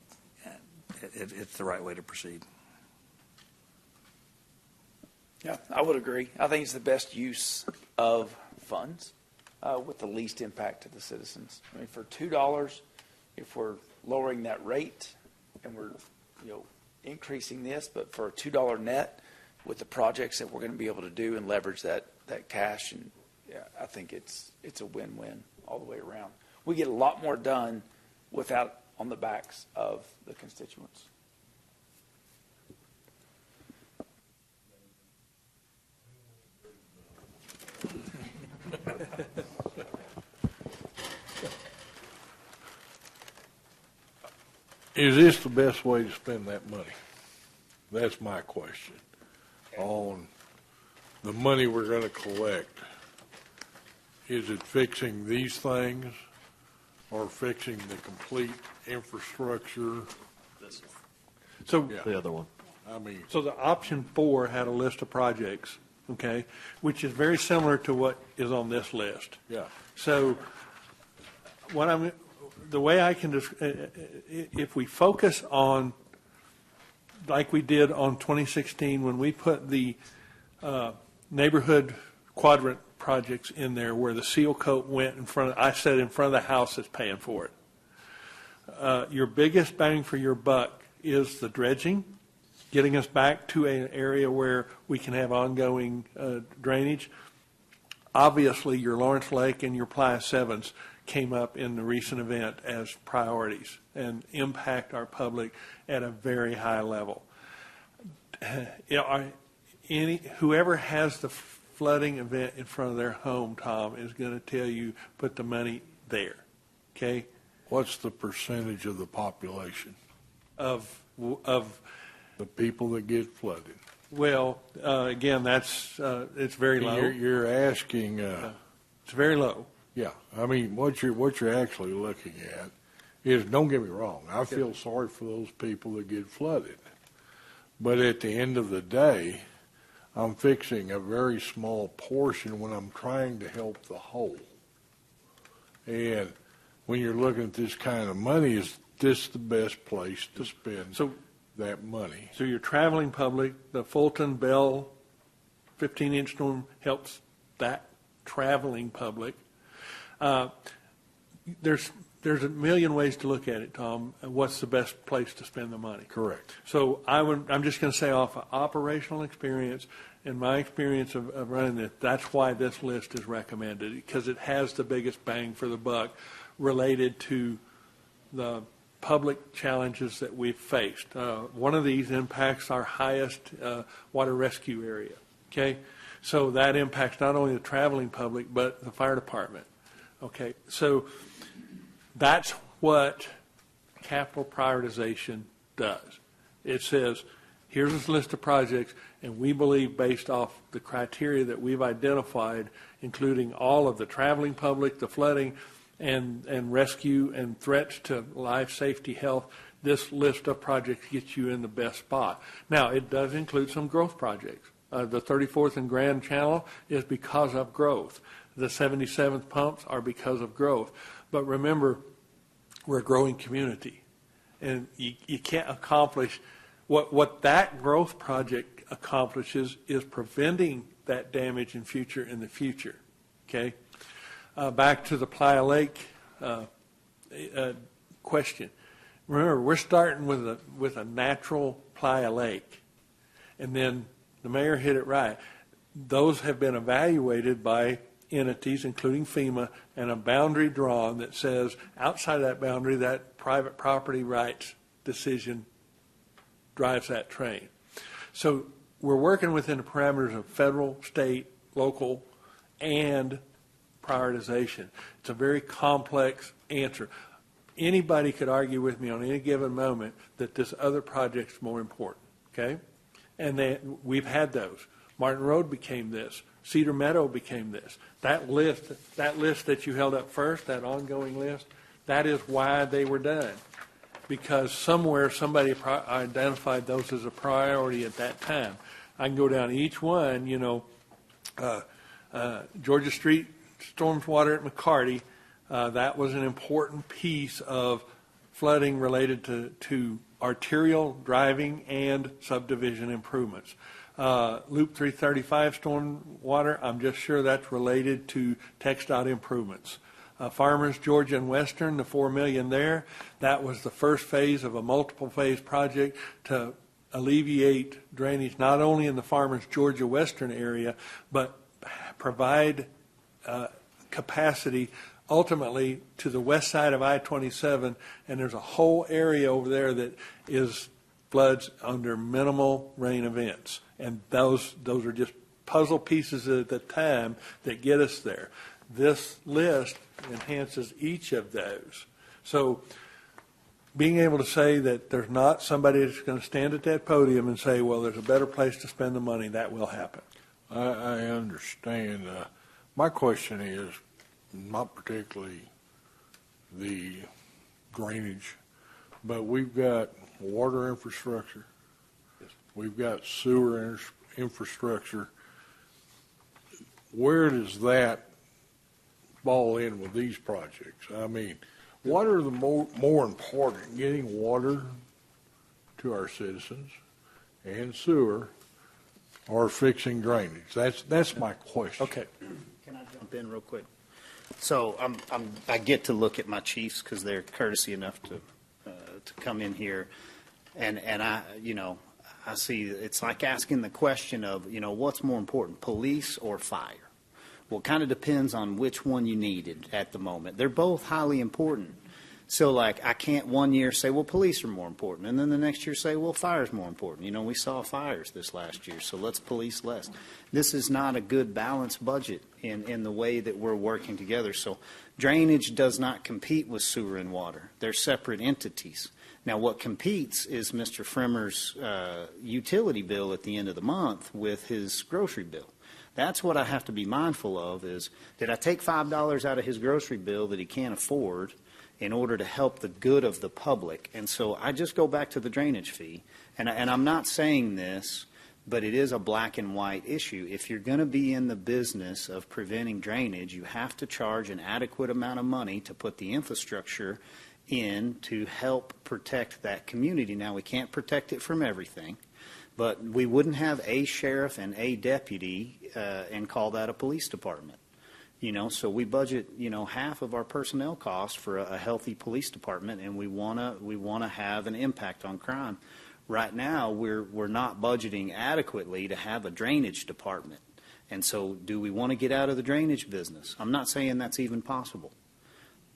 it's the right way to proceed. Yeah, I would agree. I think it's the best use of funds with the least impact to the citizens. I mean, for $2, if we're lowering that rate and we're, increasing this, but for a $2 net with the projects that we're going to be able to do and leverage that cash, and I think it's a win-win all the way around. We get a lot more done without on the backs of the constituents. Is this the best way to spend that money? That's my question. On the money we're going to collect, is it fixing these things or fixing the complete infrastructure? So Yeah. The other one. I mean, So the option 4 had a list of projects, okay, which is very similar to what is on this list. yeah. So the way I can, if we focus on, like we did on 2016, when we put the neighborhood quadrant projects in there where the seal coat went in front of, I said in front of the house that's paying for it. Your biggest bang for your buck is the dredging, getting us back to an area where we can have ongoing drainage. Obviously, your Lawrence Lake and your Playa Sevens came up in the recent event as priorities and impact our public at a very high level. Whoever has the flooding event in front of their home, Tom, is going to tell you put the money there, okay? What's the percentage of the population? Of The people that get flooded? well, again, that's it's very low. You're asking, It's very low. yeah, I mean, what you're actually looking at is, don't get me wrong, I feel sorry for those people that get flooded. But at the end of the day, I'm fixing a very small portion when I'm trying to help the whole. And when you're looking at this kind of money, is this the best place to spend that money? So your traveling public, the Fulton Bell 15-inch storm helps that traveling public. There's a million ways to look at it, Tom. What's the best place to spend the money? Correct. So I'm just going to say off of operational experience and my experience of running this, that's why this list is recommended, because it has the biggest bang for the buck related to the public challenges that we've faced. One of these impacts our highest water rescue area, okay? So that impacts not only the traveling public, but the fire department, okay? So that's what capital prioritization does. It says, here's a list of projects, and we believe based off the criteria that we've identified, including all of the traveling public, the flooding, and rescue and threats to life, safety, health, this list of projects gets you in the best spot. Now, it does include some growth projects. The 34th and Grand Channel is because of growth. The 77th pumps are because of growth. But remember, we're a growing community, and you can't accomplish what that growth project accomplishes is preventing that damage in the future. Okay, back to the Playa Lake question. Remember, we're starting with a natural Playa Lake, and then the mayor hit it right. Those have been evaluated by entities, including FEMA, and a boundary drawn that says outside of that boundary, that private property rights decision drives that train. So we're working within the parameters of federal, state, local, and prioritization. It's a very complex answer. Anybody could argue with me on any given moment that this other project's more important, okay? And we've had those. Martin Road became this. Cedar Meadow became this. That list that you held up first, that ongoing list, that is why they were done. Because somewhere somebody identified those as a priority at that time. I can go down each one, Georgia Street storms water at McCarty, that was an important piece of flooding related to arterial driving and subdivision improvements. Loop 335 storm water, I'm just sure that's related to TxDOT improvements. Farmers, Georgia and Western, the $4 million there, that was the first phase of a multiple phase project to alleviate drainage not only in the Farmers, Georgia, Western area, but provide capacity ultimately to the west side of I-27, and there's a whole area over there that is floods under minimal rain events. And those are just puzzle pieces at the time that get us there. This list enhances each of those. So being able to say that there's not somebody that's going to stand at that podium and say, well, there's a better place to spend the money, that will happen. I understand. My question is not particularly the drainage, but we've got water infrastructure. We've got sewer infrastructure. Where does that fall in with these projects? I mean, what are the more important, getting water to our citizens and sewer, or fixing drainage? That's my question. Okay. Can I jump in real quick? So I get to look at my chiefs because they're courtesy enough to come in here, and I see it's like asking the question of what's more important, police or fire? Well, it kind of depends on which one you needed at the moment. They're both highly important. So, like, I can't one year say, well, police are more important, and then the next year say, well, fire's more important. We saw fires this last year, so let's police less. This is not a good balanced budget in the way that we're working together. So drainage does not compete with sewer and water. They're separate entities. Now, what competes is Mr. Fremer's utility bill at the end of the month with his grocery bill. That's what I have to be mindful of is, did I take $5 out of his grocery bill that he can't afford in order to help the good of the public. And so I just go back to the drainage fee. And I'm not saying this, but it is a black and white issue. If you're going to be in the business of preventing drainage, you have to charge an adequate amount of money to put the infrastructure in to help protect that community. Now, we can't protect it from everything, but we wouldn't have a sheriff and a deputy and call that a police department. So we budget, half of our personnel costs for a healthy police department, and we wanna have an impact on crime. Right now, we're not budgeting adequately to have a drainage department. And so do we want to get out of the drainage business? I'm not saying that's even possible.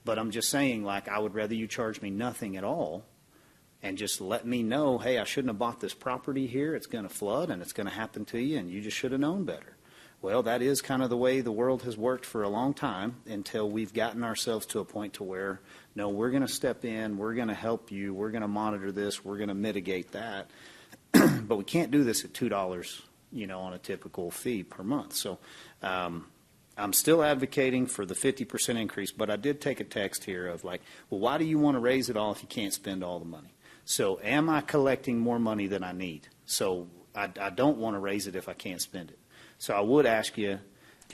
But I'm just saying, I would rather you charge me nothing at all and just let me know, hey, I shouldn't have bought this property here. It's going to flood and it's going to happen to you, and you just should have known better. Well, that is kind of the way the world has worked for a long time until we've gotten ourselves to a point to where, no, we're going to step in, we're going to help you, we're going to monitor this, we're going to mitigate that. But we can't do this at $2, on a typical fee per month. So I'm still advocating for the 50% increase, but I did take a text here of well, why do you want to raise it all if you can't spend all the money? So am I collecting more money than I need? So I don't want to raise it if I can't spend it. So I would ask you,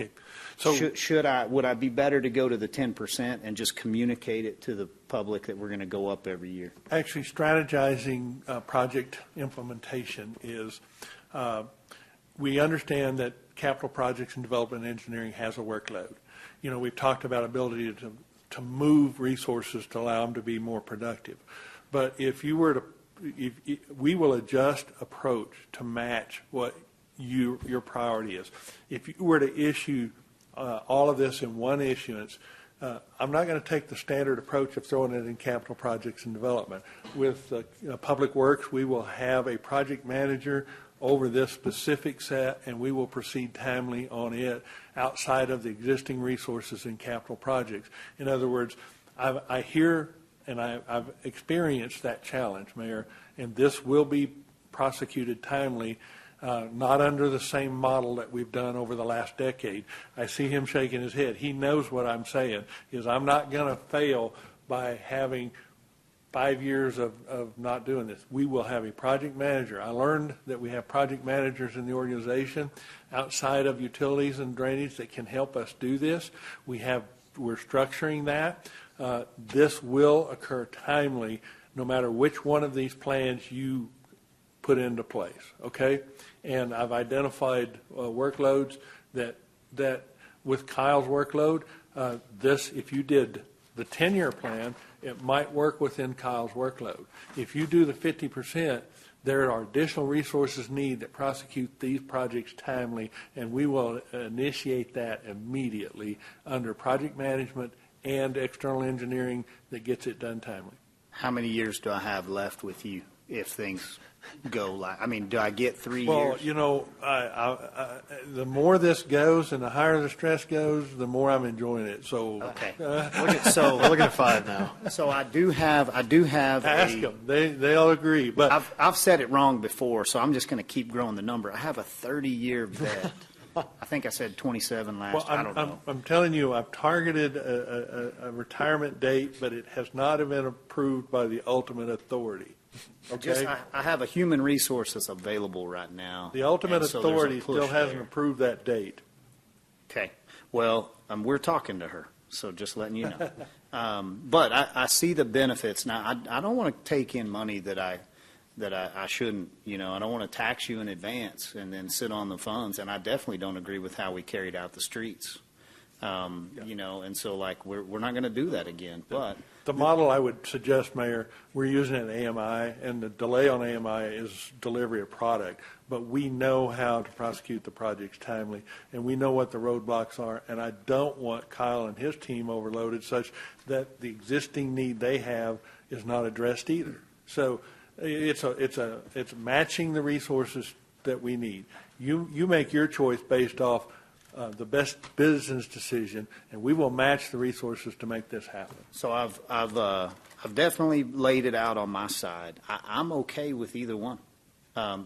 Okay. So would I be better to go to the 10% and just communicate it to the public that we're going to go up every year? actually strategizing project implementation is, we understand that capital projects and development engineering has a workload. We've talked about ability to move resources to allow them to be more productive. But if we will adjust approach to match what your priority is. If you were to issue all of this in one issuance, I'm not going to take the standard approach of throwing it in capital projects and development. With Public Works, we will have a project manager over this specific set, and we will proceed timely on it outside of the existing resources in capital projects. In other words, I hear and I've experienced that challenge, Mayor, and this will be prosecuted timely. Not under the same model that we've done over the last decade. I see him shaking his head. He knows what I'm saying, is I'm not going to fail by having 5 years of not doing this. We will have a project manager. I learned that we have project managers in the organization outside of utilities and drainage that can help us do this. We're structuring that. This will occur timely no matter which one of these plans you put into place, okay? And I've identified workloads that with Kyle's workload, if you did the 10-year plan, it might work within Kyle's workload. If you do the 50%, there are additional resources needed that prosecute these projects timely, and we will initiate that immediately under project management and external engineering that gets it done timely. How many years do I have left with you if things go do I get 3 years? Well, the more this goes and the higher the stress goes, the more I'm enjoying it. So Okay. So we're looking at 5 now. So I do have ask them. They'll agree. But I've said it wrong before, so I'm just going to keep growing the number. I have a 30-year vet. I think I said 27 last. I don't know. I'm telling you, I've targeted a retirement date, but it has not been approved by the ultimate authority. Okay? I have a human resource that's available right now. The ultimate and so there's a authority push still hasn't there. approved that date. Okay. Well, we're talking to her, so just letting you know. But I see the benefits. Now, I don't want to take in money that I shouldn't. I don't want to tax you in advance and then sit on the funds. And I definitely don't agree with how we carried out the streets. And so we're not going to do that again. But the model I would suggest, Mayor, we're using an AMI, and the delay on AMI is delivery of product. But we know how to prosecute the projects timely, and we know what the roadblocks are. And I don't want Kyle and his team overloaded such that the existing need they have is not addressed either. So it's matching the resources that we need. You make your choice based off the best business decision, and we will match the resources to make this happen. So I've definitely laid it out on my side. I'm okay with either one.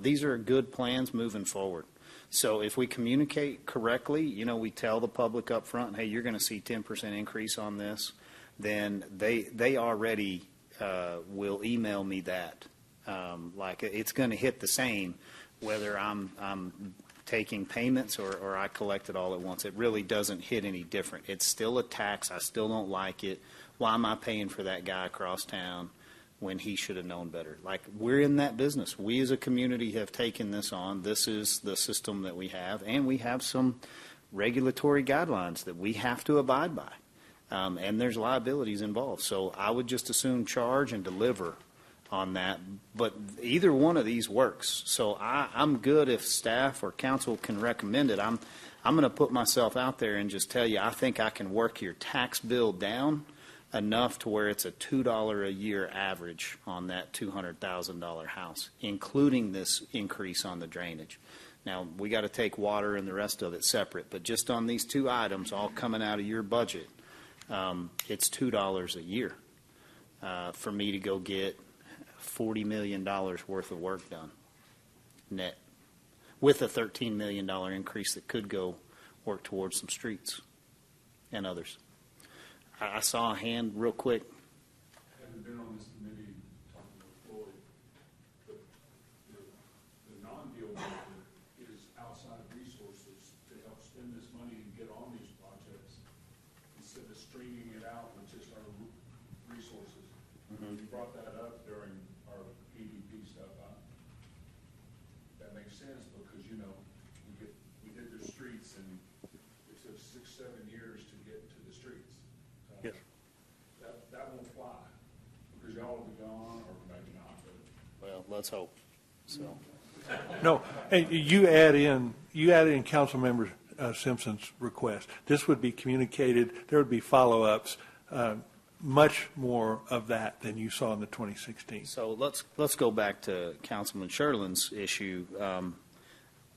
These are good plans moving forward. So if we communicate correctly, we tell the public up front, hey, you're going to see 10% increase on this. then they already will email me that. Like, it's going to hit the same whether I'm taking payments or I collect it all at once. It really doesn't hit any different. It's still a tax. I still don't like it. Why am I paying for that guy across town when he should have known better? Like, we're in that business. We as a community have taken this on. This is the system that we have, and we have some regulatory guidelines that we have to abide by. And there's liabilities involved. So I would just assume charge and deliver on that. But either one of these works. So I'm good if staff or council can recommend it. I'm going to put myself out there and just tell you, I think I can work your tax bill down enough to where it's a $2 a year average on that $200,000 house, including this increase on the drainage. Now, we got to take water and the rest of it separate, but just on these two items, all coming out of your budget, it's $2 a year for me to go get $40 million worth of work done, net, with a $13 million increase that could go work towards some streets and others. I saw a hand real quick. I haven't been on this committee talking with Floyd, but the non-deal maker is outside resources to help spend this money and get on these projects instead of streaming it out with just our resources. You brought that up during our EDP stuff. That makes sense because, you know, we did the streets and it took 6-7 years to get to the streets. Yes. That won't fly because y'all will be gone or maybe not. But Well, let's hope. So, No, and you add in Councilmember Simpson's request. This would be communicated. There would be follow-ups. Much more of that than you saw in the 2016. so let's go back to Councilman Sherlin's issue.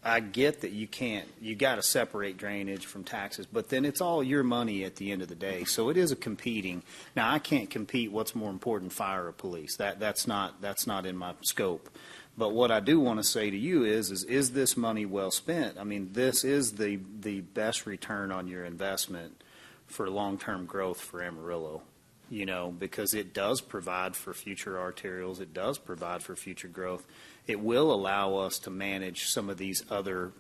I get that you got to separate drainage from taxes, but then it's all your money at the end of the day. So it is a competing. Now, I can't compete what's more important, fire or police. That's not in my scope. But what I do want to say to you is this money well spent? I mean, this is the best return on your investment for long-term growth for Amarillo, you know, because it does provide for future arterials. It does provide for future growth. It will allow us to manage some of these other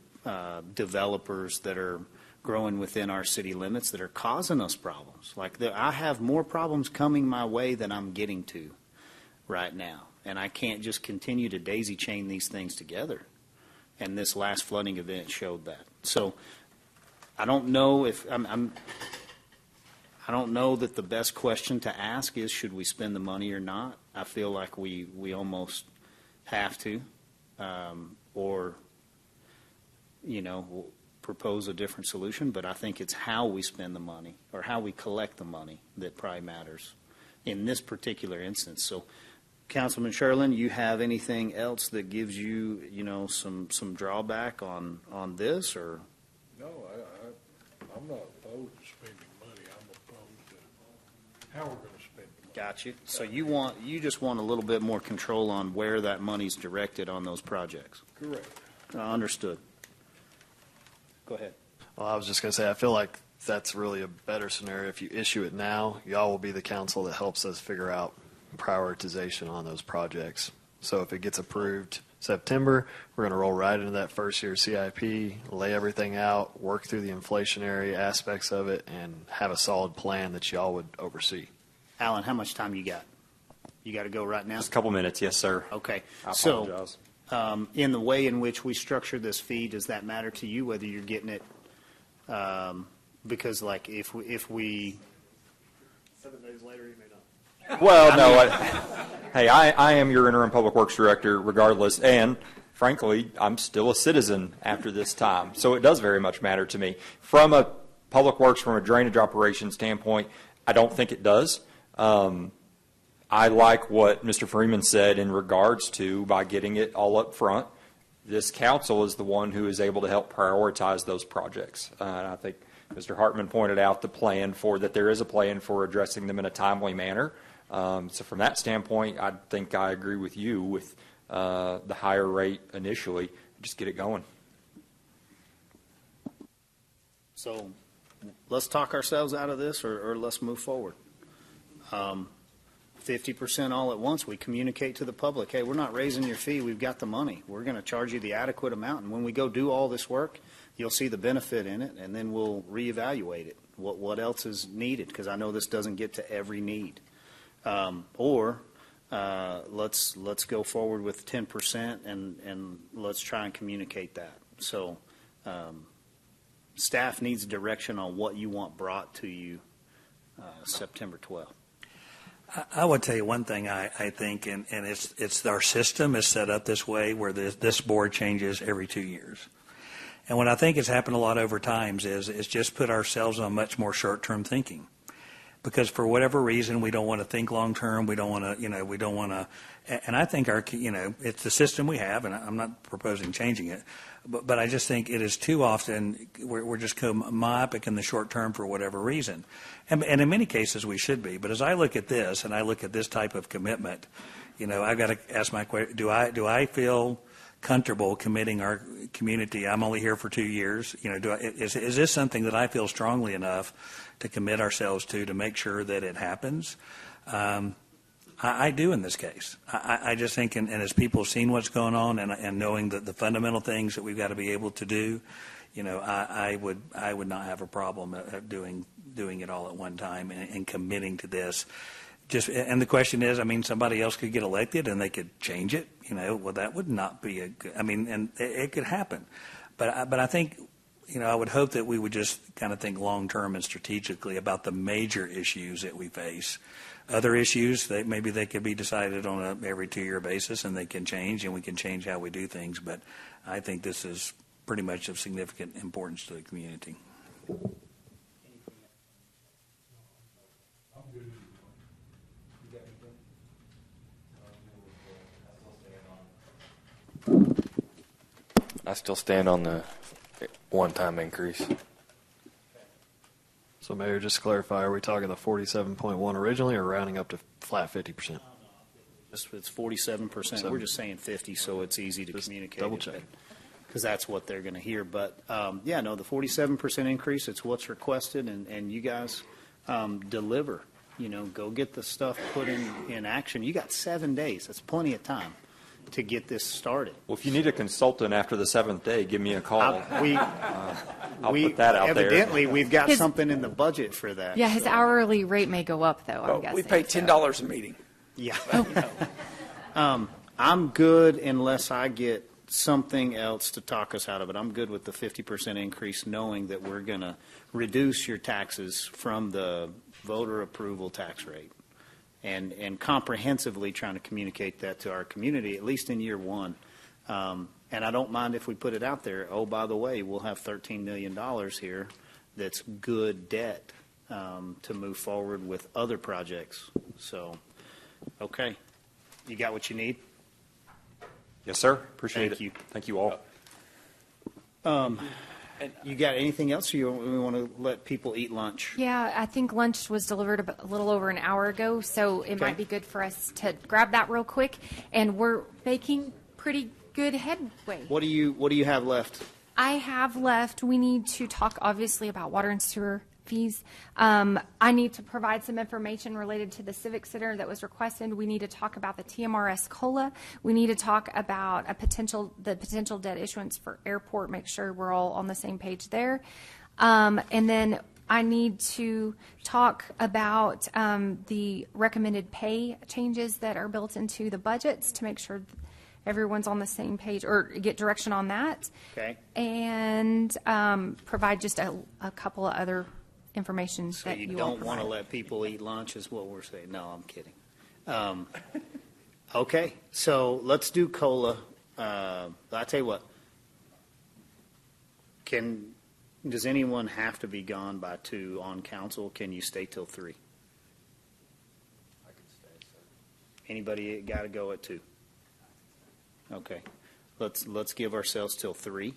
developers that are growing within our city limits that are causing us problems. Like, I have more problems coming my way than I'm getting to right now. And I can't just continue to daisy chain these things together. And this last flooding event showed that. So I don't know if I don't know that the best question to ask is, should we spend the money or not? I feel like we almost have to, or, you know, propose a different solution. But I think it's how we spend the money or how we collect the money that probably matters in this particular instance. So, Councilman Sherlin, you have anything else that gives you, you know, some drawback on this, or? No, I'm not opposed to spending money. I'm opposed to how we're going to spend the money. Got you. So you just want a little bit more control on where that money's directed on those projects. Correct. Understood. Go ahead. Well, I was just going to say, I feel like that's really a better scenario. If you issue it now, y'all will be the council that helps us figure out prioritization on those projects. So if it gets approved September, we're going to roll right into that first year CIP, lay everything out, work through the inflationary aspects of it, and have a solid plan that y'all would oversee. Alan, how much time you got? You got to go right now? Just a couple minutes, yes, sir. Okay. I So, apologize. in the way in which we structure this fee, does that matter to you, whether you're getting it? Because, like, if we 7 days later, you may not. Well, no. Hey, I am your interim public works director regardless, and frankly, I'm still a citizen after this time. So it does very much matter to me. From a public works, from a drainage operation standpoint, I don't think it does. I like what Mr. Freeman said in regards to by getting it all up front. This council is the one who is able to help prioritize those projects. And I think Mr. Hartman pointed out that there is a plan for addressing them in a timely manner. So from that standpoint, I think I agree with you with the higher rate initially. Just get it going. So let's talk ourselves out of this, or let's move forward. 50% all at once. We communicate to the public, hey, we're not raising your fee. We've got the money. We're going to charge you the adequate amount. And when we go do all this work, you'll see the benefit in it, and then we'll reevaluate it. What else is needed? Because I know this doesn't get to every need. Or let's go forward with 10% and let's try and communicate that. So staff needs direction on what you want brought to you September 12th. I would tell you one thing I think, and it's our system is set up this way where this board changes every 2 years. And what I think has happened a lot over times is just put ourselves on much more short-term thinking. Because for whatever reason, we don't want to think long-term. We don't want to, we don't want to, and I think it's the system we have, and I'm not proposing changing it, but I just think it is too often, we're just myopic in the short term for whatever reason. And in many cases we should be. But as I look at this, and I look at this type of commitment, I've got to ask my question, do I feel comfortable committing our community? I'm only here for 2 years. Is this something that I feel strongly enough to commit ourselves to make sure that it happens? I do in this case. I just think, and as people have seen what's going on and knowing the fundamental things that we've got to be able to do, I would not have a problem doing it all at one time and committing to this. And the question is, somebody else could get elected and they could change it. Well, that would not be and it could happen. But I think, I would hope that we would just kind of think long-term and strategically about the major issues that we face. Other issues, maybe they could be decided on a every 2-year basis, and they can change, and we can change how we do things. But I think this is pretty much of significant importance to the community. I still stand on the one-time increase. So, Mayor, just to clarify, are we talking the 47.1 originally or rounding up to flat 50%? It's 47%. We're just saying 50, so it's easy to communicate. Double check. Because that's what they're going to hear. But, the 47% increase, it's what's requested, and you guys deliver. Go get the stuff put in action. You got 7 days. That's plenty of time to get this started. Well, if you need a consultant after the 7th day, give me a call. I'll put that out there. Evidently, we've got something in the budget for that. Yeah, his hourly rate may go up, though, I'm guessing. We pay $10 a meeting. Yeah. I'm good unless I get something else to talk us out of it. I'm good with the 50% increase, knowing that we're going to reduce your taxes from the voter approval tax rate. And comprehensively trying to communicate that to our community, at least in year one. And I don't mind if we put it out there. Oh, by the way, we'll have $13 million here that's good debt to move forward with other projects. So, okay. You got what you need? Yes, sir. Appreciate it. Thank you. Thank you all. And you got anything else, or we want to let people eat lunch? Yeah, I think lunch was delivered a little over an hour ago, so it might be good for us to grab that real quick. And we're making pretty good headway. What do you have left? I have left, we need to talk obviously about water and sewer fees. I need to provide some information related to the Civic Center that was requested. We need to talk about the TMRS COLA. We need to talk about the potential debt issuance for airport, make sure we're all on the same page there. And then I need to talk about the recommended pay changes that are built into the budgets to make sure everyone's on the same page, or get direction on that. Okay. And provide just a couple of other information So that you you don't want to let people eat lunch is what we're saying. No, I'm kidding. Okay, so let's do COLA. I tell you what, does anyone have to be gone by 2 on council? Can you stay till 3? I could stay, sir. Anybody got to go at 2? Okay, let's give ourselves till 3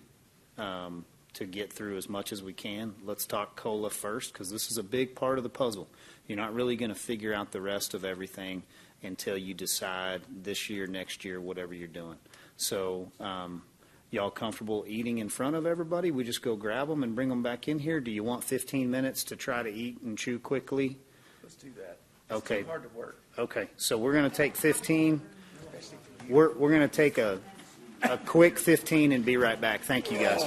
to get through as much as we can. Let's talk COLA first, because this is a big part of the puzzle. You're not really going to figure out the rest of everything until you decide this year, next year, whatever you're doing. So y'all comfortable eating in front of everybody? We just go grab them and bring them back in here? Do you want 15 minutes to try to eat and chew quickly? Let's do that. Okay. Hard to work. Okay, so we're going to take 15. We're going to take a quick 15 and be right back. Thank you, guys.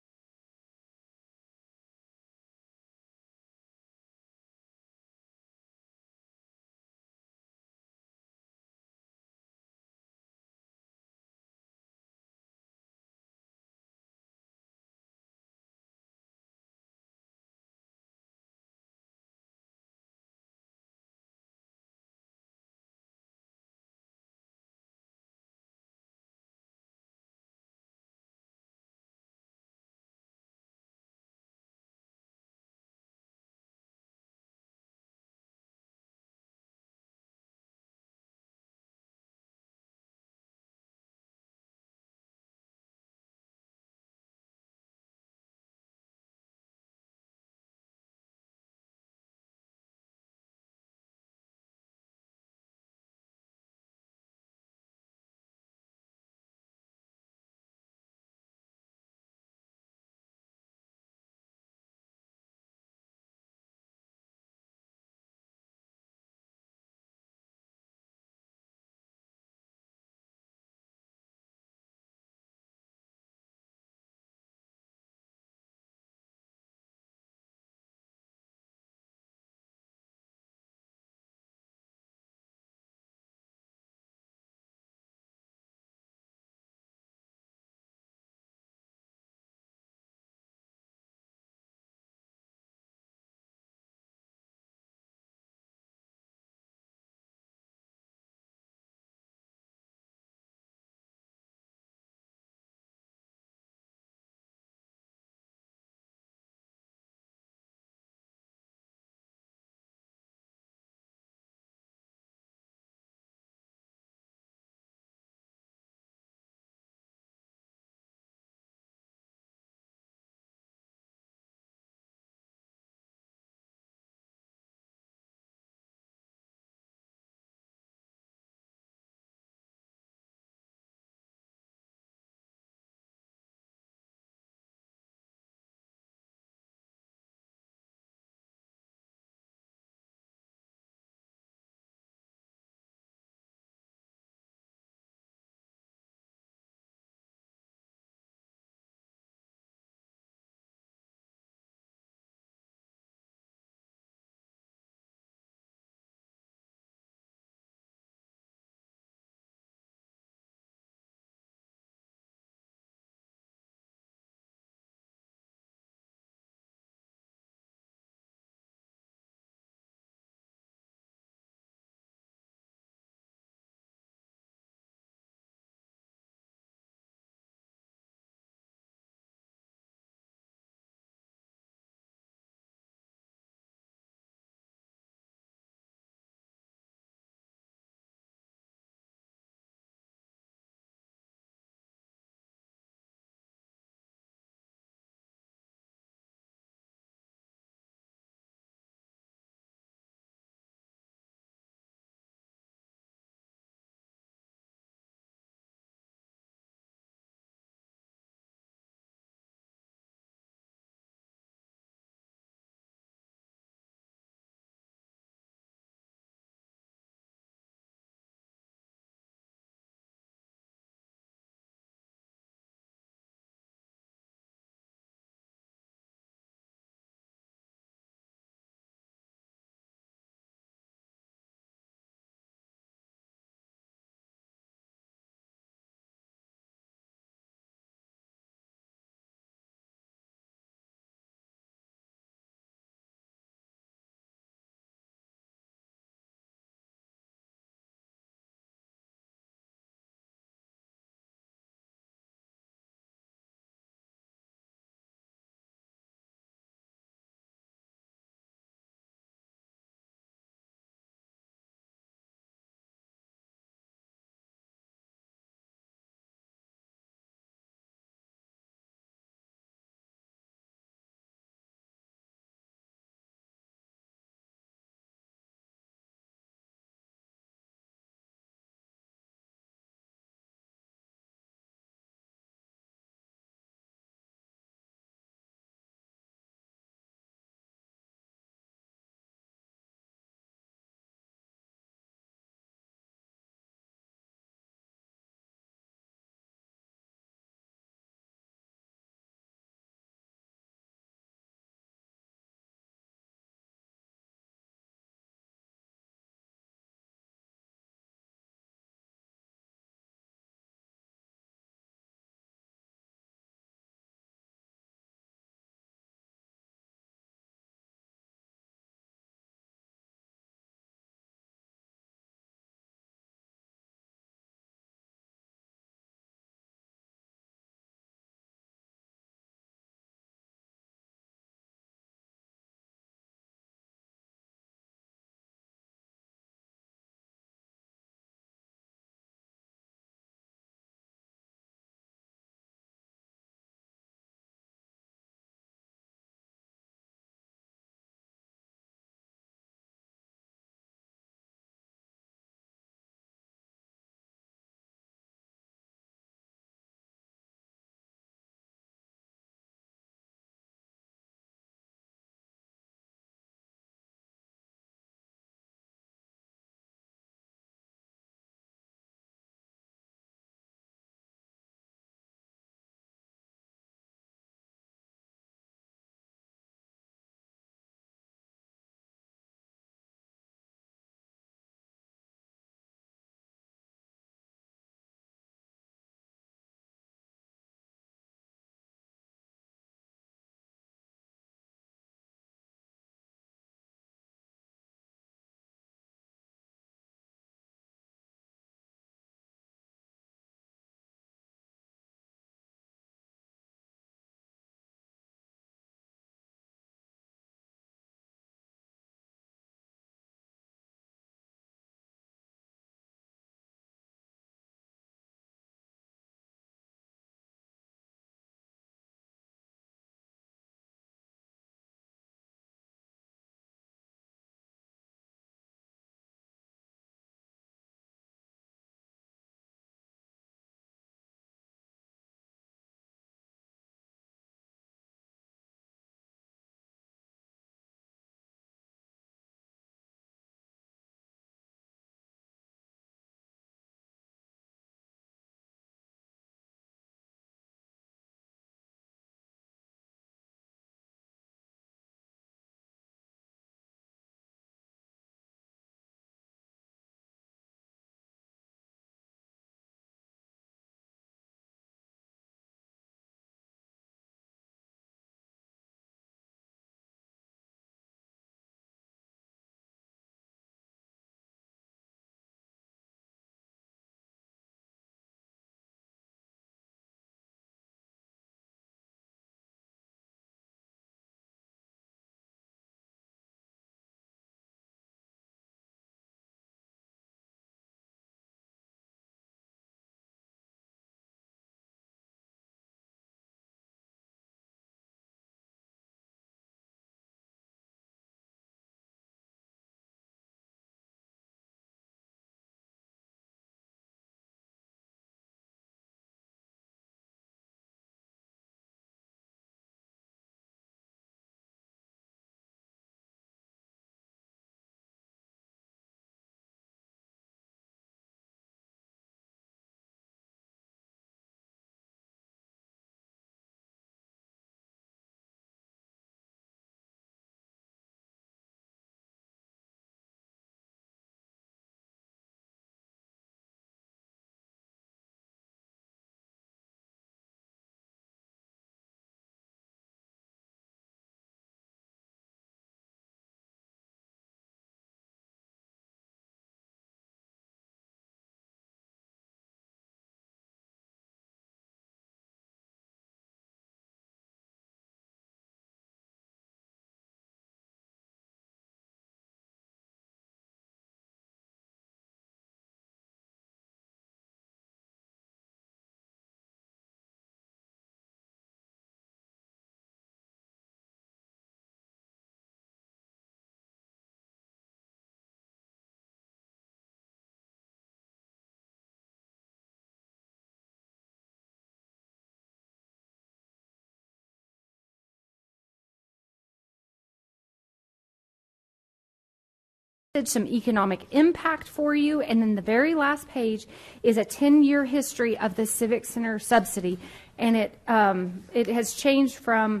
some economic impact for you, and then the very last page is a 10-year history of the Civic Center subsidy, and it has changed by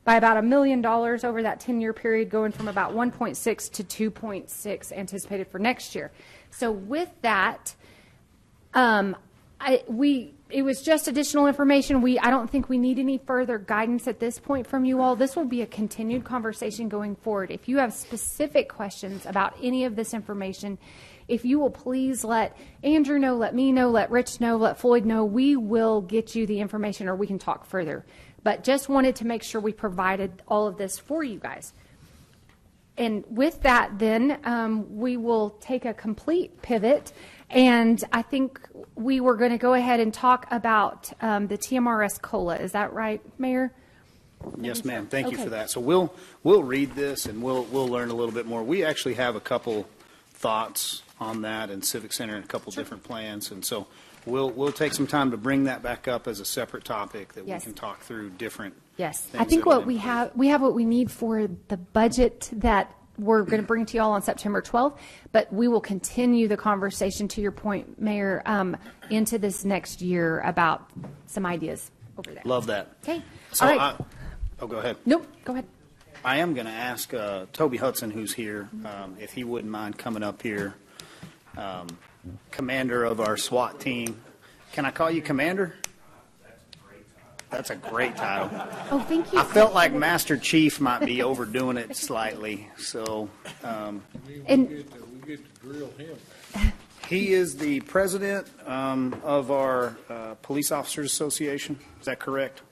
about $1 million over that 10-year period, going from about 1.6 to 2.6 anticipated for next year. So with that, it was just additional information. I don't think we need any further guidance at this point from you all. This will be a continued conversation going forward. If you have specific questions about any of this information, if you will please let Andrew know, let me know, let Rich know, let Floyd know, we will get you the information or we can talk further. But just wanted to make sure we provided all of this for you guys. And with that, then, we will take a complete pivot. And I think we were going to go ahead and talk about the TMRS COLA. Is that right, Mayor? Yes, ma'am. Thank you Okay. for that. So we'll read this and we'll learn a little bit more. We actually have a couple thoughts on that in Civic Center and a couple different plans. And so we'll take some time to bring that back up as a separate topic that Yes. we can talk through different Yes. things I think that what we have what we need for the budget that we're going to bring to you all on September 12th, but we will continue the conversation, to your point, Mayor, into this next year about some ideas over there. Love that. Okay. So all right. go ahead. Nope. Go ahead. I am going to ask Toby Hudson, who's here, if he wouldn't mind coming up here. Commander of our SWAT team. Can I call you Commander? That's a great title. Oh, thank you. I felt like Master Chief might be overdoing it slightly. So And We get to drill him. he is the president of our Police Officers Association. Is that correct?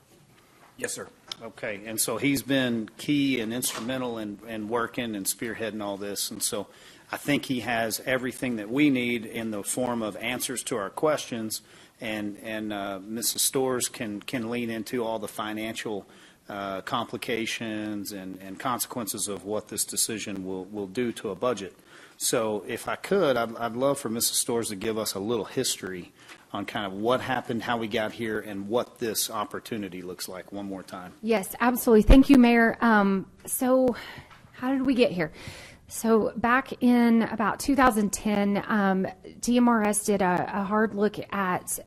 Yes, sir. Okay, and so he's been key and instrumental in working and spearheading all this, and so I think he has everything that we need in the form of answers to our questions, and Mrs. Storrs can lean into all the financial complications and consequences of what this decision will do to a budget. So if I could, I'd love for Mrs. Storrs to give us a little history on kind of what happened, how we got here, and what this opportunity looks like one more time. yes, absolutely. Thank you, Mayor. So how did we get here? So back in about 2010, DMRS did a hard look at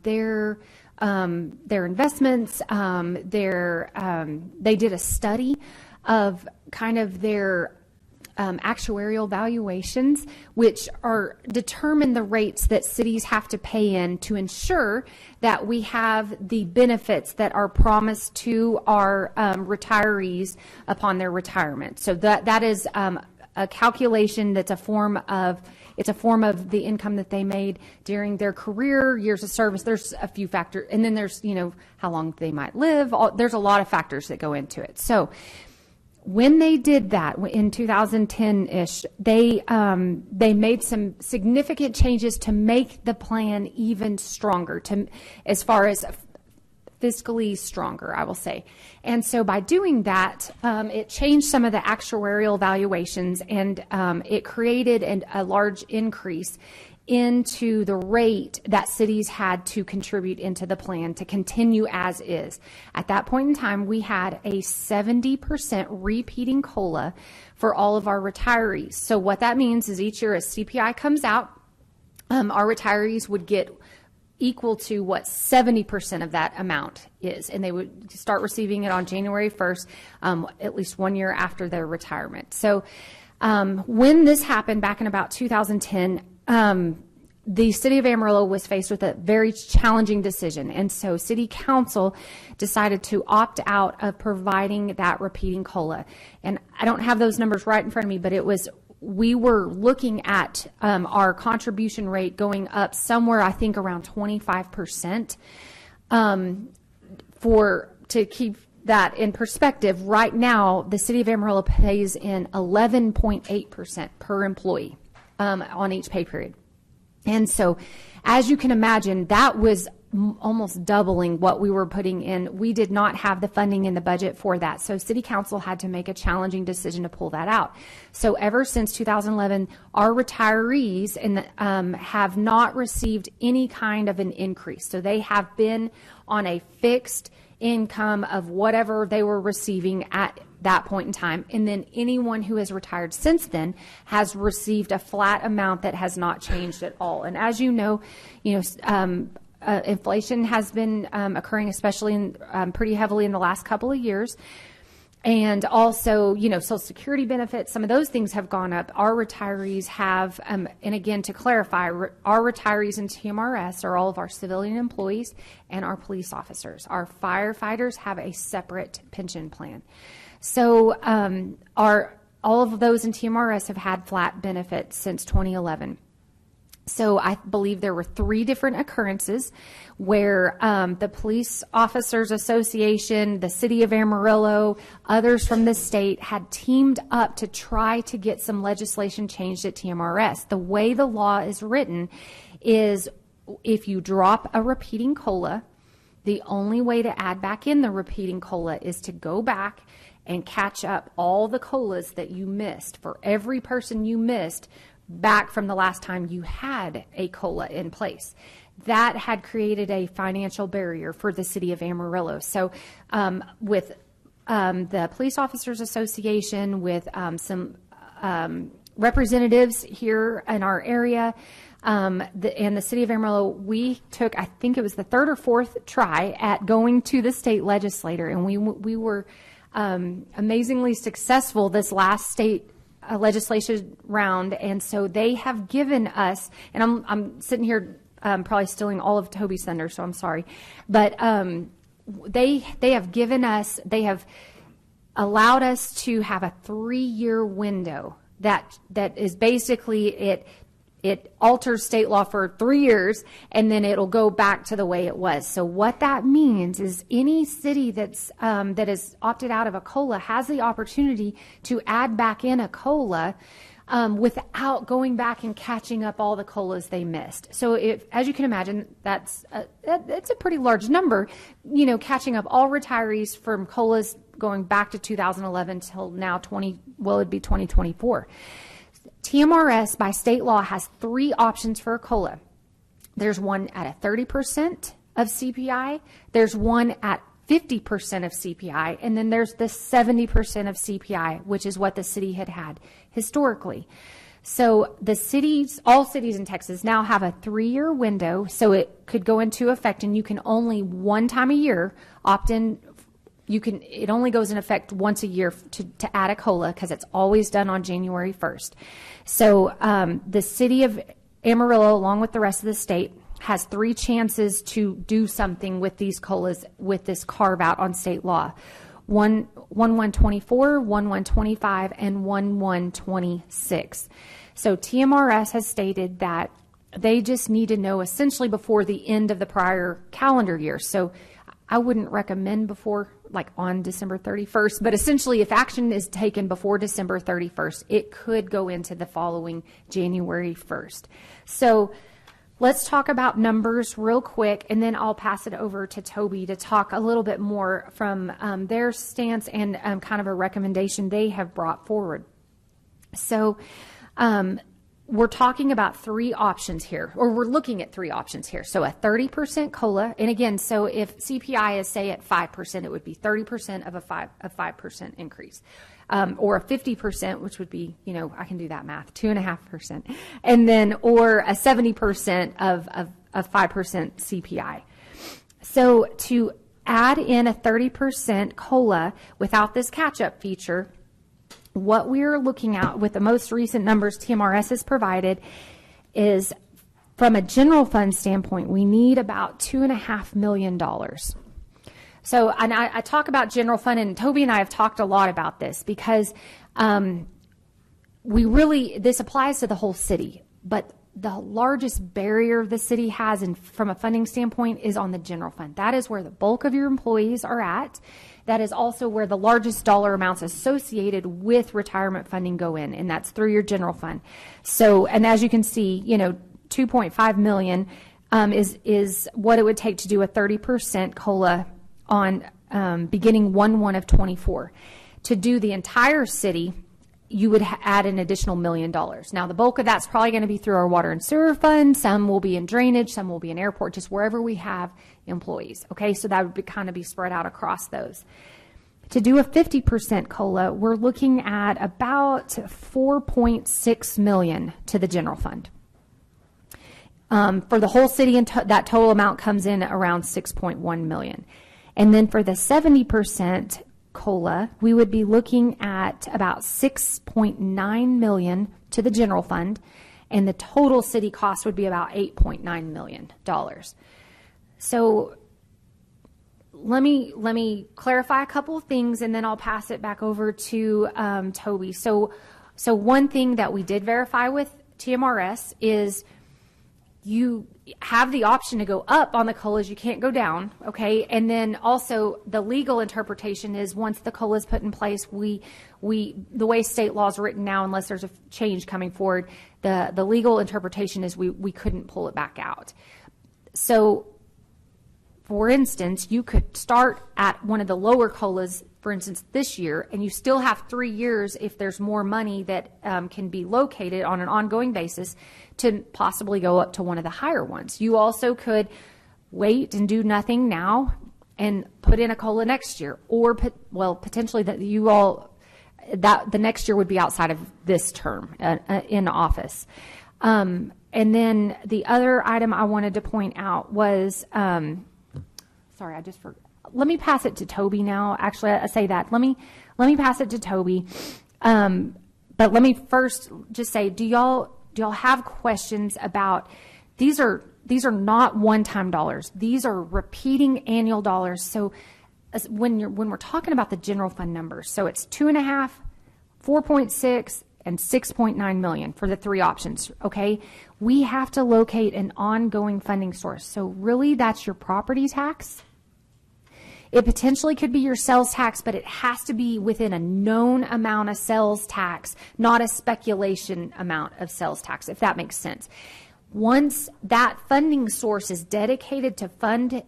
their investments. They did a study of kind of their actuarial valuations, which determine the rates that cities have to pay in to ensure that we have the benefits that are promised to our retirees upon their retirement. So that is a calculation that's a form of the income that they made during their career, years of service. There's a few factors, and then there's how long they might live. There's a lot of factors that go into it. So when they did that in 2010-ish, they made some significant changes to make the plan even stronger, as far as fiscally stronger, I will say. And so by doing that, it changed some of the actuarial valuations, and it created a large increase into the rate that cities had to contribute into the plan to continue as is. At that point in time, we had a 70% repeating COLA for all of our retirees. So what that means is each year as CPI comes out, our retirees would get equal to what 70% of that amount is, and they would start receiving it on January 1st, at least 1 year after their retirement. So when this happened back in about 2010, the city of Amarillo was faced with a very challenging decision, and so city council decided to opt out of providing that repeating COLA. And I don't have those numbers right in front of me, but we were looking at our contribution rate going up somewhere, I think, around 25%. To keep that in perspective, right now the city of Amarillo pays in 11.8% per employee on each pay period. And so, as you can imagine, that was almost doubling what we were putting in. We did not have the funding in the budget for that. So city council had to make a challenging decision to pull that out. So ever since 2011, our retirees have not received any kind of an increase. So they have been on a fixed income of whatever they were receiving that point in time. And then anyone who has retired since then has received a flat amount that has not changed at all. And as you know, inflation has been occurring, especially pretty heavily in the last couple of years. And also, Social Security benefits, some of those things have gone up. Our retirees have, and again, to clarify, our retirees in TMRS are all of our civilian employees and our police officers. Our firefighters have a separate pension plan. So all of those in TMRS have had flat benefits since 2011. So I believe there were 3 different occurrences where the Police Officers Association, the City of Amarillo, others from the state had teamed up to try to get some legislation changed at TMRS. The way the law is written is if you drop a repeating COLA, the only way to add back in the repeating COLA is to go back and catch up all the COLAs that you missed for every person you missed back from the last time you had a COLA in place. That had created a financial barrier for the City of Amarillo. So with the Police Officers Association, with some representatives here in our area, and the City of Amarillo, we took, I think it was the 3rd or 4th try at going to the state legislator, and we were amazingly successful this last state legislation round. And so they have given us, and I'm sitting here probably stealing all of Toby's thunder, so I'm sorry, but they have given us, they have allowed us to have a 3-year window that is basically it alters state law for 3 years, and then it'll go back to the way it was. So what that means is any city that is opted out of a COLA has the opportunity to add back in a COLA without going back and catching up all the COLAs they missed. So as you can imagine, that's a pretty large number, catching up all retirees from COLAs going back to 2011 till now it'd be 2024. TMRS by state law has 3 options for a COLA. There's one at a 30% of CPI, there's one at 50% of CPI, and then there's the 70% of CPI, which is what the city had historically. So all cities in Texas now have a 3-year window, so it could go into effect, and you can only one time a year opt in. It only goes in effect once a year to add a COLA, because it's always done on January 1st. So the City of Amarillo, along with the rest of the state, has 3 chances to do something with these COLAs with this carve out on state law. 1/1/24, 1/1/25, and 1/1/26. So TMRS has stated that they just need to know essentially before the end of the prior calendar year. So I wouldn't recommend before, like on December 31st, but essentially if action is taken before December 31st, it could go into the following January 1st. So let's talk about numbers real quick, and then I'll pass it over to Toby to talk a little bit more from their stance and kind of a recommendation they have brought forward. So we're talking about 3 options here, or we're looking at 3 options here. So a 30% COLA, and again, so if CPI is say at 5%, it would be 30% of a 5% increase, or a 50%, which would be, I can do that math, 2.5%, and then or a 70% of 5% CPI. So to add in a 30% COLA without this catch-up feature, what we're looking at with the most recent numbers TMRS has provided is, from a general fund standpoint, we need about $2.5 million. So, and I talk about general fund, and Toby and I have talked a lot about this because this applies to the whole city, but the largest barrier the city has from a funding standpoint is on the general fund. That is where the bulk of your employees are at. That is also where the largest dollar amounts associated with retirement funding go in, and that's through your general fund. So, and as you can see, $2.5 million is what it would take to do a 30% COLA on beginning 1/1/24. To do the entire city, you would add an additional $1 million. Now, the bulk of that's probably going to be through our water and sewer fund. Some will be in drainage, some will be in airport, just wherever we have employees. Okay, so that would kind of be spread out across those. To do a 50% COLA, we're looking at about $4.6 million to the general fund. For the whole city, and that total amount comes in around $6.1 million. And then for the 70% COLA, we would be looking at about $6.9 million to the general fund, and the total city cost would be about $8.9 million. So let me clarify a couple of things, and then I'll pass it back over to Toby. So one thing that we did verify with TMRS is you have the option to go up on the COLAs. You can't go down, okay? And then also the legal interpretation is once the COLA is put in place, the way state law is written now, unless there's a change coming forward, the legal interpretation is we couldn't pull it back out. So, for instance, you could start at one of the lower COLAs, for instance, this year, and you still have 3 years if there's more money that can be located on an ongoing basis to possibly go up to one of the higher ones. You also could wait and do nothing now and put in a COLA next year, or potentially that the next year would be outside of this term in office. And then the other item I wanted to point out was, sorry, I just forgot. Let me pass it to Toby now. Actually, I say that. Let me pass it to Toby. But let me first just say, do y'all have questions about these are not one-time dollars. These are repeating annual dollars. So when we're talking about the general fund numbers, so it's 2.5, 4.6, and 6.9 million for the three options. Okay, we have to locate an ongoing funding source. So really, that's your property tax. It potentially could be your sales tax, but it has to be within a known amount of sales tax, not a speculation amount of sales tax, if that makes sense. Once that funding source is dedicated to fund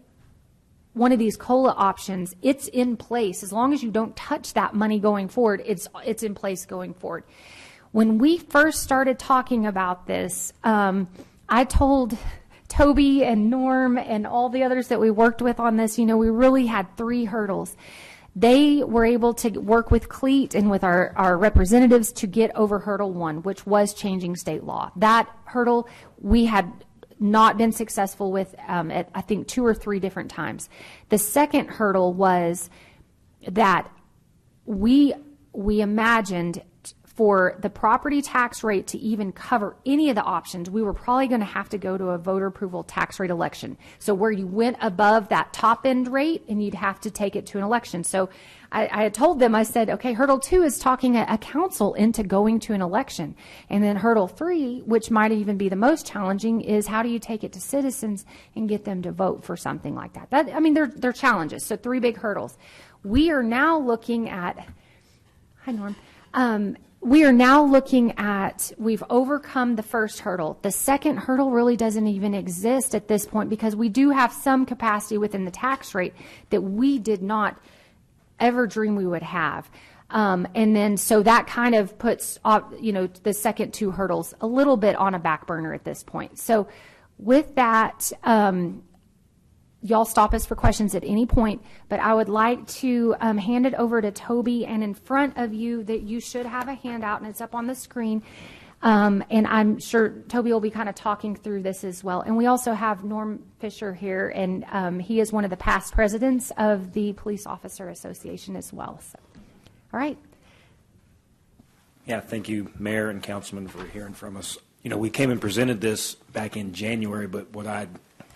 one of these COLA options, it's in place. As long as you don't touch that money going forward, it's in place going forward. When we first started talking about this, I told Toby and Norm and all the others that we worked with on this, we really had 3 hurdles. They were able to work with CLEAT and with our representatives to get over hurdle 1, which was changing state law. That hurdle we had not been successful with at I think 2 or 3 different times. The second hurdle was that we imagined for the property tax rate to even cover any of the options, we were probably going to have to go to a voter approval tax rate election. So where you went above that top end rate and you'd have to take it to an election. So I had told them, I said, okay, hurdle 2 is talking a council into going to an election. And then hurdle 3, which might even be the most challenging, is how do you take it to citizens and get them to vote for something like that? They're challenges. So 3 big hurdles. We are now looking at, hi Norm, we are now looking at, we've overcome the first hurdle. The second hurdle really doesn't even exist at this point because we do have some capacity within the tax rate that we did not ever dream we would have. And then so that kind of puts, the second 2 hurdles a little bit on a back burner at this point. So with that, y'all stop us for questions at any point, but I would like to hand it over to Toby, and in front of you that you should have a handout, and it's up on the screen, and I'm sure Toby will be kind of talking through this as well. And we also have Norm Fisher here, and he is one of the past presidents of the Police Officer Association as well. So, all right. Yeah, thank you, Mayor and Councilman, for hearing from us. We came and presented this back in January, but what I'd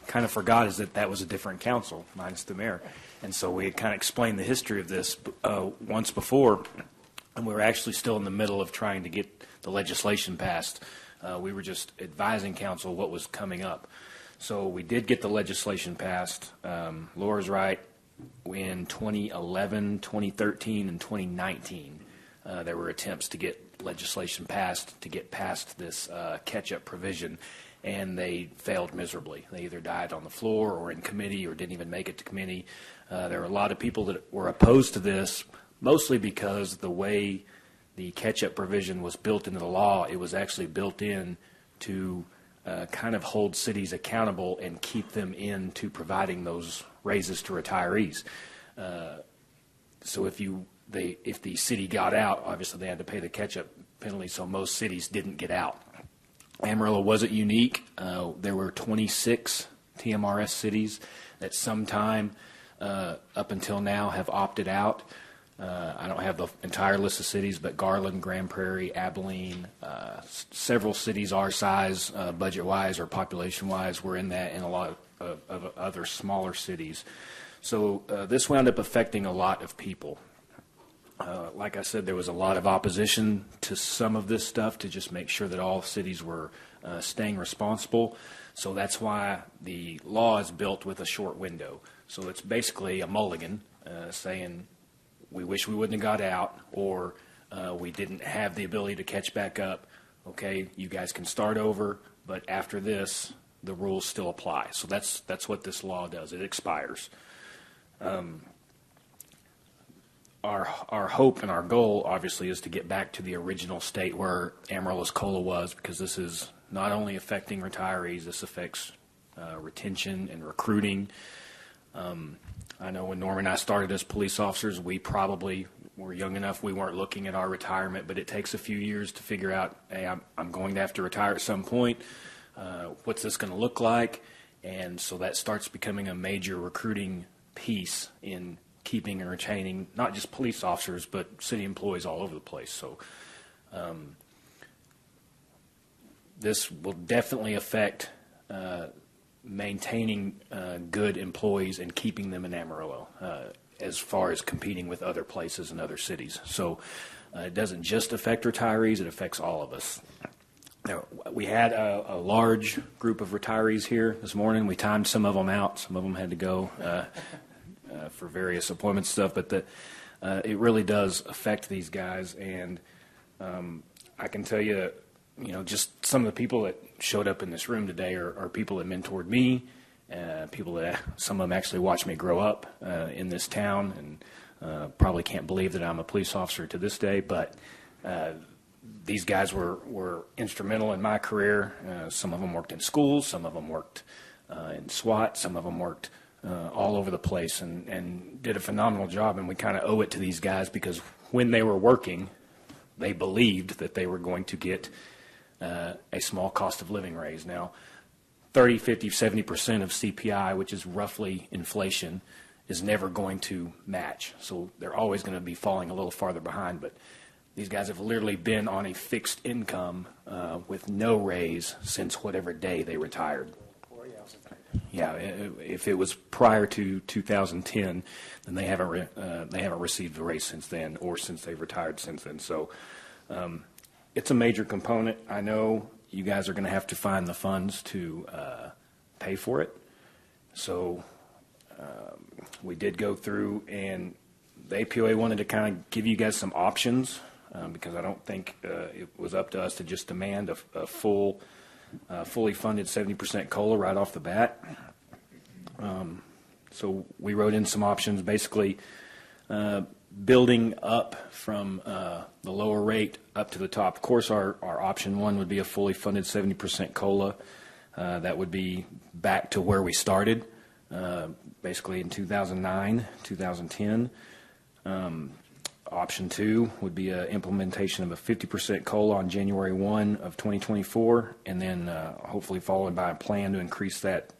kind of forgot is that was a different council, minus the mayor. And so we had kind of explained the history of this once before, and we were actually still in the middle of trying to get the legislation passed. We were just advising council what was coming up. So we did get the legislation passed. Laura's right. In 2011, 2013, and 2019, there were attempts to get legislation passed to get past this catch-up provision, and they failed miserably. They either died on the floor or in committee or didn't even make it to committee. There were a lot of people that were opposed to this, mostly because the way the catch-up provision was built into the law, it was actually built in to kind of hold cities accountable and keep them into providing those raises to retirees. so if the city got out, obviously they had to pay the catch-up penalty, so most cities didn't get out. Amarillo wasn't unique. There were 26 TMRS cities that sometime up until now have opted out. I don't have the entire list of cities, but Garland, Grand Prairie, Abilene, several cities our size, budget-wise or population-wise, were in that, and a lot of other smaller cities. So this wound up affecting a lot of people. Like I said, there was a lot of opposition to some of this stuff to just make sure that all cities were staying responsible. So that's why the law is built with a short window. So it's basically a mulligan saying we wish we wouldn't have got out, or we didn't have the ability to catch back up. Okay, you guys can start over, but after this, the rules still apply. So that's what this law does. It expires. Our hope and our goal, obviously, is to get back to the original state where Amarillo's COLA was, because this is not only affecting retirees, this affects retention and recruiting. I know when Norm and I started as police officers, we probably were young enough we weren't looking at our retirement, but it takes a few years to figure out, hey, I'm going to have to retire at some point. What's this going to look like? And so that starts becoming a major recruiting piece in keeping and retaining not just police officers, but city employees all over the place. So this will definitely affect maintaining good employees and keeping them in Amarillo as far as competing with other places and other cities. So it doesn't just affect retirees, it affects all of us. Now, we had a large group of retirees here this morning. We timed some of them out. Some of them had to go for various appointment stuff, but it really does affect these guys. And I can tell you, just some of the people that showed up in this room today are people that mentored me, people that some of them actually watched me grow up in this town, and probably can't believe that I'm a police officer to this day, but these guys were instrumental in my career. Some of them worked in schools, some of them worked in SWAT, some of them worked all over the place, and did a phenomenal job, and we kind of owe it to these guys because when they were working, they believed that they were going to get a small cost of living raise. Now, 30, 50, 70% of CPI, which is roughly inflation, is never going to match. So they're always going to be falling a little farther behind. But these guys have literally been on a fixed income with no raise since whatever day they retired. Yeah, if it was prior to 2010, then they haven't received a raise since then, or since they've retired since then. So it's a major component. I know you guys are going to have to find the funds to pay for it. So we did go through, and the APOA wanted to kind of give you guys some options because I don't think it was up to us to just demand a fully funded 70% COLA right off the bat. So we wrote in some options, basically building up from the lower rate up to the top. Of course, our option one would be a fully funded 70% COLA. That would be back to where we started, basically in 2009, 2010. Option two would be an implementation of a 50% COLA on January 1 of 2024, and then hopefully followed by a plan to increase that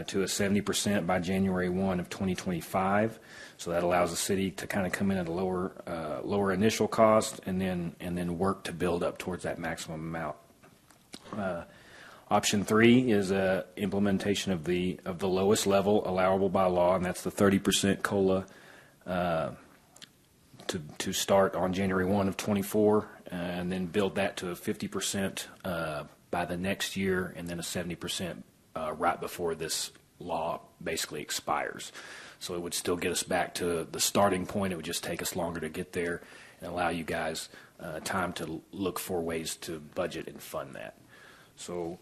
to a 70% by January 1 of 2025. So that allows the city to kind of come in at a lower initial cost, and then work to build up towards that maximum amount. Option three is implementation of the lowest level allowable by law, and that's the 30% COLA to start on January 1 of 24, and then build that to a 50% by the next year, and then a 70% right before this law basically expires. So it would still get us back to the starting point. It would just take us longer to get there and allow you guys time to look for ways to budget and fund that. So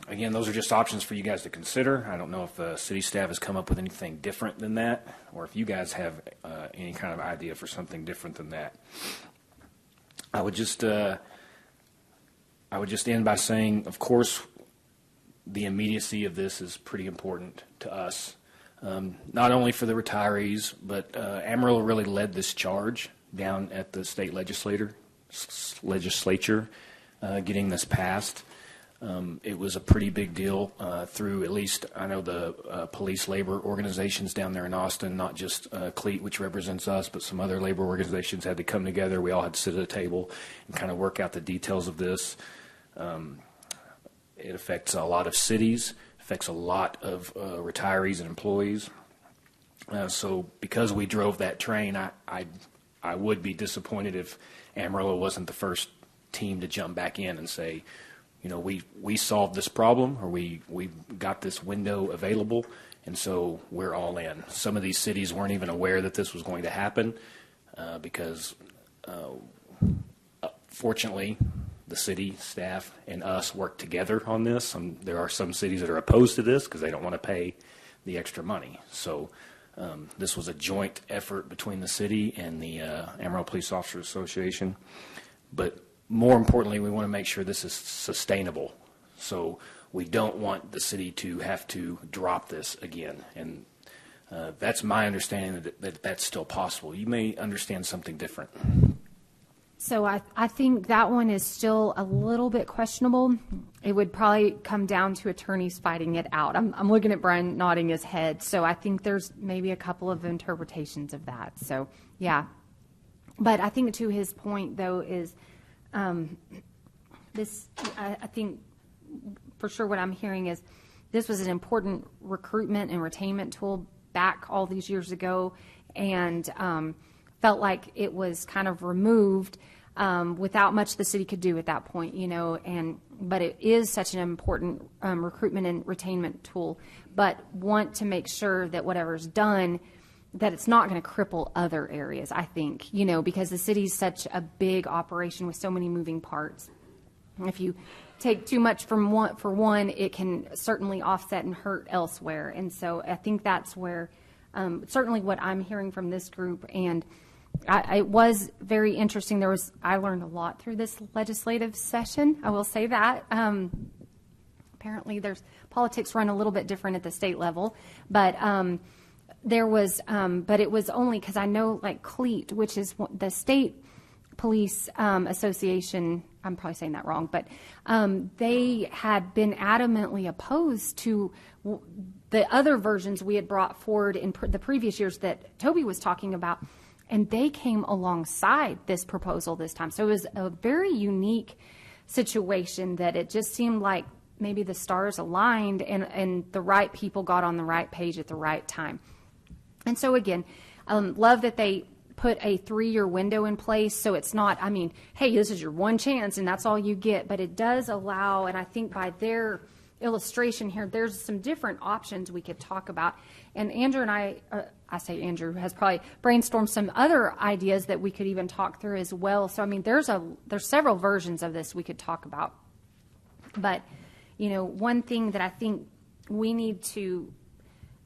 again, those are just options for you guys to consider. I don't know if city staff has come up with anything different than that, or if you guys have any kind of idea for something different than that. I would just end by saying, of course, the immediacy of this is pretty important to us. not only for the retirees, but Amarillo really led this charge down at the state legislature, getting this passed. It was a pretty big deal through, at least I know, the police labor organizations down there in Austin, not just CLEAT, which represents us, but some other labor organizations had to come together. We all had to sit at a table and kind of work out the details of this. It affects a lot of cities, affects a lot of retirees and employees. So because we drove that train, I would be disappointed if Amarillo wasn't the first team to jump back in and say, you know, we solved this problem, or we got this window available, and so we're all in. Some of these cities weren't even aware that this was going to happen because, fortunately, the city staff and us work together on this. There are some cities that are opposed to this because they don't want to pay the extra money. So this was a joint effort between the city and the Amarillo Police Officers Association. But more importantly, we want to make sure this is sustainable. So we don't want the city to have to drop this again. And that's my understanding that that's still possible. You may understand something different. So I think that one is still a little bit questionable. It would probably come down to attorneys fighting it out. I'm looking at Brian nodding his head. So I think there's maybe a couple of interpretations of that. So, yeah. But I think to his point, though, is this, I think for sure what I'm hearing is this was an important recruitment and retainment tool back all these years ago, and felt like it was kind of removed without much the city could do at that point, you know, but it is such an important recruitment and retainment tool, but want to make sure that whatever's done, that it's not going to cripple other areas, I think, you know, because the city's such a big operation with so many moving parts. If you take too much from one, it can certainly offset and hurt elsewhere. And so I think that's where certainly what I'm hearing from this group, and it was very interesting. I learned a lot through this legislative session. I will say that. Apparently politics run a little bit different at the state level, but but it was only because I know, like, CLEAT, which is the state police association, I'm probably saying that wrong, but they had been adamantly opposed to the other versions we had brought forward in the previous years that Toby was talking about, and they came alongside this proposal this time. So it was a very unique situation that it just seemed like maybe the stars aligned and the right people got on the right page at the right time. And so again, love that they put a 3-year window in place, so it's not, I mean, hey, this is your one chance and that's all you get, but it does allow, and I think by their illustration here, there's some different options we could talk about. And Andrew and I say Andrew has probably brainstormed some other ideas that we could even talk through as well. So I mean, there's several versions of this we could talk about. But, you know, one thing that I think we need to,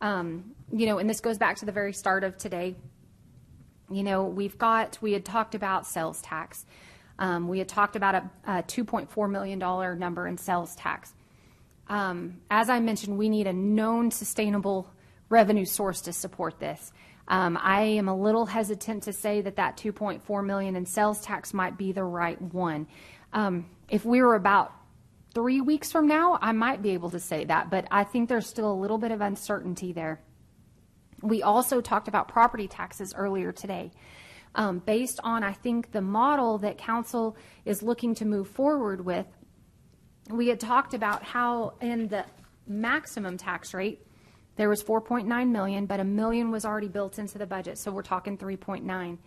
you know, and this goes back to the very start of today, you know, we had talked about sales tax. We had talked about a $2.4 million number in sales tax. As I mentioned, we need a known sustainable revenue source to support this. I am a little hesitant to say that $2.4 million in sales tax might be the right one. If we were about 3 weeks from now, I might be able to say that, but I think there's still a little bit of uncertainty there. We also talked about property taxes earlier today. Based on, I think, the model that council is looking to move forward with, we had talked about how in the maximum tax rate, there was 4.9 million, but $1 million was already built into the budget, so we're talking 3.9.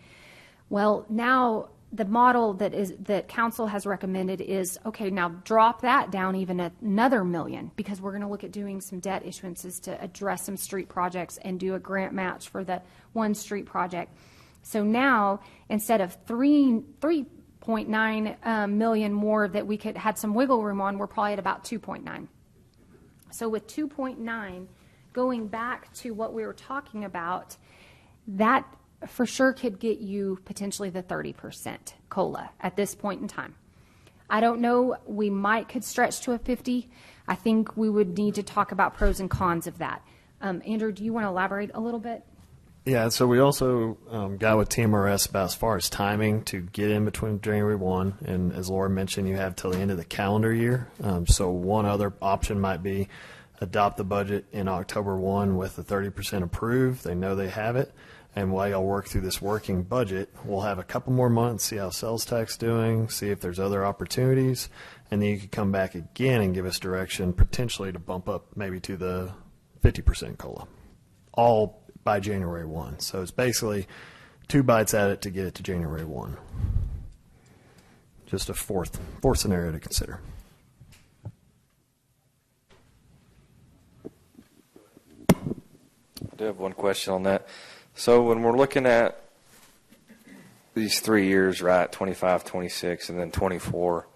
Well, now the model that council has recommended is, okay, now drop that down even another $1 million, because we're going to look at doing some debt issuances to address some street projects and do a grant match for the one street project. So now, instead of 3.9 million more that we had some wiggle room on, we're probably at about 2.9. So with 2.9, going back to what we were talking about, that for sure could get you potentially the 30% COLA at this point in time. I don't know, we could stretch to a 50. I think we would need to talk about pros and cons of that. Andrew, do you want to elaborate a little bit? Yeah, so we also got with TMRS about as far as timing to get in between January 1, and as Laura mentioned, you have till the end of the calendar year. So one other option might be adopt the budget in October 1 with the 30% approved. They know they have it. And while y'all work through this working budget, we'll have a couple more months, see how sales tax doing, see if there's other opportunities, and then you could come back again and give us direction potentially to bump up maybe to the 50% COLA, all by January 1. So it's basically 2 bites at it to get it to January 1. Just a fourth scenario to consider. I do have one question on that. So when we're looking at these 3 years, right, 25, 26, and then 24,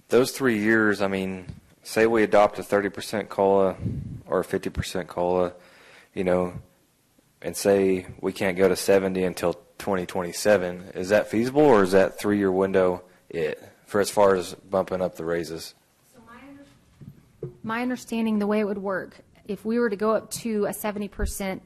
those 3 years, I mean, say we adopt a 30% COLA or a 50% COLA, you know, and say we can't go to 70 until 2027, is that feasible, or is that 3-year window it for as far as bumping up the raises? So my understanding, the way it would work, if we were to go up to a 70%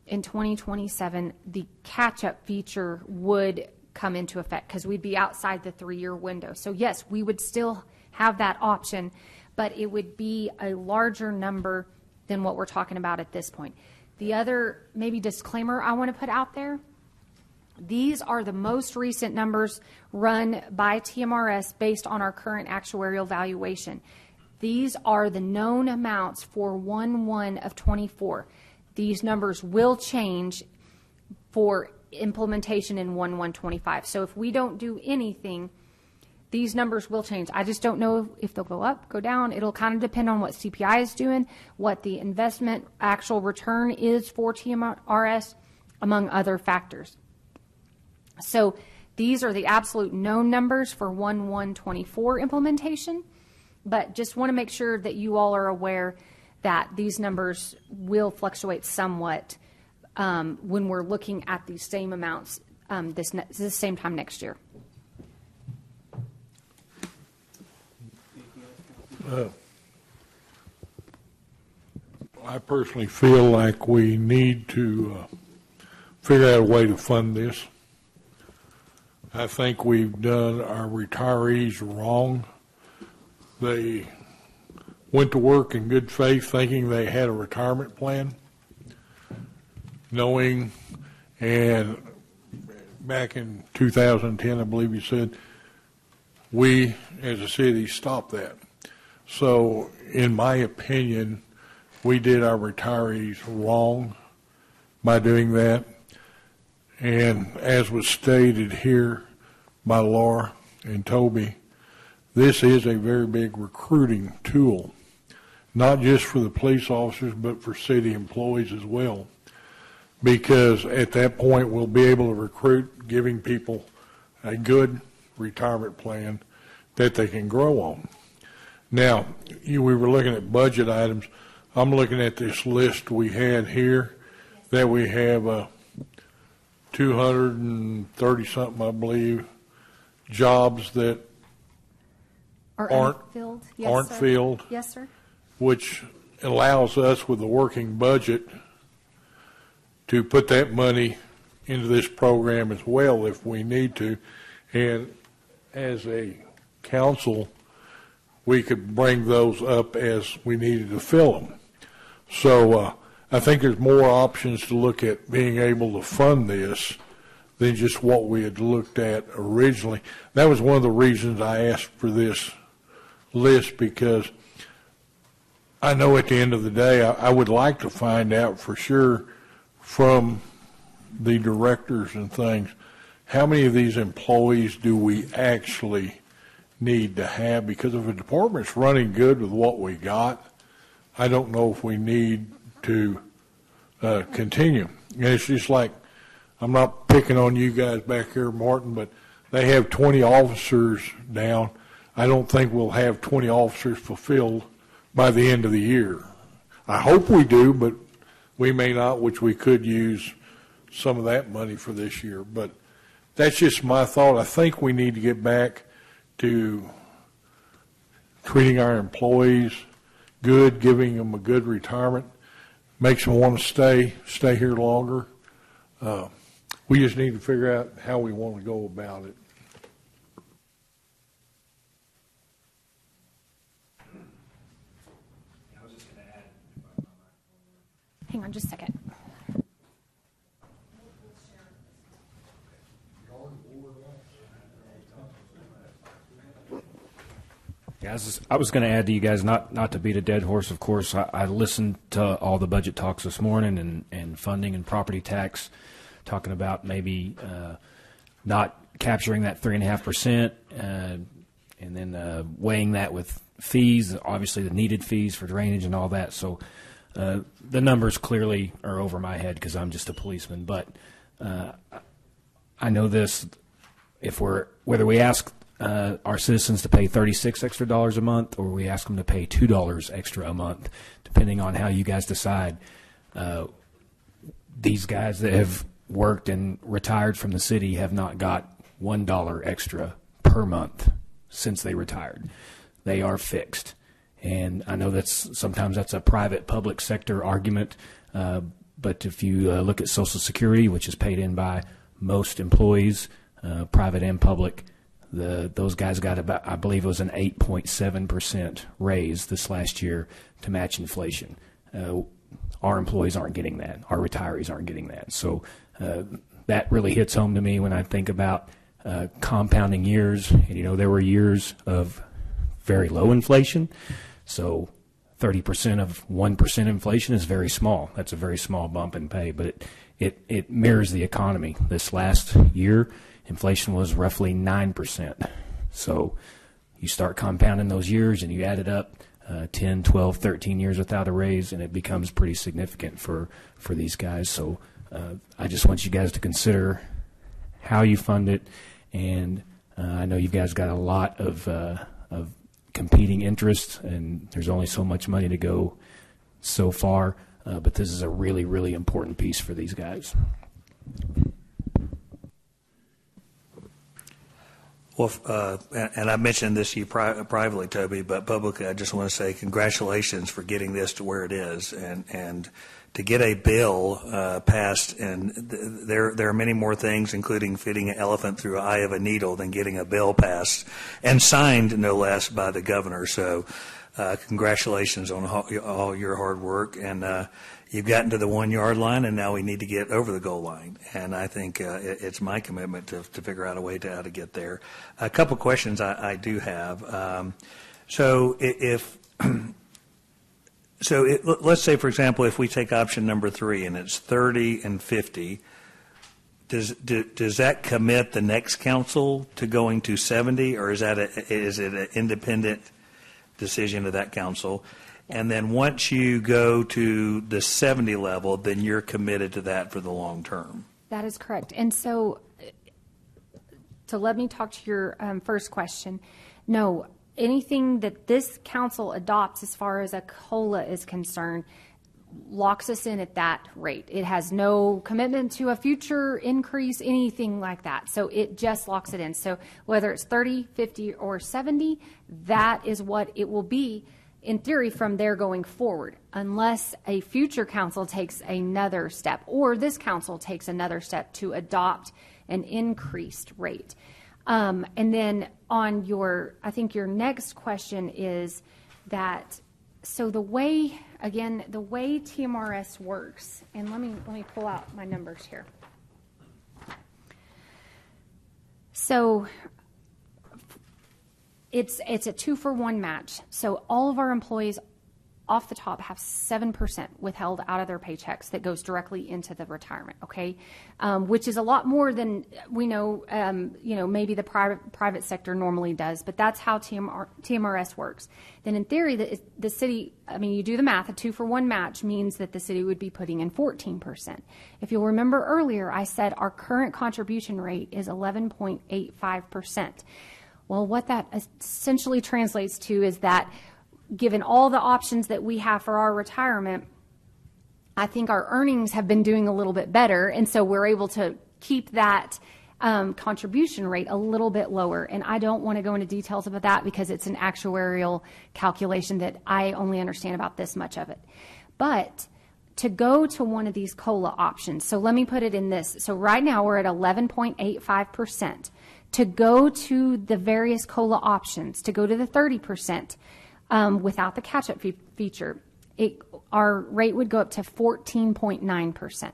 in 2027, the catch-up feature would come into effect because we'd be outside the 3-year window. So yes, we would still have that option, but it would be a larger number than what we're talking about at this point. The other maybe disclaimer I want to put out there, these are the most recent numbers run by TMRS based on our current actuarial valuation. These are the known amounts for 1/1 of 24. These numbers will change for implementation in 1/1/25. So if we don't do anything, these numbers will change. I just don't know if they'll go up, go down. It'll kind of depend on what CPI is doing, what the investment actual return is for TMRS, among other factors. So these are the absolute known numbers for 1/1/24 implementation, but just want to make sure that you all are aware that these numbers will fluctuate somewhat when we're looking at these same amounts this same time next year. I personally feel like we need to figure out a way to fund this. I think we've done our retirees wrong. They went to work in good faith thinking they had a retirement plan, knowing, and back in 2010, I believe you said, we as a city stopped that. So in my opinion, we did our retirees wrong by doing that. And as was stated here by Laura and Toby, this is a very big recruiting tool, not just for the police officers, but for city employees as well. Because at that point, we'll be able to recruit, giving people a good retirement plan that they can grow on. Now, we were looking at budget items. I'm looking at this list we had here, that we have 230-something, I believe, jobs that aren't filled. Aren't filled. Yes, sir. Which allows us with a working budget to put that money into this program as well if we need to. And as a council, we could bring those up as we needed to fill them. So I think there's more options to look at being able to fund this than just what we had looked at originally. That was one of the reasons I asked for this list, because I know at the end of the day, I would like to find out for sure from the directors and things, how many of these employees do we actually need to have? Because if a department's running good with what we got, I don't know if we need to continue. And it's just like, I'm not picking on you guys back here, Martin, but they have 20 officers down. I don't think we'll have 20 officers fulfilled by the end of the year. I hope we do, but we may not, which we could use some of that money for this year. But that's just my thought. I think we need to get back to treating our employees good, giving them a good retirement, makes them want to stay here longer. We just need to figure out how we want to go about it. Hang on just a second. Yeah, I was going to add to you guys, not to beat a dead horse, of course. I listened to all the budget talks this morning and funding and property tax, talking about maybe not capturing that 3.5%, and then weighing that with fees, obviously the needed fees for drainage and all that. So the numbers clearly are over my head because I'm just a policeman. But I know this: whether we ask our citizens to pay $36 extra a month, or we ask them to pay $2 extra a month, depending on how you guys decide. These guys that have worked and retired from the city have not got $1 extra per month since they retired. They are fixed. And I know sometimes that's a private public sector argument, but if you look at Social Security, which is paid in by most employees, private and public, those guys got about, I believe it was an 8.7% raise this last year to match inflation. Our employees aren't getting that. Our retirees aren't getting that. So that really hits home to me when I think about compounding years. And, there were years of very low inflation. So 30% of 1% inflation is very small. That's a very small bump in pay, but it mirrors the economy. This last year, inflation was roughly 9%. So you start compounding those years and you add it up, 10, 12, 13 years without a raise, and it becomes pretty significant for these guys. So I just want you guys to consider how you fund it. And I know you guys got a lot of competing interests, and there's only so much money to go so far, but this is a really, really important piece for these guys. Well, and I mentioned this to you privately, Toby, but publicly, I just want to say congratulations for getting this to where it is, and to get a bill passed. And there are many more things, including fitting an elephant through the eye of a needle, than getting a bill passed and signed, no less, by the governor. So, congratulations on all your hard work, and you've gotten to the 1 yard line, and now we need to get over the goal line. And I think it's my commitment to figure out a way how to get there. A couple questions I do have. Let's say, for example, if we take option number 3 and it's 30 and 50, does that commit the next council to going to 70, or is it an independent decision of that council? And then once you go to the 70 level, then you're committed to that for the long term. That is correct. And so let me talk to your first question. No, anything that this council adopts as far as a COLA is concerned locks us in at that rate. It has no commitment to a future increase, anything like that. So it just locks it in. So whether it's 30, 50, or 70, that is what it will be in theory from there going forward, unless a future council takes another step or this council takes another step to adopt an increased rate. And then on I think your next question is that, so the way TMRS works, and let me pull out my numbers here. So it's a 2-for-1 match. So all of our employees off the top have 7% withheld out of their paychecks that goes directly into the retirement, okay? Which is a lot more than we know, maybe the private sector normally does, but that's how TMRS works. Then in theory, the city, you do the math, a 2-for-1 match means that the city would be putting in 14%. If you'll remember earlier, I said our current contribution rate is 11.85%. Well, what that essentially translates to is that given all the options that we have for our retirement, I think our earnings have been doing a little bit better, and so we're able to keep that contribution rate a little bit lower. And I don't want to go into details about that because it's an actuarial calculation that I only understand about this much of it. But to go to one of these COLA options, so let me put it in this. So right now we're at 11.85%. To go to the various COLA options, to go to the 30% without the catch-up feature, our rate would go up to 14.9%.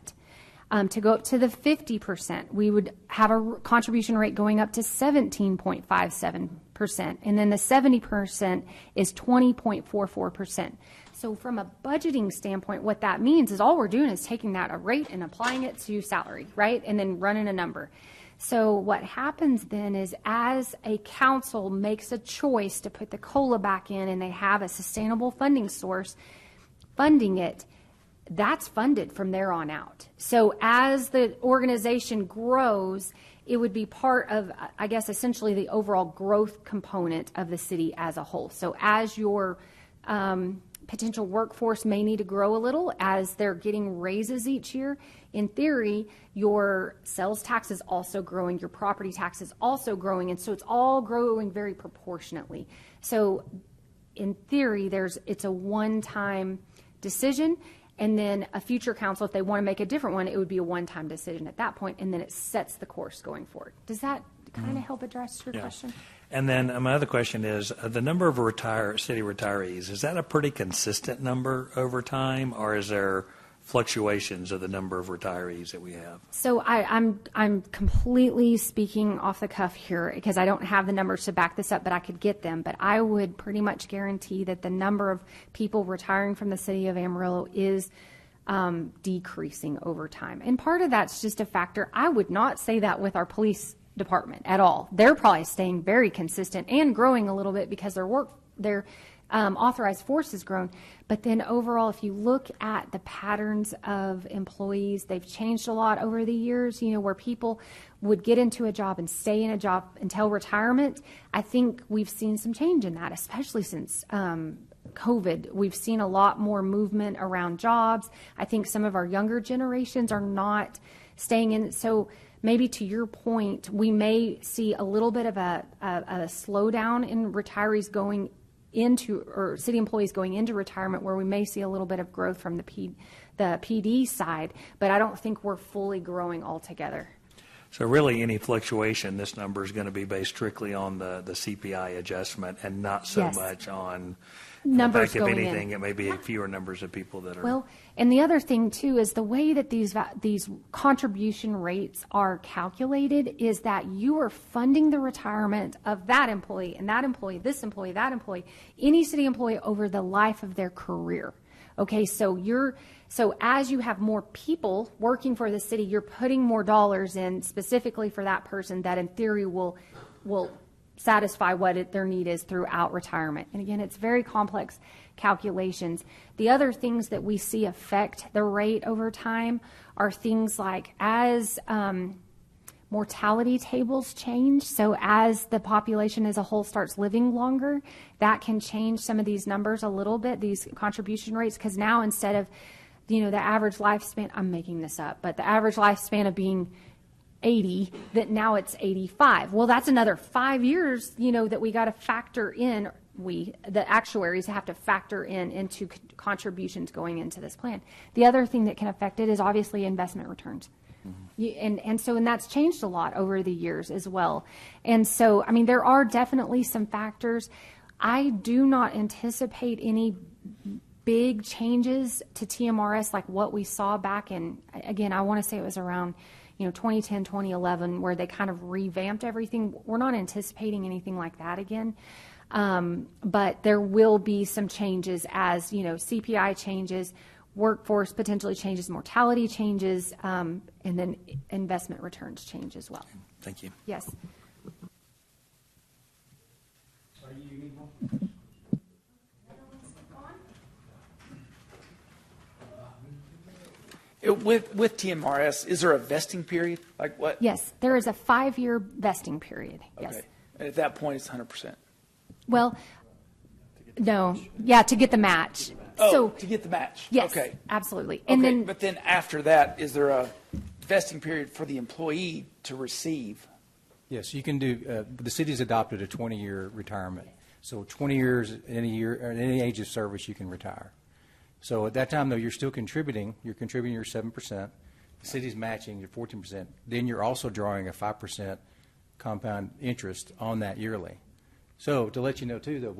To go up to the 50%, we would have a contribution rate going up to 17.57%. And then the 70% is 20.44%. So from a budgeting standpoint, what that means is all we're doing is taking that a rate and applying it to salary, right? And then running a number. So what happens then is as a council makes a choice to put the COLA back in and they have a sustainable funding source funding it, that's funded from there on out. So as the organization grows, it would be part of, I guess, essentially the overall growth component of the city as a whole. So as your potential workforce may need to grow a little as they're getting raises each year, in theory, your sales tax is also growing, your property tax is also growing, and so it's all growing very proportionately. So in theory, it's a one-time decision, and then a future council, if they want to make a different one, it would be a one-time decision at that point, and then it sets the course going forward. Does that kind of help address your question? And then my other question is, the number of city retirees, is that a pretty consistent number over time, or is there fluctuations of the number of retirees that we have? So I'm completely speaking off the cuff here because I don't have the numbers to back this up, but I could get them. But I would pretty much guarantee that the number of people retiring from the city of Amarillo is decreasing over time. And part of that's just a factor. I would not say that with our police department at all. They're probably staying very consistent and growing a little bit because their authorized force has grown. But then overall, if you look at the patterns of employees, they've changed a lot over the years, where people would get into a job and stay in a job until retirement. I think we've seen some change in that, especially since COVID. We've seen a lot more movement around jobs. I think some of our younger generations are not staying in. So maybe to your point, we may see a little bit of a slowdown in retirees going into, or city employees going into retirement, where we may see a little bit of growth from the PD side, but I don't think we're fully growing altogether. So really any fluctuation, this number is going to be based strictly on the CPI adjustment and not so much on numbers in fact, going if anything, in. It may be fewer numbers of people that are. Well, and the other thing too is the way that these contribution rates are calculated is that you are funding the retirement of that employee and that employee, this employee, that employee, any city employee over the life of their career. Okay, so as you have more people working for the city, you're putting more dollars in specifically for that person that in theory will satisfy what their need is throughout retirement. And again, it's very complex calculations. The other things that we see affect the rate over time are things like as mortality tables change. So as the population as a whole starts living longer, that can change some of these numbers a little bit, these contribution rates, because now instead of, the average lifespan, I'm making this up, but the average lifespan of being 80, that now it's 85. Well, that's another 5 years, that we got to factor in. The actuaries have to factor into contributions going into this plan. The other thing that can affect it is obviously investment returns. And that's changed a lot over the years as well. And so, there are definitely some factors. I do not anticipate any big changes to TMRS like what we saw back in, again, I want to say it was around 2010, 2011, where they kind of revamped everything. We're not anticipating anything like that again. But there will be some changes as, CPI changes, workforce potentially changes, mortality changes, and then investment returns change as well. Thank you. Yes. With TMRS, is there a vesting period? Like what? Yes, there is a 5-year vesting period. Yes. Okay. And at that point, it's 100%. Well, no. Yeah, to get the match. Oh, to get the match. Yes, okay. absolutely. And then, but then after that, is there a vesting period for the employee to receive. Yes, you can do, the city's adopted a 20-year retirement. So 20 years, any year, or any age of service, you can retire. So at that time, though, you're still contributing. You're contributing your 7%. The city's matching your 14%. Then you're also drawing a 5% compound interest on that yearly. So to let you know, too, that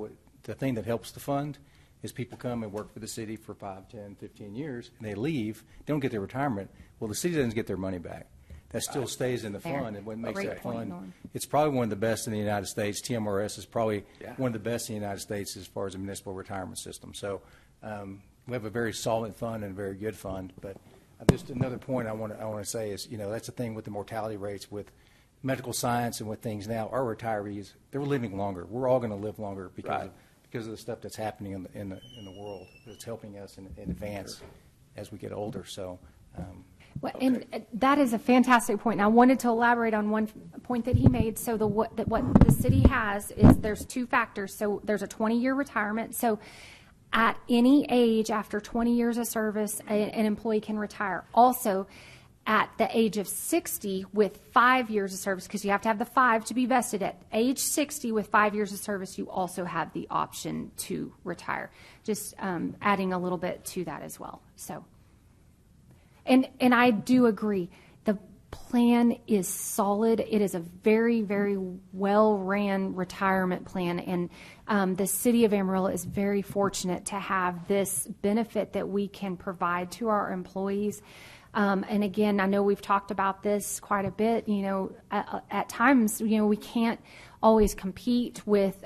the thing that helps the fund is people come and work for the city for 5, 10, 15 years, and they leave. They don't get their retirement. Well, the city doesn't get their money back. That still stays in the Fair. fund, and what makes Great that point, fund, Norm. it's probably one of the best in the United States. TMRS is probably one of the best in the United States as far as a municipal retirement system. So we have a very solid fund and a very good fund. But just another point I want to say is, that's the thing with the mortality rates with medical science and with things now. Our retirees, they're living longer. We're all going to live longer because of the stuff that's happening in the world that's helping us in advance as we get older. So. Well, and that is a fantastic point. And I wanted to elaborate on one point that he made. So what the city has is there's two factors. So there's a 20-year retirement. So at any age after 20 years of service, an employee can retire. Also, at the age of 60 with 5 years of service, because you have to have the 5 to be vested, at age 60 with 5 years of service, you also have the option to retire. Just adding a little bit to that as well. So. And I do agree. The plan is solid. It is a very, very well-ran retirement plan. And the city of Amarillo is very fortunate to have this benefit that we can provide to our employees. And again, I know we've talked about this quite a bit. At times, we can't always compete with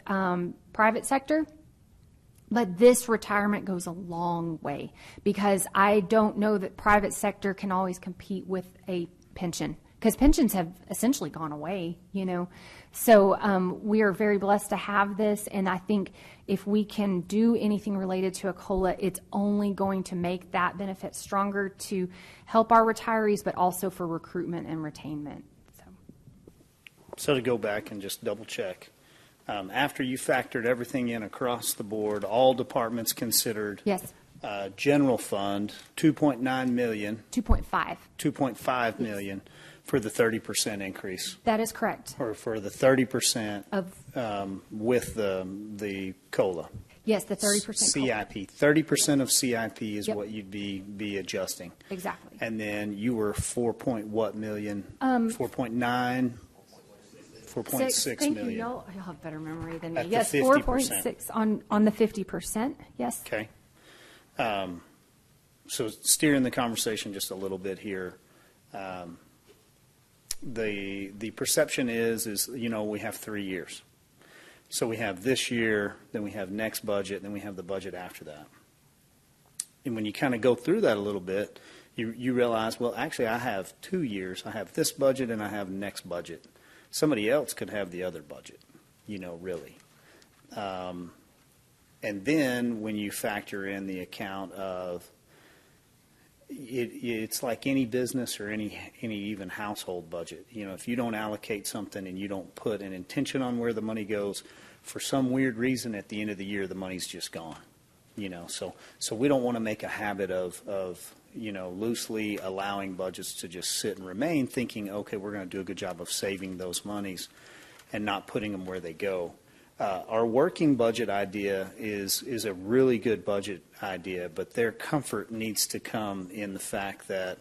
private sector. But this retirement goes a long way because I don't know that private sector can always compete with a pension because pensions have essentially gone away, So we are very blessed to have this, and I think if we can do anything related to a COLA, it's only going to make that benefit stronger to help our retirees, but also for recruitment and retainment. So to go back and just double check. After you factored everything in across the board, all departments considered. Yes. General fund, 2.9 million. 2.5. 2.5 million for the 30% increase. That is correct. Or for the 30% with the COLA. Yes, the 30% CIP. 30% of CIP is what you'd be adjusting. Exactly. And then you were 4.what million? 4.9. 4.6 Thank million. you. Y'all have better memory than me. At Yes, the 50%. 4.6 on the 50%. Yes. Okay. So steering the conversation just a little bit here. The perception is we have 3 years. So we have this year, then we have next budget, then we have the budget after that. And when you kind of go through that a little bit, you realize, well, actually I have 2 years. I have this budget and I have next budget. Somebody else could have the other budget, really. And then when you factor in the account of it's like any business or any even household budget. If you don't allocate something and you don't put an intention on where the money goes, for some weird reason at the end of the year the money's just gone. So we don't want to make a habit of loosely allowing budgets to just sit and remain, thinking, okay, we're going to do a good job of saving those monies and not putting them where they go. Our working budget idea is a really good budget idea, but their comfort needs to come in the fact that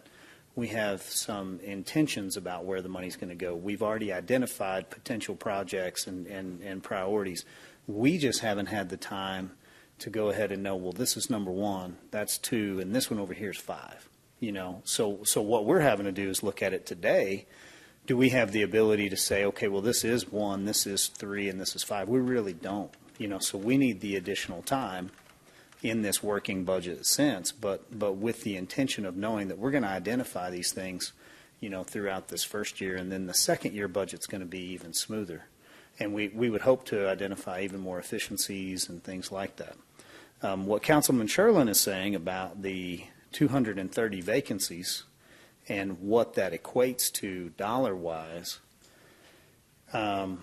we have some intentions about where the money's going to go. We've already identified potential projects and priorities. We just haven't had the time to go ahead and know, well, this is number 1, that's 2, and this one over here is 5. So what we're having to do is look at it today. Do we have the ability to say, okay, well, this is 1, this is 3, and this is 5? We really don't. So we need the additional time in this working budget sense, but with the intention of knowing that we're going to identify these things, throughout this first year, and then the second year budget's going to be even smoother. And we would hope to identify even more efficiencies and things like that. What Councilman Sherlin is saying about the 230 vacancies and what that equates to dollar-wise, I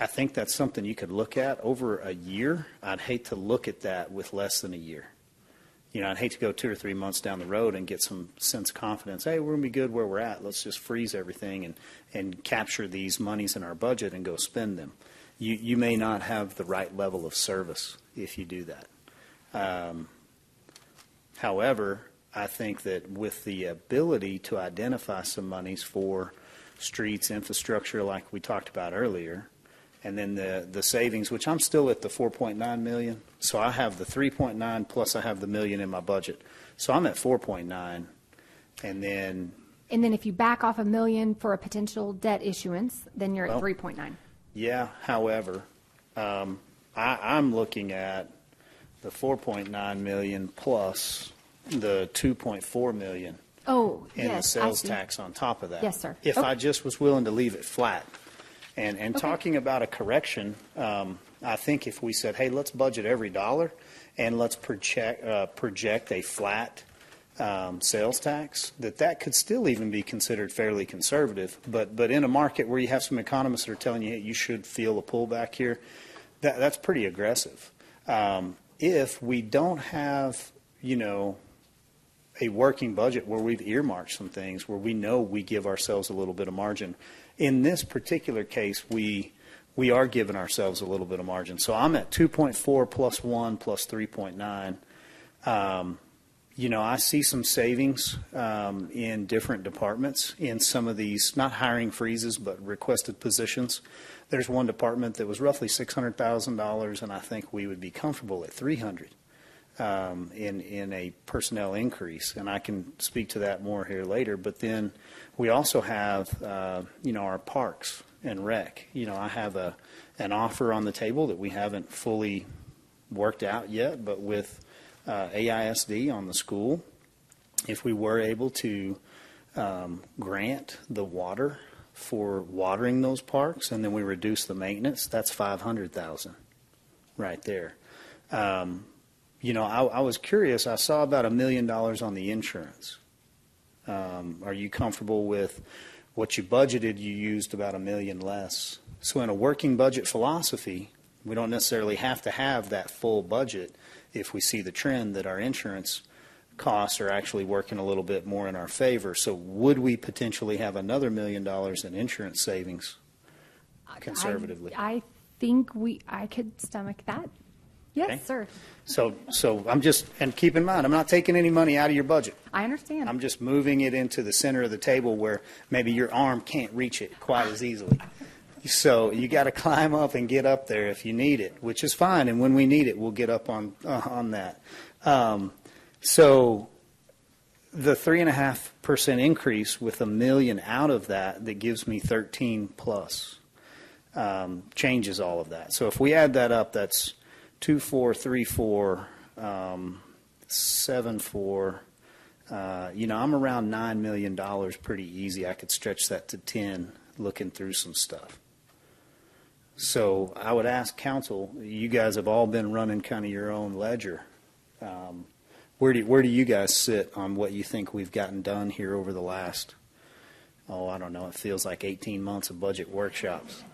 think that's something you could look at over a year. I'd hate to look at that with less than a year. I'd hate to go 2 or 3 months down the road and get some sense of confidence. Hey, we're going to be good where we're at. Let's just freeze everything and capture these monies in our budget and go spend them. You may not have the right level of service if you do that. However, I think that with the ability to identify some monies for streets, infrastructure, like we talked about earlier, and then the savings, which I'm still at the 4.9 million. So I have the 3.9 plus I have the million in my budget. So I'm at 4.9, and then if you back off $1 million for a potential debt issuance, then you're at 3.9. Yeah. However, I'm looking at the 4.9 million plus the 2.4 million. Oh, and yes, the I sales see. tax on top of that. Yes, sir. If Okay. I just was willing to leave it flat. And Okay. talking about a correction, I think if we said, hey, let's budget every dollar and let's project a flat sales tax, that could still even be considered fairly conservative. But in a market where you have some economists that are telling you, hey, you should feel a pullback here, that's pretty aggressive. If we don't have, a working budget where we've earmarked some things, where we know we give ourselves a little bit of margin. In this particular case, we are giving ourselves a little bit of margin. So I'm at 2.4 plus 1 plus 3.9. I see some savings in different departments in some of these, not hiring freezes, but requested positions. There's one department that was roughly $600,000, and I think we would be comfortable at $300,000. In a personnel increase, and I can speak to that more here later. But then we also have, our parks and rec. I have an offer on the table that we haven't fully worked out yet, but with AISD on the school, if we were able to grant the water for watering those parks, and then we reduce the maintenance, that's $500,000 right there. I was curious. I saw about $1 million on the insurance. Are you comfortable with what you budgeted? You used about $1 million less. So in a working budget philosophy, we don't necessarily have to have that full budget if we see the trend that our insurance costs are actually working a little bit more in our favor. So would we potentially have another $1 million in insurance savings conservatively? I think I could stomach that. Yes, Okay. sir. So I'm just, and keep in mind, I'm not taking any money out of your budget. I understand. I'm just moving it into the center of the table where maybe your arm can't reach it quite as easily. So you got to climb up and get up there if you need it, which is fine. And when we need it, we'll get up on that. So the 3.5% increase with $1 million out of that gives me 13 plus changes all of that. So if we add that up, that's 2,434, 7,4. I'm around $9 million pretty easy. I could stretch that to 10 looking through some stuff. So I would ask council, you guys have all been running kind of your own ledger. Where do you guys sit on what you think we've gotten done here over the last, I don't know, it feels like 18 months of budget workshops.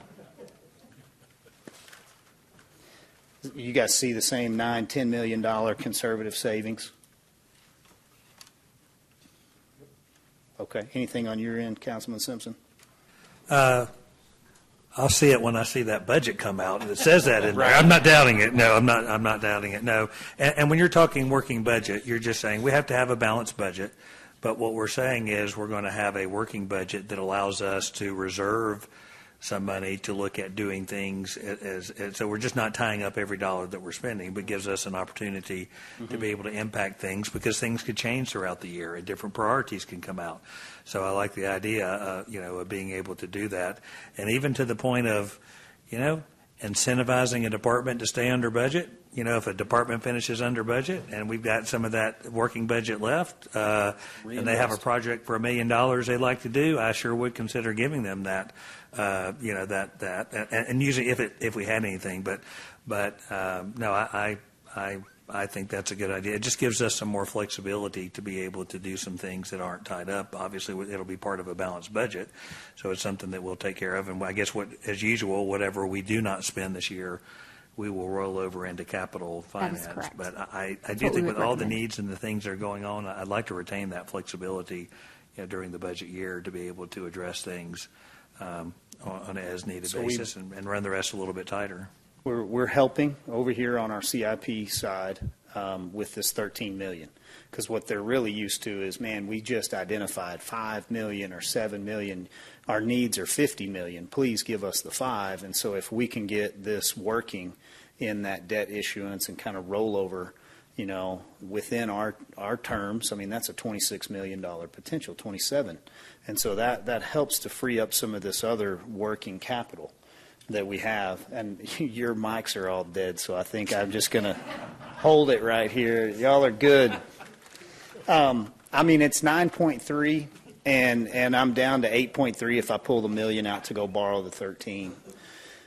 You guys see the same $9-10 million conservative savings? Okay. Anything on your end, Councilman Simpson? I'll see it when I see that budget come out, and it says that in there. I'm not doubting it. No, I'm not doubting it. No. And when you're talking working budget, you're just saying we have to have a balanced budget. But what we're saying is we're going to have a working budget that allows us to reserve some money to look at doing things so we're just not tying up every dollar that we're spending, but gives us an opportunity to be able to impact things because things could change throughout the year and different priorities can come out. So I like the idea, of being able to do that, and even to the point of, incentivizing a department to stay under budget. If a department finishes under budget and we've got some of that working budget left, and they have a project for $1 million they'd like to do, I sure would consider giving them that. And usually if we had anything, but no, I think that's a good idea. It just gives us some more flexibility to be able to do some things that aren't tied up. Obviously, it'll be part of a balanced budget, so it's something that we'll take care of. And I guess as usual, whatever we do not spend this year, we will roll over into capital That is finance. correct. But I That's do what we think would with all the recommend. needs and the things that are going on, I'd like to retain that flexibility, during the budget year to be able to address things on an as-needed So we- basis and run the rest a little bit tighter. We're helping over here on our CIP side with this 13 million. Because what they're really used to is, man, we just identified 5 million or 7 million. Our needs are 50 million. Please give us the 5. And so if we can get this working in that debt issuance and kind of rollover, within our terms, I mean, that's a $26 million potential, 27. And so that helps to free up some of this other working capital that we have. And your mics are all dead, so I think I'm just going to hold it right here. Y'all are good. I mean, it's 9.3, and I'm down to 8.3 if I pull the million out to go borrow the 13.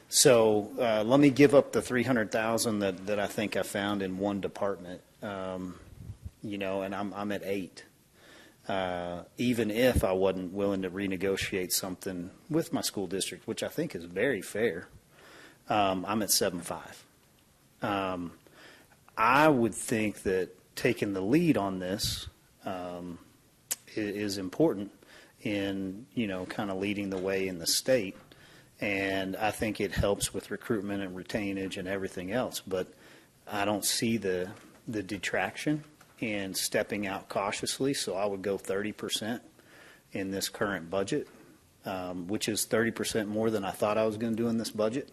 So let me give up the 300,000 that I think I found in one department, and I'm at 8. Even if I wasn't willing to renegotiate something with my school district, which I think is very fair, I'm at 7.5. I would think that taking the lead on this is important in, kind of leading the way in the state. And I think it helps with recruitment and retainage and everything else. But I don't see the detraction in stepping out cautiously, so I would go 30% in this current budget, which is 30% more than I thought I was going to do in this budget.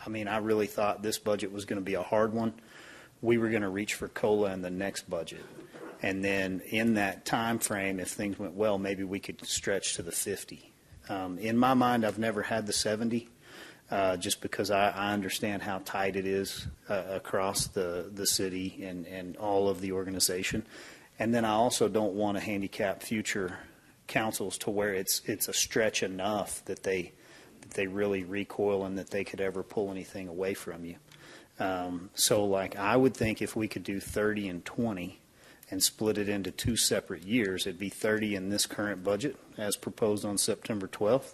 I mean, I really thought this budget was going to be a hard one. We were going to reach for COLA in the next budget. And then in that time frame, if things went well, maybe we could stretch to the 50. In my mind, I've never had the 70, just because I understand how tight it is across the city and all of the organization. And then I also don't want to handicap future councils to where it's a stretch enough that they really recoil and that they could ever pull anything away from you. So I would think if we could do 30 and 20 and split it into 2 separate years, it'd be 30 in this current budget as proposed on September 12th,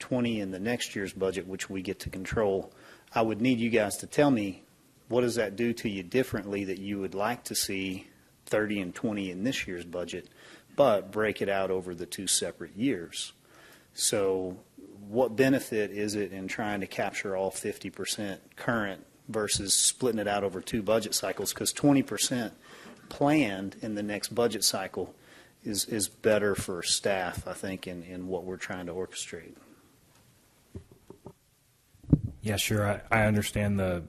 20 in the next year's budget, which we get to control. I would need you guys to tell me, what does that do to you differently that you would like to see 30 and 20 in this year's budget, but break it out over the 2 separate years? So what benefit is it in trying to capture all 50% current versus splitting it out over 2 budget cycles? Because 20% planned in the next budget cycle is better for staff, I think, in what we're trying to orchestrate. Yeah, sure. I understand the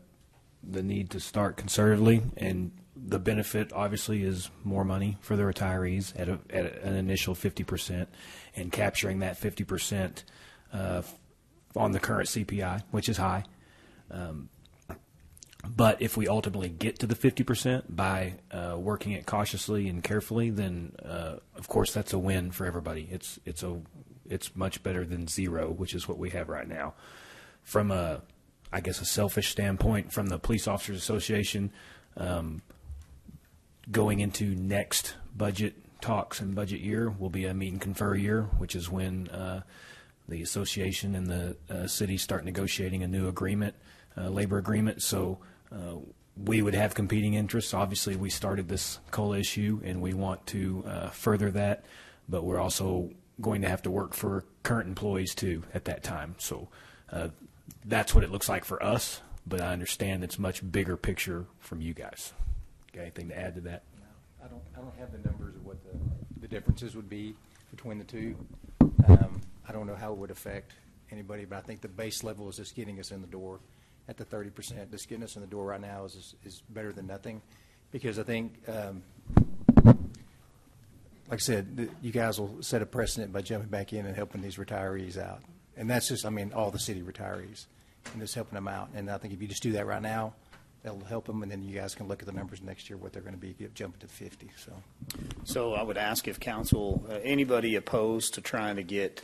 need to start conservatively, and the benefit obviously is more money for the retirees at an initial 50%, and capturing that 50% on the current CPI, which is high. But if we ultimately get to the 50% by working it cautiously and carefully, then of course that's a win for everybody. It's much better than 0, which is what we have right now. From a selfish standpoint, from the Police Officers Association, going into next budget talks and budget year will be a meet and confer year, which is when the association and the city start negotiating a new agreement, labor agreement. So we would have competing interests. Obviously, we started this COLA issue, and we want to further that, but we're also going to have to work for current employees, too, at that time. So that's what it looks like for us, but I understand it's much bigger picture from you guys. Got anything to add to that? I don't have the numbers of what the differences would be between the two. I don't know how it would affect anybody, but I think the base level is just getting us in the door at the 30%. Just getting us in the door right now is better than nothing, because I think, like I said, you guys will set a precedent by jumping back in and helping these retirees out. And that's just, all the city retirees, and just helping them out. And I think if you just do that right now, that'll help them, and then you guys can look at the numbers next year, what they're going to be, jumping to 50. So I would ask if council, anybody opposed to trying to get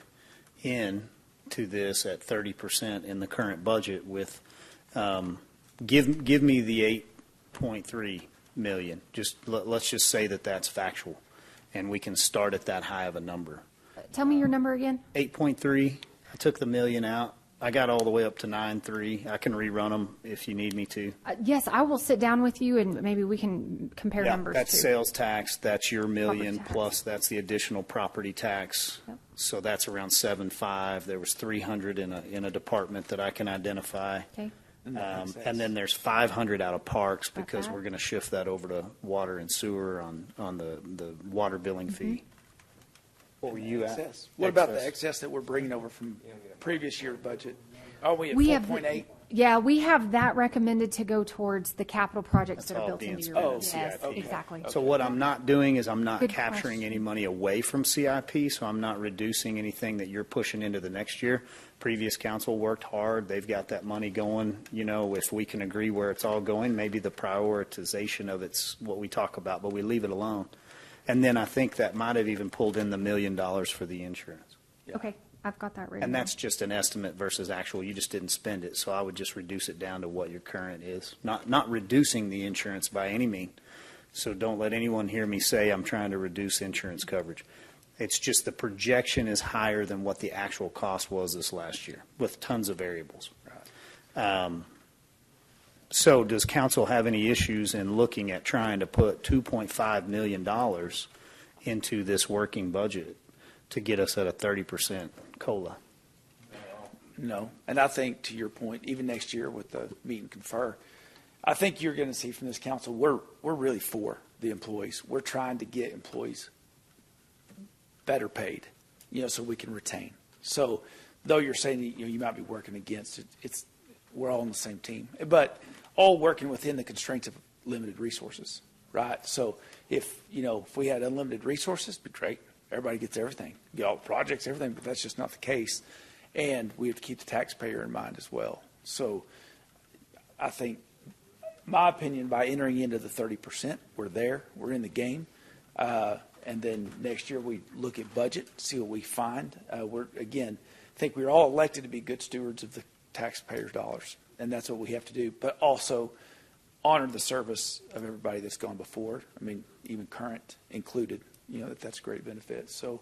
in to this at 30% in the current budget with, give me the 8.3 million. Let's just say that that's factual, and we can start at that high of a number. Tell me your number again. 8.3. I took the million out, I got all the way up to 9.3. I can rerun them if you need me to. Yes, I will sit down with you and maybe we can compare Yeah, numbers that's too. sales tax, that's your million, tax. plus that's the additional property tax. Yep. So that's around 7.5. There was 300 in a department that I can identify. Okay. And then there's 500 out of parks Got because that. we're going to shift that over to water and sewer on the water billing Mm-hmm. fee. What were you at? Excess. What about the excess that we're bringing over from previous year budget? Are we at We have, 4.8? yeah, we have that recommended to go towards the capital projects That's that are all built being into your spent budget. in Yes, CIP. exactly. So what I'm not doing is I'm not Good capturing question. any money away from CIP, so I'm not reducing anything that you're pushing into the next year. Previous council worked hard. They've got that money going. You know, if we can agree where it's all going, maybe the prioritization of it's what we talk about, but we leave it alone. And then I think that might have even pulled in the $1 million for the insurance. Okay, I've got that written And down. that's just an estimate versus actual. You just didn't spend it, so I would just reduce it down to what your current is. Not reducing the insurance by any means. So don't let anyone hear me say I'm trying to reduce insurance coverage. It's just the projection is higher than what the actual cost was this last year, with tons of variables. So does council have any issues in looking at trying to put $2.5 million into this working budget to get us at a 30% COLA? No. And I think, to your point, even next year with the meet and confer, I think you're going to see from this council, we're really for the employees. We're trying to get employees better paid, so we can retain. So though you're saying, you might be working against it, we're all on the same team. But all working within the constraints of limited resources, right? So if we had unlimited resources, it'd be great. Everybody gets everything, get all the projects, everything, but that's just not the case. And we have to keep the taxpayer in mind as well. So I think, my opinion, by entering into the 30%, we're there, we're in the game. And then next year we look at budget, see what we find. I think we're all elected to be good stewards of the taxpayers' dollars, and that's what we have to do. But also honor the service of everybody that's gone before. I mean, even current included. That's a great benefit. So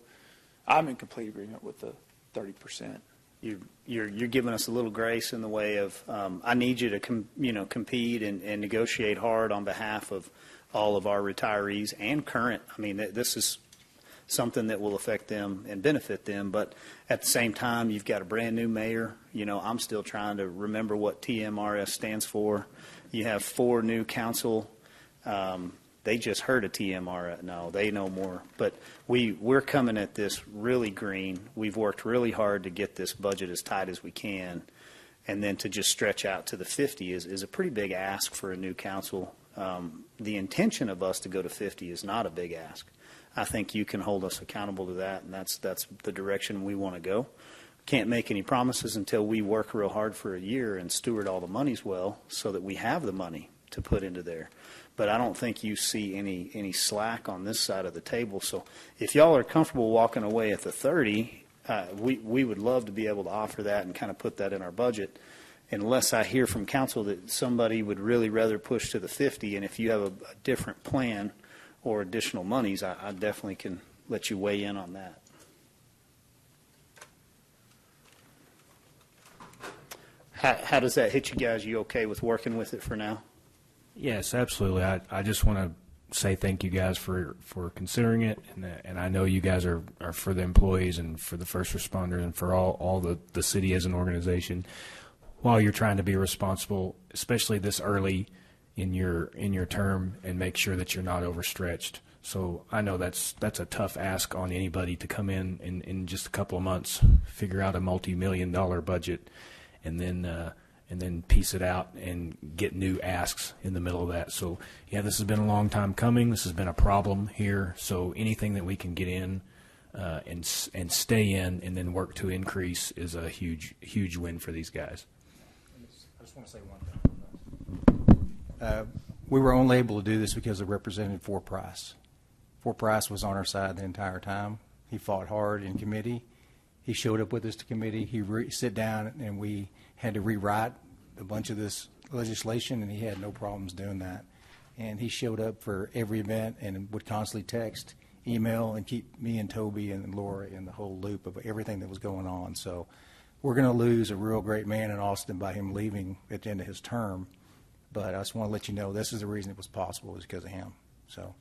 I'm in complete agreement with the 30%. You're giving us a little grace in the way of I need you to compete and negotiate hard on behalf of all of our retirees and current. I mean, this is something that will affect them and benefit them. But at the same time, you've got a brand new mayor. I'm still trying to remember what TMRS stands for. You have 4 new council. They just heard of TMRS. No, they know more. But we're coming at this really green. We've worked really hard to get this budget as tight as we can. And then to just stretch out to the 50 is a pretty big ask for a new council. The intention of us to go to 50 is not a big ask. I think you can hold us accountable to that, and that's the direction we want to go. Can't make any promises until we work real hard for a year and steward all the monies well so that we have the money to put into there. But I don't think you see any slack on this side of the table. So if y'all are comfortable walking away at the 30, we would love to be able to offer that and kind of put that in our budget, unless I hear from council that somebody would really rather push to the 50. And if you have a different plan or additional monies, I definitely can let you weigh in on that. How does that hit you guys? You okay with working with it for now? Yes, absolutely. I just want to say thank you guys for considering it, and I know you guys are for the employees and for the first responders and for all the city as an organization. While you're trying to be responsible, especially this early in your term, and make sure that you're not overstretched. So I know that's a tough ask on anybody to come in just a couple of months, figure out a multi-million-dollar budget, and then piece it out and get new asks in the middle of that. So yeah, this has been a long time coming. This has been a problem here. So anything that we can get in and stay in and then work to increase is a huge win for these guys. I just want to say one thing. We were only able to do this because of Representative Fort Price. Fort Price was on our side the entire time. He fought hard in committee. He showed up with us to committee. He sit down, and we had to rewrite a bunch of this legislation, and he had no problems doing that. And he showed up for every event and would constantly text, email, and keep me and Toby and Laura in the whole loop of everything that was going on. So we're going to lose a real great man in Austin by him leaving at the end of his term. But I just want to let you know this is the reason it was possible, is because of him. So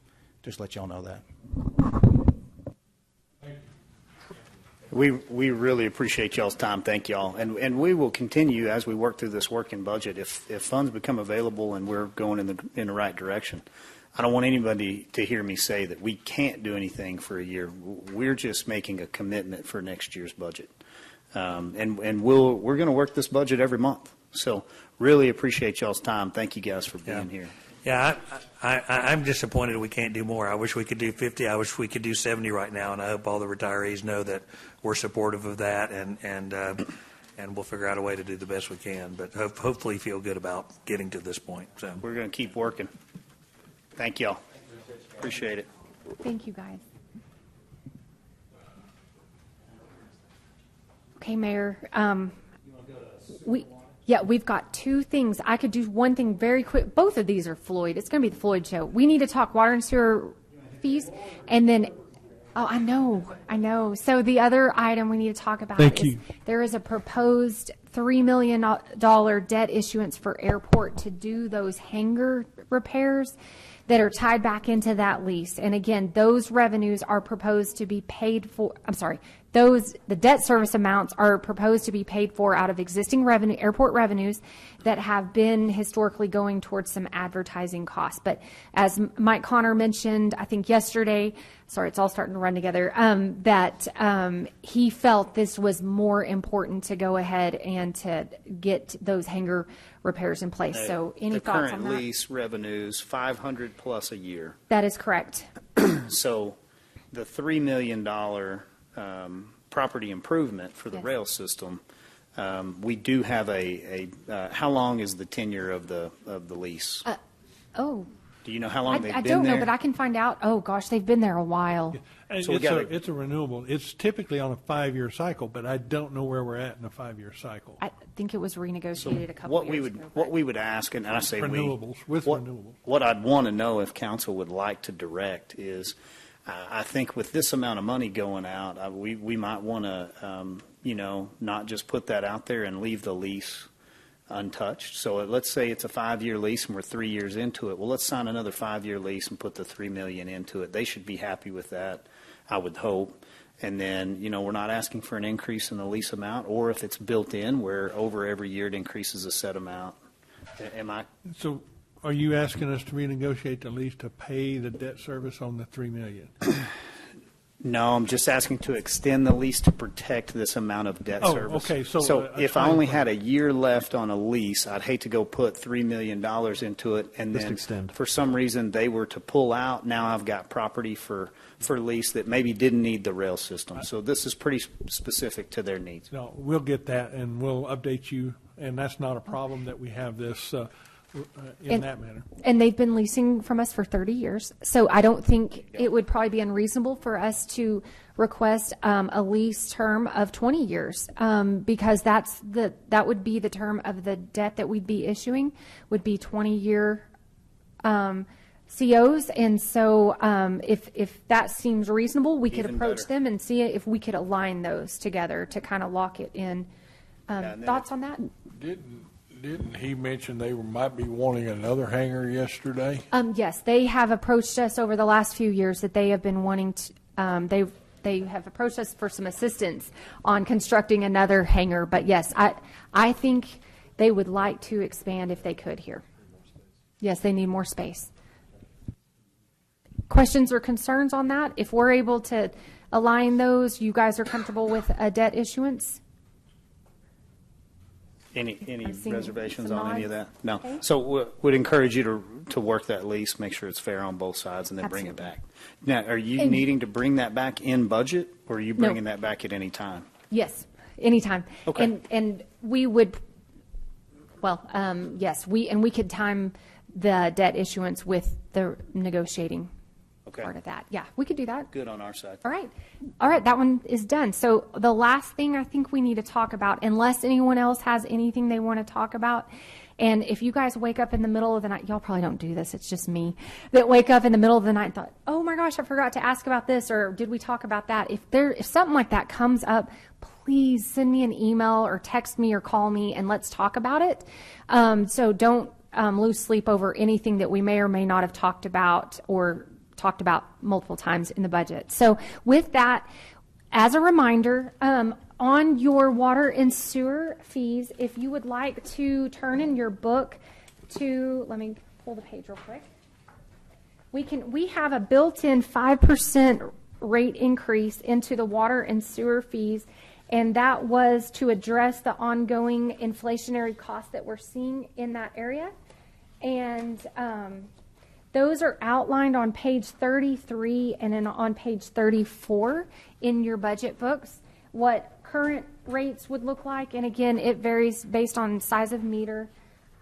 just let y'all know that. We really appreciate y'all's time. Thank y'all. And we will continue as we work through this working budget. If funds become available and we're going in the right direction, I don't want anybody to hear me say that we can't do anything for a year. We're just making a commitment for next year's budget. And we're going to work this budget every month. So really appreciate y'all's time. Thank you guys for being here. Yeah, I'm disappointed we can't do more. I wish we could do 50. I wish we could do 70 right now, and I hope all the retirees know that we're supportive of that, and we'll figure out a way to do the best we can. But hopefully feel good about getting to this point. So we're going to keep working. Thank y'all. Appreciate it. Thank you, guys. Okay, Mayor. We've got two things. I could do one thing very quick. Both of these are Floyd. It's going to be the Floyd show. We need to talk water and sewer fees, and then, I know. So the other item we need to talk about is there is a proposed $3 million debt issuance for airport to do those hangar repairs that are tied back into that lease. And again, those revenues are proposed to be paid for, the debt service amounts are proposed to be paid for out of existing revenue, airport revenues that have been historically going towards some advertising costs. But as Mike Connor mentioned, I think yesterday, it's all starting to run together, that he felt this was more important to go ahead and to get those hangar repairs in place. So any thoughts on that? The current lease revenues, $500 plus a year. That is correct. So the $3 million property improvement for the rail system, we do have how long is the tenure of the lease? Do you know how long they've been there? I don't know, but I can find out. Oh, gosh, they've been there a while. And so it's a renewable. It's typically on a 5-year cycle, but I don't know where we're at in a 5-year cycle. I think it was renegotiated a couple years ago. What we would ask, and I say renewables, renewables. What I'd want to know if council would like to direct is, I think with this amount of money going out, we might want to, not just put that out there and leave the lease untouched. So let's say it's a 5-year lease and we're 3 years into it. Well, let's sign another 5-year lease and put the $3 million into it. They should be happy with that, I would hope. And then, we're not asking for an increase in the lease amount, or if it's built in where over every year it increases a set amount. So are you asking us to renegotiate the lease to pay the debt service on the $3 million? No, I'm just asking to extend the lease to protect this amount of debt service. Okay. So if I only had a year left on a lease, I'd hate to go put $3 million into it, and then for some reason they were to pull out. Now I've got property for lease that maybe didn't need the rail system. So this is pretty specific to their needs. No, we'll get that, and we'll update you, and that's not a problem that we have this in that manner. And they've been leasing from us for 30 years. So I don't think it would probably be unreasonable for us to request a lease term of 20 years, because that would be the term of the debt that we'd be issuing, would be 20-year COs. And so if that seems reasonable, we could approach them and see if we could align those together to kind of lock it in. Thoughts on that? Didn't he mention they might be wanting another hangar yesterday? Yes, they have approached us over the last few years that they have been wanting to, they have approached us for some assistance on constructing another hangar. But yes, I think they would like to expand if they could here. Yes, they need more space. Questions or concerns on that? If we're able to align those, you guys are comfortable with a debt issuance? Any reservations on any of that? No. Okay. So would encourage you to work that lease, make sure it's fair on both sides, and then bring it back. Now, are you needing to bring that back in budget, or are you bringing that back at any time? Yes, anytime. Okay. And we would, yes, we could time the debt issuance with the negotiating part of that. Yeah, we could do that. Good on our side. All right, that one is done. So the last thing I think we need to talk about, unless anyone else has anything they want to talk about, and if you guys wake up in the middle of the night, y'all probably don't do this, it's just me, that wake up in the middle of the night and thought, oh my gosh, I forgot to ask about this, or did we talk about that? If something like that comes up, please send me an email or text me or call me and let's talk about it. So don't lose sleep over anything that we may or may not have talked about or talked about multiple times in the budget. So with that, as a reminder, on your water and sewer fees, if you would like to turn in your book to, let me pull the page real quick. We have a built-in 5% rate increase into the water and sewer fees, and that was to address the ongoing inflationary costs that we're seeing in that area. And those are outlined on page 33 and then on page 34 in your budget books, what current rates would look like. And again, it varies based on size of meter.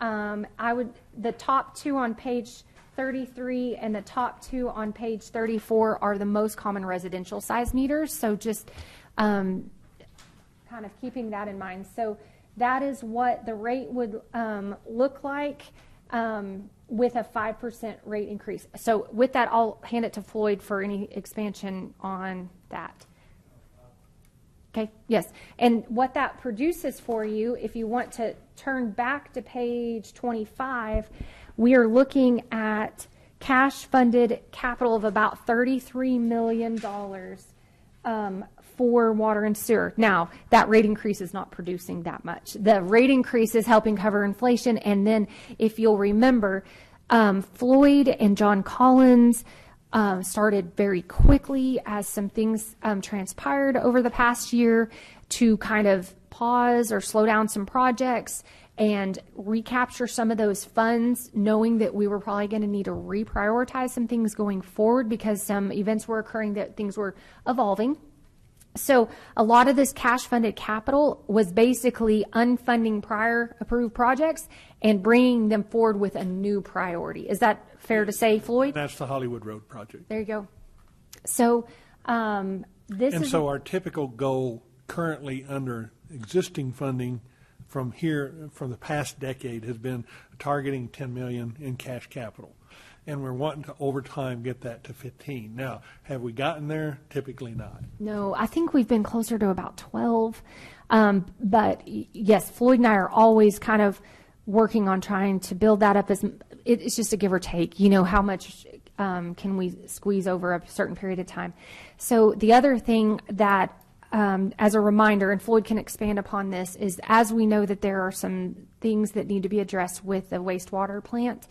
The top two on page 33 and the top two on page 34 are the most common residential size meters. So just kind of keeping that in mind. So that is what the rate would look like with a 5% rate increase. So with that, I'll hand it to Floyd for any expansion on that. Okay, yes. And what that produces for you, if you want to turn back to page 25, we are looking at cash-funded capital of about $33 million for water and sewer. Now, that rate increase is not producing that much. The rate increase is helping cover inflation. And then, if you'll remember, Floyd and John Collins started very quickly as some things transpired over the past year to kind of pause or slow down some projects and recapture some of those funds, knowing that we were probably going to need to reprioritize some things going forward because some events were occurring that things were evolving. So a lot of this cash-funded capital was basically unfunding prior approved projects and bringing them forward with a new priority. Is that fair to say, Floyd? That's the Hollywood Road project. There you go. So so our typical goal currently under existing funding from the past decade has been targeting $10 million in cash capital. And we're wanting to, over time, get that to 15. Now, have we gotten there? Typically not. No, I think we've been closer to about 12. But yes, Floyd and I are always kind of working on trying to build that up. It's just a give or take. You know, how much can we squeeze over a certain period of time? So the other thing that, as a reminder, and Floyd can expand upon this, is as we know that there are some things that need to be addressed with the wastewater plant,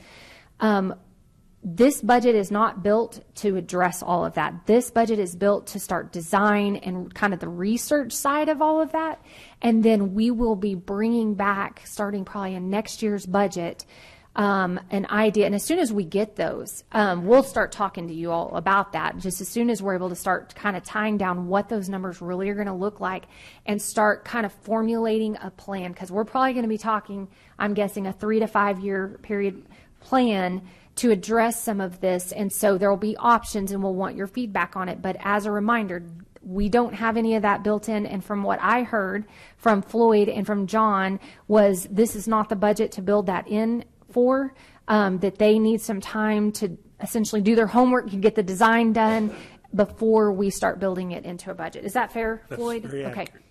this budget is not built to address all of that. This budget is built to start design and kind of the research side of all of that. And then we will be bringing back, starting probably in next year's budget, an idea. And as soon as we get those, we'll start talking to you all about that. Just as soon as we're able to start kind of tying down what those numbers really are going to look like and start kind of formulating a plan. Because we're probably going to be talking, I'm guessing, a 3 to 5 year period plan to address some of this. And so there will be options and we'll want your feedback on it. But as a reminder, we don't have any of that built in. And from what I heard from Floyd and from John was this is not the budget to build that in for, that they need some time to essentially do their homework and get the design done before we start building it into a budget. Is that fair, That's Floyd? very okay. accurate.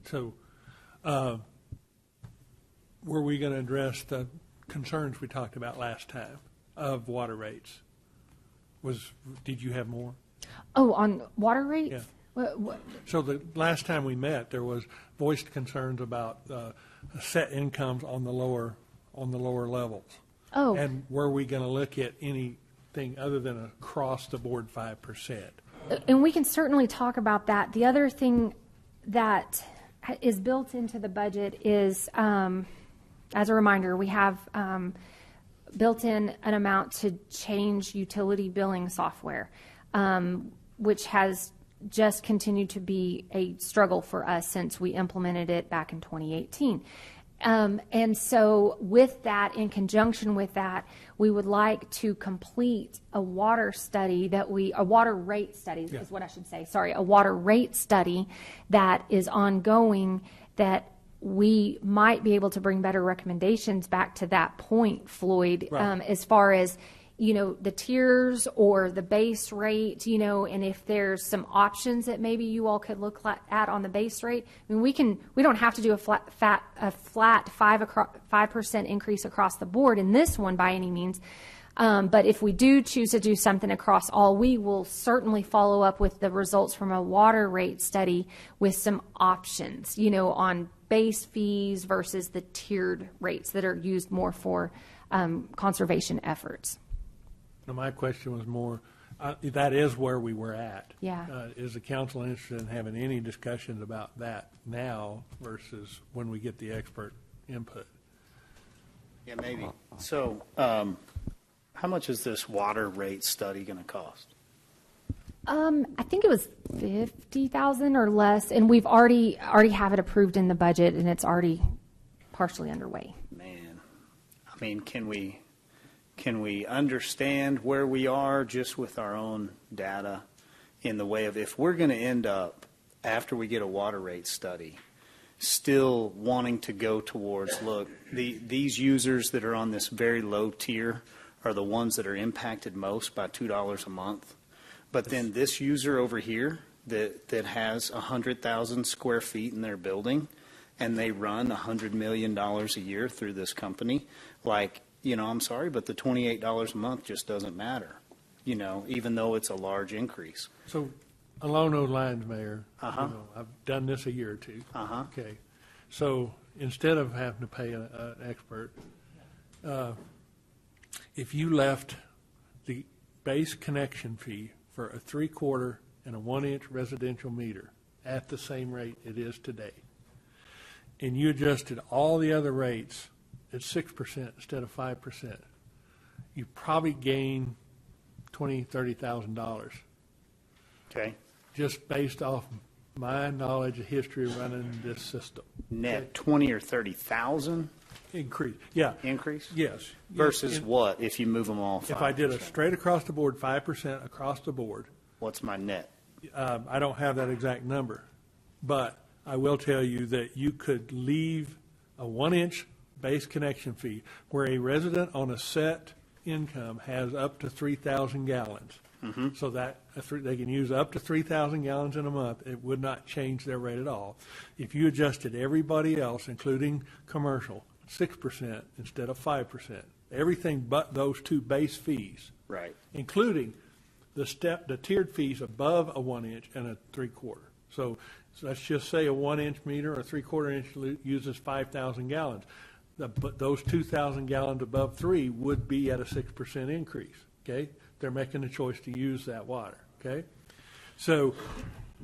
So were we going to address the concerns we talked about last time of water rates? Did you have more? Oh, on water rates? Yeah. So the last time we met, there was voiced concerns about set incomes on the lower levels. Oh. And were we going to look at anything other than across the board 5%? And we can certainly talk about that. The other thing that is built into the budget is, as a reminder, we have built in an amount to change utility billing software, which has just continued to be a struggle for us since we implemented it back in 2018. And so with that, in conjunction with that, we would like to complete a water study a water rate study is what I should say. Sorry, a water rate study that is ongoing that we might be able to bring better recommendations back to that point, Floyd, right. As far as, the tiers or the base rate, and if there's some options that maybe you all could look at on the base rate. I mean, we don't have to do a flat 5% increase across the board in this one by any means. But if we do choose to do something across all, we will certainly follow up with the results from a water rate study with some options, on base fees versus the tiered rates that are used more for conservation efforts. Now, my question was more, that is where we were at. Yeah. Is the council interested in having any discussions about that now versus when we get the expert input? Yeah, maybe. So, how much is this water rate study going to cost? I think it was 50,000 or less, and we've already have it approved in the budget, and it's already partially underway. Man, I mean, can we understand where we are just with our own data in the way of if we're going to end up, after we get a water rate study, still wanting to go towards, look, these users that are on this very low tier are the ones that are impacted most by $2 a month. But then this user over here that has 100,000 square feet in their building and they run $100 million a year through this company, like, I'm sorry, but the $28 a month just doesn't matter, even though it's a large increase. So along those lines, Mayor, Uh-huh. I've done this a year or two. Uh-huh. Okay. So instead of having to pay an expert, if you left the base connection fee for a 3/4 and a 1-inch residential meter at the same rate it is today, and you adjusted all the other rates at 6% instead of 5%, you probably gain $20,000-$30,000. Okay. Just based off my knowledge of history of running this system. Net 20 or 30,000 Increase, yeah. increase? Yes. Versus In- what if you move them all 5%? If I did a straight across the board, 5% across the board, What's my net? I don't have that exact number, but I will tell you that you could leave a 1-inch base connection fee where a resident on a set income has up to 3,000 gallons. Mm-hmm. So that they can use up to 3,000 gallons in a month. It would not change their rate at all. If you adjusted everybody else, including commercial, 6% instead of 5%, everything but those two base fees, Right. including the tiered fees above a 1-inch and a 3/4. So let's just say a 1-inch meter or a 3/4 inch uses 5,000 gallons. But those 2,000 gallons above 3 would be at a 6% increase. Okay, they're making the choice to use that water. Okay, so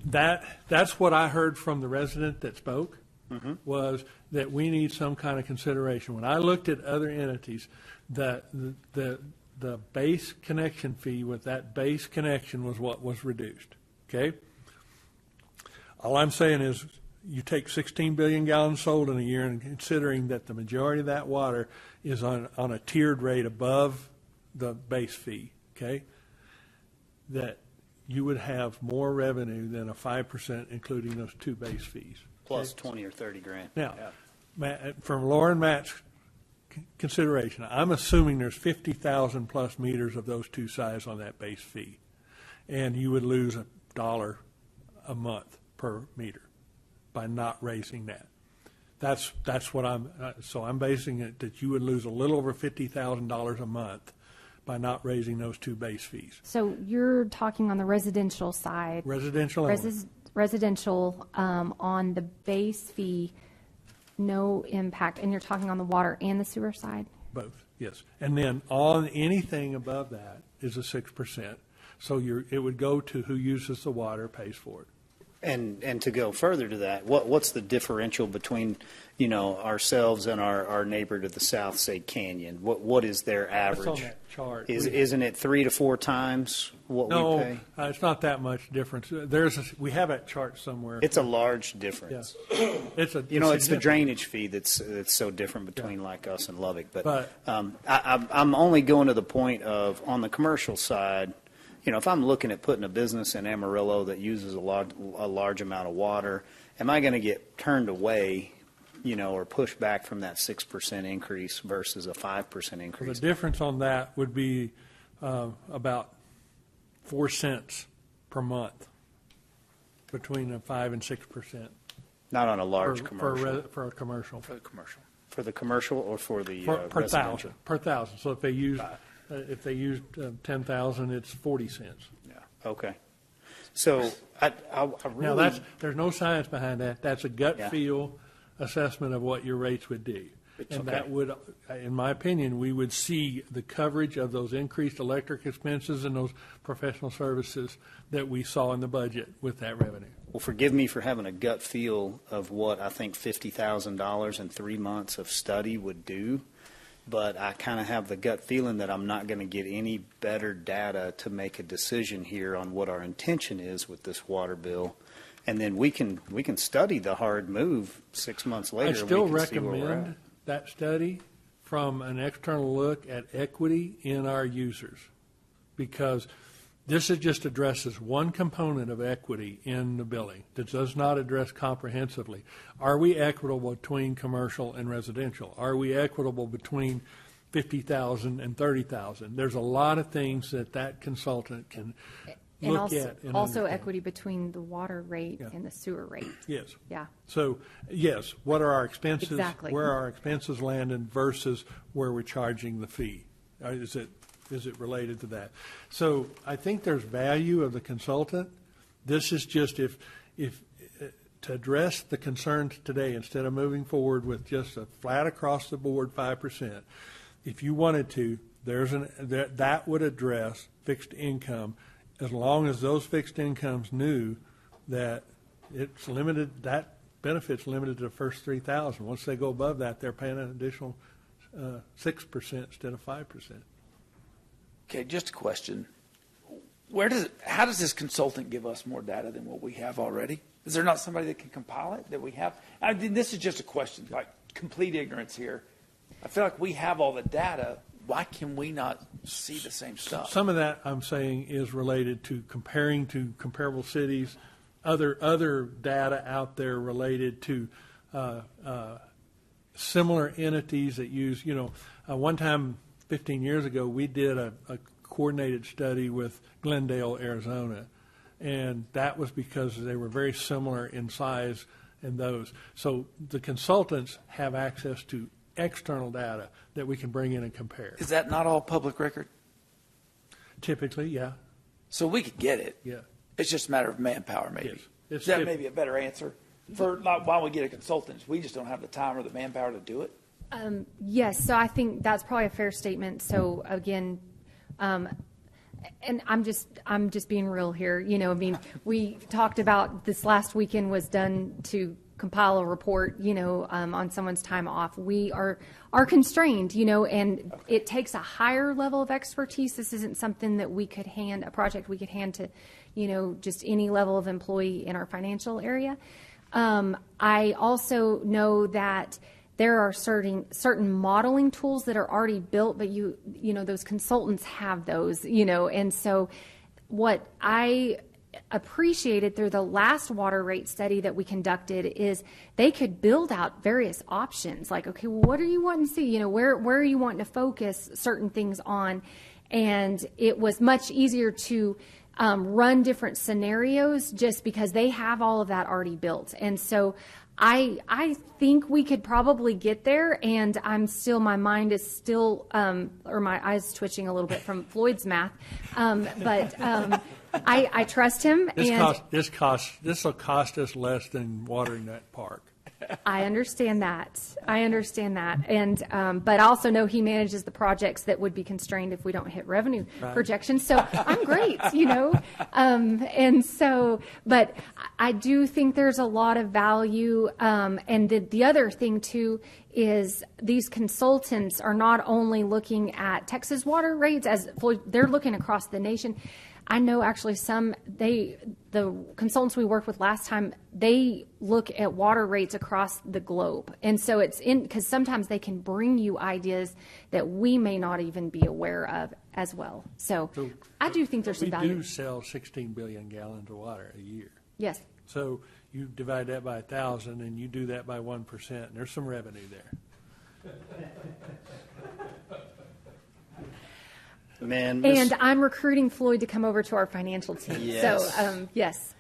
that's what I heard from the resident that spoke. Mm-hmm. Was that we need some kind of consideration. When I looked at other entities, the base connection fee with that base connection was what was reduced. Okay? All I'm saying is you take 16 billion gallons sold in a year, and considering that the majority of that water is on a tiered rate above the base fee, okay, that you would have more revenue than a 5%, including those two base fees. Plus 20 or 30 grand. Now, Yeah. Matt, from Laura and Matt's consideration, I'm assuming there's 50,000 plus meters of those two size on that base fee, and you would lose $1 a month per meter by not raising that. That's what I'm basing it that you would lose a little over $50,000 a month by not raising those two base fees. So you're talking on the residential side. Residential only. Residential, on the base fee, no impact, and you're talking on the water and the sewer side? Both, yes. And then on anything above that is a 6%. So it would go to who uses the water, pays for it. And to go further to that, what's the differential between, ourselves and our neighbor to the south, say Canyon? What is their average? That's on that chart. Isn't it 3 to 4 times what we pay? No, it's not that much difference. We have that chart somewhere. It's a large difference. Yeah. It's the drainage fee that's so different between like us and Lubbock. But I'm only going to the point of on the commercial side. If I'm looking at putting a business in Amarillo that uses a large amount of water, am I going to get turned away, or pushed back from that 6% increase versus a 5% increase? The difference on that would be about 4 cents per month, between a 5 and 6%. Not on a large commercial. For a commercial. For the commercial. For the commercial or for the Per residential? thousand, per thousand. So if they used, 10,000, it's 40 cents. Yeah, okay. So I Now, really. there's no science behind that. That's a gut Yeah. feel assessment of what your rates would be. And okay. that would, in my opinion, we would see the coverage of those increased electric expenses and those professional services that we saw in the budget with that revenue. Well, forgive me for having a gut feel of what I think $50,000 in 3 months of study would do, but I kind of have the gut feeling that I'm not going to get any better data to make a decision here on what our intention is with this water bill. And then we can study the hard move 6 months later. I still and we can see where we're recommend at. that study from an external look at equity in our users, because this just addresses one component of equity in the billing that does not address comprehensively. Are we equitable between commercial and residential? Are we equitable between 50,000 and 30,000? There's a lot of things that consultant can And look also, at and also understand. equity between the water rate Yeah. and the sewer rate. Yes. Yeah. So, yes, what are our expenses? Exactly. Where are our expenses landing versus where we're charging the fee? Is it related to that? So I think there's value of the consultant. This is just if to address the concerns today, instead of moving forward with just a flat across the board 5%, if you wanted to, that would address fixed income, as long as those fixed incomes knew that it's limited, that benefit's limited to the first 3,000. Once they go above that, they're paying an additional 6% instead of 5%. Okay, just a question. How does this consultant give us more data than what we have already? Is there not somebody that can compile it that we have? I mean, this is just a question, like complete ignorance here. I feel like we have all the data. Why can we not see the same stuff? Some of that, I'm saying, is related to comparing to comparable cities, other data out there related to similar entities that use, one time 15 years ago, we did a coordinated study with Glendale, Arizona, and that was because they were very similar in size in those. So the consultants have access to external data that we can bring in and compare. Is that not all public record? Typically, yeah. So we could get it. Yeah. It's just a matter of manpower, maybe. Yes. That may be a better answer for like, why we get a consultant. We just don't have the time or the manpower to do it. Yes, so I think that's probably a fair statement. So again, and I'm just being real here. I mean, we talked about this last weekend was done to compile a report, on someone's time off. We are constrained, and it takes a higher level of expertise. This isn't something that we could hand, a project we could hand to, just any level of employee in our financial area. I also know that there are certain modeling tools that are already built, but those consultants have those, and so what I appreciated through the last water rate study that we conducted is they could build out various options, like, okay, well, what are you wanting to see? Where are you wanting to focus certain things on? And it was much easier to run different scenarios just because they have all of that already built. And so I think we could probably get there, and my mind is still, or my eyes twitching a little bit from Floyd's math, but I trust him. This will cost us less than watering that park. I understand that. And, but I also know he manages the projects that would be constrained if we don't hit revenue projections. So I'm great, and so, but I do think there's a lot of value. And the other thing too is these consultants are not only looking at Texas water rates they're looking across the nation. I know actually the consultants we worked with last time, they look at water rates across the globe. And so because sometimes they can bring you ideas that we may not even be aware of as well. So I do think there's some value. We do sell 16 billion gallons of water a year. Yes. So you divide that by 1,000 and you do that by 1%, and there's some revenue there. Man, And I'm recruiting Floyd to come over to our financial team. Yes. So, yes.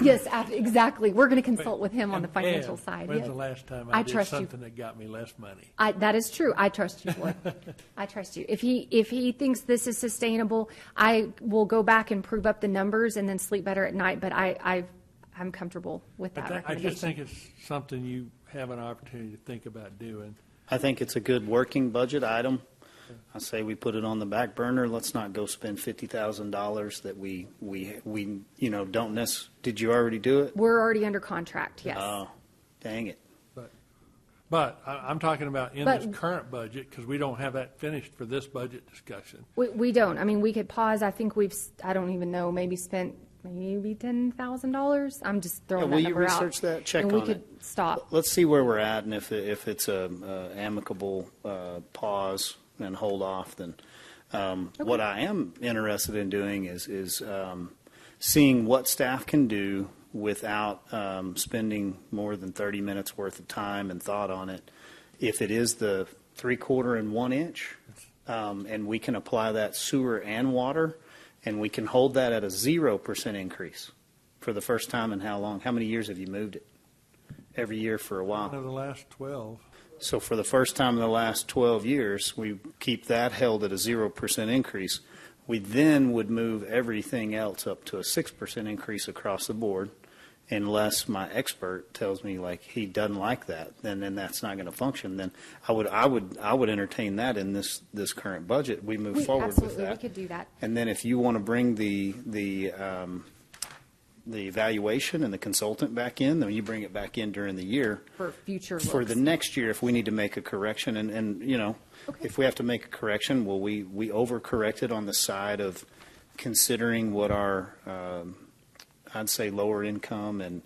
Yes, exactly. We're going to consult with him on the financial And side. when's Yes. the last time I I did trust you. something that got me less money? That is true. I trust you, Floyd. I trust you. If he thinks this is sustainable, I will go back and prove up the numbers and then sleep better at night. But I'm comfortable with that I recommendation. just think it's something you have an opportunity to think about doing. I think it's a good working budget item. I say we put it on the back burner. Let's not go spend $50,000 that we don't necessarily. Did you already do it? We're already under contract. Yes. Oh, dang it. But I'm talking about in But- this current budget, because we don't have that finished for this budget discussion. We don't. I mean, we could pause. I think I don't even know, maybe spent maybe $10,000. I'm just throwing Will that you number out. research that? Check and on we could it. stop. Let's see where we're at, and if it's a amicable pause and hold off, then what I am interested in doing is seeing what staff can do without spending more than 30 minutes worth of time and thought on it. If it is the 3/4 and 1 inch, and we can apply that sewer and water, and we can hold that at a 0% increase for the first time in how long? How many years have you moved it? Every year for a while. One of the last 12. So for the first time in the last 12 years, we keep that held at a 0% increase. We then would move everything else up to a 6% increase across the board, unless my expert tells me like he doesn't like that, then that's not going to function. Then I would entertain that in this current budget. We move forward with Absolutely, that. we could do that. And then if you want to bring the evaluation and the consultant back in, then you bring it back in during the year. For future For looks. the next year, if we need to make a correction, and if we have to make a correction, will we overcorrect it on the side of considering what our, I'd say, lower income and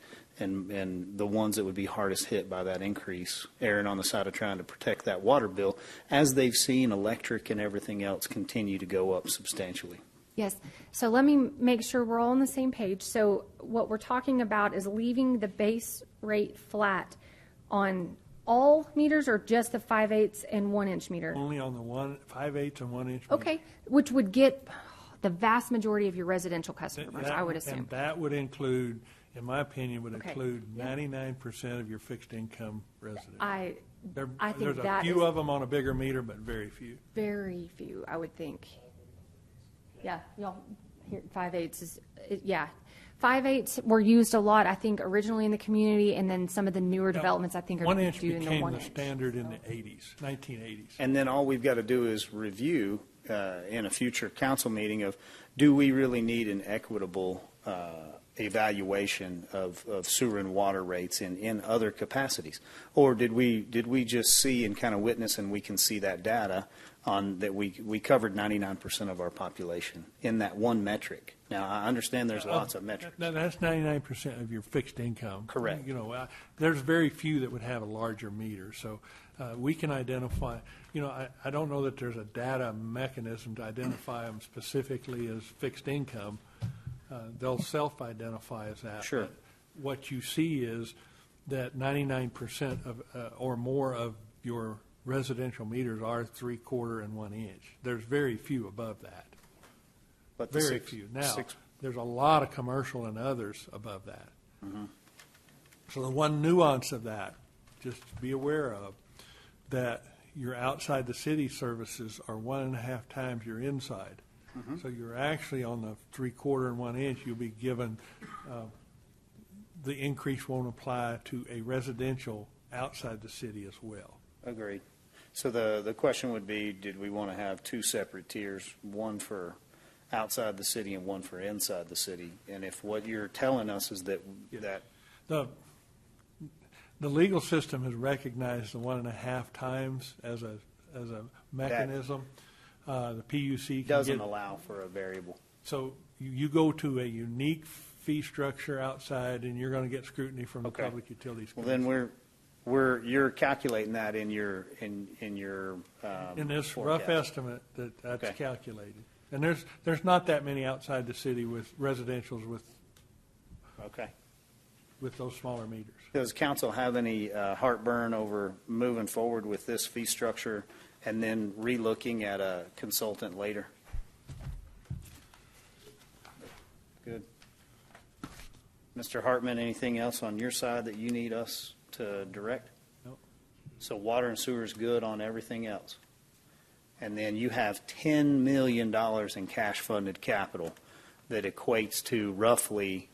the ones that would be hardest hit by that increase, erring on the side of trying to protect that water bill, as they've seen electric and everything else continue to go up substantially. Yes. So let me make sure we're all on the same page. So what we're talking about is leaving the base rate flat on all meters or just the 5/8 and 1 inch meter? Only on the 5/8 and 1 inch. Okay, which would get the vast majority of your residential customers, I would assume. And that would include, in my opinion, would Okay. include Yeah. 99% of your fixed income residents. I think There's a that few is of them on a bigger meter, but very few. very few, I would think. Yeah, y'all, here, 5/8 is, yeah. 5/8 were used a lot, I think, originally in the community, and then some of the newer developments, I think, are 1 inch doing the became 1 the inch. standard in the 80s, 1980s. And then all we've got to do is review in a future council meeting of, do we really need an equitable evaluation of sewer and water rates in other capacities? Or did we just see and kind of witness, and we can see that data on that we covered 99% of our population in that one metric? Now, I understand there's lots of metrics. That's 99% of your fixed income. Correct. There's very few that would have a larger meter. So we can identify, I don't know that there's a data mechanism to identify them specifically as fixed income. They'll self-identify as that. Sure. But what you see is that 99% of or more of your residential meters are 3/4 and 1 inch. There's very few above that. But the Very six- few. Now, six- there's a lot of commercial and others above that. Mhm. So the one nuance of that, just to be aware of, that your outside the city services are 1.5 times your inside. Mhm. So you're actually on the 3/4 and 1 inch, you'll be given, the increase won't apply to a residential outside the city as well. Agreed. So the question would be, did we want to have two separate tiers, one for outside the city and one for inside the city? And if what you're telling us is that The legal system has recognized the 1.5 times as a mechanism. The PUC can doesn't get- allow for a variable. So you go to a unique fee structure outside, and you're going to get scrutiny from the Okay. Public Utilities Well, Commission. then you're calculating that in your In this rough forecast. estimate that's Okay. calculated. And there's not that many outside the city with residentials Okay. with those smaller meters. Does council have any heartburn over moving forward with this fee structure and then relooking at a consultant later. Good. Mr. Hartman, anything else on your side that you need us to direct? Nope. So water and sewer is good on everything else. And then you have $10 million in cash-funded capital that equates to roughly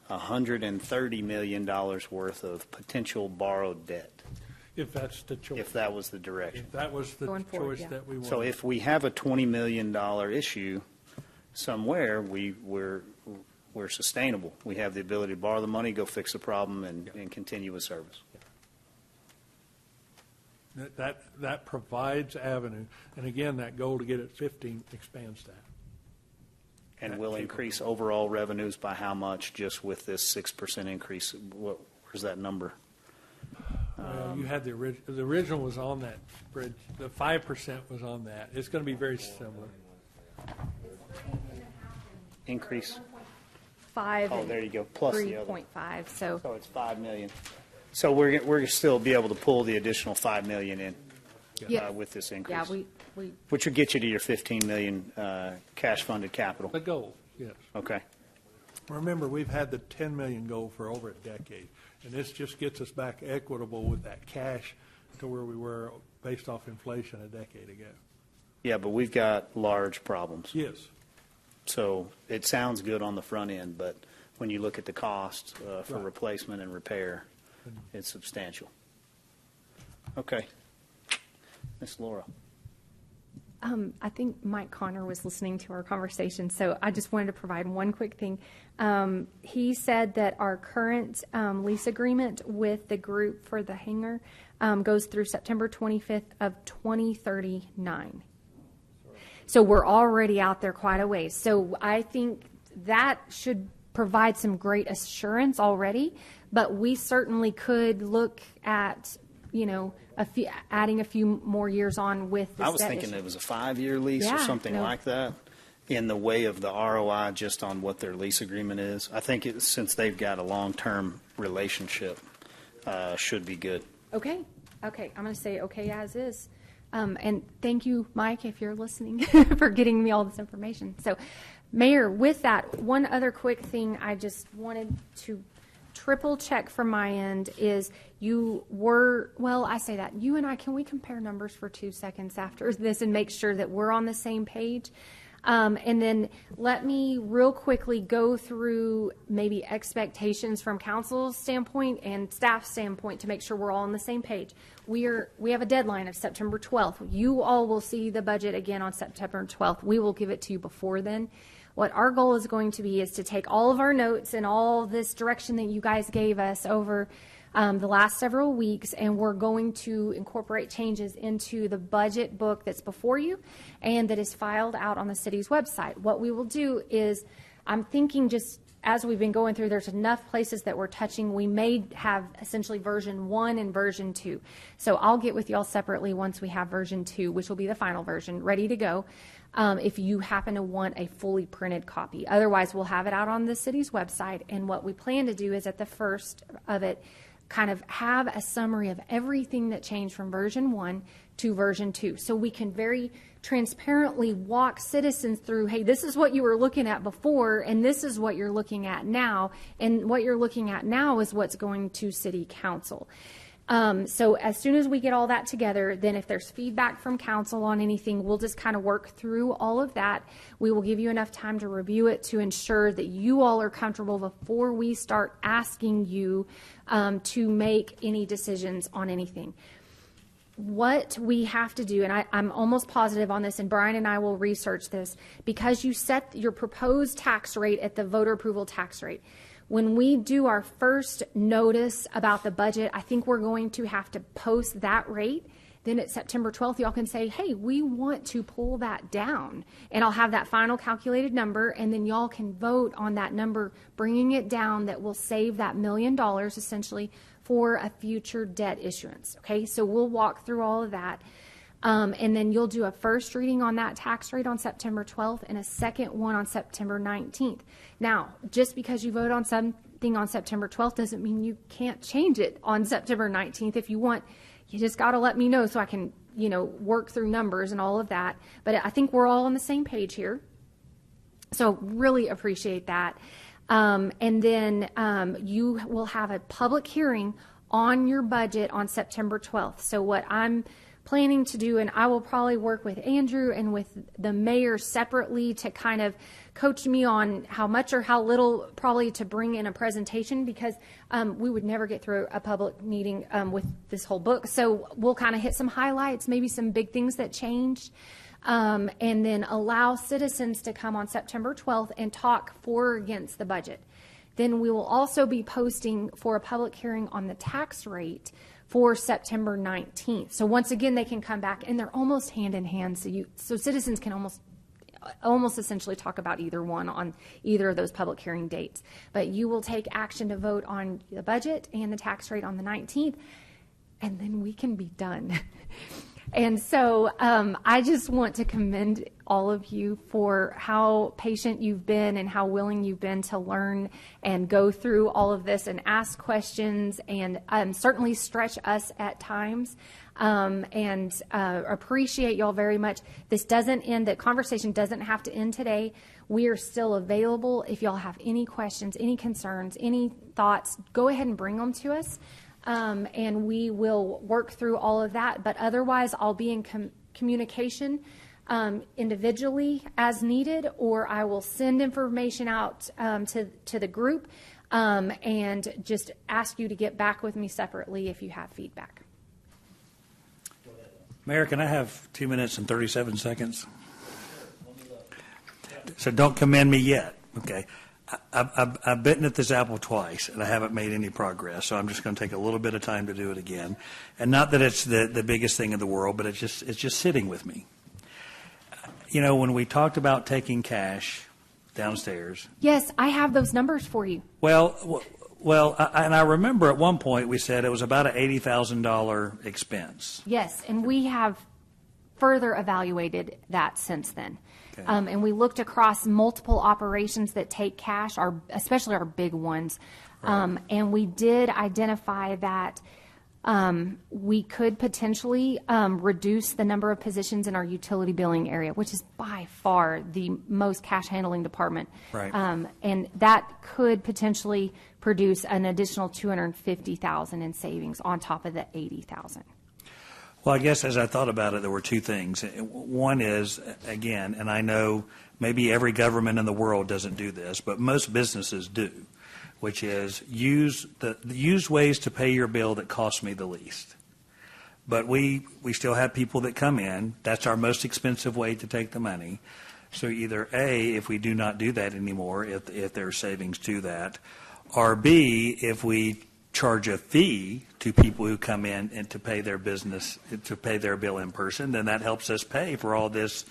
$130 million worth of potential borrowed debt, If that's the choice. if that was the direction. If that was the Going forward, choice yeah. that we wanted. So if we have a $20 million issue somewhere, we're sustainable. We have the ability to borrow the money, go fix the problem, and continue with service. That provides avenue. And again, that goal to get it 15 expands that. And will increase overall revenues by how much just with this 6% increase? Where's that number? Well, you had the original was on that bridge. The 5% was on that. It's going to be very similar. Increase? 5. Oh, there you go, plus the other. 3.5, so. So it's 5 million. So we're going to still be able to pull the additional 5 million in Yeah. with this increase? Yeah, we Which would get you to your 15 million cash-funded capital? The goal, yes. Okay. Remember, we've had the 10 million goal for over a decade, and this just gets us back equitable with that cash to where we were based off inflation a decade ago. Yeah, but we've got large problems. Yes. So it sounds good on the front end, but when you look at the cost for Right. replacement and repair, it's substantial. Okay. Ms. Laura. I think Mike Connor was listening to our conversation, so I just wanted to provide one quick thing. He said that our current lease agreement with the group for the hangar goes through September 25th of 2039. So we're already out there quite a ways. So I think that should provide some great assurance already, but we certainly could look at, adding a few more years on with this I was debt thinking issue. it was a 5-year lease or Yeah, something no. like that, in the way of the ROI just on what their lease agreement is. I think since they've got a long-term relationship, should be good. Okay, I'm going to say okay as is. And thank you, Mike, if you're listening, for getting me all this information. So, Mayor, with that, one other quick thing I just wanted to triple check from my end is you and I, can we compare numbers for 2 seconds after this and make sure that we're on the same page? And then let me real quickly go through maybe expectations from council's standpoint and staff's standpoint to make sure we're all on the same page. We have a deadline of September 12th. You all will see the budget again on September 12th. We will give it to you before then. What our goal is going to be is to take all of our notes and all this direction that you guys gave us over the last several weeks, and we're going to incorporate changes into the budget book that's before you and that is filed out on the city's website. What we will do is, I'm thinking just as we've been going through, there's enough places that we're touching. We may have essentially version 1 and version 2. So I'll get with y'all separately once we have version 2, which will be the final version, ready to go. If you happen to want a fully printed copy. Otherwise, we'll have it out on the city's website. And what we plan to do is at the first of it, kind of have a summary of everything that changed from version 1 to version 2. So we can very transparently walk citizens through, hey, this is what you were looking at before, and this is what you're looking at now. And what you're looking at now is what's going to city council. So as soon as we get all that together, then if there's feedback from council on anything, we'll just kind of work through all of that. We will give you enough time to review it to ensure that you all are comfortable before we start asking you to make any decisions on anything. What we have to do, and I'm almost positive on this, and Brian and I will research this, because you set your proposed tax rate at the voter approval tax rate. When we do our first notice about the budget, I think we're going to have to post that rate. Then at September 12th, y'all can say, hey, we want to pull that down. And I'll have that final calculated number, and then y'all can vote on that number, bringing it down that will save that $1 million essentially for a future debt issuance. Okay, so we'll walk through all of that. And then you'll do a first reading on that tax rate on September 12th and a second one on September 19th. Now, just because you vote on something on September 12th doesn't mean you can't change it on September 19th if you want. You just got to let me know so I can work through numbers and all of that. But I think we're all on the same page here. So really appreciate that. And then you will have a public hearing on your budget on September 12th. So what I'm planning to do, and I will probably work with Andrew and with the mayor separately to kind of coach me on how much or how little probably to bring in a presentation, because we would never get through a public meeting with this whole book. So we'll kind of hit some highlights, maybe some big things that changed, and then allow citizens to come on September 12th and talk for or against the budget. Then we will also be posting for a public hearing on the tax rate for September 19th. So once again, they can come back, and they're almost hand in hand. So citizens can almost essentially talk about either one on either of those public hearing dates. But you will take action to vote on the budget and the tax rate on the 19th, and then we can be done. And so I just want to commend all of you for how patient you've been and how willing you've been to learn and go through all of this and ask questions, and certainly stretch us at times. And appreciate y'all very much. This doesn't end, the conversation doesn't have to end today. We are still available. If y'all have any questions, any concerns, any thoughts, go ahead and bring them to us. And we will work through all of that. But otherwise, I'll be in communication individually as needed, or I will send information out to the group and just ask you to get back with me separately if you have feedback. Mayor, can I have 2 minutes and 37 seconds? So don't commend me yet. Okay. I've bitten at this apple twice, and I haven't made any progress, so I'm just going to take a little bit of time to do it again. And not that it's the biggest thing in the world, but it's just sitting with me. When we talked about taking cash downstairs. Yes, I have those numbers for you. Well, and I remember at one point we said it was about an $80,000 expense. Yes, and we have further evaluated that since then. Okay. And we looked across multiple operations that take cash, especially our big ones. Right. And we did identify that we could potentially reduce the number of positions in our utility billing area, which is by far the most cash handling department. Right. And that could potentially produce an additional $250,000 in savings on top of the $80,000. Well, I guess as I thought about it, there were two things. One is, again, and I know maybe every government in the world doesn't do this, but most businesses do, which is use ways to pay your bill that cost me the least. But we still have people that come in. That's our most expensive way to take the money. So either A, if we do not do that anymore, if there are savings to that, or B, if we charge a fee to people who come in and to pay their bill in person, then that helps us pay for all this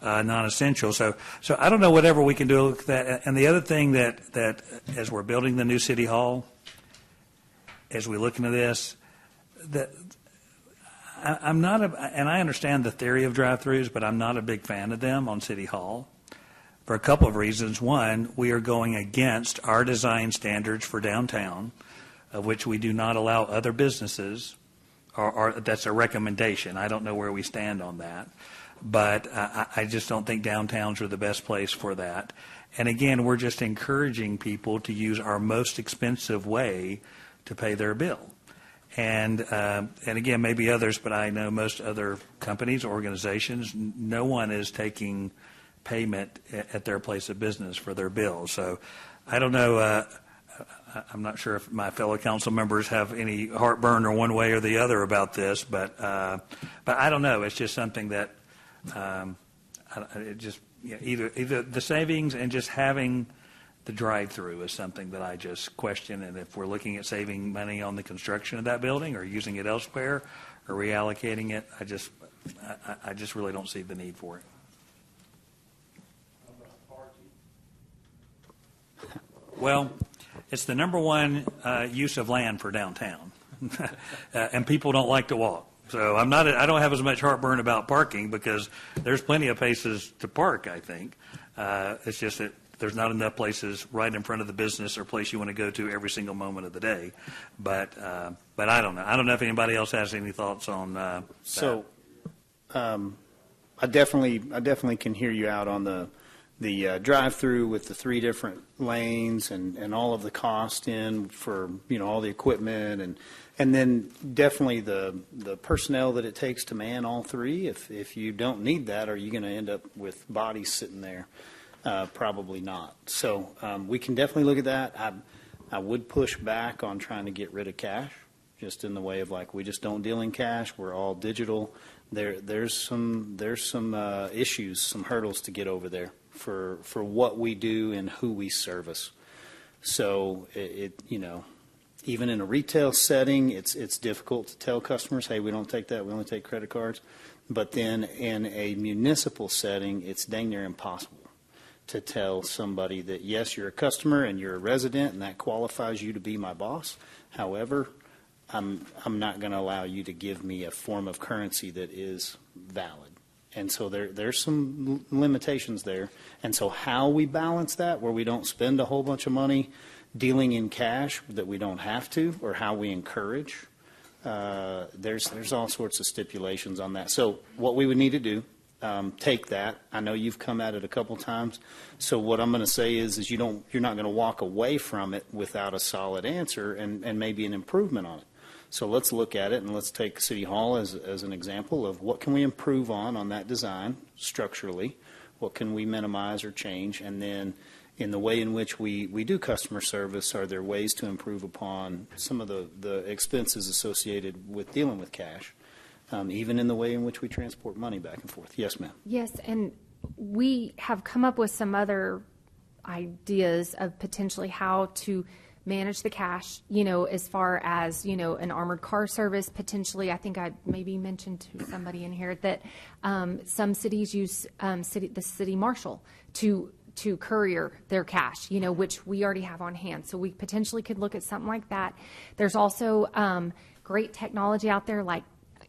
non-essential. So I don't know, whatever we can do with that. And the other thing that as we're building the new city hall, as we look into this, that I'm not and I understand the theory of drive-throughs, but I'm not a big fan of them on City Hall for a couple of reasons. One, we are going against our design standards for downtown, of which we do not allow other businesses, or that's a recommendation. I don't know where we stand on that. But I just don't think downtowns are the best place for that. And again, we're just encouraging people to use our most expensive way to pay their bill. And again, maybe others, but I know most other companies, organizations, no one is taking payment at their place of business for their bill. So I don't know. I'm not sure if my fellow council members have any heartburn or one way or the other about this, but I don't know. It's just something that either the savings and just having the drive-through is something that I just question. And if we're looking at saving money on the construction of that building or using it elsewhere or reallocating it, I just really don't see the need for it. Well, it's the number one use of land for downtown, and people don't like to walk. So I don't have as much heartburn about parking because there's plenty of places to park, I think. It's just that there's not enough places right in front of the business or place you want to go to every single moment of the day. But I don't know. I don't know if anybody else has any thoughts on that. So I definitely can hear you out on the drive-through with the 3 different lanes and all of the cost in for, all the equipment and then definitely the personnel that it takes to man all 3. If you don't need that, are you going to end up with bodies sitting there? Probably not. So we can definitely look at that. I would push back on trying to get rid of cash, just in the way of we just don't deal in cash. We're all digital. There's some issues, some hurdles to get over there for what we do and who we service. So even in a retail setting, it's difficult to tell customers, hey, we don't take that. We only take credit cards. But then in a municipal setting, it's dang near impossible to tell somebody that, yes, you're a customer and you're a resident and that qualifies you to be my boss. However, I'm not going to allow you to give me a form of currency that is valid. And so there's some limitations there. And so how we balance that, where we don't spend a whole bunch of money dealing in cash that we don't have to, or how we encourage, there's all sorts of stipulations on that. So what we would need to do, take that. I know you've come at it a couple times. So what I'm going to say is you're not going to walk away from it without a solid answer and maybe an improvement on it. So let's look at it, and let's take City Hall as an example of what can we improve on that design structurally, what can we minimize or change, and then in the way in which we do customer service, are there ways to improve upon some of the expenses associated with dealing with cash, even in the way in which we transport money back and forth. Yes, ma'am. Yes, and we have come up with some other ideas of potentially how to manage the cash, as far as, an armored car service potentially. I think I maybe mentioned to somebody in here that some cities use the city marshal to courier their cash, which we already have on hand. So we potentially could look at something like that. There's also great technology out there like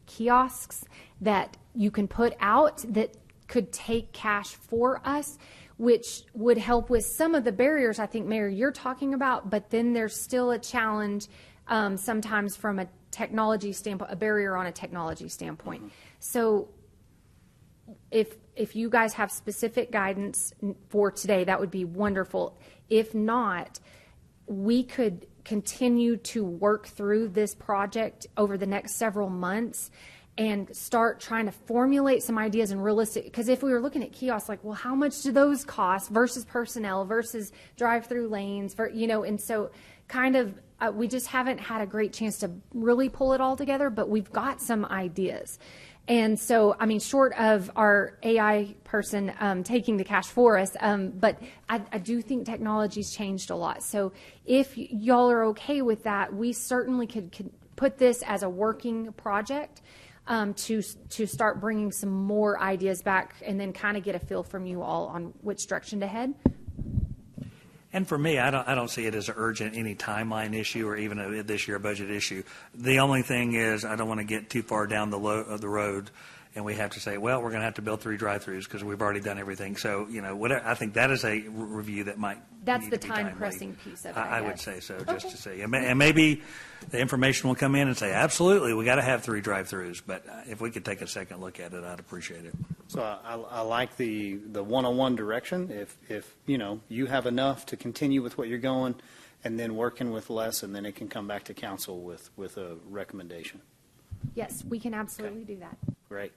kiosks that you can put out that could take cash for us, which would help with some of the barriers I think, Mayor, you're talking about, but then there's still a challenge sometimes from a technology standpoint, a barrier on a technology standpoint. Mm-hmm. So if you guys have specific guidance for today, that would be wonderful. If not, we could continue to work through this project over the next several months and start trying to formulate some ideas and realistic, because if we were looking at kiosks, well, how much do those cost versus personnel versus drive-through lanes, and so kind of we just haven't had a great chance to really pull it all together, but we've got some ideas. And so, short of our AI person taking the cash for us, but I do think technology's changed a lot. So if y'all are okay with that, we certainly could put this as a working project to start bringing some more ideas back and then kind of get a feel from you all on which direction to head. And for me, I don't see it as an urgent any timeline issue or even a this year budget issue. The only thing is I don't want to get too far down the road and we have to say, well, we're going to have to build 3 drive-throughs because we've already done everything. So, whatever, I think that is a review that might That's need the to be timely. time-pressing piece of it, I would say so, just to say. And maybe the information will come in and say, absolutely, we got to have 3 drive-throughs. But if we could take a second look at it, I'd appreciate it. So I like the one-on-one direction. If you have enough to continue with what you're going, and then working with less, and then it can come back to council with a recommendation. Yes, we can absolutely do that. Great.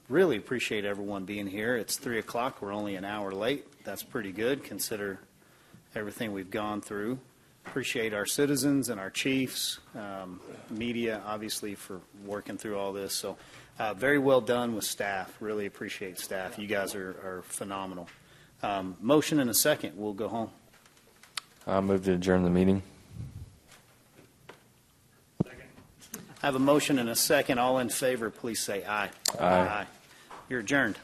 Really appreciate everyone being here. It's 3:00. We're only an hour late. That's pretty good. Consider everything we've gone through. Appreciate our citizens and our chiefs, media, obviously, for working through all this. So very well done with staff. Really appreciate staff. You guys are phenomenal. Motion and a second. We'll go home. I move to adjourn the meeting. I have a motion and a second. All in favor, please say aye. Aye. You're adjourned.